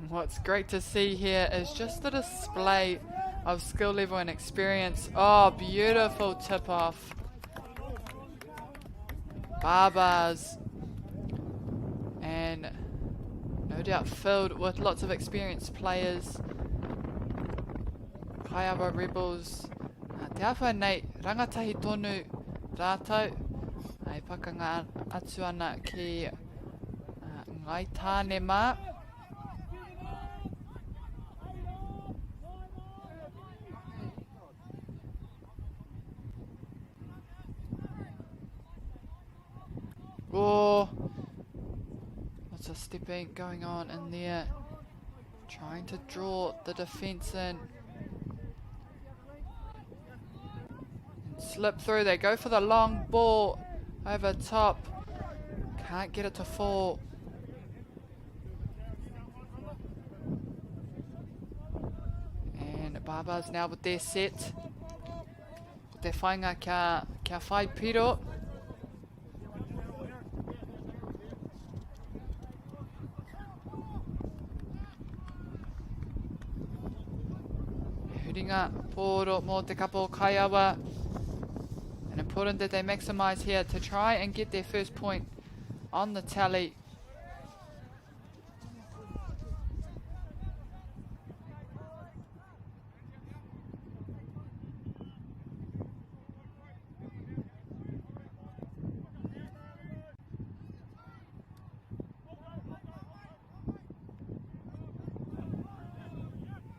What's great to see here is just the display of skill level and experience. Oh, beautiful tip off. Barbas. And no doubt filled with lots of experienced players. Kaiawa Rebels. Te awha nei rangatahi tonu rātou. Ai whakanga atu ana ki ngai tāne mā. Oh, lots of stepping going on in there. Trying to draw the defence in. And slip through. They go for the long ball over top. Can't get it to fall. And Barbas now with their set. With their whainga kia whai piro. Huringa poro mō te kapo Kaiawa. And important that they maximise here to try and get their first point on the tally.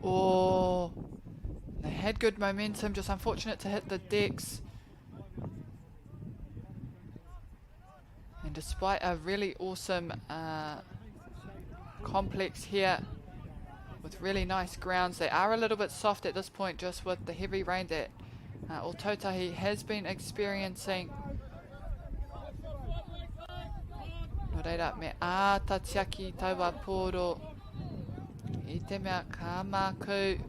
Oh, they had good momentum, just unfortunate to hit the decks. And despite a really awesome complex here with really nice grounds, they are a little bit soft at this point just with the heavy rain that Ōtautahi has been experiencing. No reira, me ātatiaki taua pōro. I te mea ka māku.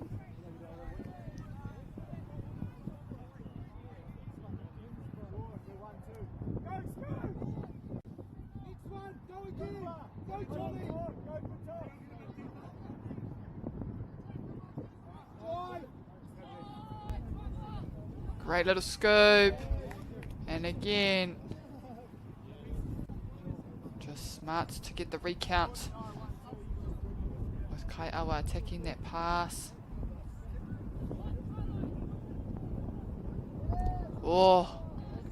Great little scoop. And again, just smart to get the recount. With Kaiawa attacking that pass. Oh,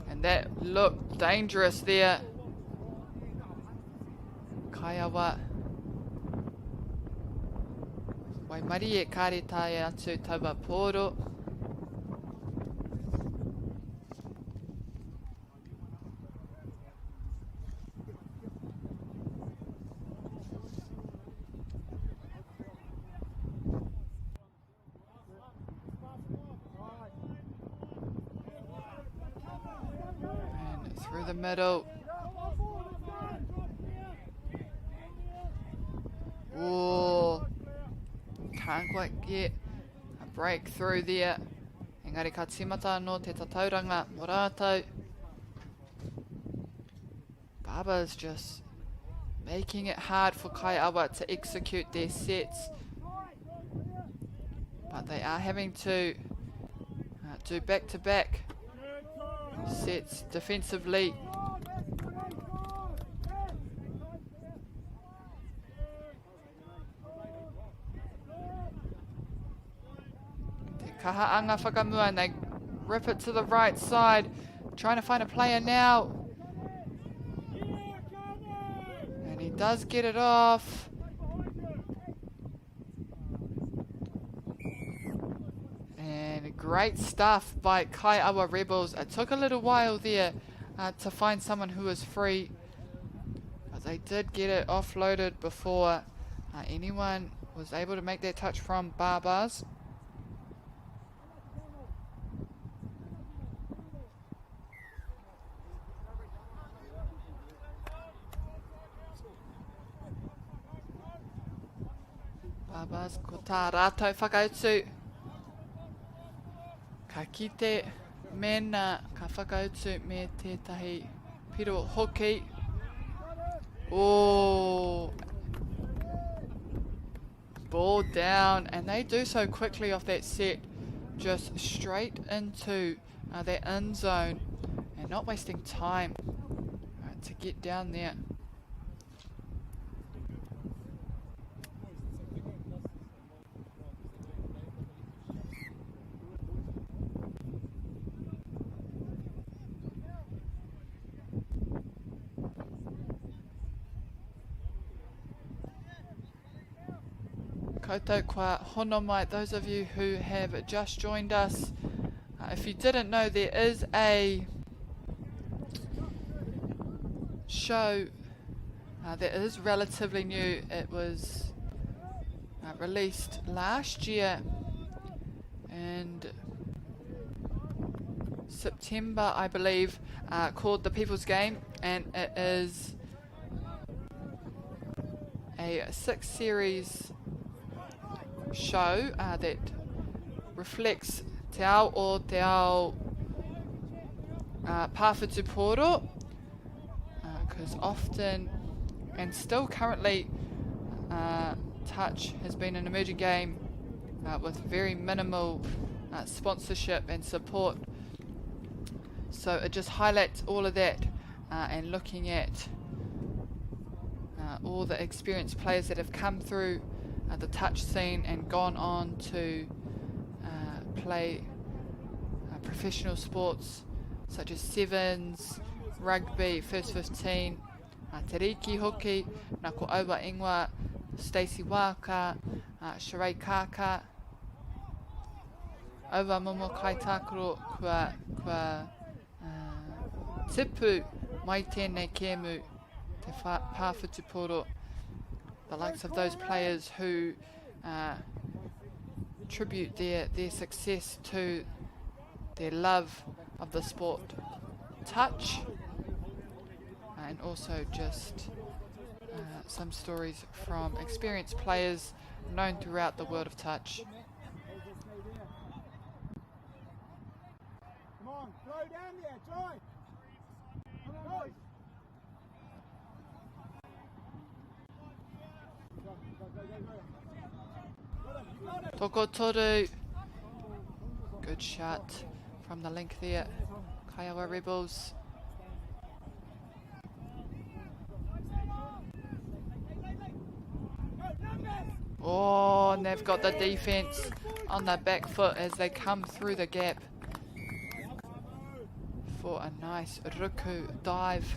and that looked dangerous there. Kaiawa. Wai mari e kare tae atu taua pōro. Through the middle. Oh, can't quite get a breakthrough there. Engari ka tīmata no te tatauranga mō rātou. Barbas just making it hard for Kaiawa to execute their sets. But they are having to do back-to-back sets defensively. Te kahaanga whakamua and they rip it to the right side. Trying to find a player now. And he does get it off. Great stuff by Kaiawa Rebels. It took a little while there to find someone who was free, but they did get it offloaded before anyone was able to make that touch from Barbas. Barbas ko tā rātou whakautu. Ka kite mena ka whakautu me tētahi piro hoki. Oh, ball down, and they do so quickly off that set, just straight into their end zone and not wasting time to get down there. Koutou kwa hono mai, those of you who have just joined us. If you didn't know, there is a show that is relatively new. It was released last year in September, I believe, called The People's Game, and it is a 6-series show that reflects te ao o te ao pāwhitu pōro, because often and still currently touch has been an emerging game with very minimal sponsorship and support. So it just highlights all of that and looking at all the experienced players that have come through the touch scene and gone on to play professional sports such as sevens, rugby, first 15, te riki hoki, nā ko Aua Ingwa, Stacey Waka, Sheree Kaka, Aua Momo Kai Tākaro kua tipu mai tēnei kēmu te pāwhitu pōro. The likes of those players who tribute their success to their love of the sport touch, and also just some stories from experienced players known throughout the world of touch. Come on, throw down there, try. Toko toru. Good shot from the link there. Kaiawa Rebels. Oh, and they've got the defense on their back foot as they come through the gap for a nice ruku dive.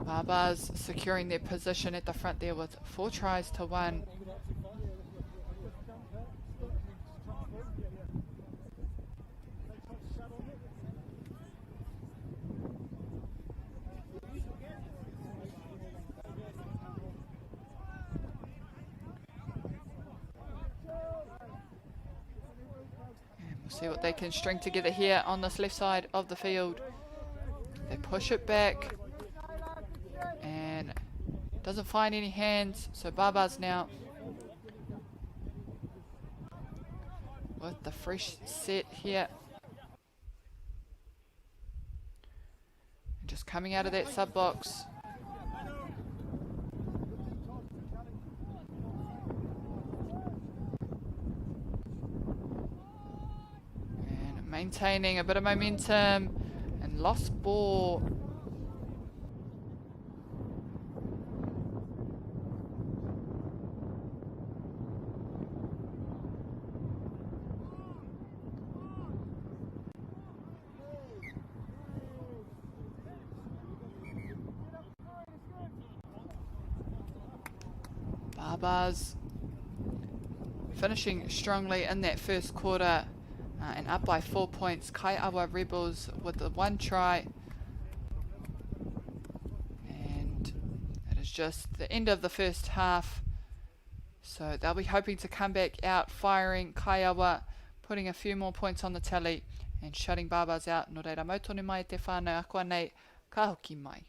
Barbas securing their position at the front there with 4 tries to 1. And we'll see what they can string together here on this left side of the field. They push it back. And doesn't find any hands, so Barbas now with the fresh set here. And just coming out of that sub box. And maintaining a bit of momentum and lost ball. Barbas finishing strongly in that first quarter and up by 4 points. Kaiawa Rebels with the 1 try. And it is just the end of the first half. So they'll be hoping to come back out firing. Kaiawa putting a few more points on the tally and shutting Barbas out. Nō reira, mautonu mai te whānau, akua nei, ka hoki mai.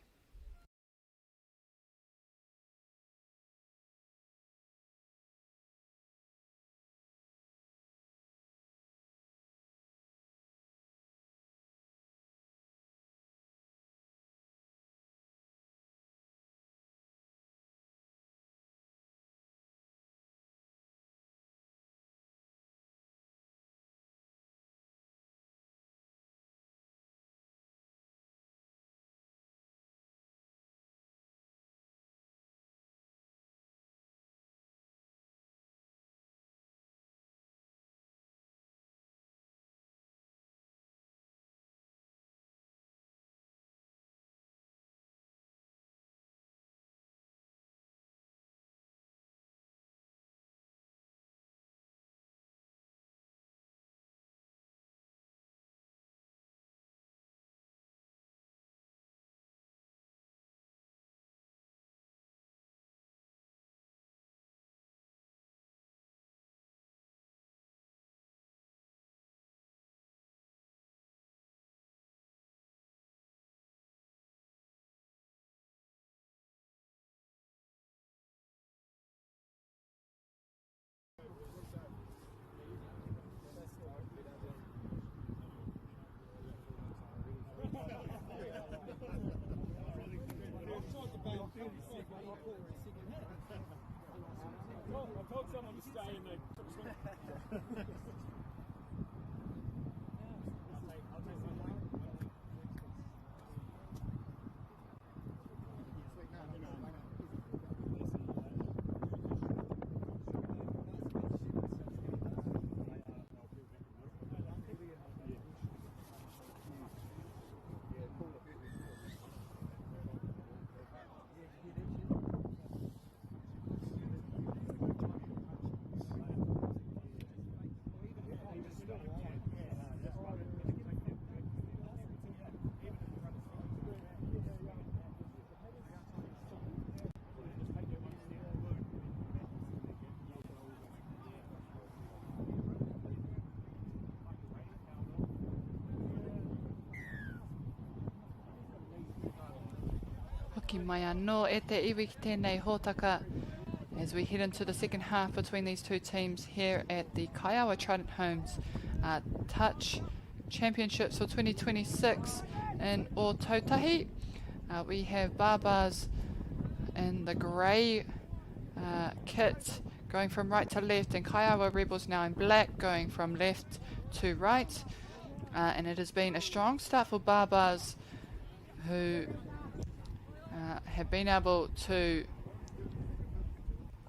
I told someone to stay in the Hoki mai anō e te iwi ki tēnei hōtaka as we head into the second half between these two teams here at the Kaiawa Trident Homes Touch Championships for 2026 in Ōtautahi. We have Barbas in the grey kit going from right to left, and Kaiawa Rebels now in black going from left to right. And it has been a strong start for Barbas, who have been able to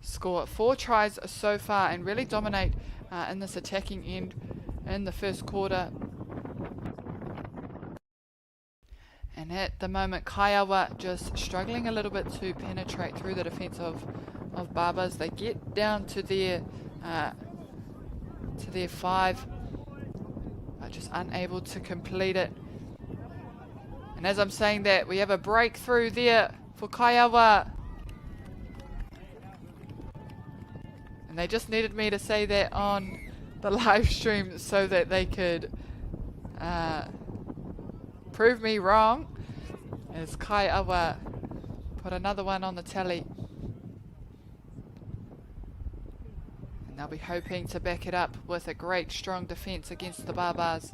score 4 tries so far and really dominate in this attacking end in the first quarter. And at the moment, Kaiawa just struggling a little bit to penetrate through the defence of Barbas. They get down to their 5, but just unable to complete it. And as I'm saying that, we have a breakthrough there for Kaiawa. And they just needed me to say that on the live stream so that they could prove me wrong, as Kaiawa put another one on the tally. And they'll be hoping to back it up with a great strong defence against the Barbas.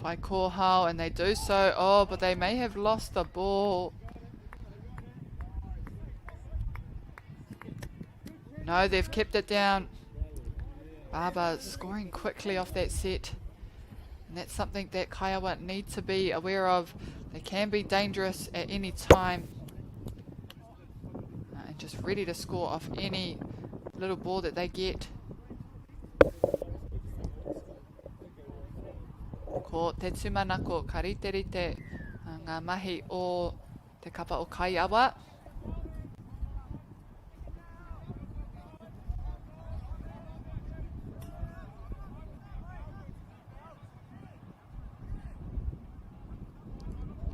By Kohao, and they do so. Oh, but they may have lost the ball. No, they've kept it down. Barbas scoring quickly off that set. And that's something that Kaiawa need to be aware of. They can be dangerous at any time. And just ready to score off any little ball that they get. Ko te Tumanako ka rite ngā mahi o te kapa o Kaiawa.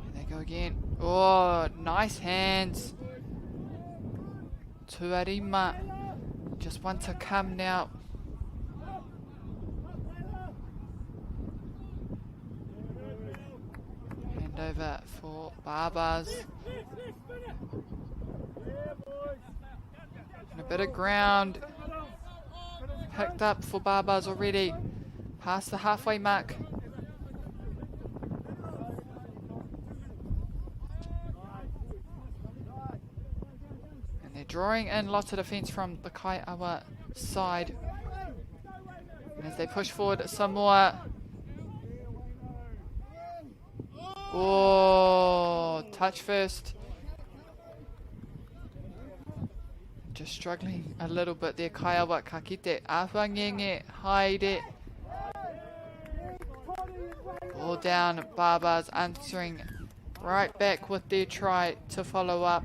Here they go again. Oh, nice hands. Tuarima. Just one to come now. Over for Barbas. And a bit of ground picked up for Barbas already, past the halfway mark. And they're drawing in lots of defence from the Kaiawa side. And as they push forward some more. Oh, touch first. Just struggling a little bit there. Kaiawa ka kite awangenge haere. Ball down. Barbas answering right back with their try to follow up.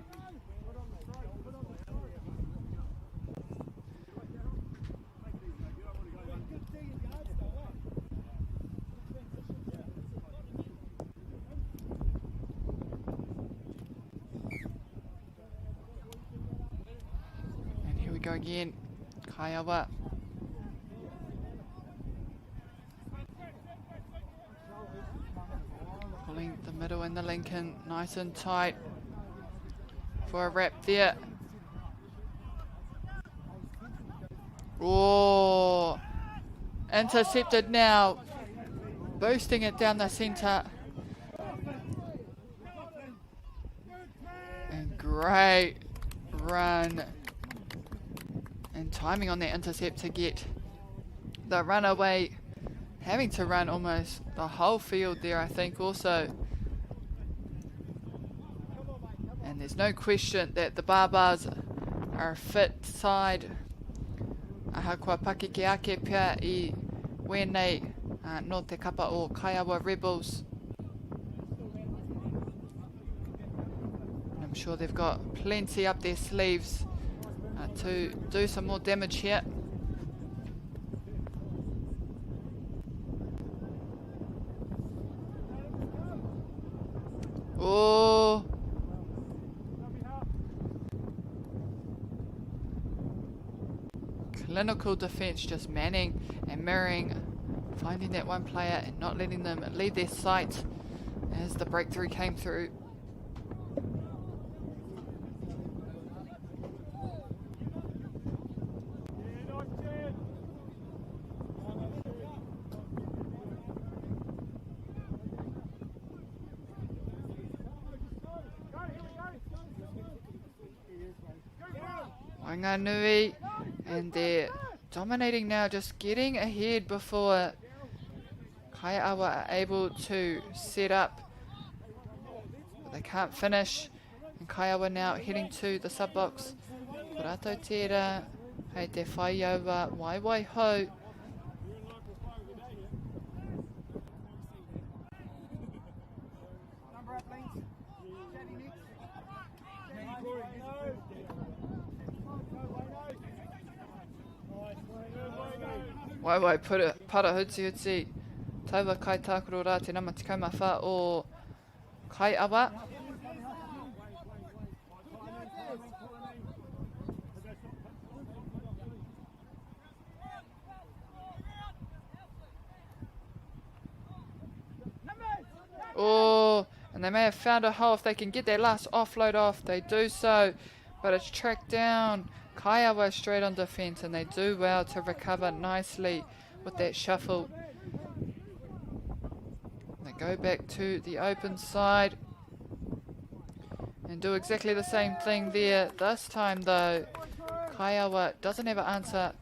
Go again, Kaiawa. Pulling the middle and the Lincoln nice and tight for a wrap there. Oh, intercepted now. Boosting it down the centre. And great run. And timing on that intercept to get the runaway. Having to run almost the whole field there, I think, also. And there's no question that the Barbas are a fit side. Ahakoa pakeke ake pia I wēnei no te kapa o Kaiawa Rebels. And I'm sure they've got plenty up their sleeves to do some more damage here. Oh. Clinical defense, just manning and mirroring, finding that one player and not letting them leave their sight as the breakthrough came through. Wanganui, and they're dominating now, just getting ahead before Kaiawa are able to set up. But they can't finish, and Kaiawa now heading to the sub box. Kurato tērā, hei te whai aua waiwai ho. Waiwai para hutsi. Taua kai tākuro rā te nama tikau mawha o Kaiawa. Oh, and they may have found a hole if they can get their last offload off. They do so, but it's tracked down. Kaiawa straight on defence, and they do well to recover nicely with that shuffle. They go back to the open side and do exactly the same thing there. This time though, Kaiawa doesn't have an answer,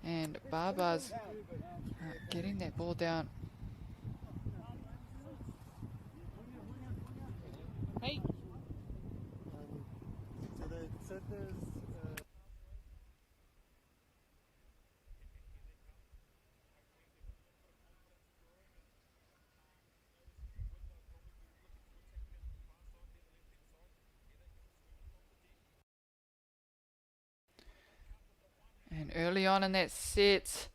and Barbas getting that ball down. Hey. And early on in that set,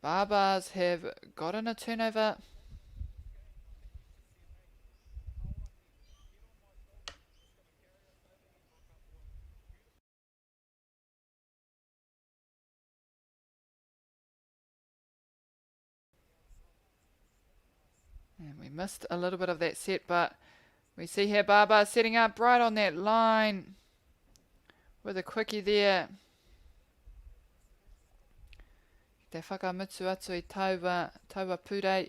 Barbas have gotten a turnover. And we missed a little bit of that set, but we see here Barbas setting up right on that line with a quickie there. Te whakamutsu atu I taua purei.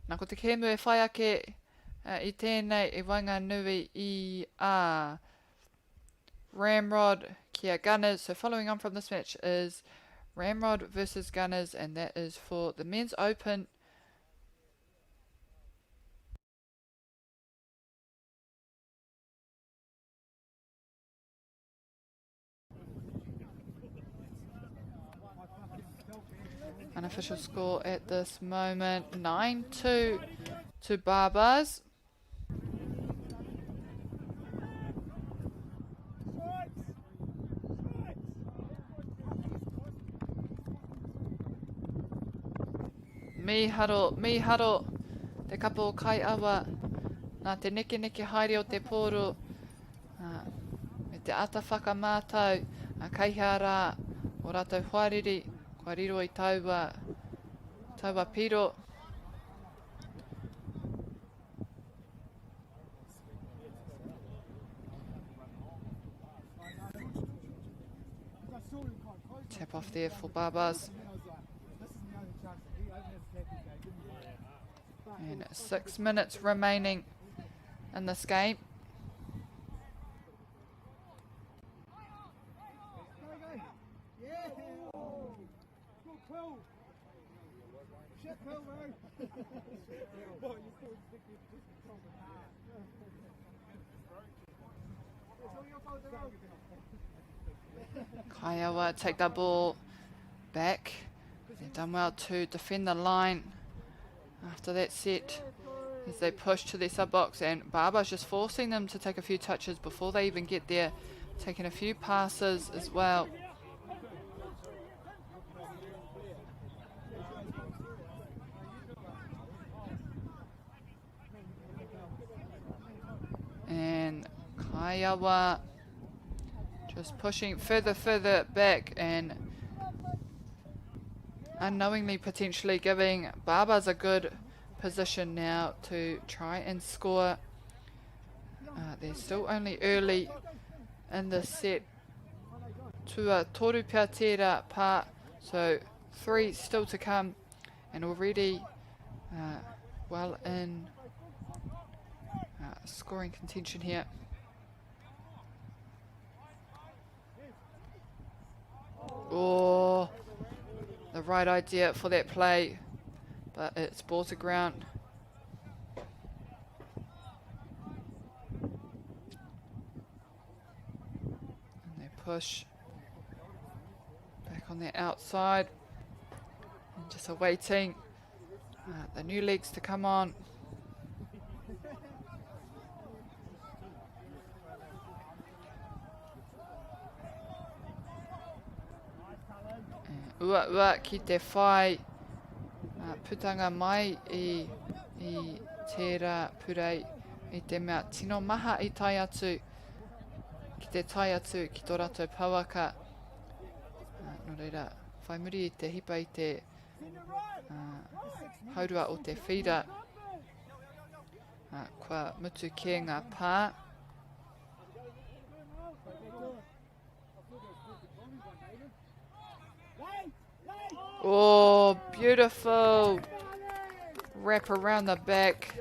Nā ko te kēmu e whai ake I tēnei I Wanganui I a Ramrod kia Gunners. So following on from this match is Ramrod versus Gunners, and that is for the Men's Open. Unofficial score at this moment, 9-2 to Barbas. Mi haro, te kapa o Kaiawa, nā te neke haere o te pōro, me te ata whakamātau, a kaihā rā, o rātou huariri, kua riro I taua piro. off there for Barbas. And 6 minutes remaining in this game. Kaiawa take that ball back. They've done well to defend the line after that set as they push to their sub box, and Barbas just forcing them to take a few touches before they even get there, taking a few passes as well. And Kaiawa just pushing further back and unknowingly potentially giving Barbas a good position now to try and score. They're still only early in the set. Tua toru pia tērā pā, so 3 still to come, and already well in scoring contention here. Oh, the right idea for that play, but it's ball to ground. And they push back on the outside, and just awaiting the new legs to come on. Ua ki te whai putanga mai i tērā purei i te mea tino maha i tai atu ki te tai atu ki tō rātou pauaka. Nō reira, whai muri i te hipa i te haurua o te whira. Kua mutu ke ngā pā. Oh, beautiful wrap around the back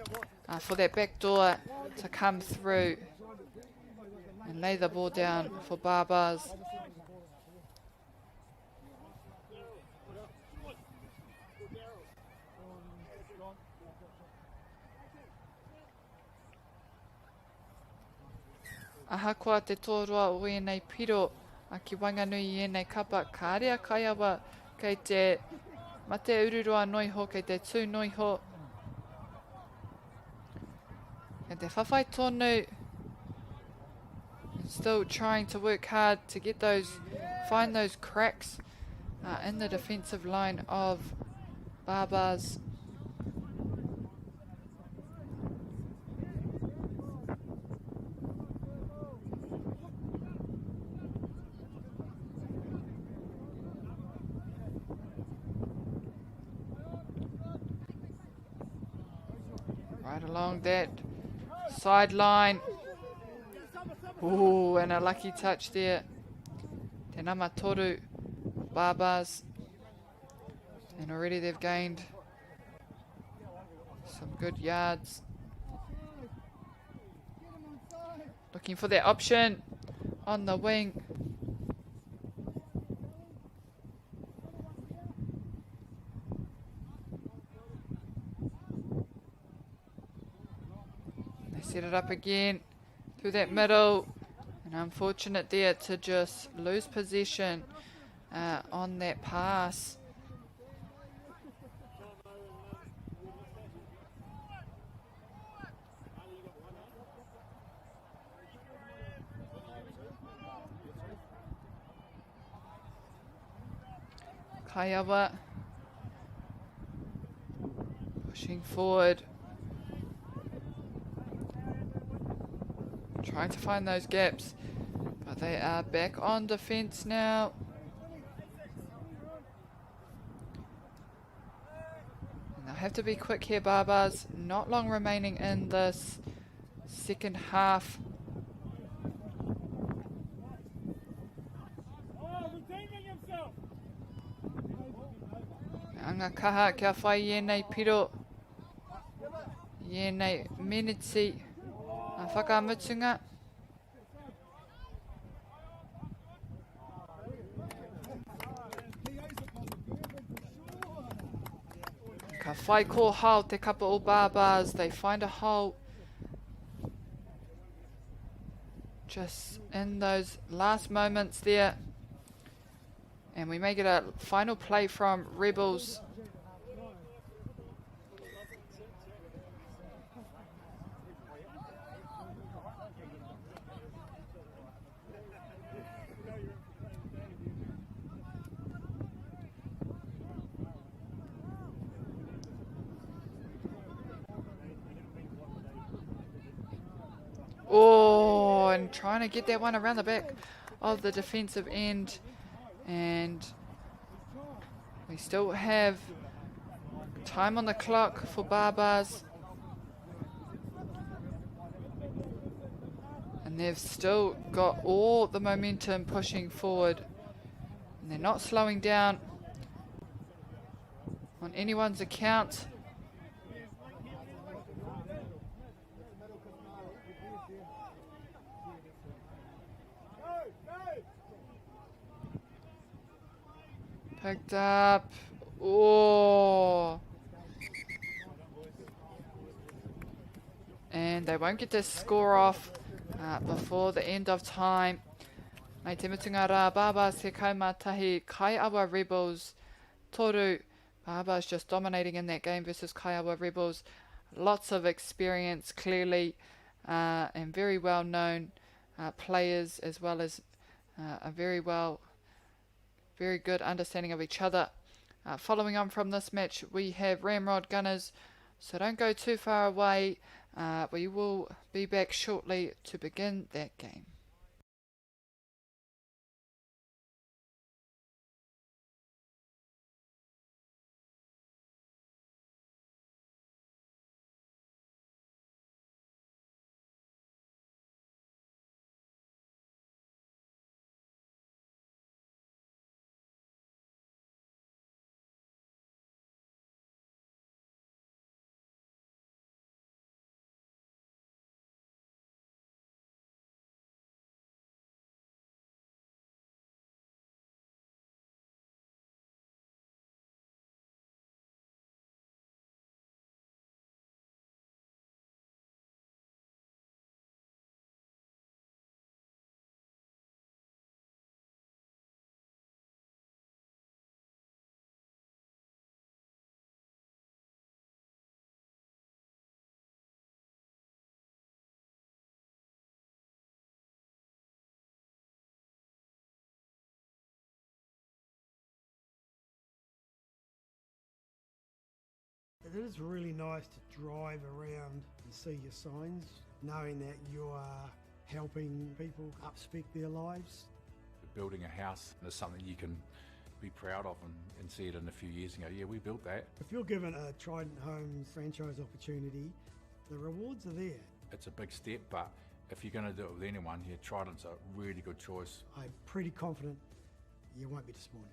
for that back door to come through and lay the ball down for Barbas. Ahakoa te tōrua o enei piro a ki wanganui i enei kapa ka area Kaiawa kei te mate ururua noiho, kei te tū noiho. Kei te whawhai tonu. Still trying to work hard to get those, find those cracks in the defensive line of Barbas. Right along that sideline. Ooh, and a lucky touch there. Te nama toru, Barbas. And already they've gained some good yards. Looking for that option on the wing. Set it up again through that middle, and unfortunate there to just lose possession on that pass. Kaiawa pushing forward. Trying to find those gaps, but they are back on defense now. And they'll have to be quick here, Barbas. Not long remaining in this second half. Anga kaha kia whai ienei piro. Ienei miniti. A whakamutunga. Ka whai ko hao te kapa o Barbas. They find a hole. Just in those last moments there. And we may get a final play from Rebels. Oh, and trying to get that one around the back of the defensive end. And we still have time on the clock for Barbas. And they've still got all the momentum pushing forward. And they're not slowing down on anyone's account. Picked up. Oh. And they won't get this score off before the end of time. Nei te mutunga rā, Barbas he kaumatahi, Kaiawa Rebels, toru. Barbas just dominating in that game versus Kaiawa Rebels. Lots of experience, clearly, and very well known players, as well as a very good understanding of each other. Following on from this match, we have Ramrod Gunners, so don't go too far away. We will be back shortly to begin that game. It is really nice to drive around and see your signs, knowing that you are helping people upspec their lives. Building a house is something you can be proud of and see it in a few years and go, yeah, we built that. If you're given a Trident Homes franchise opportunity, the rewards are there. It's a big step, but if you're going to do it with anyone, yeah, Trident's a really good choice. I'm pretty confident you won't be disappointed.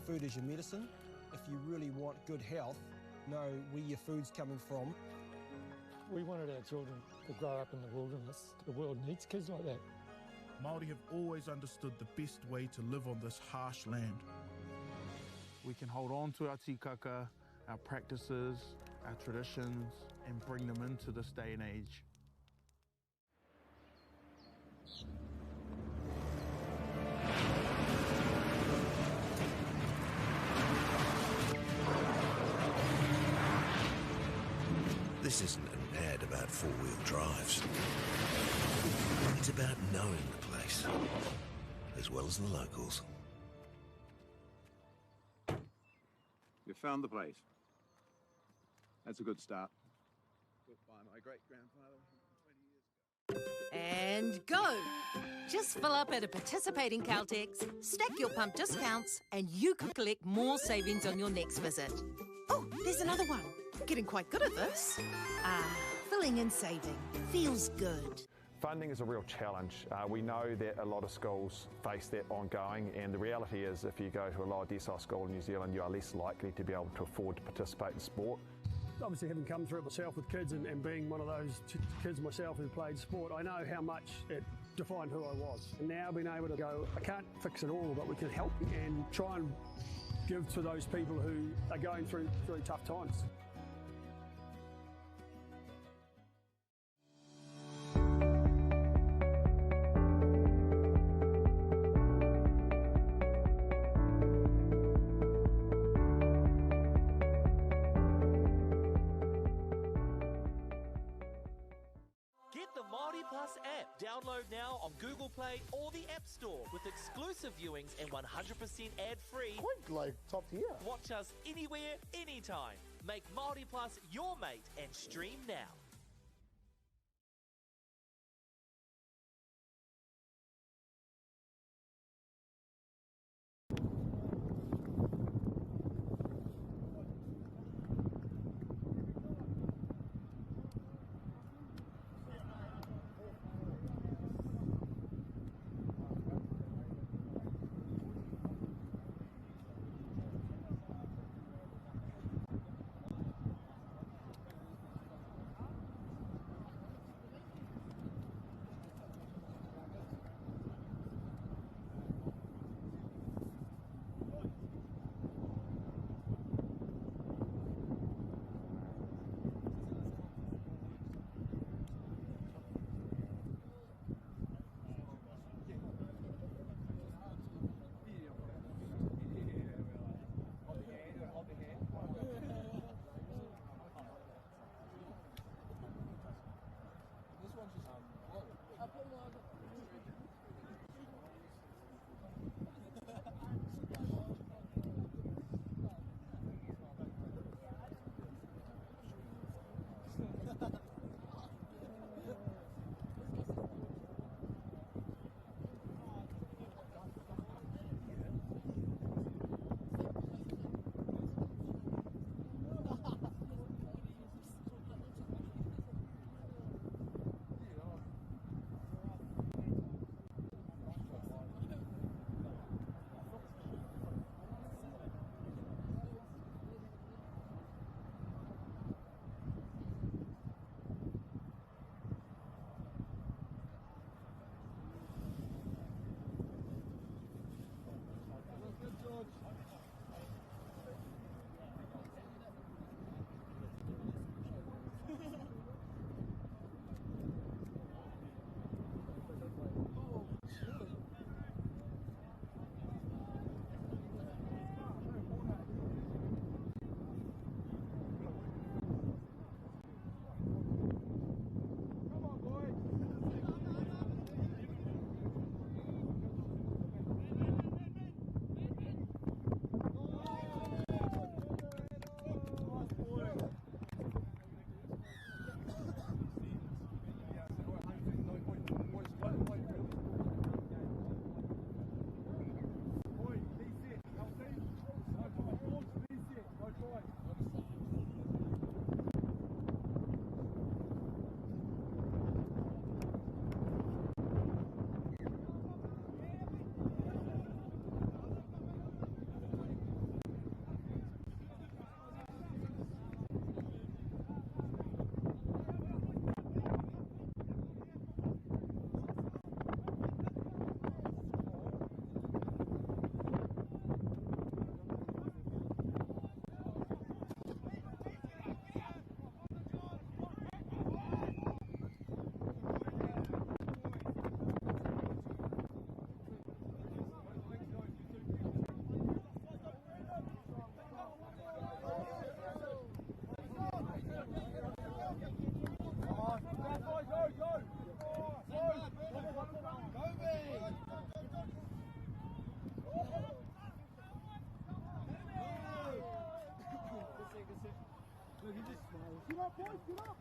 Food is your medicine. If you really want good health, know where your food's coming from. We wanted our children to grow up in the wilderness. The world needs kids like that. MāORI have always understood the best way to live on this harsh land. We can hold on to our tikaka, our practices, our traditions, and bring them into this day and age. This isn't an ad about four-wheel drives. It's about knowing the place, as well as the locals. You found the place. That's a good start. Built by my great-grandfather 20 years ago. And go! Just fill up at a participating Caltex, stack your pump discounts, and you could collect more savings on your next visit. Oh, there's another one. Getting quite good at this. Filling and saving. Feels good. Funding is a real challenge. We know that a lot of schools face that ongoing, and the reality is if you go to a lower decile school in New Zealand, you are less likely to be able to afford to participate in sport. Obviously, having come through it myself with kids and being one of those kids myself who played sport, I know how much it defined who I was. And now being able to go, I can't fix it all, but we can help and try and give to those people who are going through really tough times. Get the MāORI Plus app. Download now on Google Play or the App Store with exclusive viewings and 100% ad-free. Quite like top tier. Watch us anywhere, anytime. Make MāORI Plus your mate and stream now. Get up, boys, get up!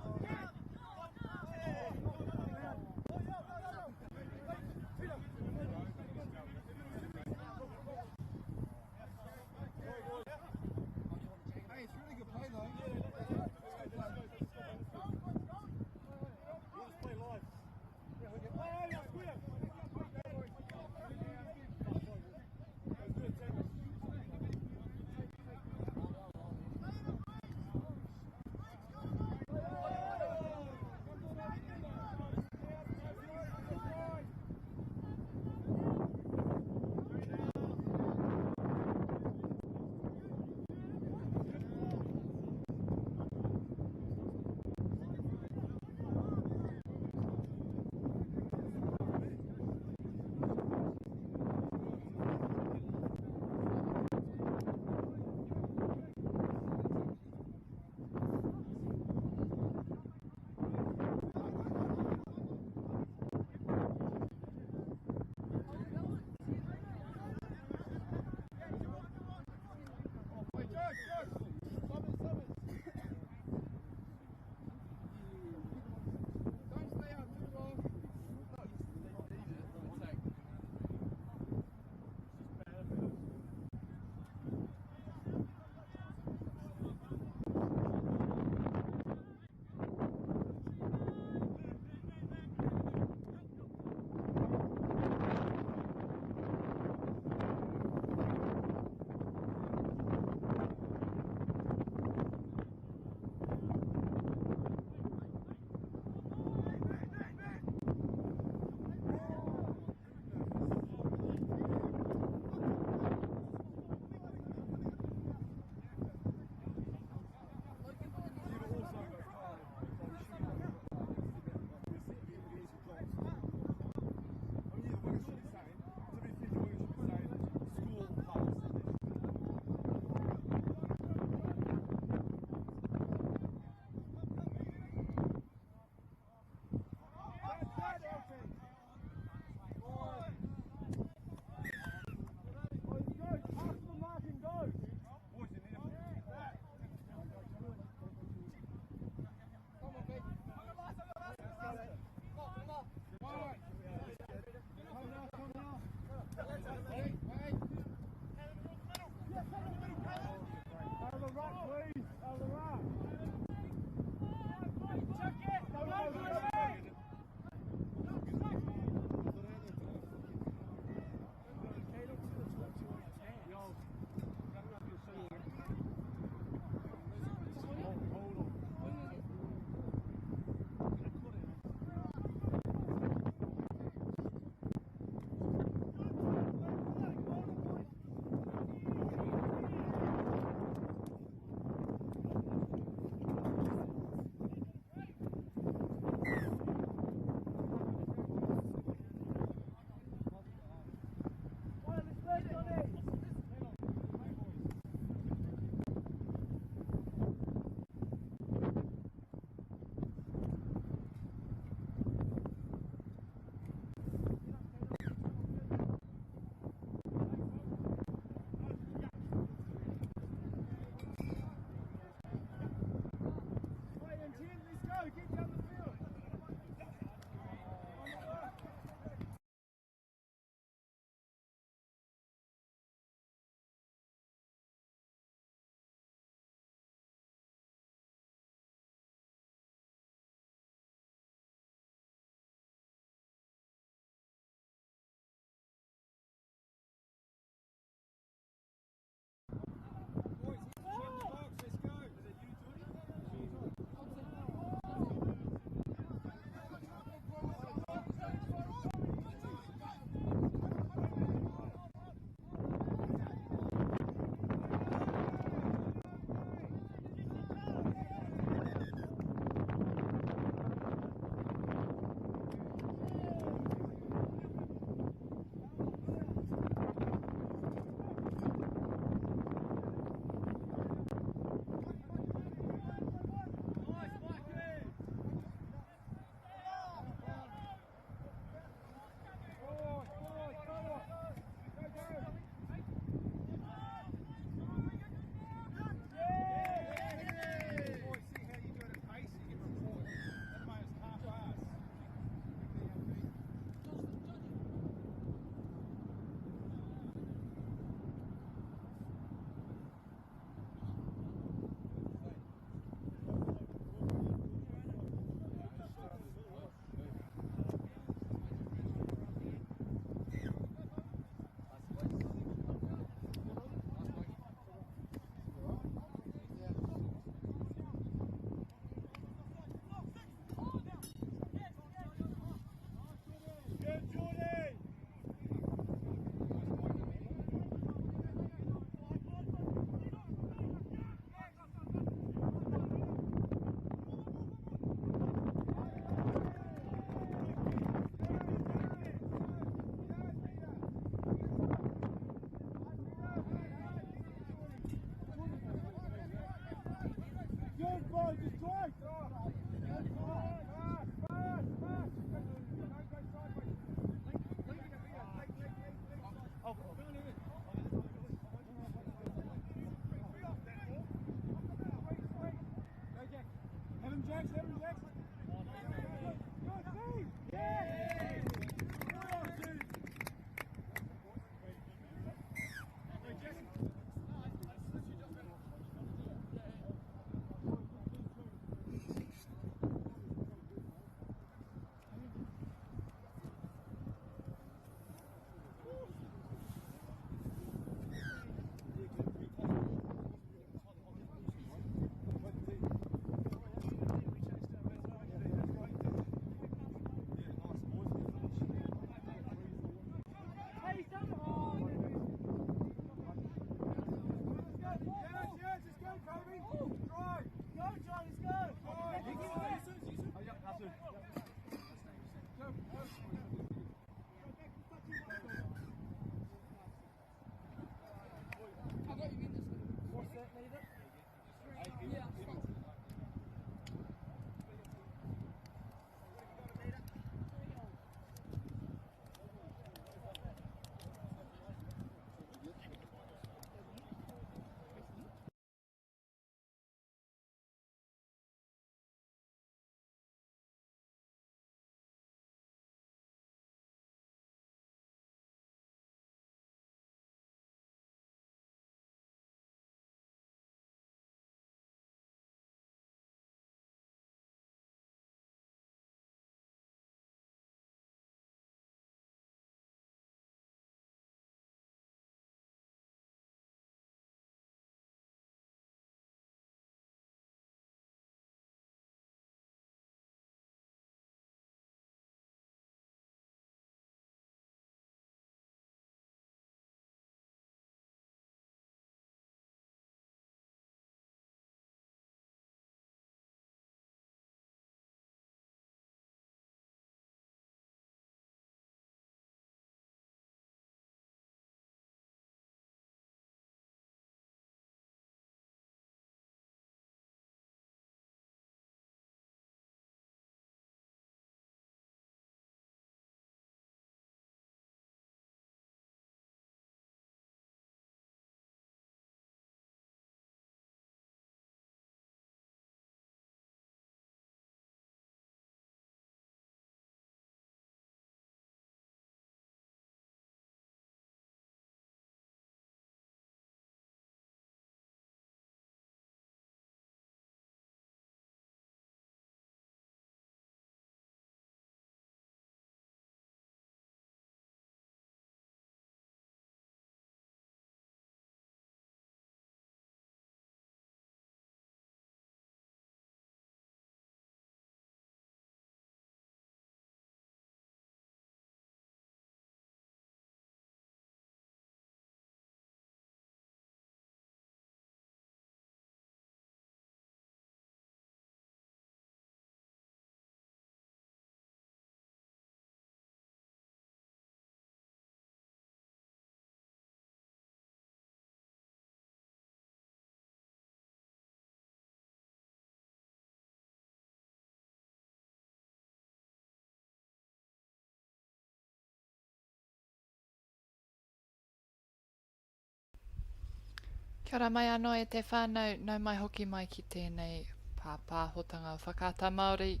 Kia ora mai anō e te whānau, nau mai hoki mai ki tēnei pāpāhotanga o whakaata Māori.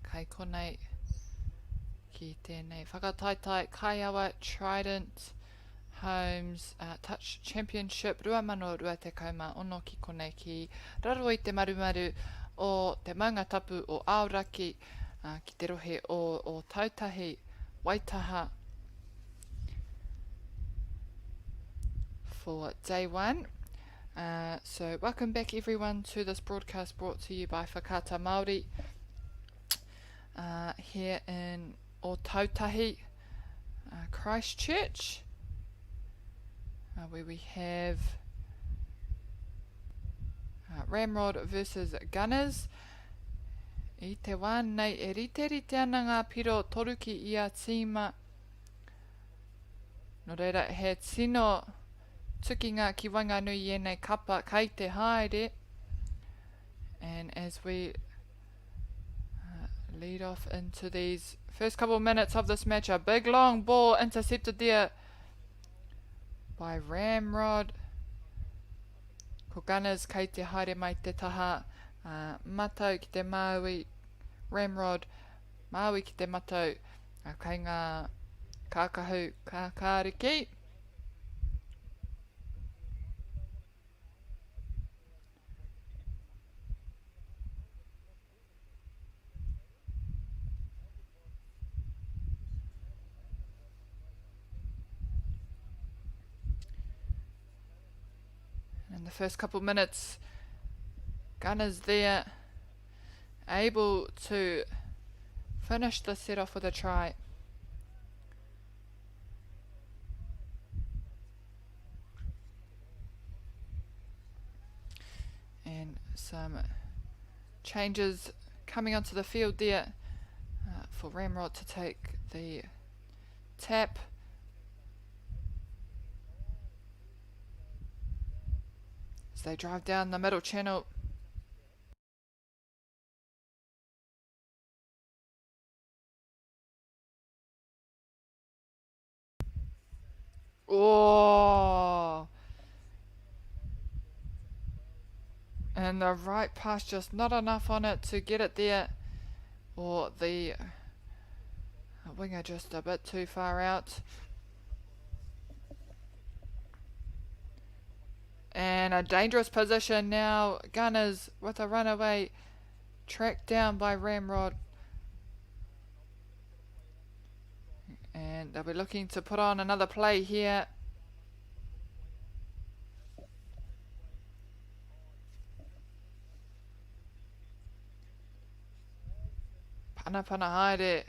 Kei konei ki tēnei whakataitai Kaiawa Trident Homes Touch Championship 2026 ki konei ki raro i te marumaru o te maunga tapu o Aoraki ki te rohe o Tautahi Waitaha for day one. So welcome back everyone to this broadcast brought to you by Whakaata Māori here in Tautahi, Christchurch, where we have Ramrod versus Gunners. I te wā nei e rite ana ngā piro toruki i a tīma. No reira he tino tukinga ki Wanganui i enei kapa kei te haere. And as we lead off into these first couple of minutes of this match, a big long ball intercepted there by Ramrod. Ko Gunners kei te haere mai te taha matau ki te MΑΟRI, Ramrod MΑORI ki te matau kei ngā kākahu kākāriki. In the first couple of minutes, Gunners there able to finish the set off with a try. And some changes coming onto the field there for Ramrod to take the tap. As they drive down the middle channel. Oh! And the right pass just not enough on it to get it there. Or the winger just a bit too far out. And a dangerous position now. Gunners with a runaway, tracked down by Ramrod. And they'll be looking to put on another play here. Pana haere.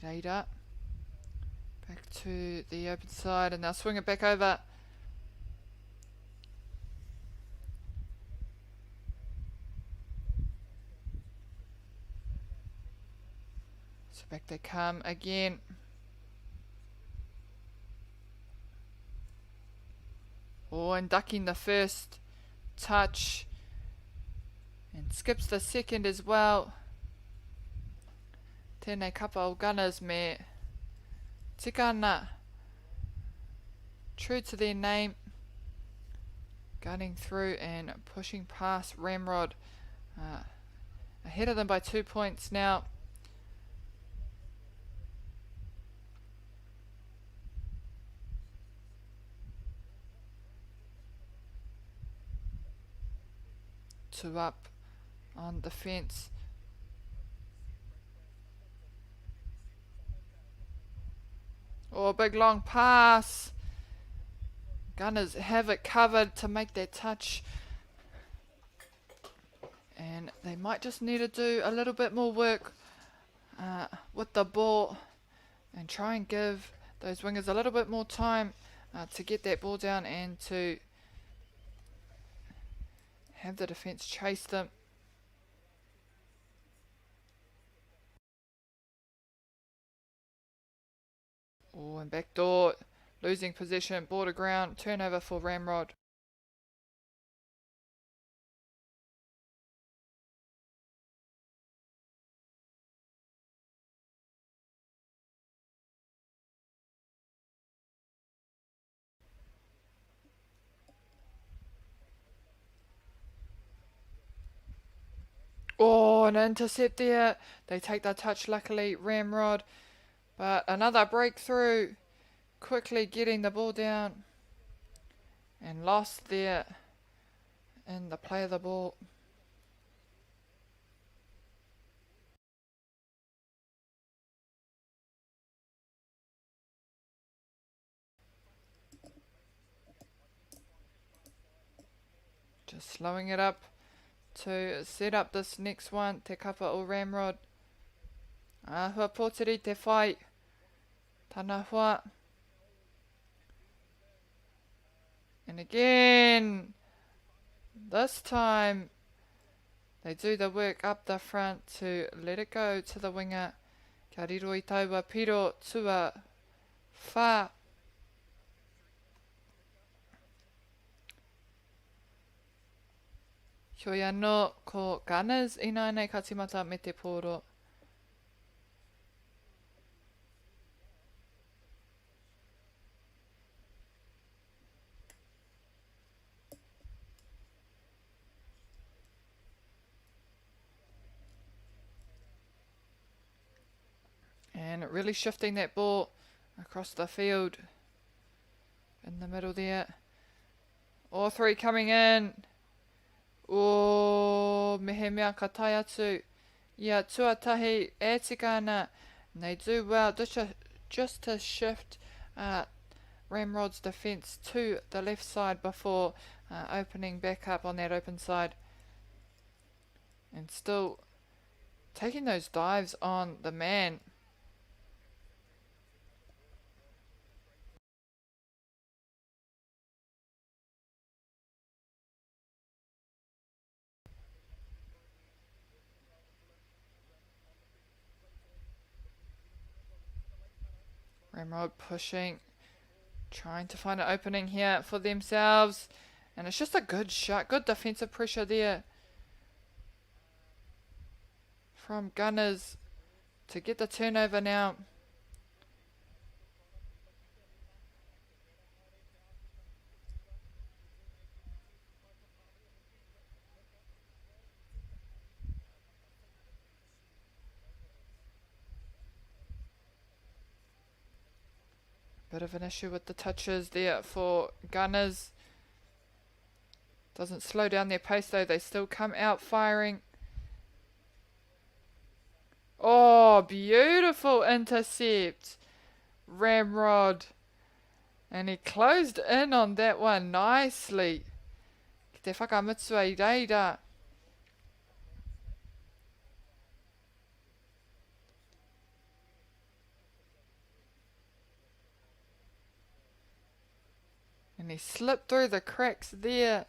Reira. Back to the open side and they'll swing it back over. So back they come again. Oh, and ducking the first touch. And skips the second as well. Tēnei kapa o Gunners me tika ana. True to their name. Gunning through and pushing past Ramrod. Ahead of them by 2 points now. Two up on defense. Oh, big long pass. Gunners have it covered to make their touch. And they might just need to do a little bit more work with the ball and try and give those wingers a little bit more time to get that ball down and to have the defense chase them. Oh, and backdoor, losing possession, border ground, turnover for Ramrod. Oh, an intercept there. They take the touch, luckily, Ramrod. But another breakthrough. Quickly getting the ball down. And lost there in the play of the ball. Just slowing it up to set up this next one. Te kapa o Ramrod. Ahua pōteri te whai. Tana hua. And again, this time, they do the work up the front to let it go to the winger. Kia riro i taua piro tua wha. Hoi anō ko Gunners i nei ka timata me te pōro. And really shifting that ball across the field. In the middle there. All three coming in. Oh, mehe mea ka tai atu. Ia tuatahi e tika ana. And they do well just to shift Ramrod's defence to the left side before opening back up on that open side. And still taking those dives on the man. Ramrod pushing, trying to find an opening here for themselves. And it's just a good shot, good defensive pressure there from Gunners to get the turnover now. Bit of an issue with the touches there for Gunners. Doesn't slow down their pace though, they still come out firing. Oh, beautiful intercept. Ramrod. And he closed in on that one nicely. Ki te whakamutua I reira. And he slipped through the cracks there,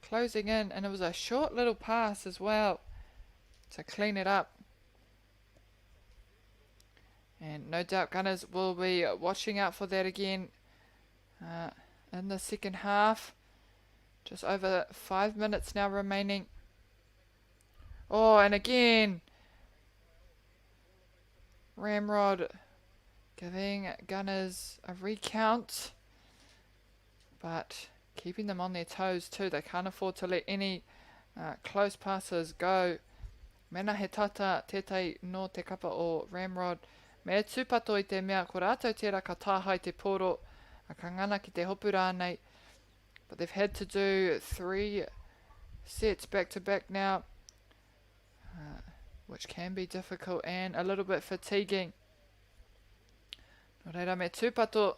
closing in, and it was a short little pass as well to clean it up. And no doubt Gunners will be watching out for that again in the second half. Just over 5 minutes now remaining. Oh, and again, Ramrod giving Gunners a recount. But keeping them on their toes too. They can't afford to let any close passes go. Mena he tata tetei no te kapa o Ramrod. Me tūpato I te mea ko rātou tērā ka tāhai te poro. A ka ngana ki te hopu rānei. But they've had to do 3 sets back to back now. Which can be difficult and a little bit fatiguing. No reira me tūpato.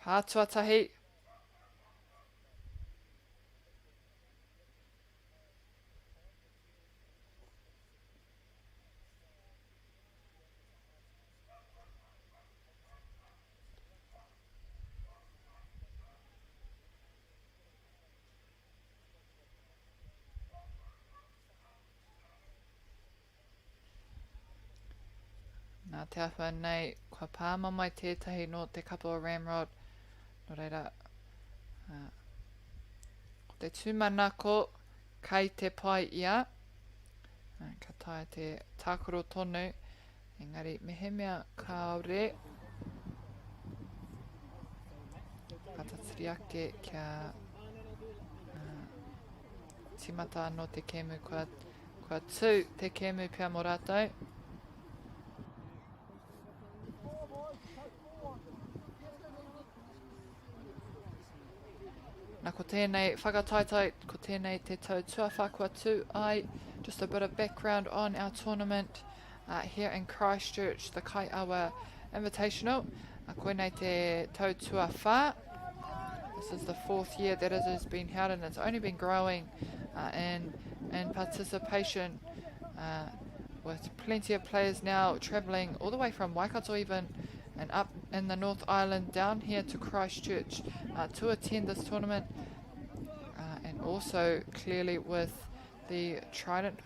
Pātuatahi. Nā te awha nei, kua pāma mai tētahi no te kapa o Ramrod. No reira, ko te Tumanako kai te pai ia. Ka taia te tākoro tonu. Engari, mehe mea kaore. Ka tatsiri ake kia timata no te kemu kua tū te kemu pia mō rātou. Nā ko tēnei whakataitai, ko tēnei te tau tuawha kua tū ai. Just a bit of background on our tournament here in Christchurch, the Kaiawa Invitational. Koenei te tau tuawha. This is the 4th year that it has been held, and it's only been growing in participation, with plenty of players now travelling all the way from Waikato even, and up in the North Island down here to Christchurch to attend this tournament, and also clearly with the Trident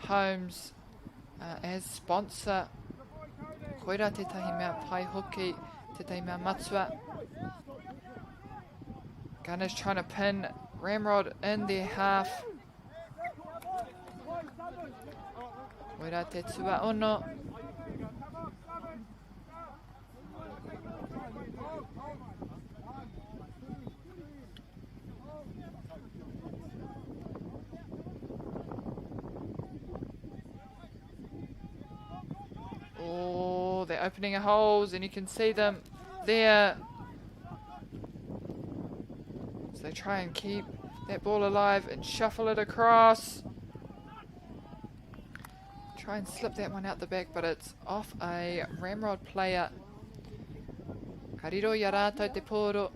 Homes as sponsor. Koira te tahi mea pai hoki, te tahi mea matua. Gunners trying to pin Ramrod in their half. Koira te tua ono. Oh, they're opening holes, and you can see them there. So they try and keep that ball alive and shuffle it across. Try and slip that one out the back, but it's off a Ramrod player. Kariro ia rātou te pōro.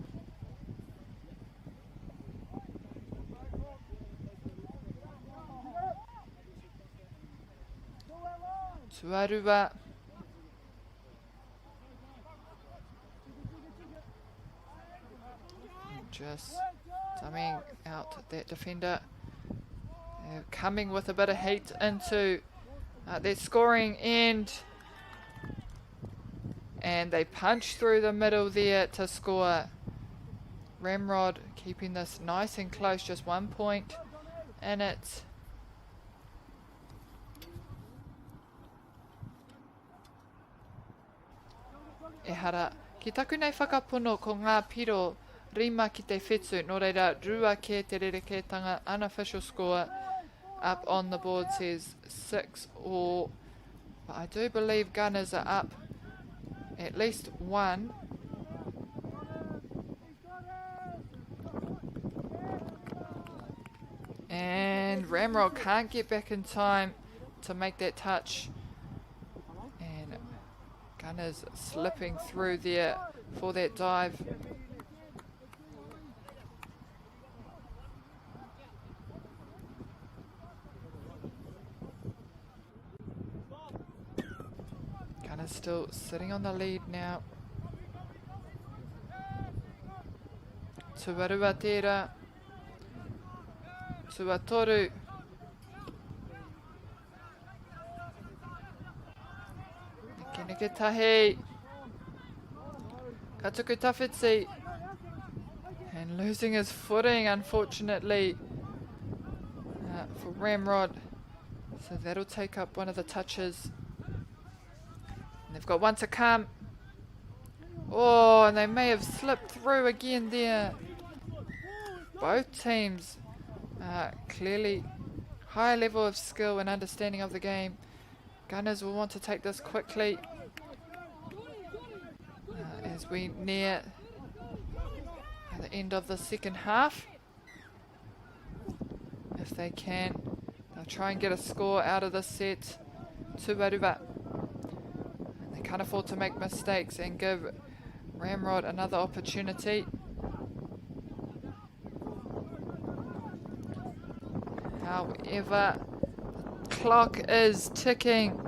Tuarua. Just dumbing out that defender. They're coming with a bit of heat into their scoring end. And they punch through the middle there to score. Ramrod keeping this nice and close, just 1 point in it. Ehara, ki taku nei whakapono ko ngā piro rima ki te whetū, nō reira rua ke te rerekētanga. Unofficial score up on the board says 6-all. But I do believe Gunners are up at least 1. And Ramrod can't get back in time to make that touch. And Gunners slipping through there for that dive. Gunners still sitting on the lead now. Tuarua tērā. Tuatoru. Neke tahi. Katuku tawhiti. And losing his footing, unfortunately, for Ramrod. So that'll take up one of the touches. And they've got one to come. Oh, and they may have slipped through again there. Both teams clearly high level of skill and understanding of the game. Gunners will want to take this quickly as we near the end of the second half. If they can, they'll try and get a score out of this set. Tuarua. And they can't afford to make mistakes and give Ramrod another opportunity. However, the clock is ticking.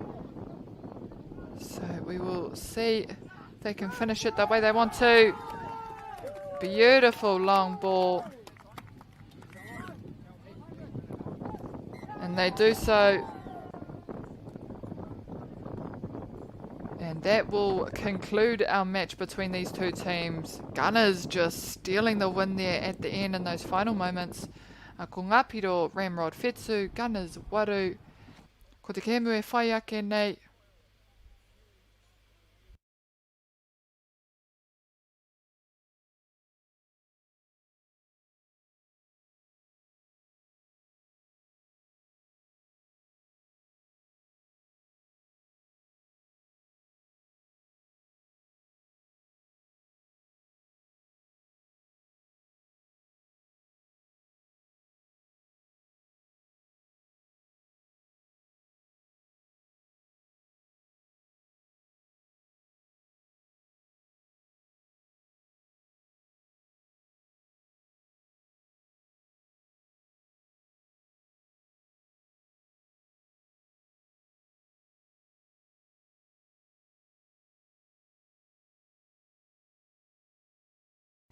So we will see if they can finish it the way they want to. Beautiful long ball. And they do so. And that will conclude our match between these two teams. Gunners just stealing the win there at the end in those final moments. Ko ngā piro Ramrod whetū, Gunners waru. Ko te kēmu e whai ake nei.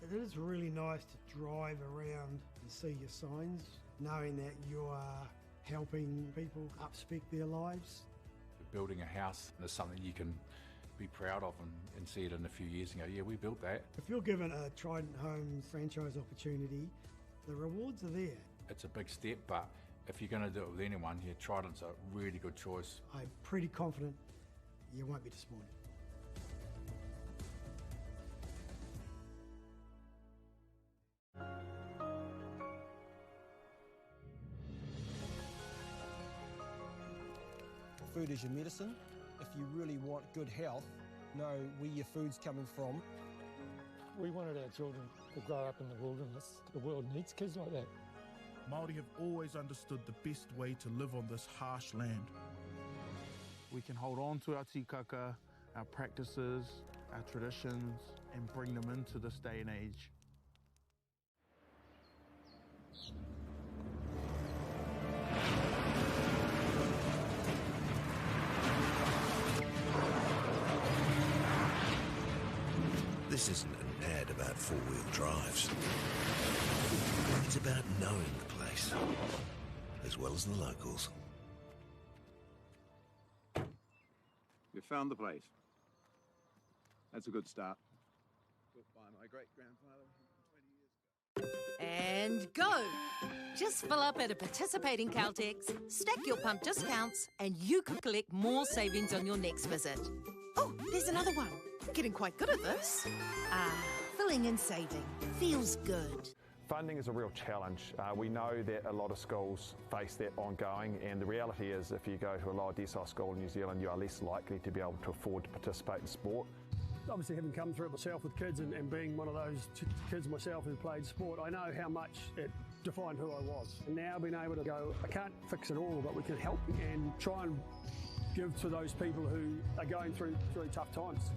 It is really nice to drive around and see your signs, knowing that you are helping people upspec their lives. Building a house is something you can be proud of and see it in a few years and go, yeah, we built that. If you're given a Trident Homes franchise opportunity, the rewards are there. It's a big step, but if you're going to do it with anyone, yeah, Trident's a really good choice. I'm pretty confident you won't be disappointed. Food is your medicine. If you really want good health, know where your food's coming from. We wanted our children to grow up in the wilderness. The world needs kids like that. Māori have always understood the best way to live on this harsh land. We can hold on to our tikaka, our practices, our traditions, and bring them into this day and age. This isn't an ad about four-wheel drives. It's about knowing the place, as well as the locals. We found the place. That's a good start. Built by my great-grandfather 20 years ago. And go! Just fill up at a participating Caltex, stack your pump discounts, and you could collect more savings on your next visit. Oh, there's another one. Getting quite good at this. Filling and saving. Feels good. Funding is a real challenge. We know that a lot of schools face that ongoing, and the reality is if you go to a lower decile school in New Zealand, you are less likely to be able to afford to participate in sport. Obviously, having come through it myself with kids and being one of those kids myself who played sport, I know how much it defined who I was. And now being able to go, I can't fix it all, but we can help and try and give to those people who are going through really tough times.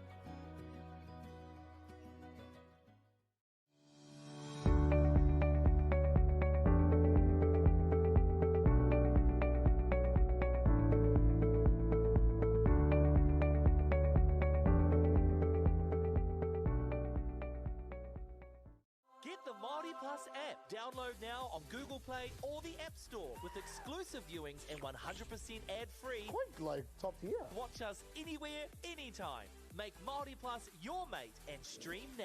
MāORI Plus app. Download now on Google Play or the App Store with exclusive viewings and 100% ad-free. Quite like top tier. Watch us anywhere, anytime. Make MāORI Plus your mate and stream now.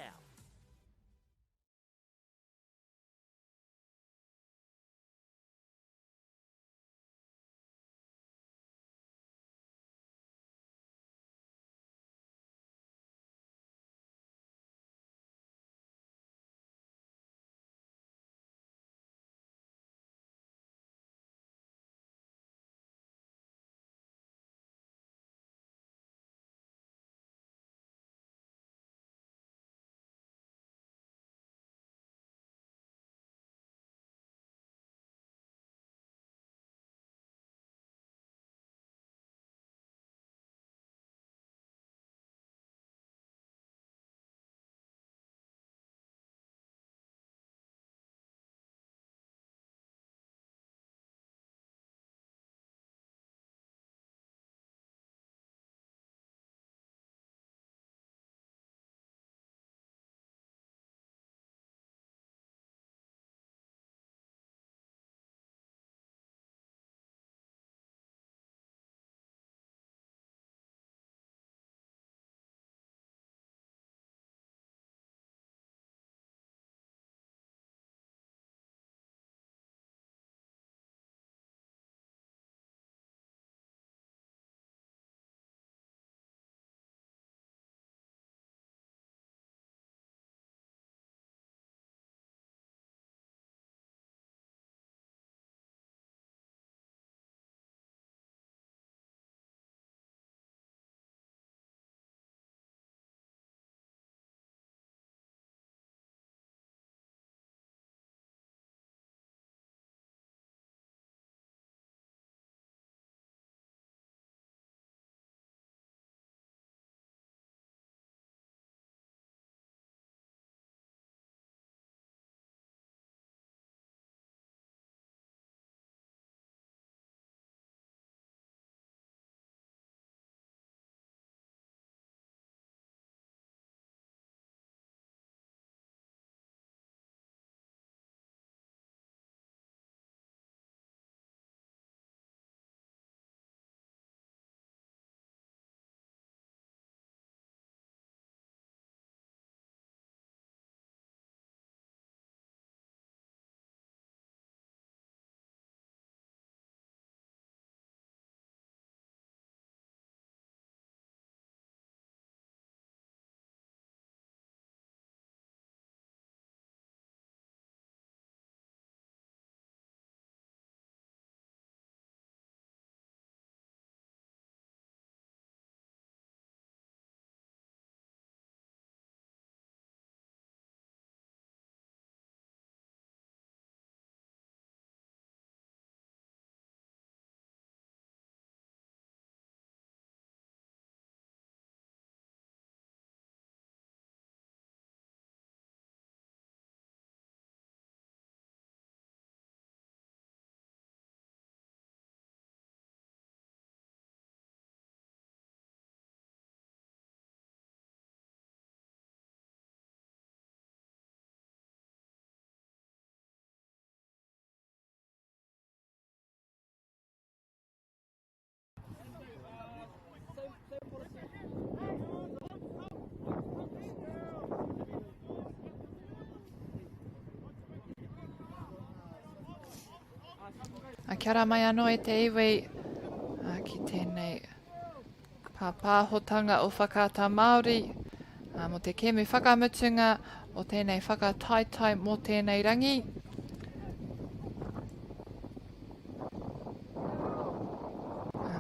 kia ora mai anō e te iwi ki tēnei pāpāhotanga o whakaata Māori mo te kēmu whakamutunga o tēnei whakataetai mō tēnei rangi.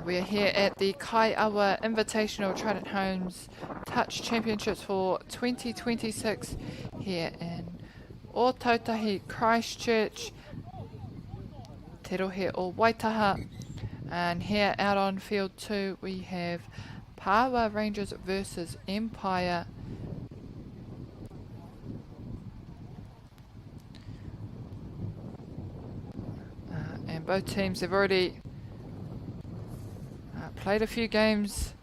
We are here at the Kaiawa Invitational Trident Homes Touch Championships for 2026 here in Ōtautahi, Christchurch, Te Rohe o Waitaha. And here out on field 2 we have Power Rangers versus Empire. And both teams have already played a few games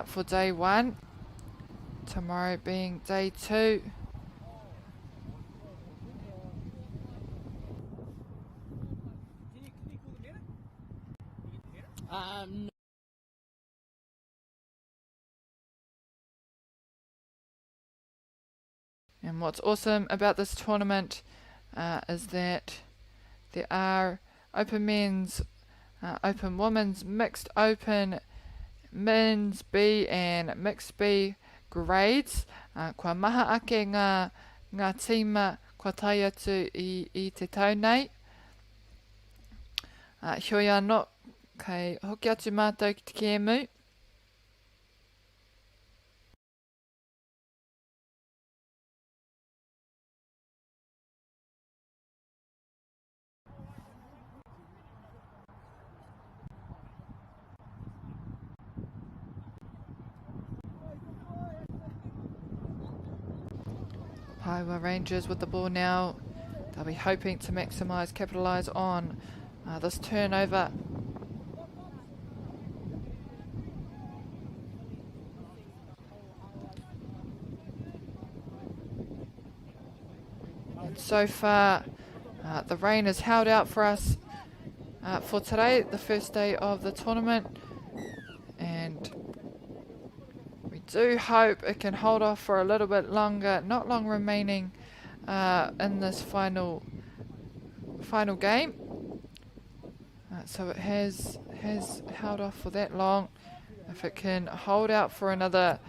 for day 1, tomorrow being day 2. And what's awesome about this tournament is that there are open men's, open women's, mixed open, men's B and mixed B grades. Kua maha ake ngā tīma kua tai atu i te tau nei. Heoi anō, kei hoki atu mātou ki te kēmu. Kaiawa Rangers with the ball now. They'll be hoping to maximise, capitalise on this turnover. And so far, the rain has held out for us for today, the first day of the tournament. And we do hope it can hold off for a little bit longer. Not long remaining in this final game. So it has held off for that long. If it can hold out for another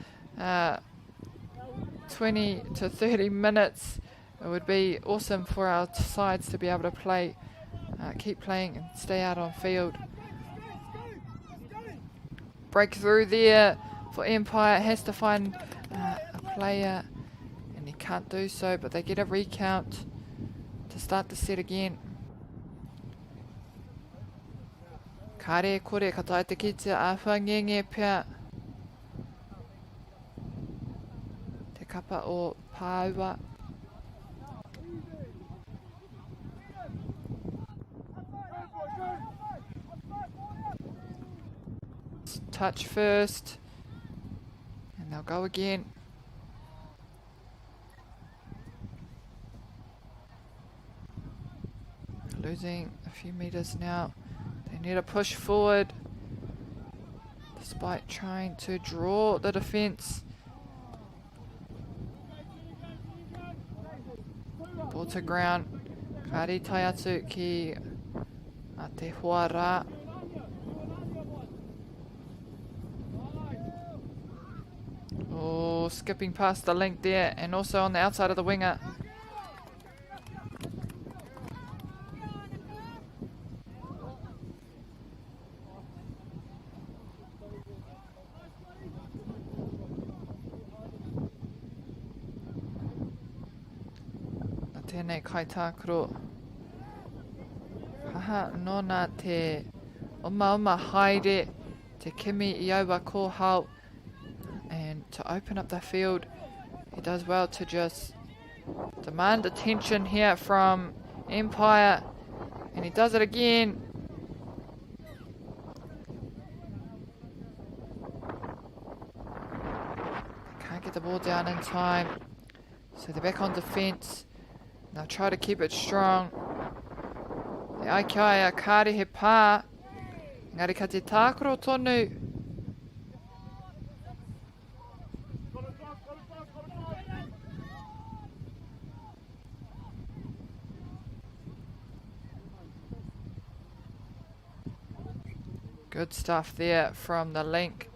20 to 30 minutes, it would be awesome for our sides to be able to play, keep playing and stay out on field. Breakthrough there for Empire. Has to find a player, and he can't do so, but they get a recount to start the set again. Kare kore katai te kite a whangenge pia. Te kapa o Pāua. Touch first, and they'll go again. Losing a few meters now. They need to push forward despite trying to draw the defense. Ball to ground. Kari tai atu ki te huara. Oh, skipping past the link there, and also on the outside of the winger. Tēnei kaitākaro. Haha nōna te oma haere, te kimi I aua kōhau. And to open up the field, he does well to just demand attention here from Empire. And he does it again. Can't get the ball down in time. So they're back on defense. They'll try to keep it strong. Te aikai a kāre he pā. Ngari ka te tākaro tonu. Good stuff there from the link.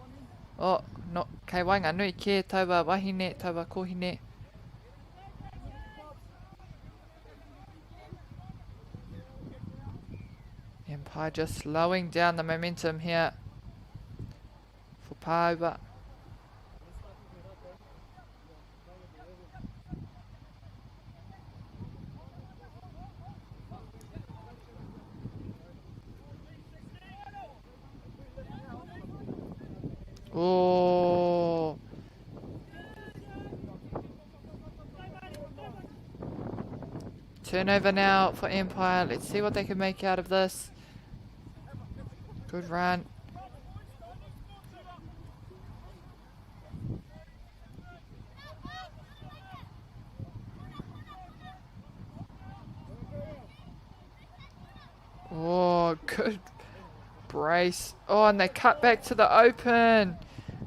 Oh, no, kei wainga nui ke taua wahine, taua kohine. Empire just slowing down the momentum here for Pāua. Oh. Turnover now for Empire. Let's see what they can make out of this. Good run. Oh, good brace. Oh, and they cut back to the open.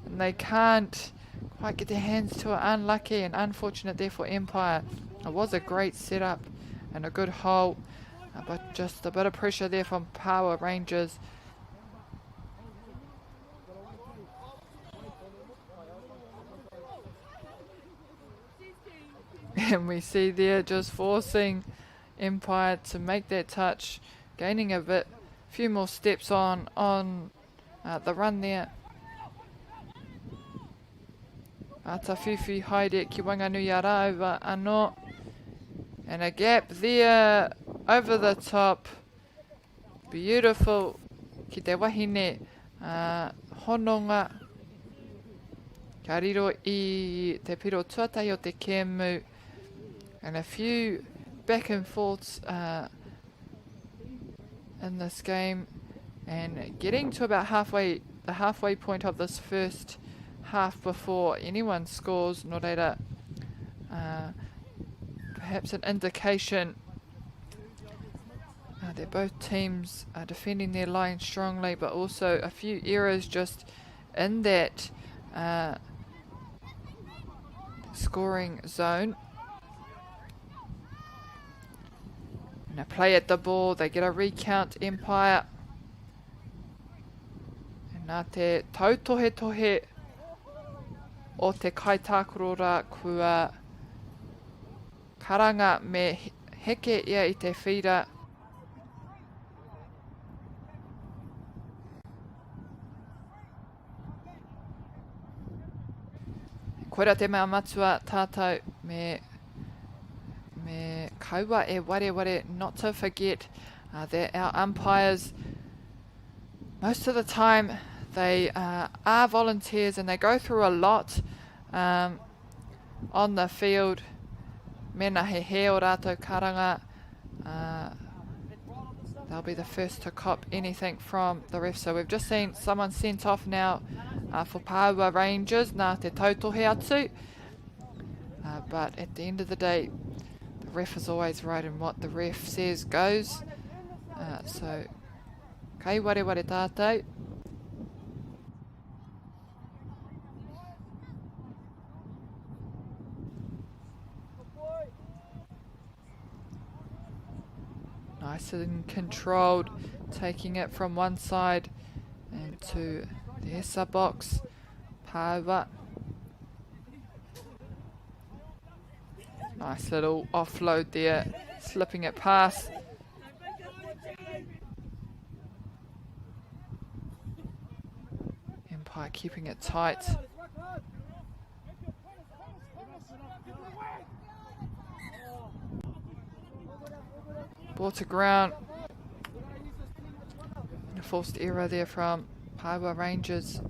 And they can't quite get their hands to it. Unlucky and unfortunate there for Empire. It was a great setup and a good hole. But just a bit of pressure there from Power Rangers. And we see there just forcing Empire to make that touch, gaining a few more steps on the run there. Ata whiwhi haere ki Wanganui over anō. And a gap there over the top. Beautiful ki te wahine hononga. Ka riro I te piro tuatai o te kēmu. And a few back and forths in this game. And getting to about the halfway point of this first half before anyone scores. No reira, perhaps an indication that both teams are defending their line strongly, but also a few errors just in that scoring zone. And a play at the ball, they get a recount, Empire. And nā te tautohe o te kaitākorora kua karanga me heke ia I te whira. Koera te mea matua tātou me kaua e ware, not to forget that our umpires, most of the time, they are volunteers and they go through a lot on the field. Mena he o rātou karanga. They'll be the first to cop anything from the ref. So we've just seen someone sent off now for Pāua Rangers. Nā te tautohe atu. But at the end of the day, the ref is always right and what the ref says goes. So, kai ware tātou. Nice and controlled, taking it from one side and to the ESA box. Pāua. Nice little offload there, slipping it past. Empire keeping it tight. Ball to ground. And a forced error there from Kaiawa Rangers.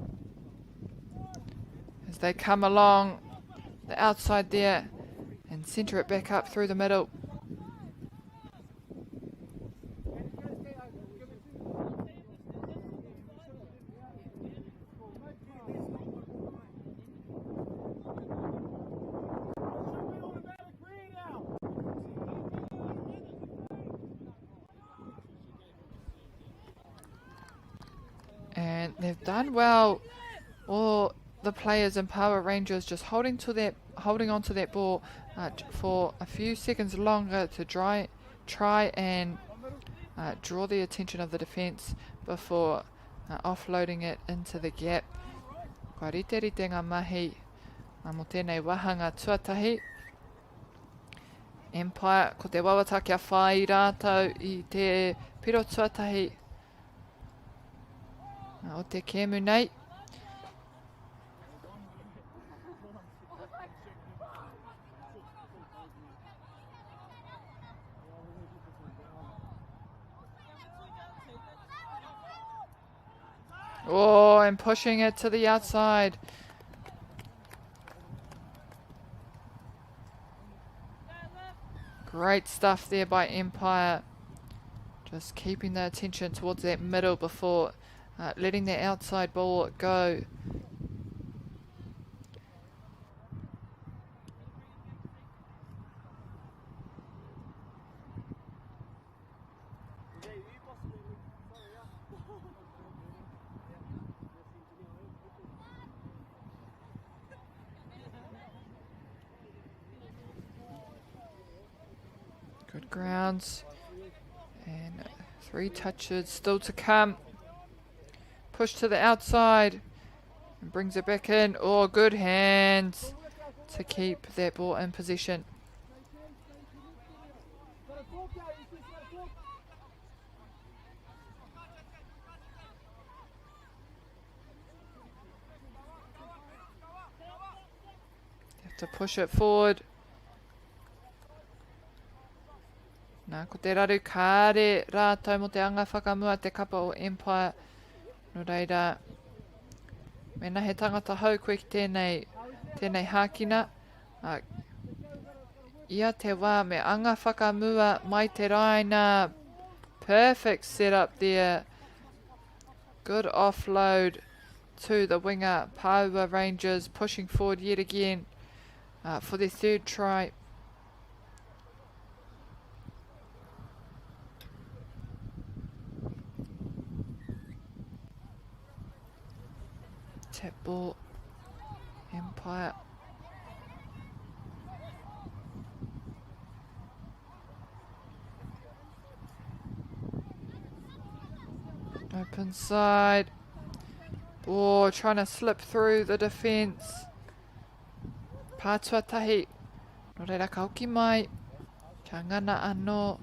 As they come along the outside there and centre it back up through the middle. And they've done well, all the players in Power Rangers, just holding on to that ball for a few seconds longer to try and draw the attention of the defence before offloading it into the gap. Kua rite ngā mahi mo tēnei wahanga tuatahi. Empire, ko te wawataki a whai rātou I te piro tuatahi o te kēmu nei. Oh, and pushing it to the outside. Great stuff there by Empire. Just keeping the attention towards that middle before letting the outside ball go. Good grounds. And 3 touches still to come. Push to the outside. And brings it back in. Oh, good hands to keep that ball in possession. Have to push it forward. Nā, ko te raru kāre rātou mo te anga whakamua te kapa o Empire. No reira, mena he tangata hau koe ki tēnei hākina. Ia te wā me anga whakamua mai te raina. Perfect setup there. Good offload to the winger. Power Rangers pushing forward yet again for their 3rd try. Tap ball, Empire. Open side. Oh, trying to slip through the defence. Pātuatahi. No reira ka hoki mai. Kia ngana anō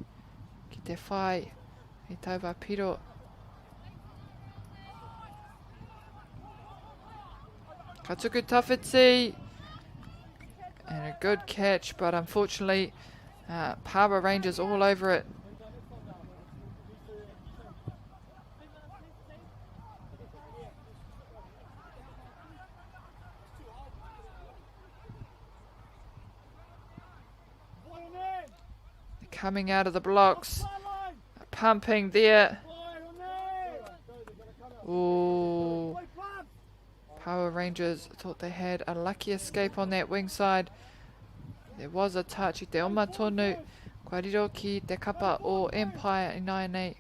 ki te whai I tauwa piro. Ka tuku tawhiti. And a good catch, but unfortunately Power Rangers all over it. Coming out of the blocks. Pumping there. Ooh. Power Rangers thought they had a lucky escape on that wing side. There was a touch I te oma tonu. Kua riro ki te kapa o Empire I nai nei.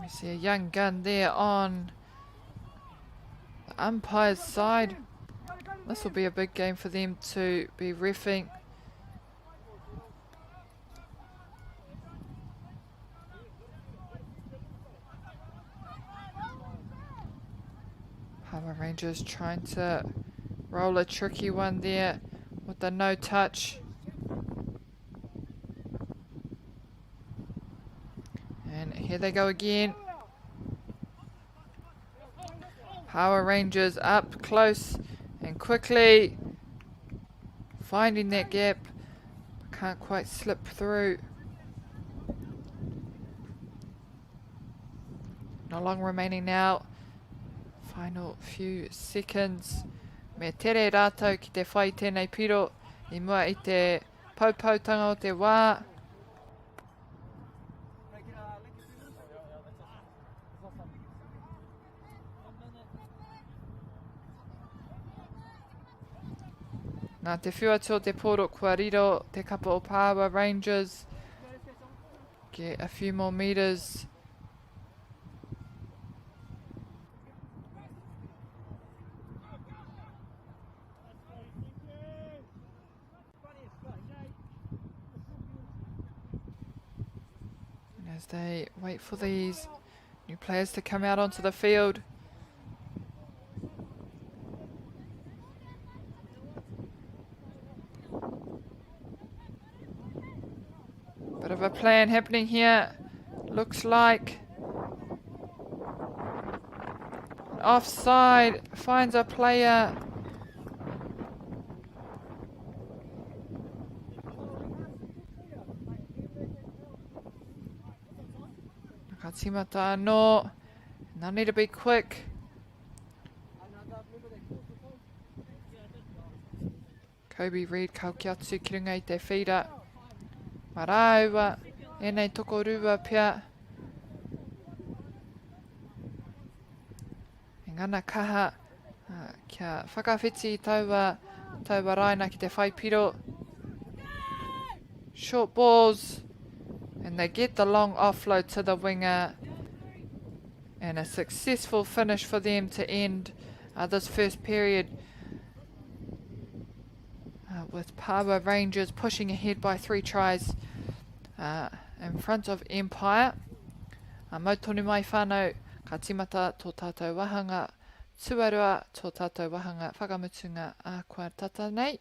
We see a young gun there on the umpire's side. This will be a big game for them to be reffing. Power Rangers trying to roll a tricky one there with the no touch. And here they go again. Power Rangers up close and quickly finding that gap. Can't quite slip through. Not long remaining now. Final few seconds. Me tere rātou ki te whai tēnei piro. I mua I te paupautanga o te wā. Nā te whiuatua te poro kua riro, te kapa o Pāua Rangers. Get a few more metres. And as they wait for these new players to come out onto the field. Bit of a plan happening here. Looks like offside, finds a player. Nakatimata no. Now need to be quick. Kobe Reid kaukiatsu ki runga I te whira. Maraua, enei tokorua pia. Ngana kaha, kia whakawhiti taua raina ki te whaipiro. Short balls, and they get the long offload to the winger. And a successful finish for them to end this first period. With Pāua Rangers pushing ahead by 3 tries in front of Empire. Mautonu mai whānau, ka timata tō tātou wahanga, tuarua tō tātou wahanga, whakamutunga a kua tata nei.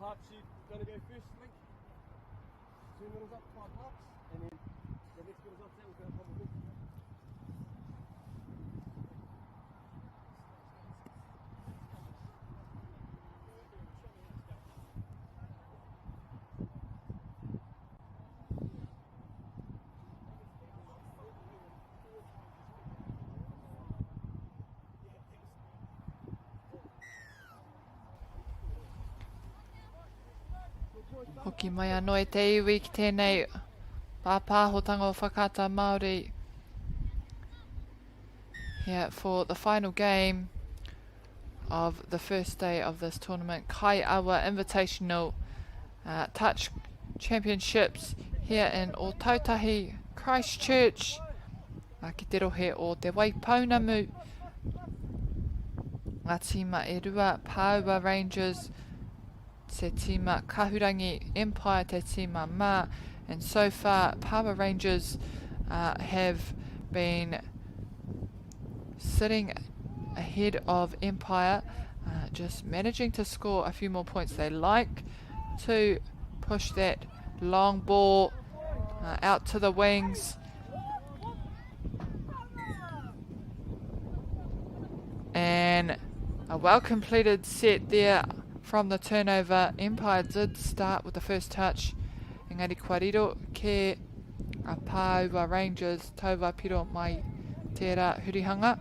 Parks, you've got to go first, I think. 2 middles up, 5 parks, and then the next middles up, that was going to probably go. Hoki mai anō e te iwi ki tēnei pāpāhotanga o whakata Māori. Here for the final game of the first day of this tournament, Kaiawa Invitational Touch Championships here in Ōtautahi, Christchurch. Ki te rohe o te Waipounamu. Ngā tīma e rua, Pāua Rangers, te tīma Kahurangi Empire, te tīma Mā. And so far, Pāua Rangers have been sitting ahead of Empire, just managing to score a few more points. They like to push that long ball out to the wings. And a well completed set there from the turnover. Empire did start with the first touch. Engari kua riro ke a Pāua Rangers tauwa piro mai tērā hurihanga.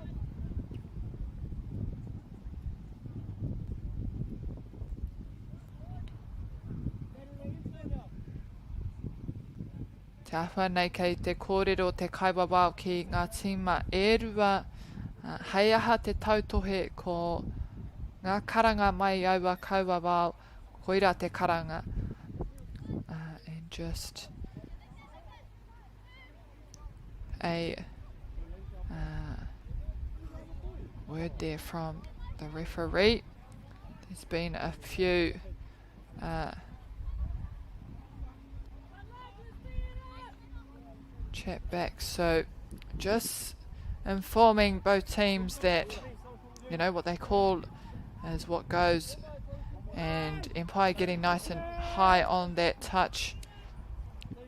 Te ahua nei kei te kōrero te kaiwa wao ki ngā tīma e rua. Hei aha te tautohe ko ngā karanga mai aua kaua wao, koira te karanga. And just a word there from the referee. There's been a few chat back, so just informing both teams that, you know, what they call is what goes, and Empire getting nice and high on that touch.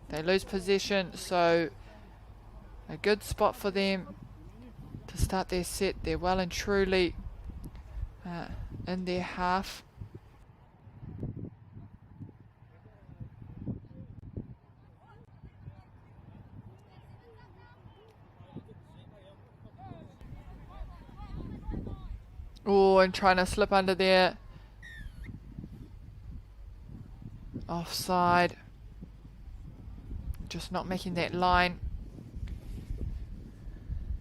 They lose possession, so a good spot for them to start their set. They're well and truly in their half. Oh, and trying to slip under there. Offside. Just not making that line.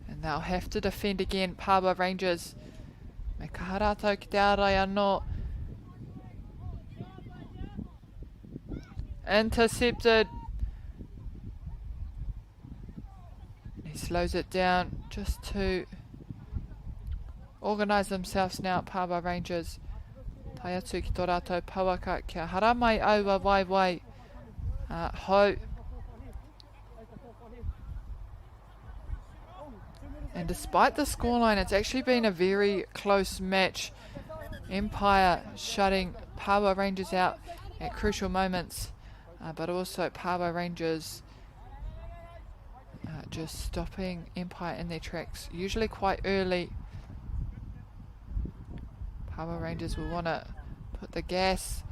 And they'll have to defend again, Pāua Rangers. Me ka harātau ki te ārai anō. Intercepted. He slows it down just to organise themselves now, Pāua Rangers. Tai atu ki tō rātou pauaka kia hara mai aua wai hou. And despite the scoreline, it's actually been a very close match. Empire shutting Pāua Rangers out at crucial moments, but also Pāua Rangers just stopping Empire in their tracks, usually quite early. Pāua Rangers will want to put the gas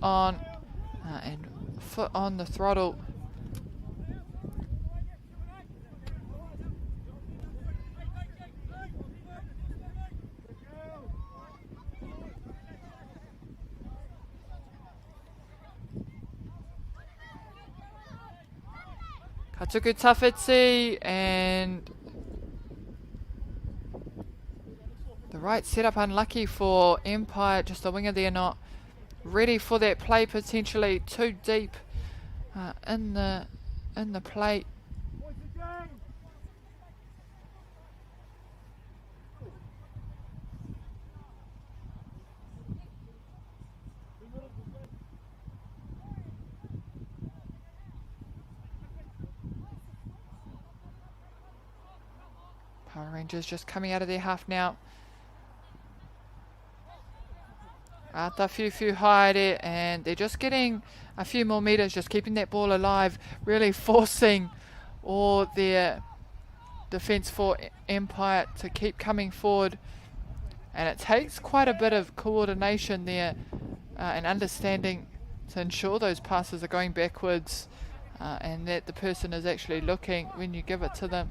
on and foot on the throttle. Katuku tawhiti, and the right setup unlucky for Empire. Just a winger there not ready for that play, potentially too deep in the plate. Power Rangers just coming out of their half now. Ata few haere, and they're just getting a few more metres, just keeping that ball alive, really forcing all their defence for Empire to keep coming forward. And it takes quite a bit of coordination there and understanding to ensure those passes are going backwards and that the person is actually looking when you give it to them.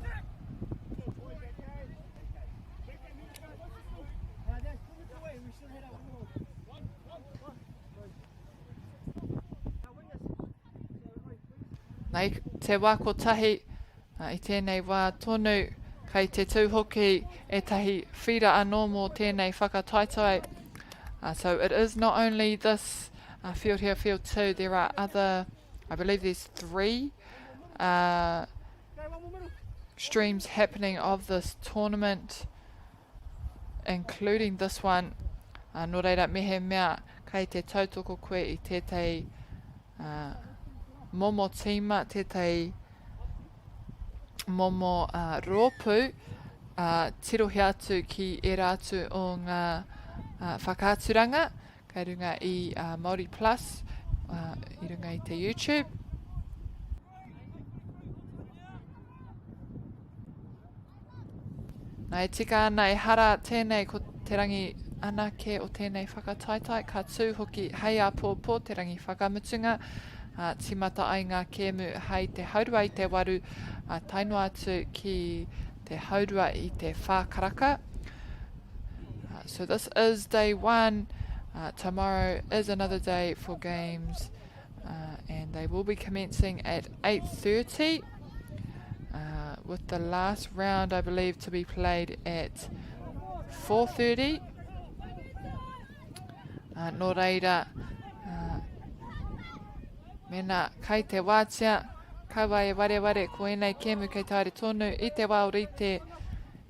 Nei te wā kotahi I tēnei wā tonu kei te tūhoki e tahi whira anō mō tēnei whakataitae. So it is not only this field here, field 2, there are other, I believe there's 3 streams happening of this tournament, including this one. Nō reira mehe mea kei te tautoko koe I tētei momo tīma, tētei momo rōpū, tirohi atu ki e rātu o ngā whakāturanga, kei runga I MāORI Plus, I runga I te YouTube. Nā e tika ana e hara tēnei ko te rangi anake o tēnei whakataitai, ka tū hoki hei a pōpō te rangi whakamutunga, timata ai ngā kēmu hei te haurua I te waru, tainua atu ki te haurua I te whākaraka. So this is day one. Tomorrow is another day for games, and they will be commencing at 8:30, with the last round, I believe, to be played at 4:30. Nō reira, mena kai te wātia, kaua e ware ko enei kēmu kei taere tonu I te wā o rite,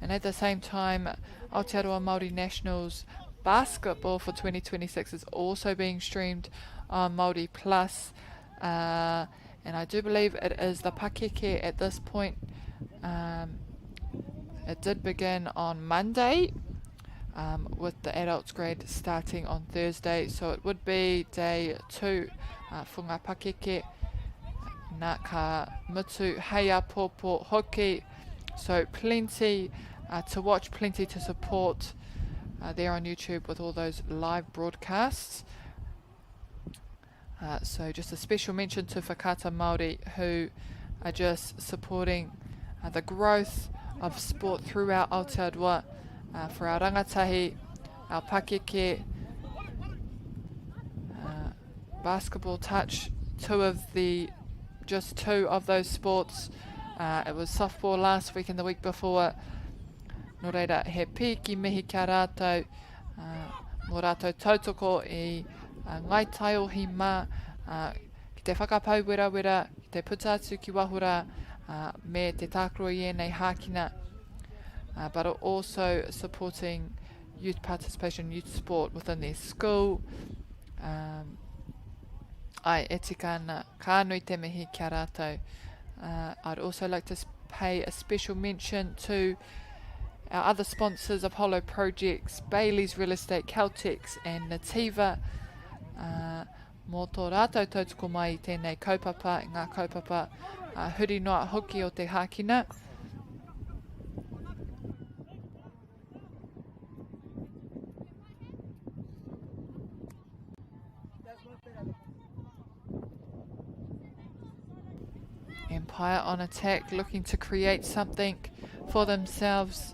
and at the same time, Aotearoa Māori Nationals basketball for 2026 is also being streamed on MāORI Plus, and I do believe it is the pakeke at this point. It did begin on Monday, with the adults grade starting on Thursday, so it would be day 2 for ngā pakeke. Nā ka mutu hei a pōpō hoki, so plenty to watch, plenty to support there on YouTube with all those live broadcasts. So just a special mention to Whakata Māori, who are just supporting the growth of sport throughout Aotearoa, for our rangatahi, our pakeke, basketball touch, just two of those sports. It was softball last week and the week before. Nō reira, he piki mihi kia rātou, mō rātou tautoko I ngai taiohi mā, ki te whakapau wera, ki te puta atu ki wahura, me te tākro I nei hākina, but also supporting youth participation, youth sport within their school. Ai, e tika ana, ka nui te mihi kia rātou. I'd also like to pay a special mention to our other sponsors, Apollo Projects, Bailey's Real Estate, Caltex and Nativa. Mō tō rātou tautoko mai I tēnei kaupapa, ngā kaupapa, huri noa hoki o te hākina. Empire on attack, looking to create something for themselves.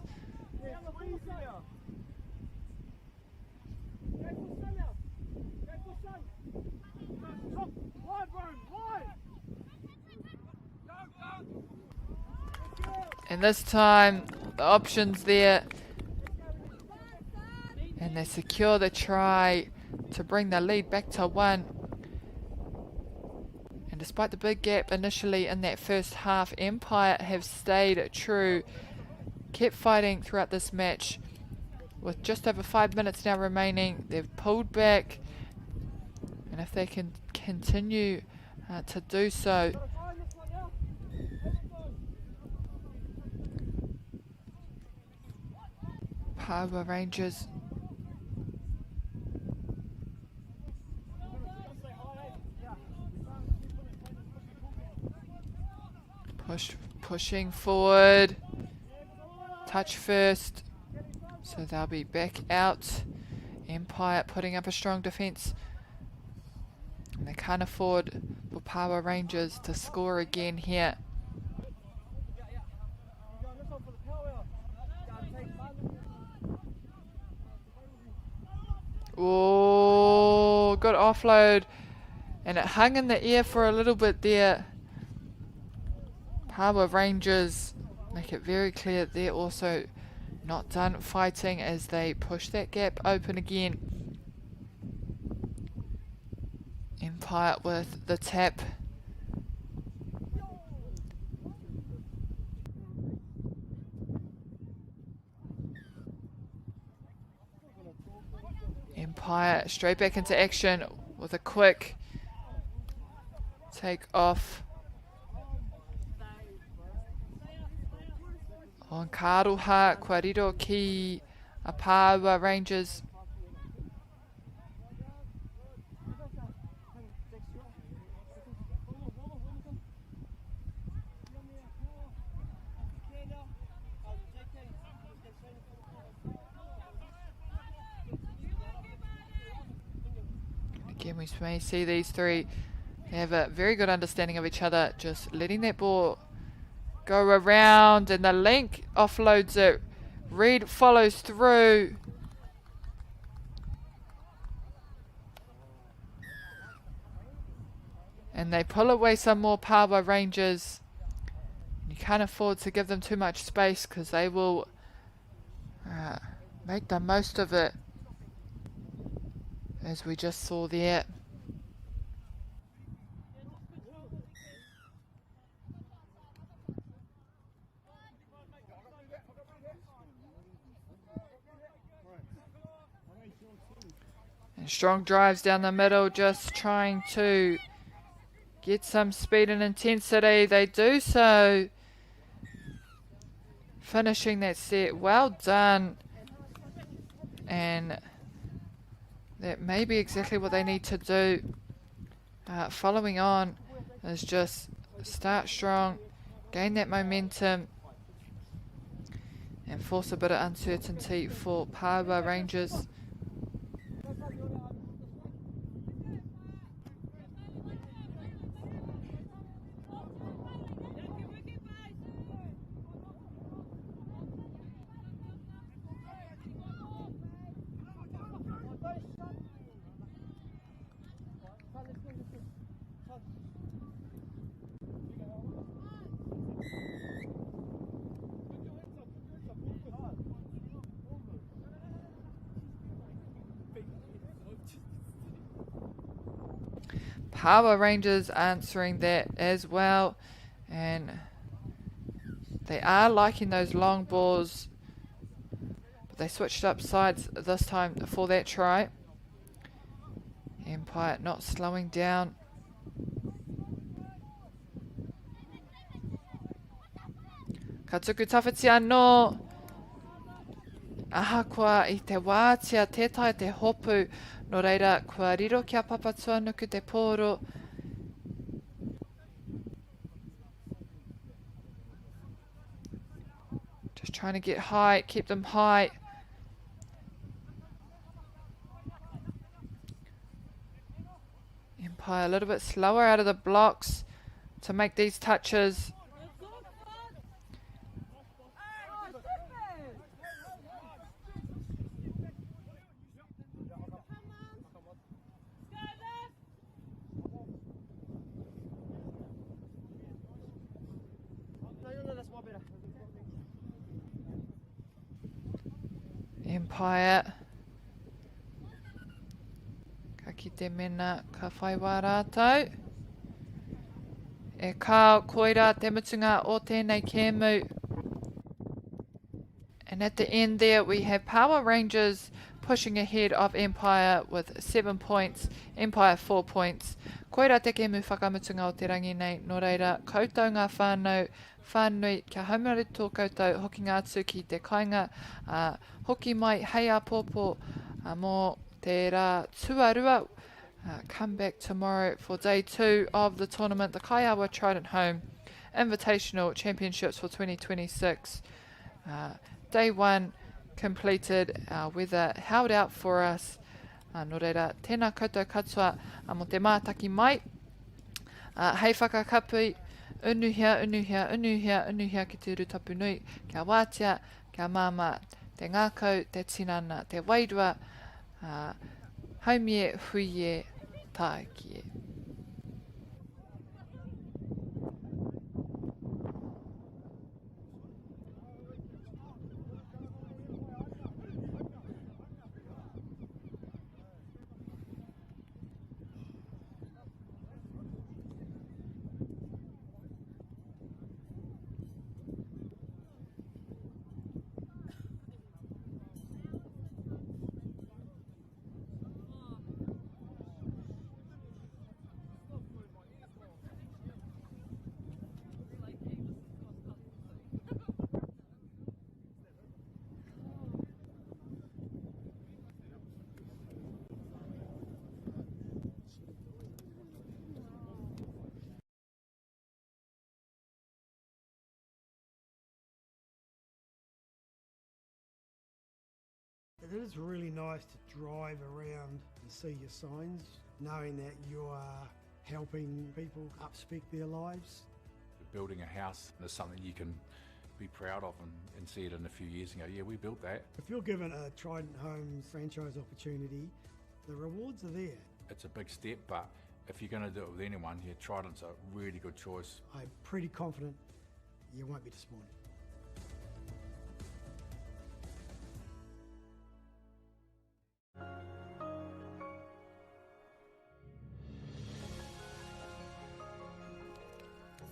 And this time, the options there. And they secure the try to bring the lead back to 1. And despite the big gap initially in that first half, Empire have stayed true, kept fighting throughout this match. With just over 5 minutes now remaining, they've pulled back. And if they can continue to do so, Power Rangers pushing forward, touch first, so they'll be back out. Empire putting up a strong defence, and they can't afford for Power Rangers to score again here. Oh, good offload, and it hung in the air for a little bit there. Power Rangers make it very clear they're also not done fighting as they push that gap open again. Empire with the tap. Empire straight back into action with a quick take off. On Karuha, kua riro ki a Power Rangers. we may see these three. They have a very good understanding of each other, just letting that ball go around, and the link offloads it. Reed follows through. And they pull away some more Pāua Rangers. You can't afford to give them too much space because they will make the most of it, as we just saw there. And strong drives down the middle, just trying to get some speed and intensity. They do so. Finishing that set. Well done. And that may be exactly what they need to do. Following on is just start strong, gain that momentum, and force a bit of uncertainty for Pāua Rangers. Pāua Rangers answering that as well, and they are liking those long balls, but they switched up sides this time for that try. Empire not slowing down. Ka tuku tawhiti anō. Ahakoa I te wātia tētai te hopu. No reira, kua riro kia papatua nuku te pōro. Just trying to get high, keep them high. Empire a little bit slower out of the blocks to make these touches. Empire. Ka kite mena ka whai wā rātou. E kā koira te mutunga o tēnei kēmu. And at the end there we have Pāua Rangers pushing ahead of Empire with 7 points. Empire 4 points. Koira te kēmu whakamutunga o te rangi nei. Nō reira, koutou ngā whānau. Whānui, kia haumare tō koutou hoki ngā atu ki te kāinga. Hoki mai hei a pōpō mō te rā tuarua. Come back tomorrow for day 2 of the tournament, the Kaiawa Trident Home Invitational Championships for 2026. Day 1 completed, weather held out for us. Nō reira, tēnā koutou katoa mō te mātaki mai. Hei whakakapui, unuhia, unuhia, unuhia, unuhia ki te rutapu nui, kia wātia, kia māma, te ngākau, te tinana, te wairua, haumie, huie, tākie. It is really nice to drive around and see your signs, knowing that you are helping people upspec their lives. Building a house is something you can be proud of and see it in a few years and go, yeah, we built that. If you're given a Trident Homes franchise opportunity, the rewards are there. It's a big step, but if you're going to do it with anyone, yeah, Trident's a really good choice. I'm pretty confident you won't be disappointed.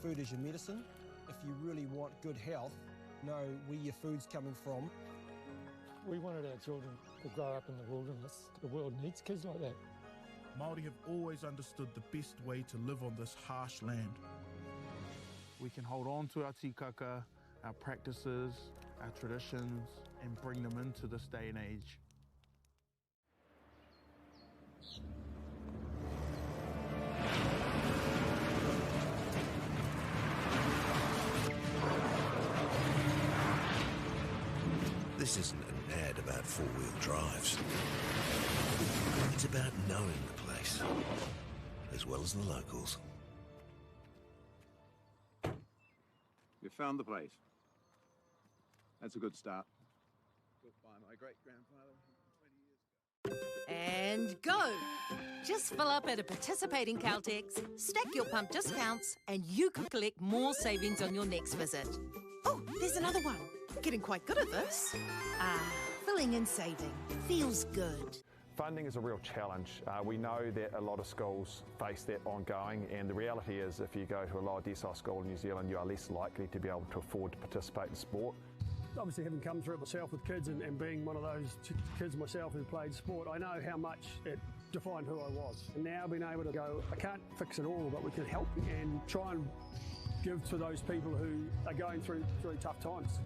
Food is your medicine. If you really want good health, know where your food's coming from. We wanted our children to grow up in the wilderness. The world needs kids like that. MāORI have always understood the best way to live on this harsh land. We can hold on to our tikaka, our practices, our traditions, and bring them into this day and age. This isn't an ad about four-wheel drives. It's about knowing the place, as well as the locals. You found the place. That's a good start. Built by my great-grandfather 20 years ago. And go! Just fill up at a participating Caltex, stack your pump discounts, and you could collect more savings on your next visit. Oh, there's another one. Getting quite good at this. Filling and saving. Feels good. Funding is a real challenge. We know that a lot of schools face that ongoing, and the reality is if you go to a lower decile school in New Zealand, you are less likely to be able to afford to participate in sport. Obviously, having come through it myself with kids and being one of those kids myself who played sport, I know how much it defined who I was. And now being able to go, I can't fix it all, but we can help and try and give to those people who are going through tough times.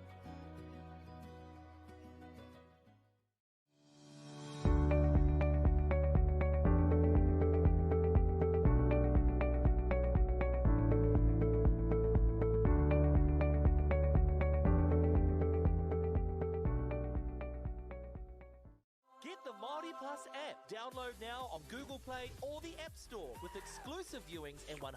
App. Download now on Google Play or the App Store with exclusive viewings and 100%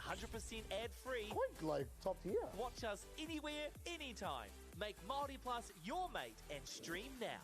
ad-free. Quite like top tier. Watch us anywhere, anytime. Make MāORI Plus your mate and stream now.